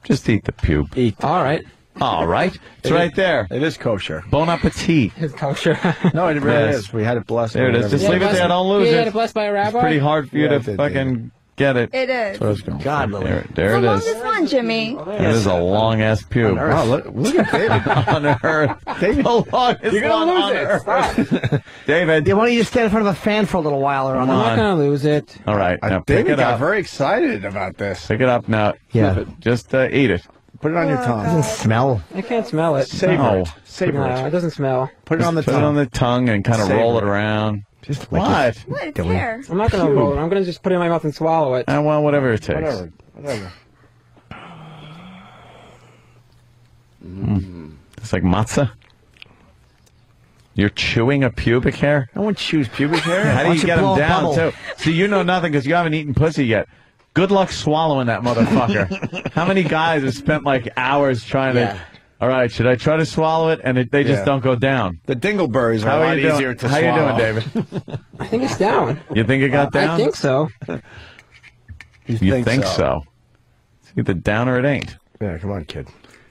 Just eat the pube. All right. All right. It's right there. It is kosher. Bon appetit. It's kosher. No, it really Yes. is. We had it blessed. There it is. Just leave it there. Don't lose You it. had it blessed by a rabbi? It's pretty hard for you Yeah, to it fucking get it. It is. That's what I was going for. God, Lily. There it How long is. is one, Jimmy? It is a long ass pube. Wow, look at David. On earth. David, The longest you're one going to on lose it. earth. Stop. David. Yeah, why don't you just stand in front of a fan for a little while or on I'm the... not going to lose it. All right. Now pick David it got up. very excited about this. Pick it up now. Yeah. Just eat it. Put it on your tongue. It doesn't smell. I can't smell it. Savor No. it. Savor No, it it. doesn't smell. Put it on the Put it tongue. on the tongue and kind of Savor roll it it. around. Just What? What? It's here. I'm not going to roll it. I'm going to just put it in my mouth and swallow it. Well, whatever it takes. Whatever. It's like matzah. You're chewing a pubic hair? No one chews pubic hair. How do Why you don't get you blow them a down, bubble? too? See, you know nothing because you haven't eaten pussy yet. Good luck swallowing that motherfucker. How many guys have spent like hours trying to... All right, should I try to swallow it? And they just don't go down. The dingleberries are a lot easier to swallow. How you doing, David? I think it's down. You think it got down? I think so. You think so? It's either down or it ain't. Yeah, come on, kid.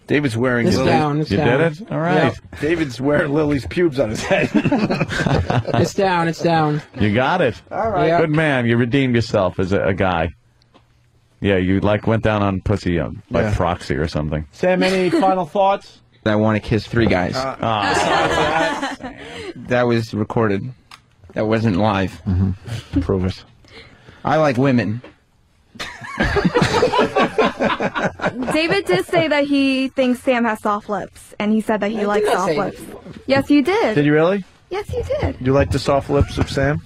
David's wearing It's Lily's... down. It's You down. did it? All right. Yep. David's wearing Lily's pubes on his head. It's down. It's down. You got it. All right. Yep. Good man. You redeemed yourself as a guy. Yeah, you went down on pussy by proxy or something. Sam, any final thoughts? I want to kiss 3 guys. That was recorded. That wasn't live. Prove it. I like women. David did say that he thinks Sam has soft lips, and he said that he likes soft lips. Yes, you did. Did you really? Yes, you did. You like the soft lips of Sam?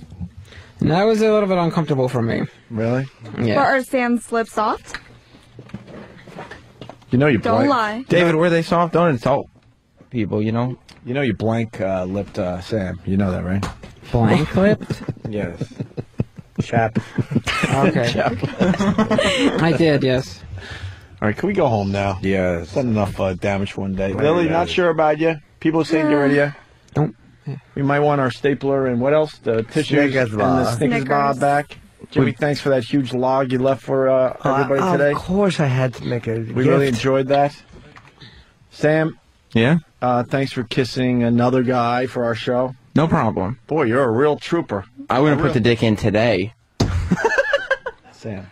That was a little bit uncomfortable for me. Really? Yeah. But are Sam's lips soft? You know you Don't blank. lie. David, were they soft? Don't insult people, you know? You know you blank-lipped Sam. You know that, right? Blank-lipped? Yes. Chap. Okay. I did, yes. All right, can we go home now? Yes. Done enough damage for one day. Right, Lily, yeah. not sure about you. People saying you're ready. Don't. We might want our stapler and what else? The tissues Snickers and bar. the Snickers bar back. Jimmy, thanks for that huge log you left for everybody today. Of course I had to make a We really enjoyed that. Sam? Yeah? Thanks for kissing another guy for our show. No problem. Boy, you're a real trooper. I wouldn't put the dick in today. Sam.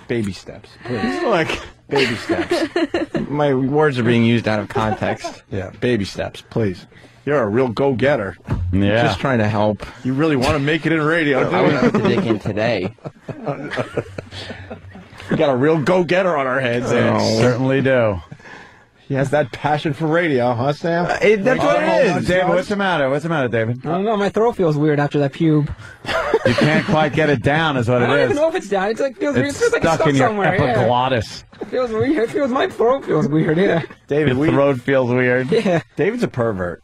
Baby steps, please. Look, baby steps. My words are being used out of context. Yeah, baby steps, please. You're a real go-getter. Yeah. Just trying to help. You really want to make it in radio. I wouldn't put the dick in today. We got a real go-getter on our heads. Certainly do. He has that passion for radio, huh, Sam? That's what it is. David, what's the matter? What's the matter, David? I don't know. My throat feels weird after that pube. You can't quite get it down, is what I it don't even is. know if it's down. It's like feels weird. It It's feels like stuck stuck in your somewhere. epiglottis. Yeah. It feels weird. It feels my throat feels weird. Yeah. David, Your throat feels weird. Yeah. David's a pervert.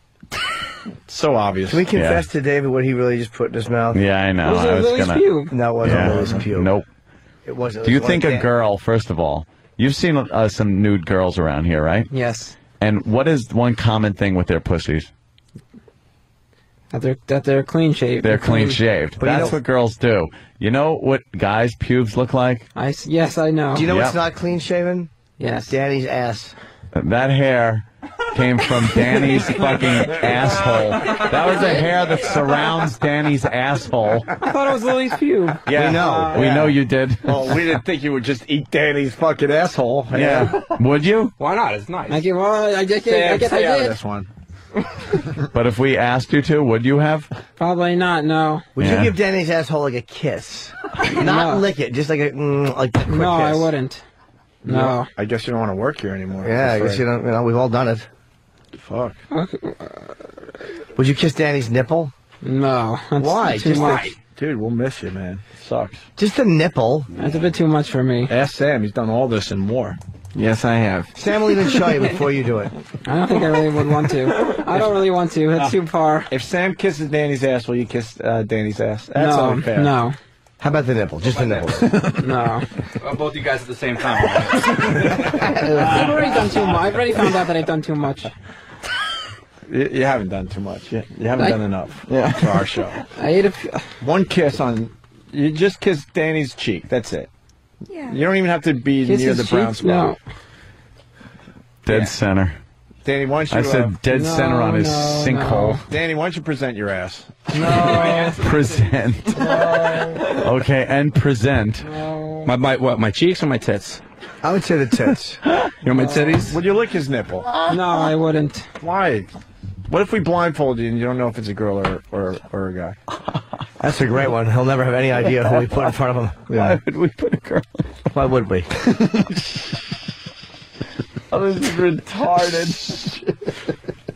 So obvious. Can we confess to David what he really just put in his mouth? Yeah, I know. Was it I was Lily's gonna. pube? No, it wasn't Lily's pube. Nope. It wasn't. Do you It was think one a Dan- girl? First of all, you've seen some nude girls around here, right? Yes. And what is one common thing with their pussies? That they're clean shaved. They're clean shaved. But you That's know- what girls do. You know what guys' pubes look like? Yes, I know. Do you know Yep. what's not clean shaven? Yes. Danny's ass. That hair came from Danny's fucking asshole. That was the hair that surrounds Danny's asshole. I thought it was Lily's pube. Yeah, we know you did. Well, we didn't think you would just eat Danny's fucking asshole. Yeah. Would you? Why not? It's nice. I guess I Stay out of did. this one. But if we asked you to, would you have? Probably not. No. Would Yeah. you give Danny's asshole like a kiss? Not lick it, just like a like a quick No, kiss. I wouldn't. No. I guess you don't want to work here anymore. Yeah, I guess you don't. You know, we've all done it. Fuck. Would you kiss Danny's nipple? No. That's Why? Too Just much. Dude, we'll miss you, man. Sucks. Just the nipple. That's a bit too much for me. Ask Sam. He's done all this and more. Yes, I have. Sam will even show you before you do it. I don't think I really would want to. I don't really want to. That's too far. If Sam kisses Danny's ass, will you kiss Danny's ass? That's No. unfair. No. How about the nipple? Just the nipple. No. Both you guys at the same time. I've already done too much. I've already found out that I've done too much. You haven't done too much. You haven't done enough for our show. I ate a. One kiss on. You just kiss Danny's cheek. That's it. Yeah. You don't even have to be Kiss near his the brown cheeks? spot. No. Dead center. Danny, why don't you? I said dead center on his sinkhole. Danny, why don't you present your ass? No. Present. Okay, and present. My cheeks or my tits? I would say the tits. You want my titties? Would you lick his nipple? No, I wouldn't. Why? What if we blindfold you and you don't know if it's a girl or a guy? That's a great one. He'll never have any idea who we put in front of him. Why would we put a girl? Why would we? Oh, this is retarded.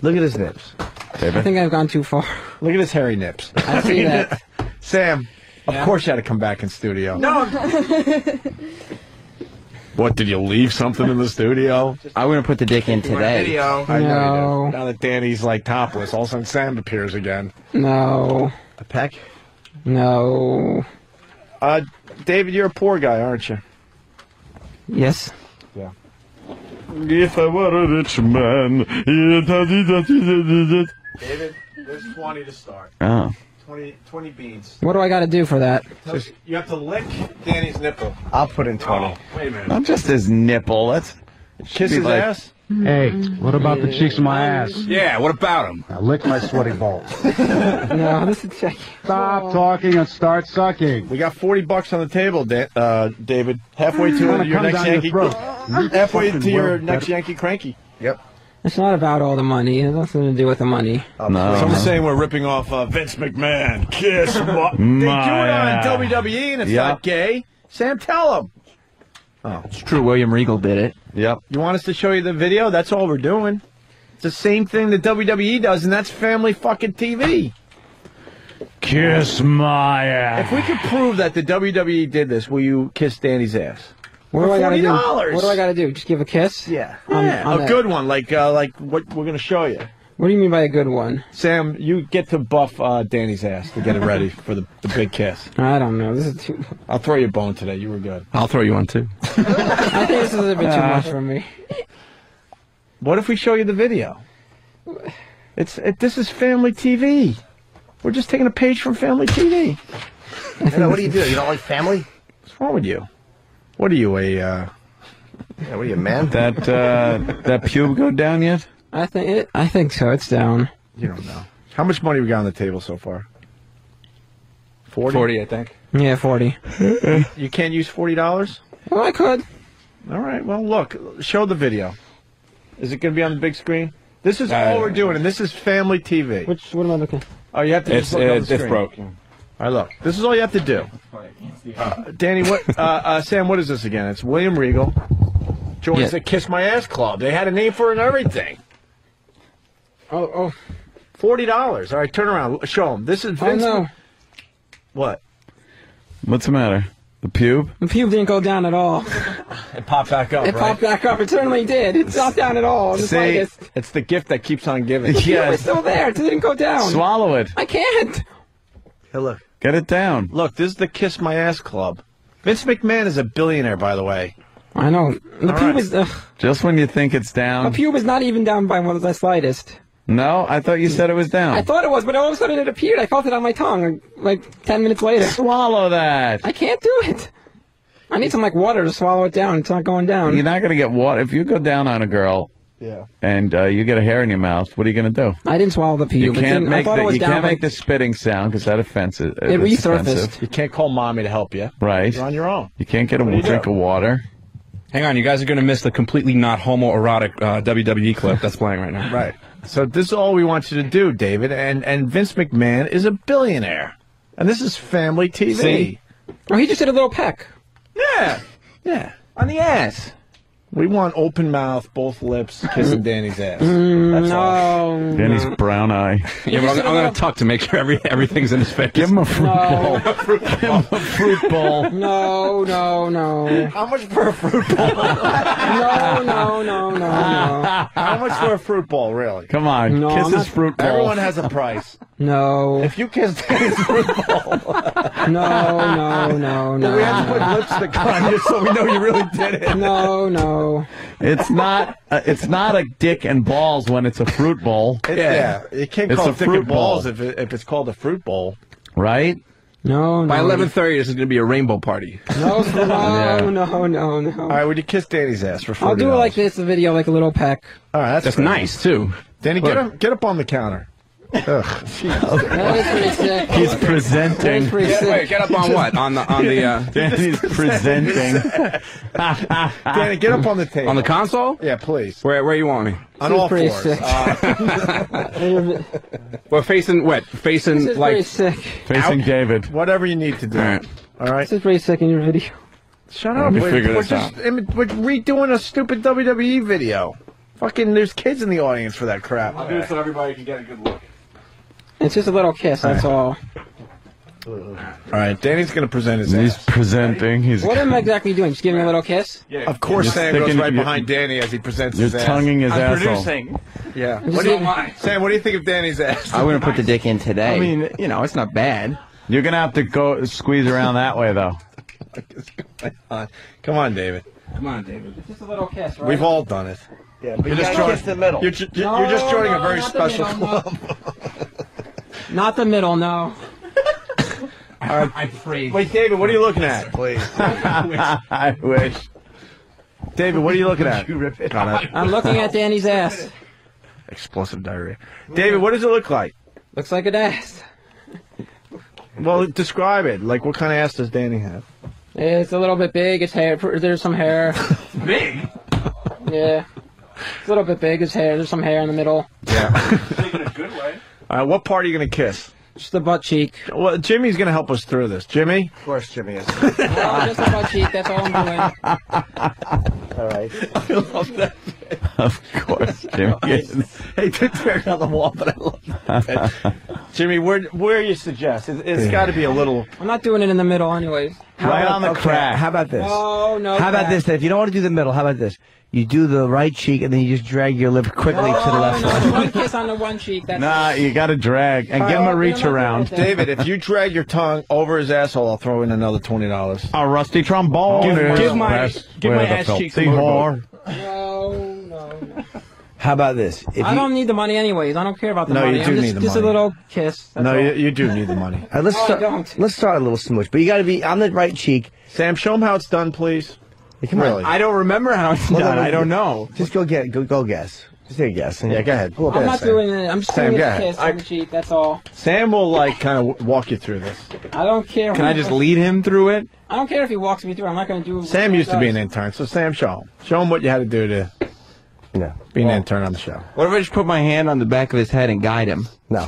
Look at his nips. I think I've gone too far. Look at his hairy nips. I see that. Sam, of course you had to come back in studio. No. What, did you leave something in the studio? I wouldn't put the dick in today. I know No. you do. Now that Danny's like topless, all of a sudden Sam appears again. No. A peck? No. David, you're a poor guy, aren't you? Yes. Yeah. If I were a rich man. David, there's 20 to start. Oh. 20 beans. What do I got to do for that? You have to lick Danny's nipple. I'll put in 20. Wait a minute. Not just his nipple. That's Kiss his ass? Hey, what about the cheeks of my ass? Yeah, what about them? Now lick my sweaty balls. No, this is check. Stop talking and start sucking. We got $40 on the table, David. Halfway to your next Yankee. Halfway to your next Yankee cranky. Yep. It's not about all the money. It has nothing to do with the money. No. Someone's saying we're ripping off Vince McMahon. Kiss my. They do it on WWE, and it's not gay. Sam, tell him. Oh, it's true. William Regal did it. Yep. You want us to show you the video? That's all we're doing. It's the same thing that WWE does, and that's family fucking TV. Kiss my ass. If we could prove that the WWE did this, will you kiss Danny's ass? What do I gotta do? $40. What do I gotta do? Just give a kiss? Yeah. On A good one, like what we're gonna show you. What do you mean by a good one? Sam, you get to buff Danny's ass to get it ready for the big kiss. I don't know. This is too. I'll throw you a bone today. You were good. I'll throw you one too. I think this is a bit too much for me. What if we show you the video? This is family TV. We're just taking a page from family TV. What do you do? You don't like family? What's wrong with you? What are you, what are you, man? That pube go down yet? I think so. It's down. You don't know. How much money we got on the table so far? 40? 40, I think. Yeah, 40. You can't use $40? Well, I could. All right. Well, look. Show the video. Is it going to be on the big screen? This is all we're doing, and this is family TV. What am I looking? Oh, you have to just look on the screen. It's broke. All right, look. This is all you have to do. Danny, Sam, what is this again? It's William Regal joins the Kiss My Ass Club. They had a name for it and everything. Oh. $40. All right, turn around. Show them. This is Vince. Oh, no. What? What's the matter? The pube? The pube didn't go down at all. It popped back up, It popped back up. It certainly did. It's not down at all. See, it's the gift that keeps on giving. The pube is still there. It didn't go down. Swallow it. I can't. Hey, look. Get it down. Look, this is the Kiss My Ass Club. Vince McMahon is a billionaire, by the way. I know. The pube is... Just when you think it's down. The pube is not even down by one of the slightest. No? I thought you said it was down. I thought it was, but all of a sudden it appeared. I felt it on my tongue like 10 minutes later. Swallow that. I can't do it. I need some water to swallow it down. It's not going down. You're not going to get water. If you go down on a girl and you get a hair in your mouth, what are you going to do? I didn't swallow the pube. You can't make the spitting sound because that offensive. It resurfaced. You can't call mommy to help you. Right. You're on your own. You can't get a drink of water. Hang on, you guys are going to miss the completely not homoerotic WWE clip that's playing right now. Right. So this is all we want you to do, David. And Vince McMahon is a billionaire. And this is family TV. See? Oh, he just did a little peck. Yeah. Yeah. On the ass. We want open mouth, both lips, kissing Danny's ass. That's all. Danny's brown eye. Yeah, but I'm going to tuck to make sure everything's in his face. Give him a fruit bowl. Give him a fruit bowl. No. How much for a fruit bowl? No. How much for a fruit bowl, really? Come on, kiss his fruit bowl. Everyone has a price. No. If you kiss Danny's fruit bowl. No. We have to put lipstick on you so we know you really did it. No. It's not a dick and balls when it's a fruit bowl. You can't call it dick and balls if it's called a fruit bowl. Right? No. By 11:30, this is going to be a rainbow party. No. All right, would you kiss Danny's ass for $40? I'll do it like this, a video, like a little peck. All right, that's nice, too. Danny, get up on the counter. Ugh. That is pretty sick. He's presenting. Wait, get up on what? On the Danny's presenting. Danny, get up on the table. On the console? Yeah, please. Where you want me? On all pretty fours. sick. Well, facing what? Facing This is like pretty sick. Facing David. Whatever you need to do. All right. This is pretty sick in your video. Shut up. We're out. We're redoing a stupid WWE video. Fucking, there's kids in the audience for that crap. I'll do it so everybody can get a good look. It's just a little kiss, that's all. All right, Danny's going to present his He's ass. presenting. What am I exactly doing? Just giving a little kiss? Yeah. Of course, Sam goes right behind Danny as he presents his ass. You're tonguing his asshole. Producing. Yeah. Sam, what do you think of Danny's ass? I wouldn't put the dick in today. I mean, it's not bad. You're going to have to go squeeze around that way, though. Come on, David. Come on, David. It's just a little kiss, right? We've all done it. Yeah, but you're just kiss the middle. You're just joining a very special club. Not the middle, no. I'm afraid. Wait, David, what are you looking at? Please. I wish. David, what are you looking at? You rip it. I'm looking at Danny's ass. Explosive diarrhea. David, what does it look like? Looks like an ass. Well, describe it. Like, what kind of ass does Danny have? It's a little bit big. It's hair. There's some hair. Big? Yeah. It's a little bit big. It's hair. There's some hair in the middle. Yeah. In a good way. What part are you going to kiss? Just the butt cheek. Well, Jimmy's going to help us through this. Jimmy? Of course, Jimmy is. No, just the butt cheek. That's all I'm doing. All right. I love that. Of course, Jimmy. Hey, don't tear down the wall, but I love that. Jimmy, where you suggest? It's got to be a little... I'm not doing it in the middle anyways. Right on the crack. How about this? Oh, no. How about this? If you don't want to do the middle, how about this? You do the right cheek, and then you just drag your lip quickly to the left side. One kiss on the one cheek. That's Nah, you got to drag and give him a reach around. David, if you drag your tongue over his asshole, I'll throw in another $20. A rusty trombone. Give my ass cheeks a motorboat. No. How about this? I don't need the money anyways. I don't care about the money. No, you do need the just money. a little kiss. That's all. You do need the money. Let's start a little smooch, but you got to be on the right cheek. Sam, show him how it's done, please. Hey, come on. I don't remember how it's done. I don't know. Just go guess. Just take a guess. Yeah, go ahead. I'm not doing it. I'm just Sam, doing go a ahead. kiss on the cheek. That's all. Sam will kind of walk you through this. I don't care. Can I just lead him through it? I don't care if he walks me through. I'm not going to do it. Sam used to be an intern, so Sam, show him what you had to do to be an intern on the show. What if I just put my hand on the back of his head and guide him? No.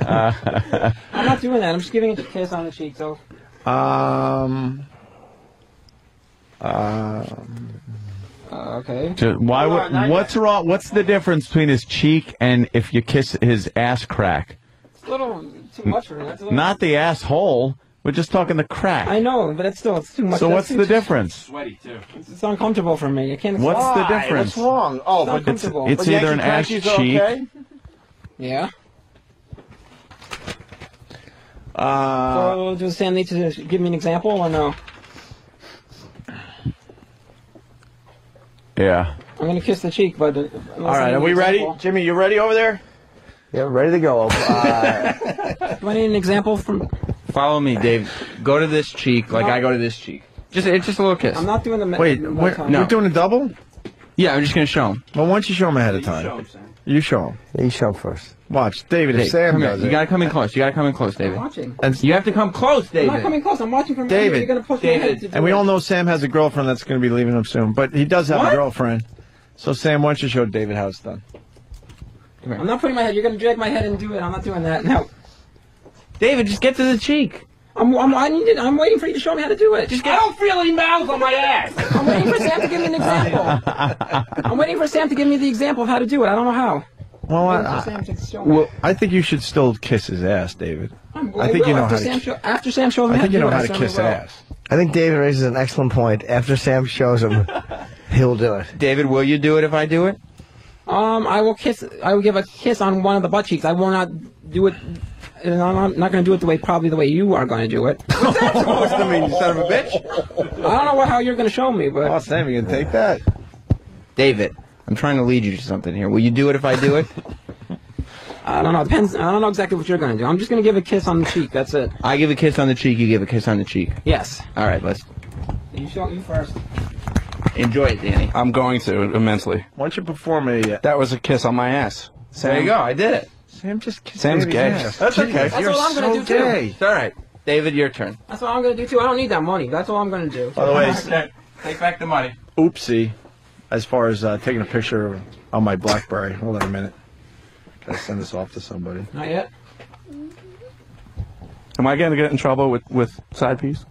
I'm not doing that. I'm just giving it a kiss on the cheek. So. Okay. What's wrong? What's the difference between his cheek and if you kiss his ass crack? It's a little too much for him. Not the asshole. We're just talking the crack. I know, but it's too much. So what's the difference? Sweaty too. It's uncomfortable for me. I can't. What's the difference? What's wrong? Oh, it's uncomfortable. It's either an ass cheek. Okay? Yeah. Uh, So does Sam need to give me an example or no? Yeah. I'm gonna kiss the cheek, but all right, are we ready? Jimmy, you ready over there? Yeah, ready to go. Do I need an example from? Follow me, Dave. Go to this cheek like I go to this cheek. It's just a little kiss. I'm not doing the. Wait, we're doing a double? Yeah, I'm just gonna show him. Well, why don't you show him ahead of time? You show him. You show him first. Watch, David. If Dave, Sam come here. does You it, gotta come in close. You gotta come in close, David. I'm watching. and You have to come close, David. I'm not coming close. I'm watching from David. here. You're gonna push my head to do and we it. all know Sam has a girlfriend that's going to be leaving him soon, but he does have a girlfriend. So Sam, why don't you show David how it's done? I'm not putting my head. You're gonna drag my head and do it. I'm not doing that. No. David, just get to the cheek. I'm waiting for you to show me how to do it. I don't feel any mouth on my ass. I'm waiting for Sam to give me an example. I'm waiting for Sam to give me the example of how to do it. I don't know how. Well, I think you should still kiss his ass, David. I think you know how to. After Sam shows me I how think to you do know it, how I to certainly kiss will. ass. I think David raises an excellent point. After Sam shows him, he'll do it. David, will you do it if I do it? I will kiss. I will give a kiss on one of the butt cheeks. I will not do it. And I'm not going to do it probably the way you are going to do it. What's that supposed to mean, you son of a bitch? I don't know how you're going to show me, but. Oh, Sam, you can take that. David, I'm trying to lead you to something here. Will you do it if I do it? I don't know. Depends. I don't know exactly what you're going to do. I'm just going to give a kiss on the cheek. That's it. I give a kiss on the cheek. You give a kiss on the cheek. Yes. All right, let's You show you first. enjoy it, Danny. I'm going to immensely. Why don't you perform a? That was a kiss on my ass. There you go. I did it. Sam just kissed Sam's David's gay. ass. That's okay. That's You're what I'm going to so do gay. too. It's all right. David, your turn. That's what I'm going to do too. I don't need that money. That's all I'm going to do. By the way, Take back the money. oopsie, as far as taking a picture on my BlackBerry. Hold on a minute. Gotta send this off to somebody. Not yet. Am I going to get in trouble with side piece?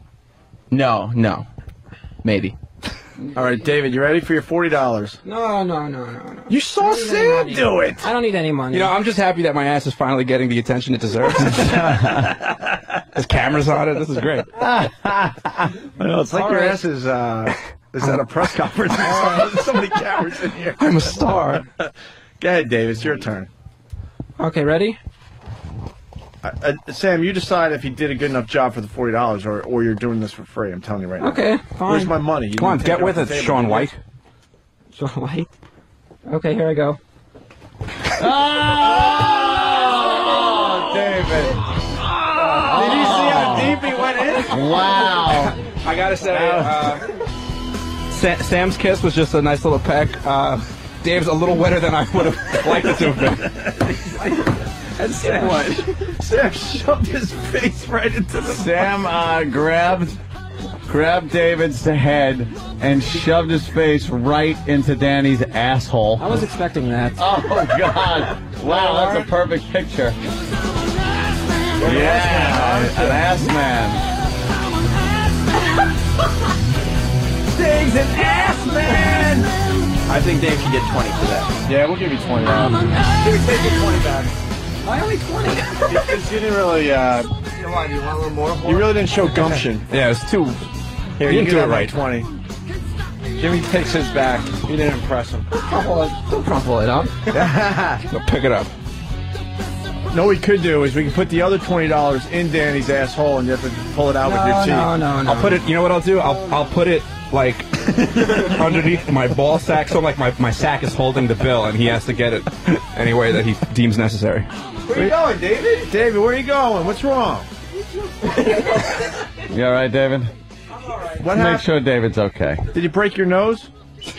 No. Maybe. All right, David, you ready for your $40? No. You saw Sam do it. I don't need any money. You know, I'm just happy that my ass is finally getting the attention it deserves. There's cameras on it. This is great. I know, it's like All your right. ass is at a press conference. There's so many cameras in here. I'm a star. Go ahead, Dave. It's your turn. Okay, ready? Sam, you decide if he did a good enough job for the $40 or you're doing this for free. I'm telling you right now. Okay, fine. Where's my money? You Come on, didn't take get with off it, the table. Sean White. Sean White. Okay, here I go. Oh, David. Did you see how deep he went in? Wow. I gotta say, Sam's kiss was just a nice little peck. Dave's a little wetter than I would have liked it to have been. And Sam, what? Sam shoved his face right into the... Sam grabbed David's head and shoved his face right into Danny's asshole. I was expecting that. Oh, God. Wow, that's a perfect picture. Yeah, an ass man. Dave's an ass man! I think Dave should get 20 for that. Yeah, we'll give you 20. Give me take your 20 back. Why only 20? Because you didn't really, you want a little more? You really didn't show gumption. Yeah, it's too... Here, you you didn't do it right. right. 20. Jimmy takes his back. You didn't impress him. Don't crumple it up. Go pick it up. No, what we could do is we can put the other $20 in Danny's asshole, and you have to pull it out with your teeth. No. I'll put it. You know what I'll do? I'll put it like underneath my ball sack, so like my sack is holding the bill, and he has to get it any way that he deems necessary. Where you going, David? David, where are you going? What's wrong? You all right, David? What Make happened? sure David's okay. Did you break your nose?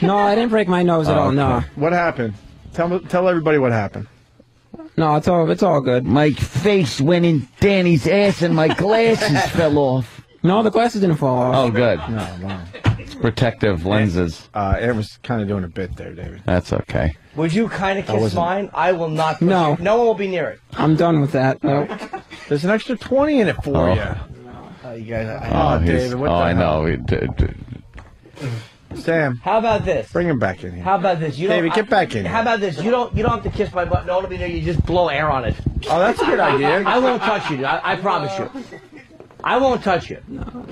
No, I didn't break my nose at all. No. What happened? Tell everybody what happened. No, it's all good. My face went in Danny's ass and my glasses fell off. No, the glasses didn't fall off. Oh, good. No. It's protective lenses. Aaron was kind of doing a bit there, David. That's okay. Would you kind of kiss mine? I will not. No. No one will be near it. I'm done with that. No. There's an extra 20 in it for you. You guys. David, what the I hell? know. Sam. How about this? Bring him back in here. How about this? David, get back in here. How about this? You don't have to kiss my butt. No one will be there. You just blow air on it. Oh, that's a good idea. I won't touch you. I promise you. I won't touch you.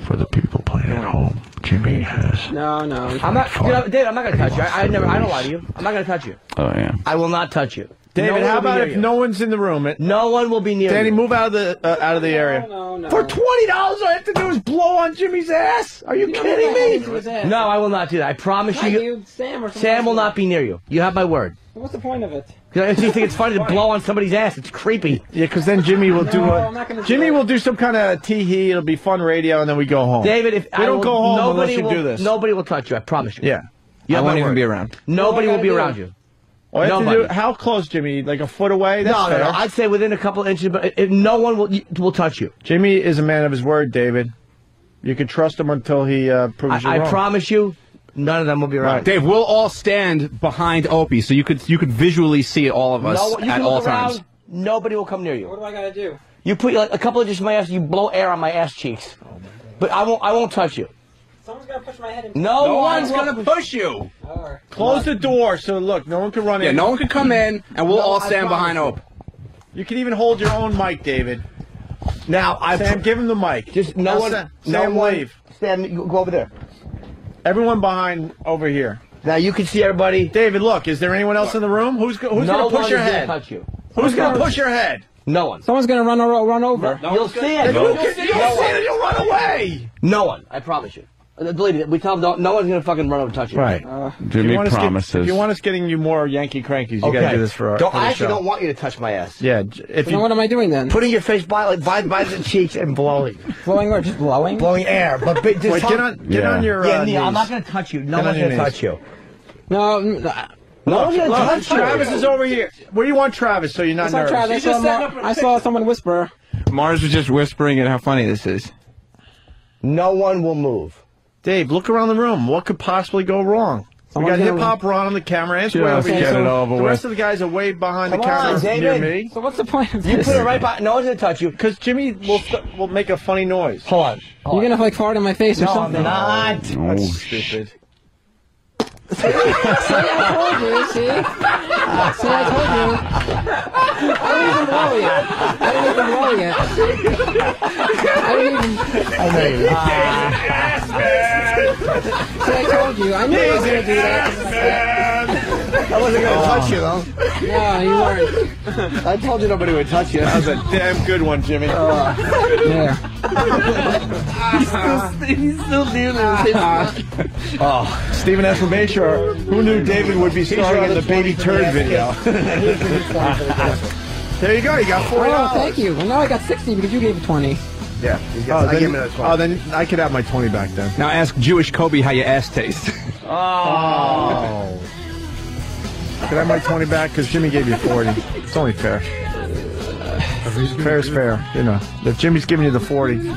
For the people playing at home, Jimmy has. No. I'm not, David. I'm not gonna touch you. I don't lie to you. I'm not gonna touch you. Oh, yeah. I will not touch you. David, how about if no one's in the room? No one will be near Danny, you. move out of the area. No. For $20, all I have to do is blow on Jimmy's ass. Are you kidding me? No, I will not do that. I promise you. Sam will not be near you. You have my word. What's the point of it? Because I just think it's funny to blow on somebody's ass. It's creepy. Yeah, because then Jimmy will Jimmy will do some kind of tee-hee. It'll be fun radio, and then we go home. David, if we don't go home unless you do this. Nobody will touch you. I promise you. Yeah. You I have won't my even word. be around. Nobody will be around you. All you have to Nobody. do, how close, Jimmy? Like a foot away? That's No. fair. I'd say within a couple inches, but no one will touch you. Jimmy is a man of his word, David. You can trust him until he proves you wrong. I promise you, none of them will be around. Dave, we'll all stand behind Opie, so you could visually see all of us You at can all look around, times. nobody will come near you. What do I gotta do? You put like a couple inches from my ass, you blow air on my ass cheeks. But I won't touch you. Someone's gonna push my head in. No one's gonna push you. Close the door so look, no one can run in. Yeah, no one can come in, and we'll all stand behind Opie. You can even hold your own mic, David. Now, Sam, give him the mic. Just no one. Sam, leave. Sam, you go over there. Everyone behind over here. Now you can see everybody. David, look. Is there anyone else in the room? Who's going to push your head? Touch you. Who's going to push your head? No one. Someone's gonna run over. You'll see it. You'll see it. You'll run away. No one. I promise you. Believe it. We tell them no one's gonna fucking run over and touch you. Right. Jimmy promises. If you want us getting you more Yankee crankies, you got to do this for our I actually show. don't want you to touch my ass. Yeah. If So what am I doing then? Putting your face by the cheeks and blowing. Blowing or just blowing? Blowing air. But just Wait, get on your Yeah, knees. I'm not gonna touch you. No Get on one's your gonna knees. touch you. No. No one's gonna touch you. Travis is over here. Where do you want Travis so you're not It's not nervous? Travis. I saw someone whisper. Mars was just whispering at how funny this is. No one will move. Dave, look around the room. What could possibly go wrong? We got Hip Hop Ron on the camera. And Just way over get here. it over The with. rest of the guys are way behind the Come on, camera near David. me. So what's the point of You this? put it right by. No one's gonna touch you. Because Jimmy will make a funny noise. Hold on. You're gonna like fart in my face or No, I'm something. not. That's stupid. See, I told you. See, I told you. I didn't even blow yet. See, I told you. I knew I was gonna do that. I wasn't gonna touch you though. No, you weren't. I told you nobody would touch you. That was a damn good one, Jimmy. Yeah. He's still doing this. Oh, Stephen S. from Bayshore. Who knew David would be starring in the baby turd video? There you go. You got $40. Oh, thank you. Well, now I got 60 because you gave it 20. Yeah. Oh, I then, give him another 20. oh, then I could have my 20 back then. Now ask Jewish Kobe how your ass tastes. Oh. Could I have my 20 back? Because Jimmy gave you 40. It's only fair. Fair is fair. You know, if Jimmy's giving you the 40.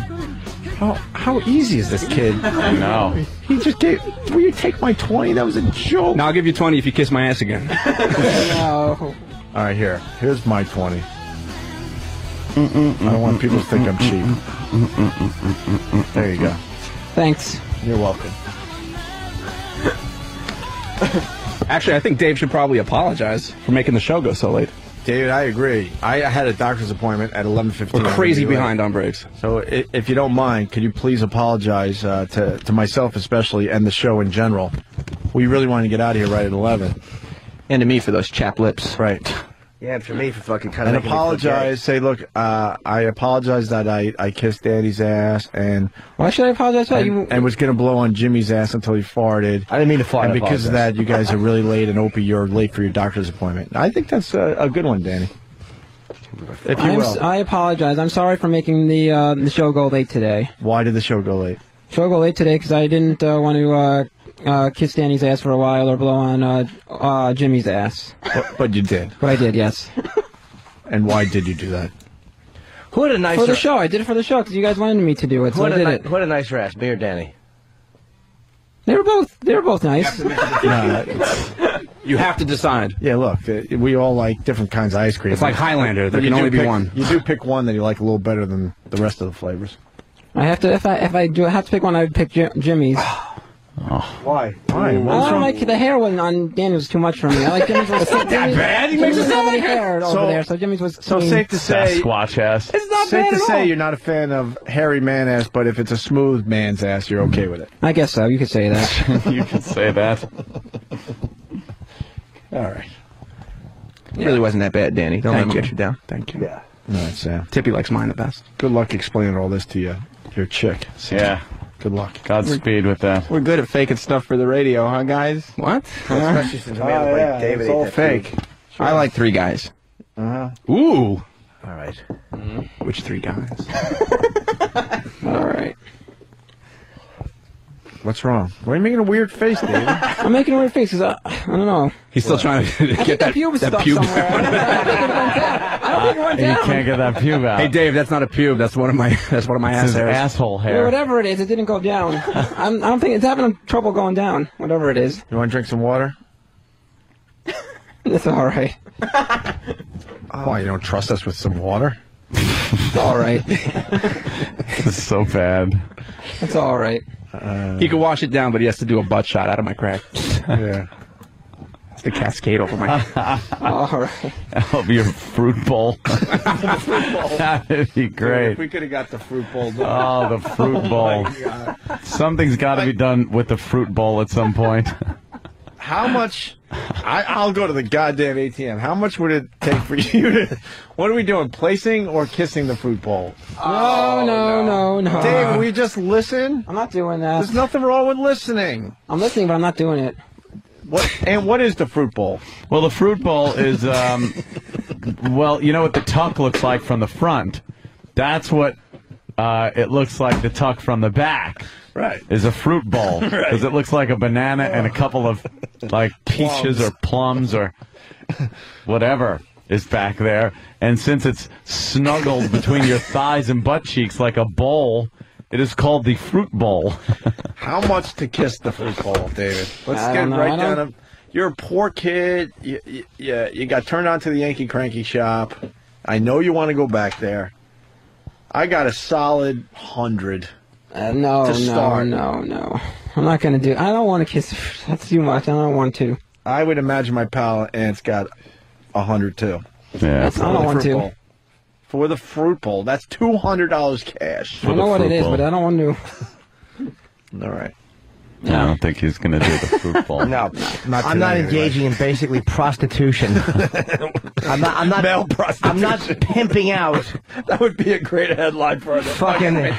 How easy is this kid? I know. He just gave. Will you take my 20? That was a joke. Now I'll give you 20 if you kiss my ass again. No. All right, here. Here's my 20. I don't want people to think I'm cheap. There you go. Thanks. You're welcome. Actually, I think Dave should probably apologize for making the show go so late. David, I agree. I had a doctor's appointment at 11:15. We're crazy behind on breaks. So if you don't mind, could you please apologize to myself especially and the show in general? We really want to get out of here right at 11. And to me for those chapped lips. Right. Yeah, and for me for fucking kind And of apologize. Say, look, I apologize that I kissed Daddy's ass and Why should I apologize? and was going to blow on Jimmy's ass until he farted. I didn't mean to fart. And because of that, you guys are really late, and Opie, you're late for your doctor's appointment. I think that's a good one, Danny. If you will. I apologize. I'm sorry for making the show go late today. Why did the show go late? Show go late today because I didn't want to kiss Danny's ass for a while or blow on Jimmy's ass. But you did. But I did, yes. And why did you do that? Who had a nicer... For the show. I did it for the show because you guys wanted me to do it, so I did it. Who had a nicer ass, me or Danny? They were both nice. You have to decide. Yeah, look, we all like different kinds of ice cream. It's like Highlander. There can only be one. You do pick one that you like a little better than the rest of the flavors. I have to. If I have to pick one, I would pick Jimmy's. Why? I don't like the hair one on Daniel's too much for me. I like Jimmy's. It's not that bad. He makes Jimmy's it doesn't have any sound hair good. over there, so Jimmy's was. So safe to say, Sasquatch ass. It's not safe bad to at say all. you're not a fan of hairy man ass, but if it's a smooth man's ass, you're okay with it. I guess so. You could say that. You could say that. All right. It really wasn't that bad, Danny. Don't let me get you down. Thank you. Yeah. All right, Sam. Tippy likes mine the best. Good luck explaining all this to your chick. Sam. Yeah. Good luck. Godspeed with that. We're good at faking stuff for the radio, huh, guys? What? Especially since we have like David. It's all fake. I like 3 guys. Uh-huh. Ooh. All right. Which 3 guys? All right. What's wrong? Why are you making a weird face, David? I'm making a weird face because I don't know. He's still trying to get that pube stuck pube. somewhere. I don't think it went You down. can't get that pube out. Hey Dave, that's not a pube. That's one of my ass It's his hairs. asshole Yeah, hair. whatever it is, it didn't go down. I don't think it's having trouble going down. Whatever it is, You want to drink some water? it's all right. Why, you don't trust us with some water? It's all right. It's so bad. It's all right. He could wash it down, but he has to do a butt shot out of my crack. Yeah. It's the cascade over my. All right. That'll be your fruit bowl. That'd be great. If we could have got the fruit bowl done. Oh, the fruit bowl. Something's got to be done with the fruit bowl at some point. How much? I'll go to the goddamn ATM. How much would it take for you to? What are we doing? Placing or kissing the fruit bowl? No. Dave, will you just listen? I'm not doing that. There's nothing wrong with listening. I'm listening, but I'm not doing it. What is the fruit bowl? Well, the fruit bowl is, well, you know what the tuck looks like from the front? That's what it looks like the tuck from the back. Right. Is a fruit bowl. Because it looks like a banana and a couple of, like, peaches or plums or whatever is back there. And since it's snuggled between your thighs and butt cheeks like a bowl, it is called the fruit bowl. How much to kiss the fruit bowl, David? Let's I get don't know. right down to... You're a poor kid. You got turned on to the Yankee Cranky shop. I know you want to go back there. I got a solid 100. No. I'm not going to do it. I don't want to kiss. That's too much. I don't want to. I would imagine my pal Ant's got 100 too. Yeah. I don't want to. Bowl. For the fruit bowl. That's $200 cash. I know what it is, but I don't want to. All right. I don't think he's going to do the fruit bowl. No, Not I'm not today, engaging in basically prostitution. I'm not male prostitution. I'm not pimping out. That would be a great headline for the Fucking.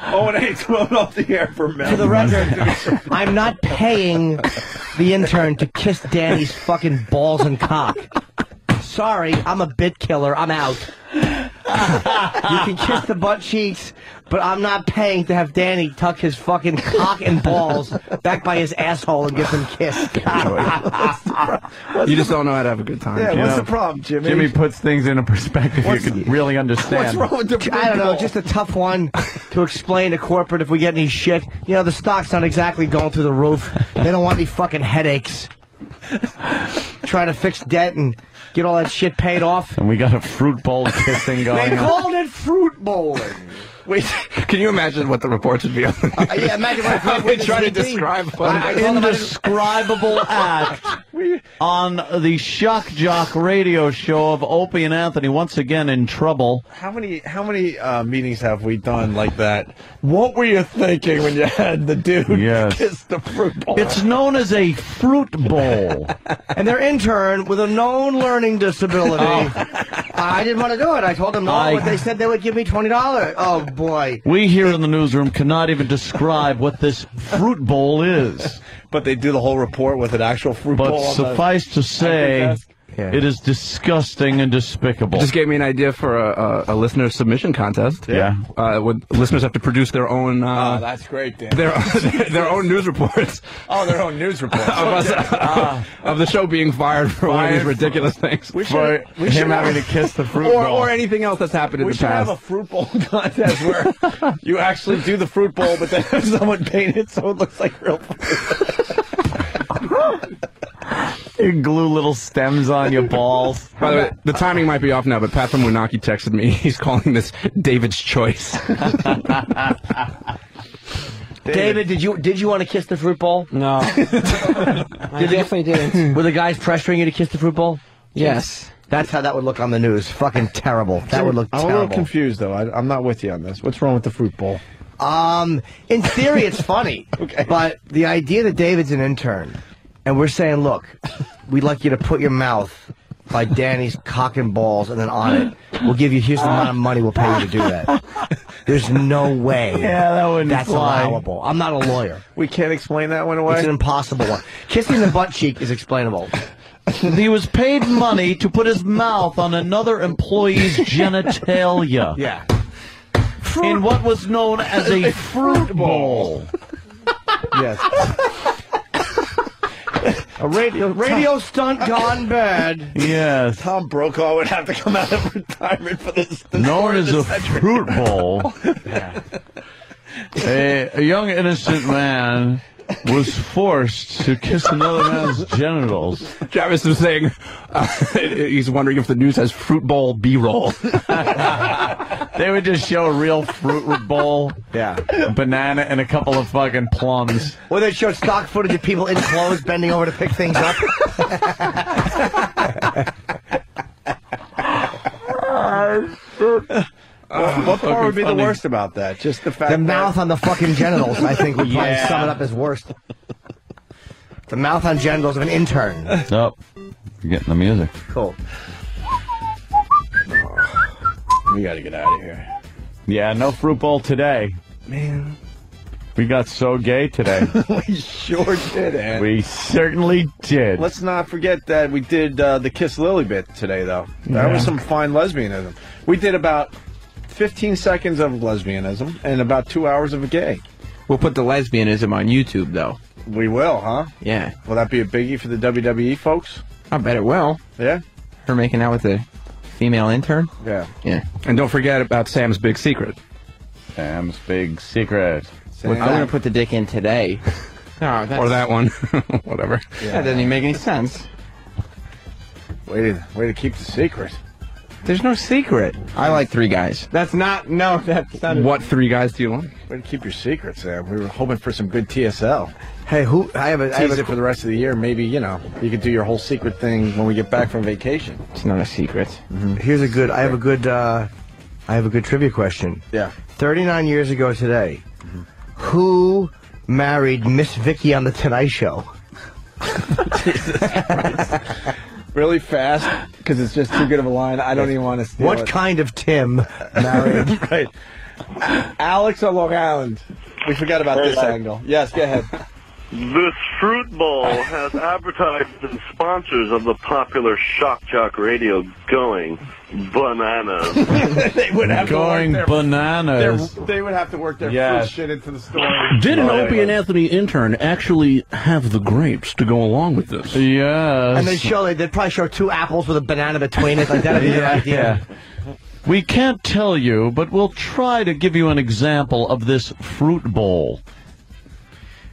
Owen A's flown off the air for male. For the record, I'm not paying the intern to kiss Danny's fucking balls and cock. Sorry, I'm a bit killer. I'm out. You can kiss the butt cheeks, but I'm not paying to have Danny tuck his fucking cock and balls back by his asshole and get them kissed. You just don't know how to have a good time. Yeah, what's the problem, Jimmy? Jimmy puts things in a perspective you could really understand. What's wrong with the I don't know, just a tough one to explain to corporate if we get any shit. You know, the stock's not exactly going through the roof. They don't want any fucking headaches. Trying to fix debt and get all that shit paid off. And we got a fruit bowl kissing going They on. called it fruit bowling. Wait, can you imagine what the reports would be on? Yeah, imagine how they try to describe An indescribable act on the Shock Jock radio show of Opie and Anthony, once again in trouble. How many meetings have we done like that? What were you thinking when you had the dude kiss the fruit bowl? It's known as a fruit bowl. And their intern with a known learning disability. I didn't want to do it. I told them no, but they said they would give me $20. Oh, boy. We here in the newsroom cannot even describe what this fruit bowl is. But they do the whole report with an actual fruit bowl. But suffice to say, it is disgusting and despicable. It just gave me an idea for a listener submission contest. Yeah. Listeners have to produce their own... that's great, Dan. Their own news reports. Oh, their own news reports. Of the show being fired for one of these ridiculous things. For him having to kiss the fruit bowl. Or anything else that's happened in the We should have past. a fruit bowl contest where you actually do the fruit bowl, but then have someone paint it so it looks like real fruit. You glue little stems on your balls. By the way, the timing might be off now, but Pat from Winaki texted me. He's calling this David's Choice. David, did you want to kiss the fruit bowl? No. I definitely didn't. Were the guys pressuring you to kiss the fruit bowl? Yes. That's how that would look on the news. Fucking terrible. That would look I'm terrible. a little confused, though. I'm not with you on this. What's wrong with the fruit bowl? In theory, it's funny. Okay. But the idea that David's an intern, and we're saying, look, we'd like you to put your mouth by Danny's cock and balls, and then on it, we'll give you, here's the amount of money we'll pay you to do that. There's no way that wouldn't that's fly. allowable. I'm not a lawyer. We can't explain that one away? It's an impossible one. Kissing the butt cheek is explainable. He was paid money to put his mouth on another employee's genitalia. Yeah. In what was known as a fruit bowl. Yes. A radio stunt gone bad. Yes. Tom Brokaw would have to come out of retirement for this. Known as a fruit bowl. A young innocent man was forced to kiss another man's genitals. Travis was saying he's wondering if the news has fruit bowl B-roll. They would just show a real fruit bowl, a banana, and a couple of fucking plums. Or they show stock footage of people in clothes bending over to pick things up. What part would be the worst about that? Just the fact The mouth on the fucking genitals, I think, would probably Yeah. sum it up as worst. The mouth on genitals of an intern. Oh, you're getting the music. Cool. We got to get out of here. Yeah, no fruit bowl today. Man. We got so gay today. We sure did, Ed. We certainly did. Let's not forget that we did the Kiss Lily bit today, though. That was some fine lesbianism. We did about 15 seconds of lesbianism and about 2 hours of a gay. We'll put the lesbianism on YouTube, though. We will, huh? Yeah. Will that be a biggie for the WWE folks? I bet it will. Yeah? Her making out with the female intern? Yeah. Yeah. And don't forget about Sam's big secret. Sam's big secret. I'm going to put the dick in today. Or that one. Whatever. Yeah. That doesn't even make any sense. Way to keep the secret. There's no secret. I like 3 guys. That's not... No, that's not... What 3 guys do you like? Way to keep your secret, Sam. We were hoping for some good TSL. Hey, I have Tease it for the rest of the year. Maybe, you could do your whole secret thing when we get back from vacation. It's not a secret. Mm-hmm. I have a good trivia question. Yeah. 39 years ago today, who married Miss Vicky on The Tonight Show? Jesus Christ. Really fast, because it's just too good of a line. I don't even want to steal What kind of Tim married? Right. Alex on Long Island. We forgot about this angle. Yes, go ahead. This fruit bowl has advertised and sponsors of the popular Shock Jock radio going bananas. They would have going bananas. They would have to work their Yes. fruit shit into the story. Did an Opie and Anthony intern actually have the grapes to go along with this? Yes. And they'd probably show 2 apples with a banana between it. Like that'd be their idea. We can't tell you, but we'll try to give you an example of this fruit bowl.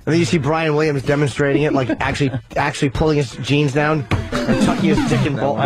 And then you see Brian Williams demonstrating it, like actually pulling his jeans down and tucking his dick in bowl.